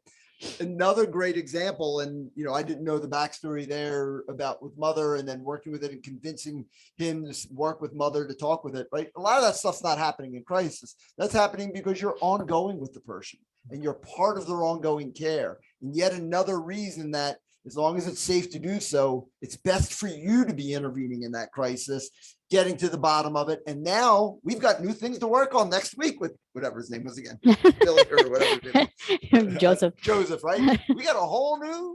Another great example, and, I didn't know the backstory there about with mother, and then working with it and convincing him to work with mother to talk with it, right? A lot of that stuff's not happening in crisis. That's happening because you're ongoing with the person and you're part of their ongoing care. And yet another reason that, as long as it's safe to do so, it's best for you to be intervening in that crisis, getting to the bottom of it. And now we've got new things to work on next week with whatever his name was again, Billy or whatever. Joseph, right? We got a whole new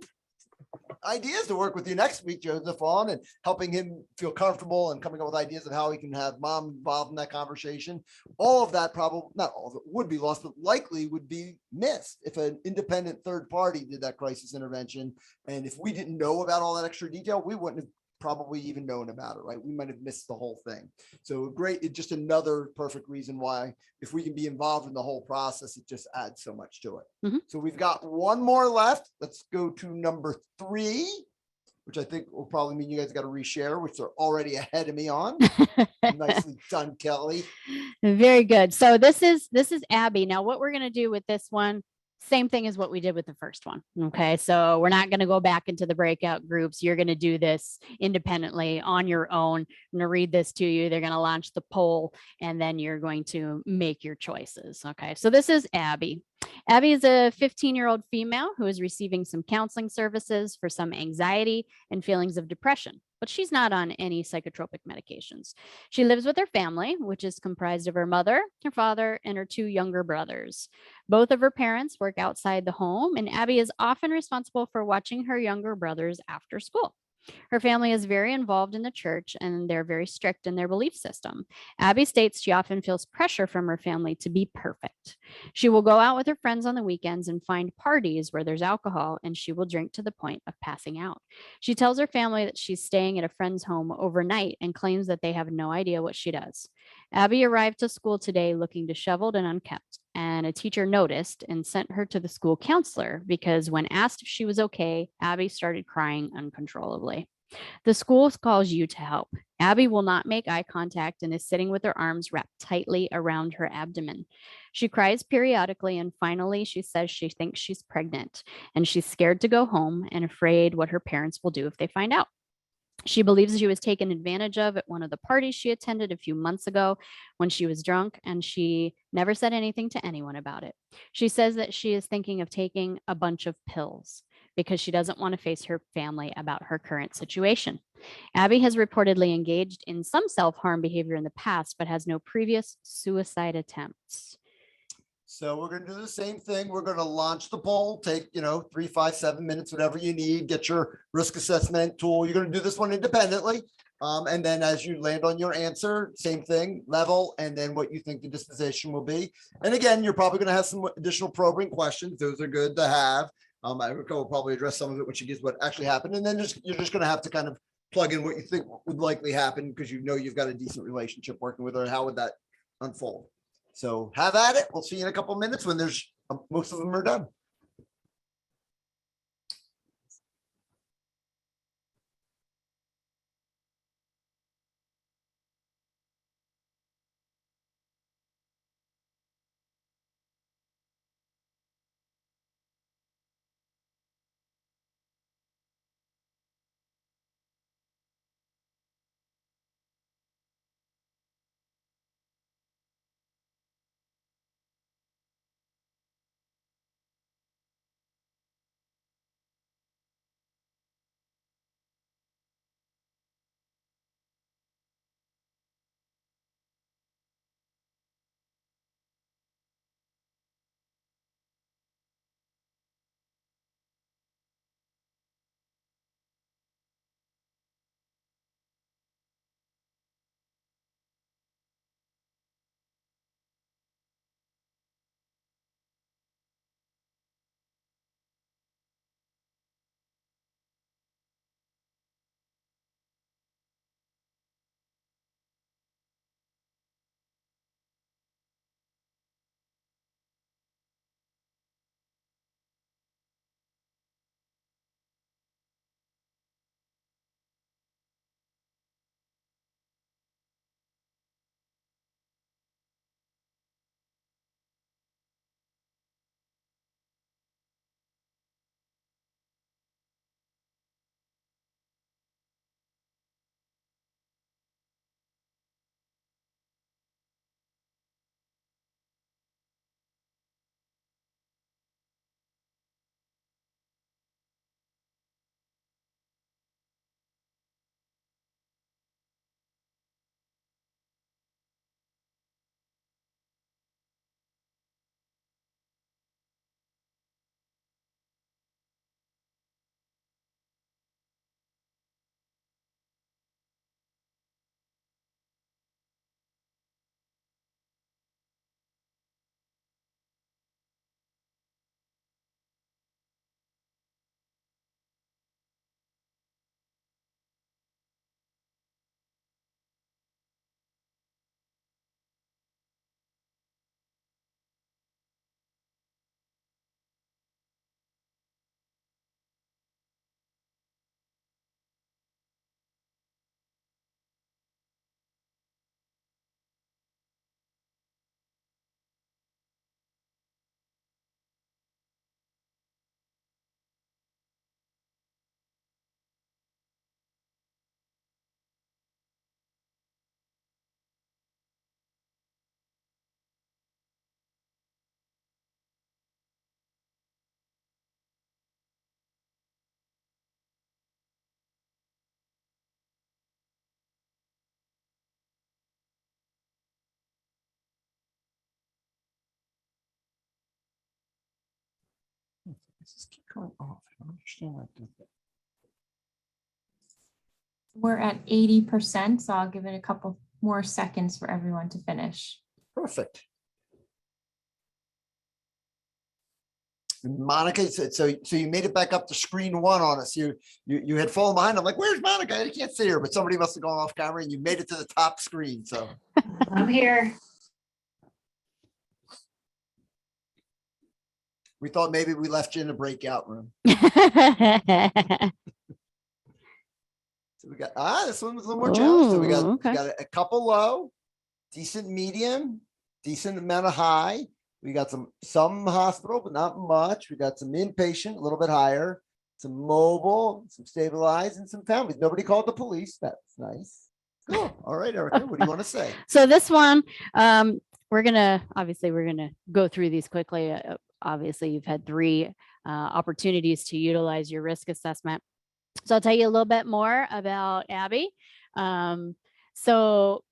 ideas to work with you next week, Joseph, on and helping him feel comfortable and coming up with ideas of how he can have mom involved in that conversation. All of that probably, not all of it would be lost, but likely would be missed if an independent third party did that crisis intervention. And if we didn't know about all that extra detail, we wouldn't have probably even known about it, right? We might have missed the whole thing. So great. It's just another perfect reason why, if we can be involved in the whole process, it just adds so much to it. Mm-hmm. So we've got one more left. Let's go to number 3, which I think will probably mean you guys got to reshare, which they're already ahead of me on. Nicely done, Kelly. Very good. So this is Abby. Now, what we're going to do with this one, same thing as what we did with the first one. Okay. So we're not going to go back into the breakout groups. You're going to do this independently on your own. I'm going to read this to you. They're going to launch the poll, and then you're going to make your choices. Okay. So this is Abby. Abby is a 15-year-old female who is receiving some counseling services for some anxiety and feelings of depression, but she's not on any psychotropic medications. She lives with her family, which is comprised of her mother, her father, and her 2 younger brothers. Both of her parents work outside the home, and Abby is often responsible for watching her younger brothers after school. Her family is very involved in the church and they're very strict in their belief system. Abby states she often feels pressure from her family to be perfect. She will go out with her friends on the weekends and find parties where there's alcohol, and she will drink to the point of passing out. She tells her family that she's staying at a friend's home overnight and claims that they have no idea what she does. Abby arrived to school today looking disheveled and unkempt, and a teacher noticed and sent her to the school counselor because when asked if she was okay, Abby started crying uncontrollably. The school calls you to help. Abby will not make eye contact and is sitting with her arms wrapped tightly around her abdomen. She cries periodically, and finally, she says she thinks she's pregnant and she's scared to go home and afraid what her parents will do if they find out. She believes she was taken advantage of at one of the parties she attended a few months ago when she was drunk, and she never said anything to anyone about it. She says that she is thinking of taking a bunch of pills because she doesn't want to face her family about her current situation. Abby has reportedly engaged in some self harm behavior in the past, but has no previous suicide attempts. So we're going to do the same thing. We're going to launch the poll, take, 3, 5, 7 minutes, whatever you need, get your risk assessment tool. You're going to do this one independently. And then as you land on your answer, same thing, level, and then what you think the disposition will be. And again, you're probably going to have some additional probing questions. Those are good to have. Erica will probably address some of it when she gives what actually happened. And then you're just going to have to kind of plug in what you think would likely happen because you've got a decent relationship working with her. How would that unfold? So have at it. We'll see you in a couple of minutes when there's most of them are done. This is keep going off. I don't understand what We're at 80%, so I'll give it a couple more seconds for everyone to finish. Perfect. Monica, so you made it back up to screen one on us. You had fallen behind. I'm like, where's Monica? I can't see her, but somebody must have gone off camera and you made it to the top screen. So I'm here. we thought maybe we left you in the breakout room. So we got this one was a little more challenging. So we got a couple low, decent medium, decent amount of high. We got some hospital, but not much. We got some inpatient, a little bit higher, some mobile, some stabilized, and some families. Nobody called the police. That's nice. Cool. All right, Erica, what do you want to say? So this one, we're gonna go through these quickly. Obviously, you've had 3 opportunities to utilize your risk assessment. So I'll tell you a little bit more about Abby. So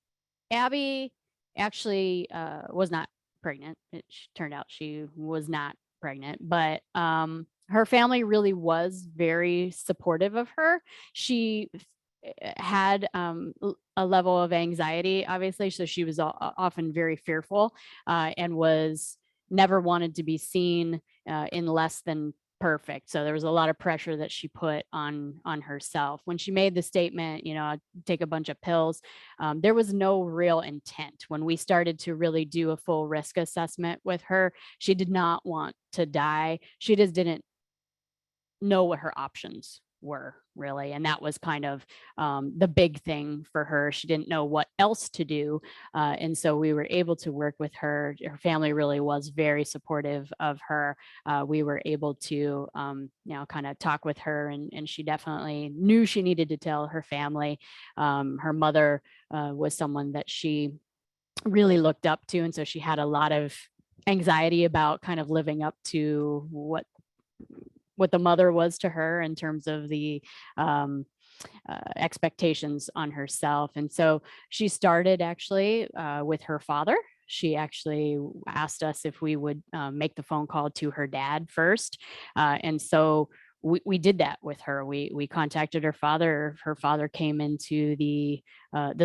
Abby actually was not pregnant. It turned out she was not pregnant, but her family really was very supportive of her. She had a level of anxiety, obviously, so she was often very fearful and was never wanted to be seen in less than perfect. So there was a lot of pressure that she put on herself. When she made the statement, I'd take a bunch of pills, there was no real intent. When we started to really do a full risk assessment with her, she did not want to die. She just didn't know what her options were, really. And that was kind of the big thing for her. She didn't know what else to do. And so we were able to work with her. Her family really was very supportive of her. We were able to, kind of talk with her, and she definitely knew she needed to tell her family. Her mother was someone that she really looked up to. And so she had a lot of anxiety about kind of living up to what the mother was to her in terms of the expectations on herself. And so she started actually with her father. She actually asked us if we would make the phone call to her dad first. And so we did that with her. We contacted her father. Her father came into the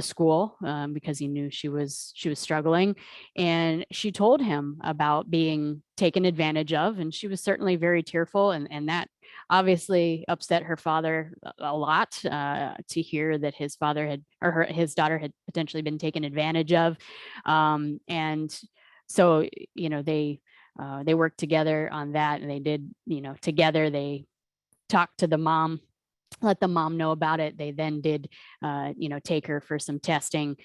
school because he knew she was struggling, and she told him about being taken advantage of. And she was certainly very tearful, and that obviously upset her father a lot to hear that his daughter had potentially been taken advantage of. And so they worked together on that, and they did together. They talked to the mom, let the mom know about it. They then did, take her for some testing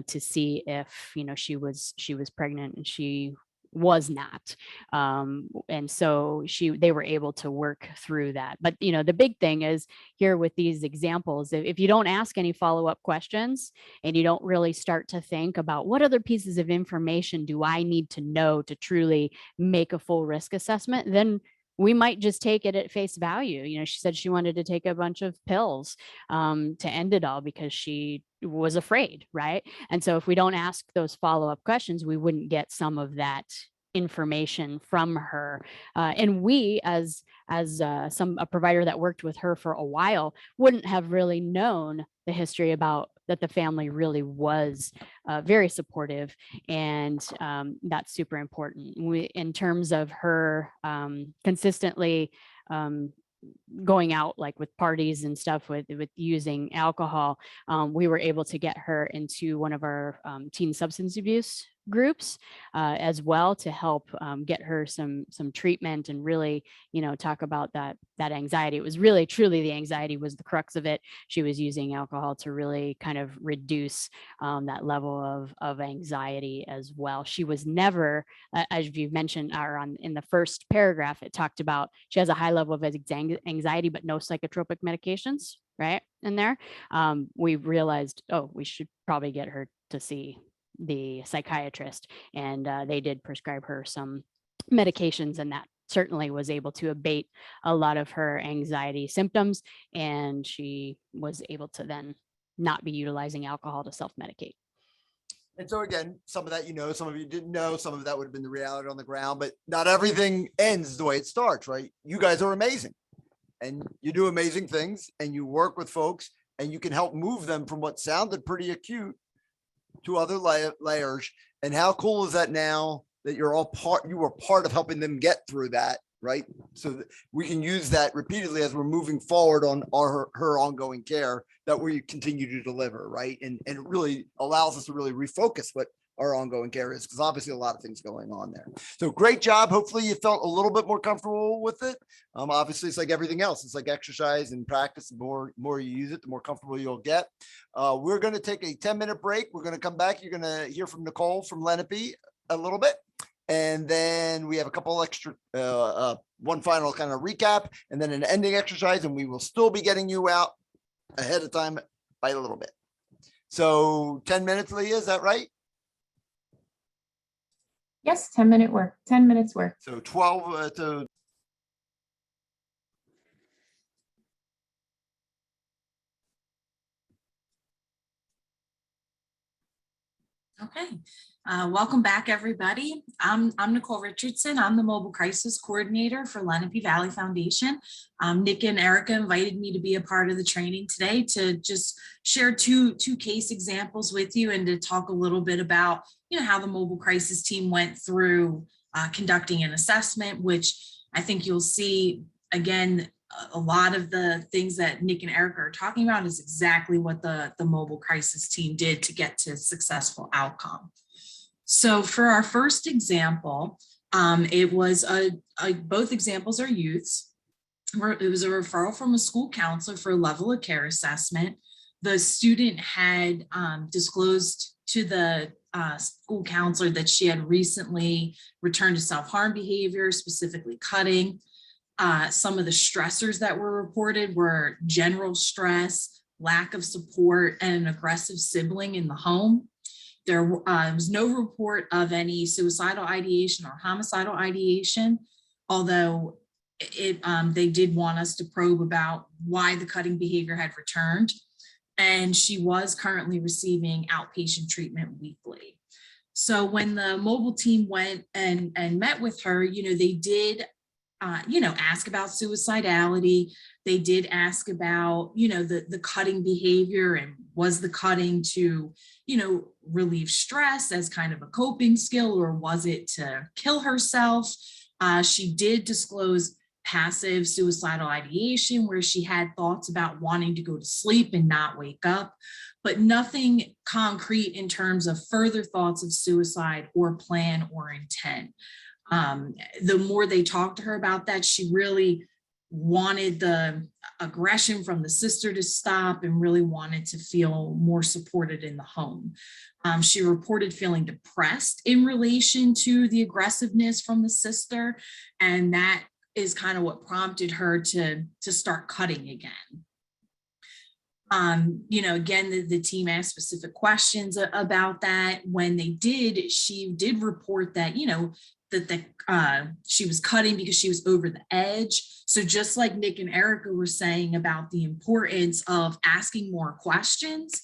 to see if, she was pregnant, and she was not. And so they were able to work through that. But, the big thing is here with these examples, if you don't ask any follow-up questions and you don't really start to think about what other pieces of information do I need to know to truly make a full risk assessment, then we might just take it at face value. She said she wanted to take a bunch of pills to end it all because she was afraid, right? And so if we don't ask those follow-up questions, we wouldn't get some of that information from her. And we, as a provider that worked with her for a while, wouldn't have really known the history about that. The family really was very supportive, and that's super important. In terms of her consistently going out, like with parties and stuff, with using alcohol, we were able to get her into one of our teen substance abuse groups as well, to help get her some treatment and really talk about that anxiety. It was really truly the anxiety was the crux of it. She was using alcohol to really kind of reduce that level of anxiety as well. She was never, as you mentioned, in the first paragraph, it talked about she has a high level of anxiety but no psychotropic medications, right? In there, we realized, we should probably get her to see the psychiatrist, and they did prescribe her some medications, and that certainly was able to abate a lot of her anxiety symptoms, and she was able to then not be utilizing alcohol to self-medicate. And so again, some of that, some of you didn't know, some of that would have been the reality on the ground, but not everything ends the way it starts, right? You guys are amazing, and you do amazing things, and you work with folks, and you can help move them from what sounded pretty acute to other layers. And how cool is that now that you were part of helping them get through that, right? So that we can use that repeatedly as we're moving forward on her ongoing care that we continue to deliver, right? And it really allows us to really refocus what our ongoing care is, because obviously a lot of things going on there. So great job. Hopefully you felt a little bit more comfortable with it. Obviously it's like everything else. It's like exercise and practice. The more you use it, the more comfortable you'll get. We're going to take a 10-minute break. We're going to come back. You're going to hear from Nicole from Lenape a little bit. And then we have a couple extra, one final kind of recap, and then an ending exercise, and we will still be getting you out ahead of time by a little bit. So 10 minutes, Leah, is that right? Yes, 10 minutes work. So 12 to. Okay, welcome back, everybody. I'm Nicole Richardson. I'm the Mobile Crisis Coordinator for Lenape Valley Foundation. Nick and Erica invited me to be a part of the training today to just share two case examples with you and to talk a little bit about, how the Mobile Crisis team went through conducting an assessment, which I think you'll see, again, a lot of the things that Nick and Erica are talking about is exactly what the Mobile Crisis team did to get to a successful outcome. So for our first example, it was both examples are youths. It was a referral from a school counselor for a level of care assessment. The student had disclosed to the school counselor that she had recently returned to self-harm behavior, specifically cutting. Some of the stressors that were reported were general stress, lack of support, and an aggressive sibling in the home. There was no report of any suicidal ideation or homicidal ideation, although they did want us to probe about why the cutting behavior had returned. And she was currently receiving outpatient treatment weekly. So when the mobile team went and met with her, they did ask about suicidality. They did ask about, the cutting behavior, and was the cutting to, relieve stress as kind of a coping skill, or was it to kill herself? She did disclose passive suicidal ideation, where she had thoughts about wanting to go to sleep and not wake up, but nothing concrete in terms of further thoughts of suicide or plan or intent. The more they talked to her about that, she really wanted the aggression from the sister to stop and really wanted to feel more supported in the home. She reported feeling depressed in relation to the aggressiveness from the sister, and that is kind of what prompted her to start cutting again. Again, the team asked specific questions about that. When they did, she did report that, she was cutting because she was over the edge. So just like Nick and Erica were saying about the importance of asking more questions,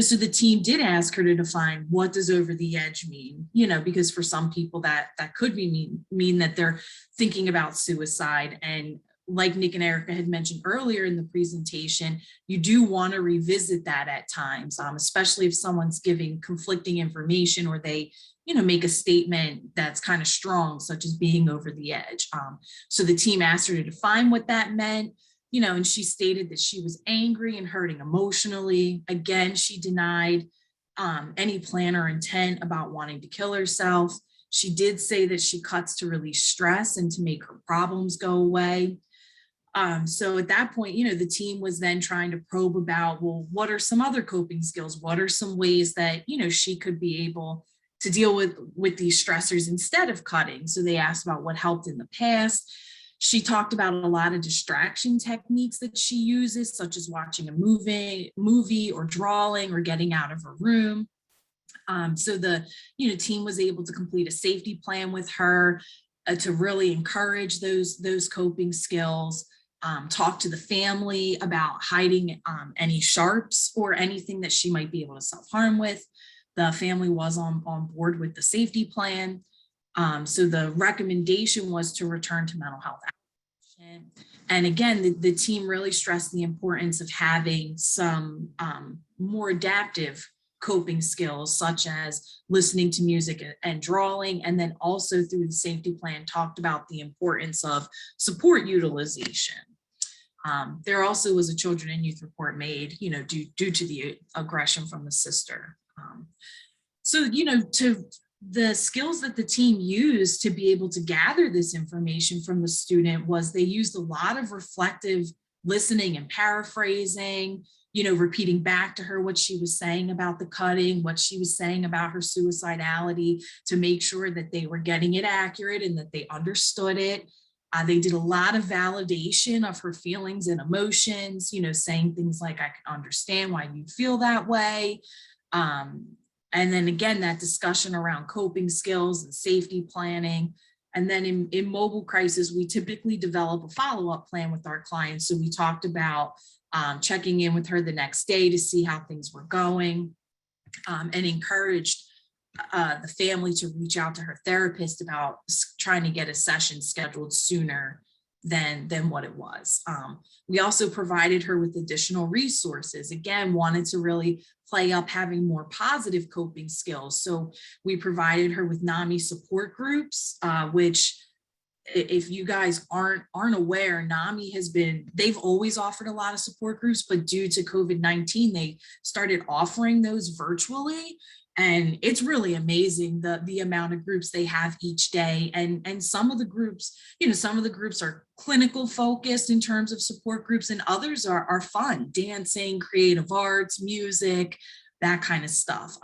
so the team did ask her to define, what does over the edge mean? Because for some people that could mean that they're thinking about suicide. And like Nick and Erica had mentioned earlier in the presentation, you do want to revisit that at times, especially if someone's giving conflicting information, or they make a statement that's kind of strong, such as being over the edge. So the team asked her to define what that meant, and she stated that she was angry and hurting emotionally. Again, she denied any plan or intent about wanting to kill herself. She did say that she cuts to release stress and to make her problems go away. So at that point, the team was then trying to probe about, well, what are some other coping skills? What are some ways that, she could be able to deal with these stressors instead of cutting? So they asked about what helped in the past. She talked about a lot of distraction techniques that she uses, such as watching a movie or drawing or getting out of her room. So the team was able to complete a safety plan with her to really encourage those coping skills. Talk to the family about hiding any sharps or anything that she might be able to self-harm with. The family was on board with the safety plan. So the recommendation was to return to mental health outpatient. And again, the team really stressed the importance of having some more adaptive coping skills, such as listening to music and drawing. And then also through the safety plan talked about the importance of support utilization. There also was a children and youth report made, due to the aggression from the sister. So, to the skills that the team used to be able to gather this information from the student was they used a lot of reflective listening and paraphrasing, repeating back to her what she was saying about the cutting, what she was saying about her suicidality, to make sure that they were getting it accurate and that they understood it. They did a lot of validation of her feelings and emotions, saying things like, I can understand why you feel that way. And then again, that discussion around coping skills and safety planning. And then in mobile crisis, we typically develop a follow-up plan with our clients. So we talked about checking in with her the next day to see how things were going, and encouraged the family to reach out to her therapist about trying to get a session scheduled sooner than what it was. We also provided her with additional resources. Again, wanted to really play up having more positive coping skills. So we provided her with NAMI support groups, which, if you guys aren't aware, NAMI they've always offered a lot of support groups, but due to COVID-19, they started offering those virtually. And it's really amazing the amount of groups they have each day. And some of the groups, are clinical focused in terms of support groups, and others are fun, dancing, creative arts, music, that kind of stuff.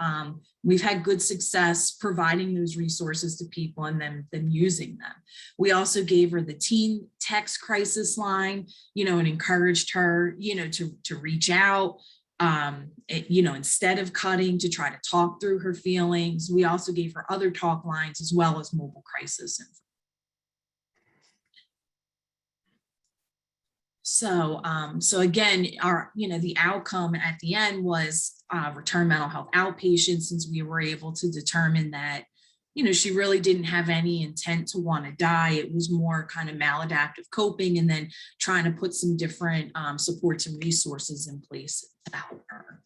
We've had good success providing those resources to people and then using them. We also gave her the teen text crisis line, and encouraged her, to reach out. Instead of cutting, to try to talk through her feelings. We also gave her other talk lines as well as mobile crisis. So again, the outcome at the end was return mental health outpatient, since we were able to determine that, she really didn't have any intent to want to die. It was more kind of maladaptive coping, and then trying to put some different supports and resources in place to help her.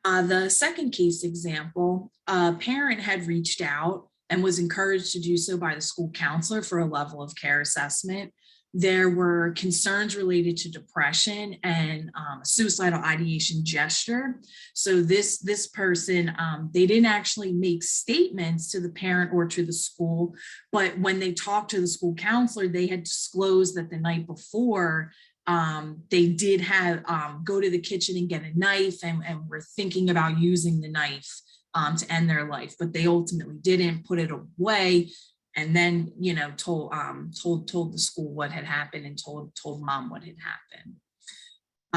The second case example, a parent had reached out and was encouraged to do so by the school counselor for a level of care assessment. There were concerns related to depression and suicidal ideation gesture. So this person, they didn't actually make statements to the parent or to the school, but when they talked to the school counselor, they had disclosed that the night before, they did have go to the kitchen and get a knife, and were thinking about using the knife to end their life, but they ultimately didn't, put it away. And then, told the school what had happened, and told mom what had happened.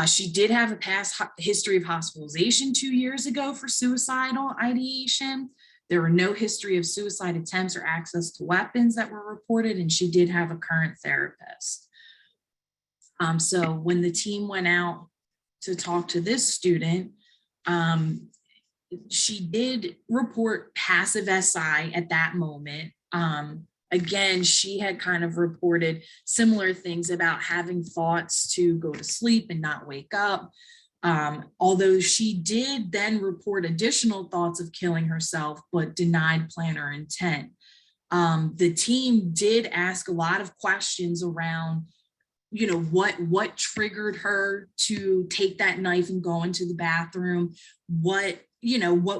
She did have a past history of hospitalization 2 years ago for suicidal ideation. There were no history of suicide attempts or access to weapons that were reported, and she did have a current therapist. So when the team went out to talk to this student, she did report passive SI at that moment. Again, she had kind of reported similar things about having thoughts to go to sleep and not wake up. Although she did then report additional thoughts of killing herself, but denied plan or intent. The team did ask a lot of questions around, what triggered her to take that knife and go into the bathroom, what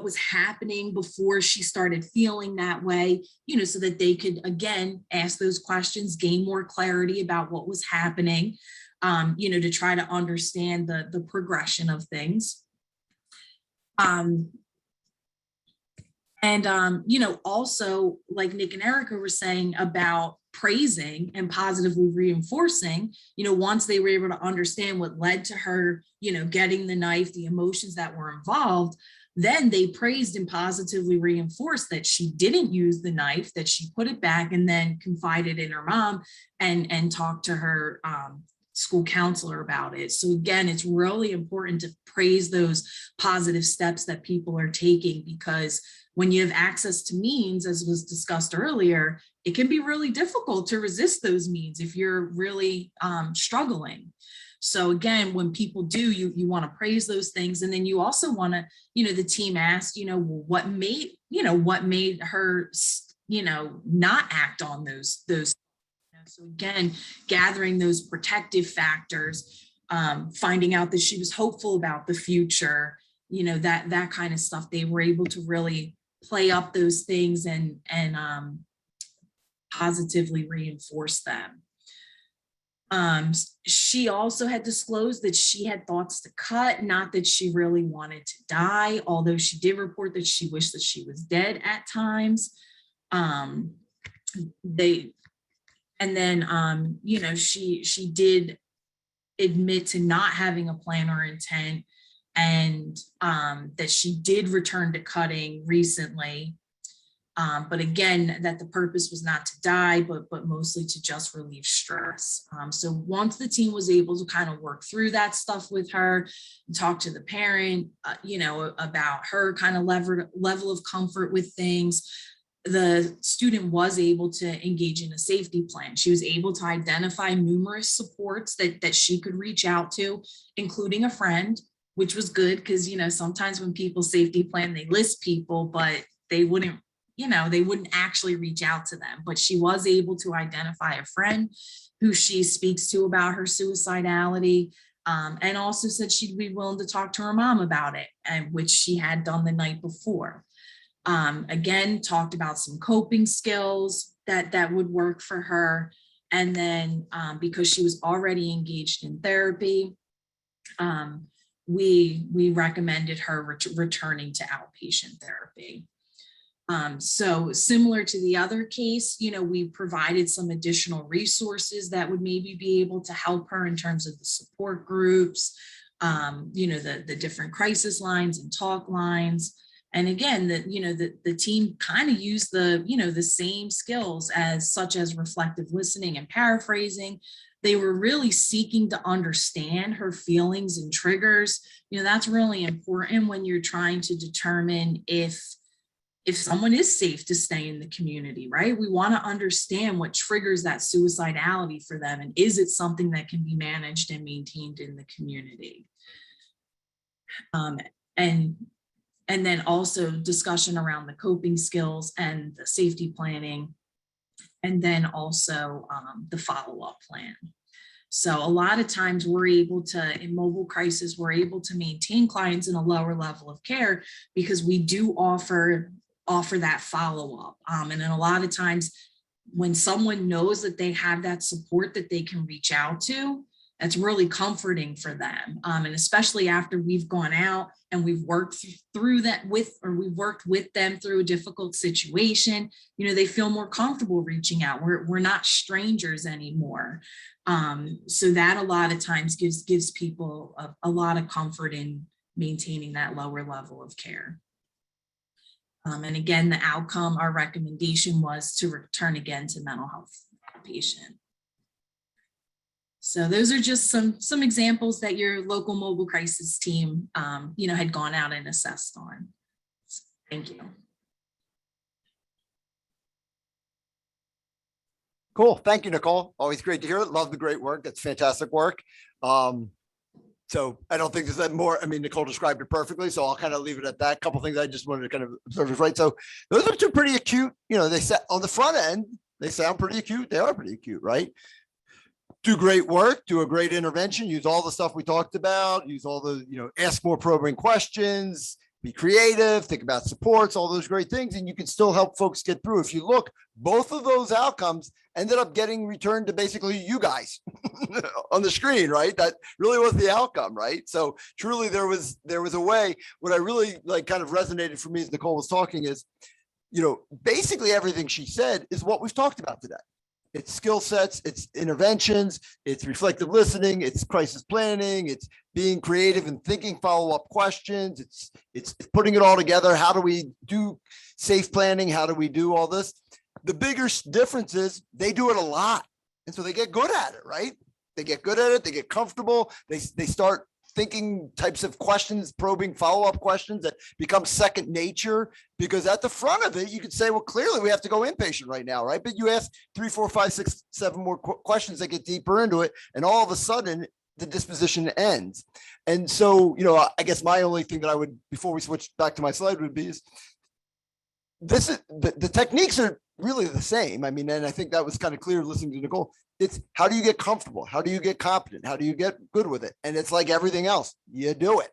was happening before she started feeling that way, so that they could, again, ask those questions, gain more clarity about what was happening, to try to understand the progression of things. Also, like Nick and Erica were saying about praising and positively reinforcing, once they were able to understand what led to her, getting the knife, the emotions that were involved, then they praised and positively reinforced that she didn't use the knife, that she put it back, and then confided in her mom and talked to her school counselor about it. So again, it's really important to praise those positive steps that people are taking, because when you have access to means, as was discussed earlier, it can be really difficult to resist those means if you're really struggling. So again, when people do, you want to praise those things. And then you also want to, the team asked, what made her, not act on those. So again, gathering those protective factors, finding out that she was hopeful about the future, that kind of stuff. They were able to really play up those things and positively reinforce them. She also had disclosed that she had thoughts to cut, not that she really wanted to die, although she did report that she wished that she was dead at times. She did admit to not having a plan or intent, and that she did return to cutting recently. But again, that the purpose was not to die, but mostly to just relieve stress. So once the team was able to kind of work through that stuff with her, and talk to the parent, about her kind of level of comfort with things, the student was able to engage in a safety plan. She was able to identify numerous supports that she could reach out to, including a friend, which was good because, sometimes when people safety plan, they list people, but they wouldn't actually reach out to them. But she was able to identify a friend who she speaks to about her suicidality, and also said she'd be willing to talk to her mom about it, and which she had done the night before. Again, talked about some coping skills that would work for her. And then because she was already engaged in therapy, we recommended her returning to outpatient therapy. So similar to the other case, we provided some additional resources that would maybe be able to help her in terms of the support groups, the different crisis lines and talk lines. And again, the team kind of used the same skills such as reflective listening and paraphrasing. They were really seeking to understand her feelings and triggers. That's really important when you're trying to determine if someone is safe to stay in the community, right? We want to understand what triggers that suicidality for them, and is it something that can be managed and maintained in the community? And then also discussion around the coping skills and the safety planning, and then also the follow-up plan. So a lot of times in mobile crisis, we're able to maintain clients in a lower level of care because we do offer that follow-up. And then a lot of times when someone knows that they have that support that they can reach out to, that's really comforting for them. And especially after we've gone out and we've worked through that we've worked with them through a difficult situation, they feel more comfortable reaching out. We're not strangers anymore. So that a lot of times gives people a lot of comfort in maintaining that lower level of care. And again, the outcome, our recommendation was to return again to mental health patient. So those are just some examples that your local mobile crisis team, had gone out and assessed on. Thank you. Cool. Thank you, Nicole. Always great to hear it. Love the great work. That's fantastic work. So I don't think there's that more. I mean, Nicole described it perfectly, so I'll kind of leave it at that. A couple things I just wanted to kind of observe is right. So those are two pretty acute, they set on the front end, they sound pretty acute. They are pretty acute, right? Do great work, do a great intervention, use all the stuff we talked about, use all the, ask more probing questions, be creative, think about supports, all those great things, and you can still help folks get through. If you look, both of those outcomes ended up getting returned to basically you guys on the screen, right? That really was the outcome, right? So truly there was a way. What I really kind of resonated for me as Nicole was talking is, basically everything she said is what we've talked about today. It's skill sets, it's interventions, it's reflective listening, it's crisis planning, it's being creative and thinking follow-up questions, it's putting it all together. How do we do safe planning? How do we do all this? The bigger difference is they do it a lot. And so they get good at it, right? they get good at it, they get comfortable, they start thinking types of questions, probing follow-up questions that become second nature, because at the front of it, you could say, well, clearly we have to go inpatient right now, right? But you ask 3, 4, 5, 6, 7 more questions that get deeper into it, and all of a sudden the disposition ends. And so, I guess my only thing that I would, before we switch back to my slide, would be is this is the techniques are really the same. I mean, and I think that was kind of clear listening to Nicole. It's how do you get comfortable? How do you get competent? How do you get good with it? And it's like everything else. You do it.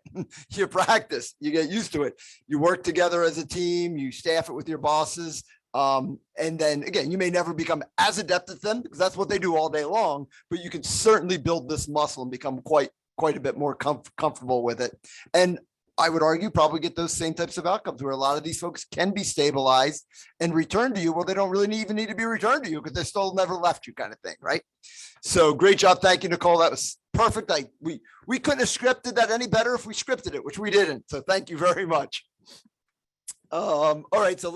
You practice. You get used to it. You work together as a team. You staff it with your bosses. And then again, you may never become as adept at them because that's what they do all day long. But you can certainly build this muscle and become quite a bit more comfortable with it. And I would argue probably get those same types of outcomes where a lot of these folks can be stabilized and returned to you. Well, they don't really even need to be returned to you because they still never left you, kind of thing, right? So great job. Thank you, Nicole. That was perfect. We couldn't have scripted that any better if we scripted it, which we didn't. So thank you very much. All right, so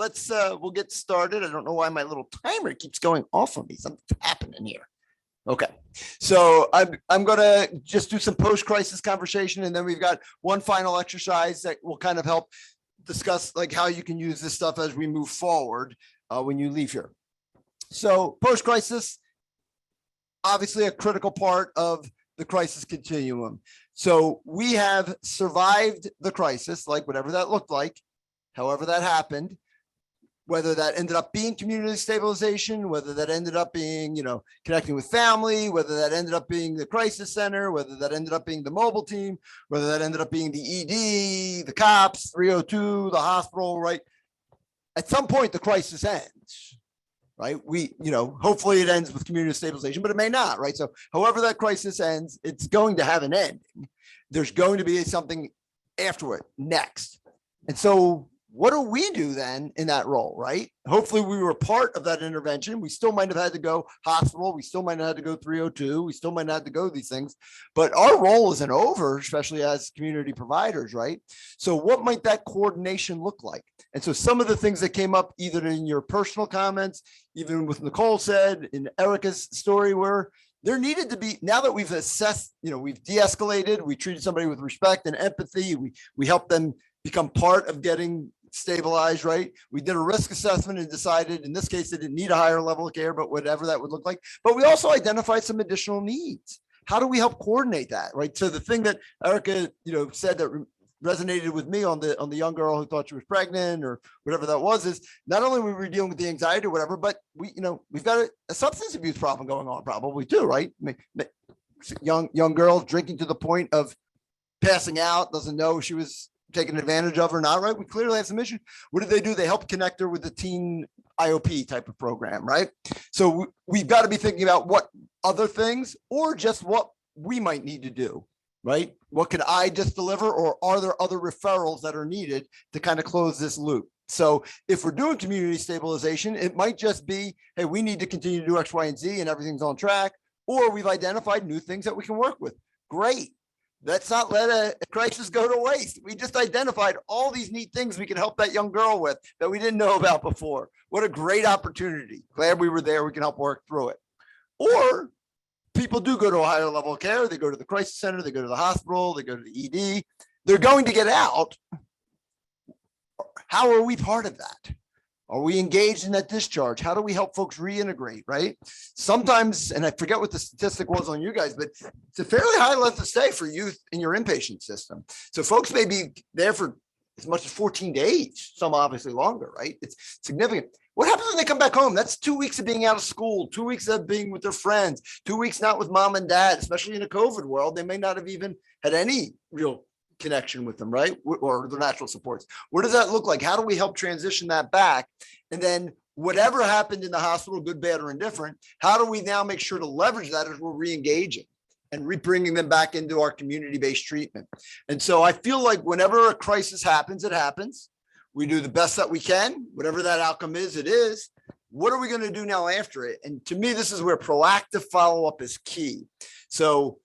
we'll get started. I don't know why my little timer keeps going off on me. Something's happening here. Okay, so I'm going to just do some post-crisis conversation, and then we've got one final exercise that will kind of help discuss like how you can use this stuff as we move forward when you leave here. So post-crisis, obviously a critical part of the crisis continuum. So we have survived the crisis, like whatever that looked like, however that happened, whether that ended up being community stabilization, whether that ended up being, connecting with family, whether that ended up being the crisis center, whether that ended up being the mobile team, whether that ended up being the ED, the cops, 302, the hospital, right? At some point, the crisis ends, right? Hopefully it ends with community stabilization, but it may not, right? So however that crisis ends, it's going to have an ending. There's going to be something afterward, next. And so what do we do then in that role, right? Hopefully we were part of that intervention. We still might have had to go hospital. We still might have had to go 302. We still might not have to go these things, but our role isn't over, especially as community providers, right? So what might that coordination look like? And so some of the things that came up either in your personal comments, even with Nicole said, in Erica's story, were there needed to be, now that we've assessed, we've de-escalated, we treated somebody with respect and empathy, we helped them become part of getting stabilized, right? We did a risk assessment and decided in this case they didn't need a higher level of care, but whatever that would look like. But we also identified some additional needs. How do we help coordinate that, right? So the thing that Erica, said that resonated with me on the young girl who thought she was pregnant or whatever that was, is not only were we dealing with the anxiety or whatever, but we've got a substance abuse problem going on probably too, right? I mean, young girl drinking to the point of passing out, doesn't know she was taken advantage of or not, right? We clearly have some issues. What did they do? They helped connect her with the teen IOP type of program, right? So we've got to be thinking about what other things or just what we might need to do, right? What can I just deliver, or are there other referrals that are needed to kind of close this loop? So if we're doing community stabilization, it might just be, hey, we need to continue to do X, Y, and Z and everything's on track, or we've identified new things that we can work with. Great. Let's not let a crisis go to waste. We just identified all these neat things we can help that young girl with that we didn't know about before. What a great opportunity. Glad we were there. We can help work through it. Or people do go to a higher level of care. They go to the crisis center. They go to the hospital. They go to the ED. They're going to get out. How are we part of that? Are we engaged in that discharge? How do we help folks reintegrate, right? Sometimes, and I forget what the statistic was on you guys, but it's a fairly high length of stay for youth in your inpatient system. So folks may be there for as much as 14 days, some obviously longer, right? It's significant. What happens when they come back home? That's 2 weeks of being out of school, 2 weeks of being with their friends, 2 weeks not with mom and dad, especially in a COVID world. They may not have even had any real connection with them, right? Or the natural supports. What does that look like? How do we help transition that back? And then whatever happened in the hospital, good, bad, or indifferent, how do we now make sure to leverage that as we're re-engaging and bringing them back into our community-based treatment? And so I feel like whenever a crisis happens, it happens. We do the best that we can, whatever that outcome is, it is. What are we going to do now after it? And to me, this is where proactive follow-up is key. So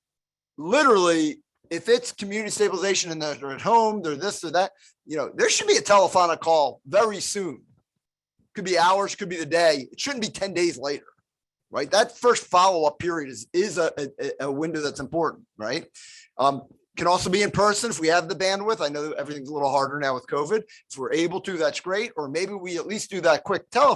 literally, if it's community stabilization and they're at home, they're this or that, there should be a telephonic call very soon. Could be hours, could be the day. It shouldn't be 10 days later. right? That first follow-up period is a window that's important, right? Can also be in person if we have the bandwidth. I know that everything's a little harder now with COVID. If we're able to, that's great. Or maybe we at least do that quick telephone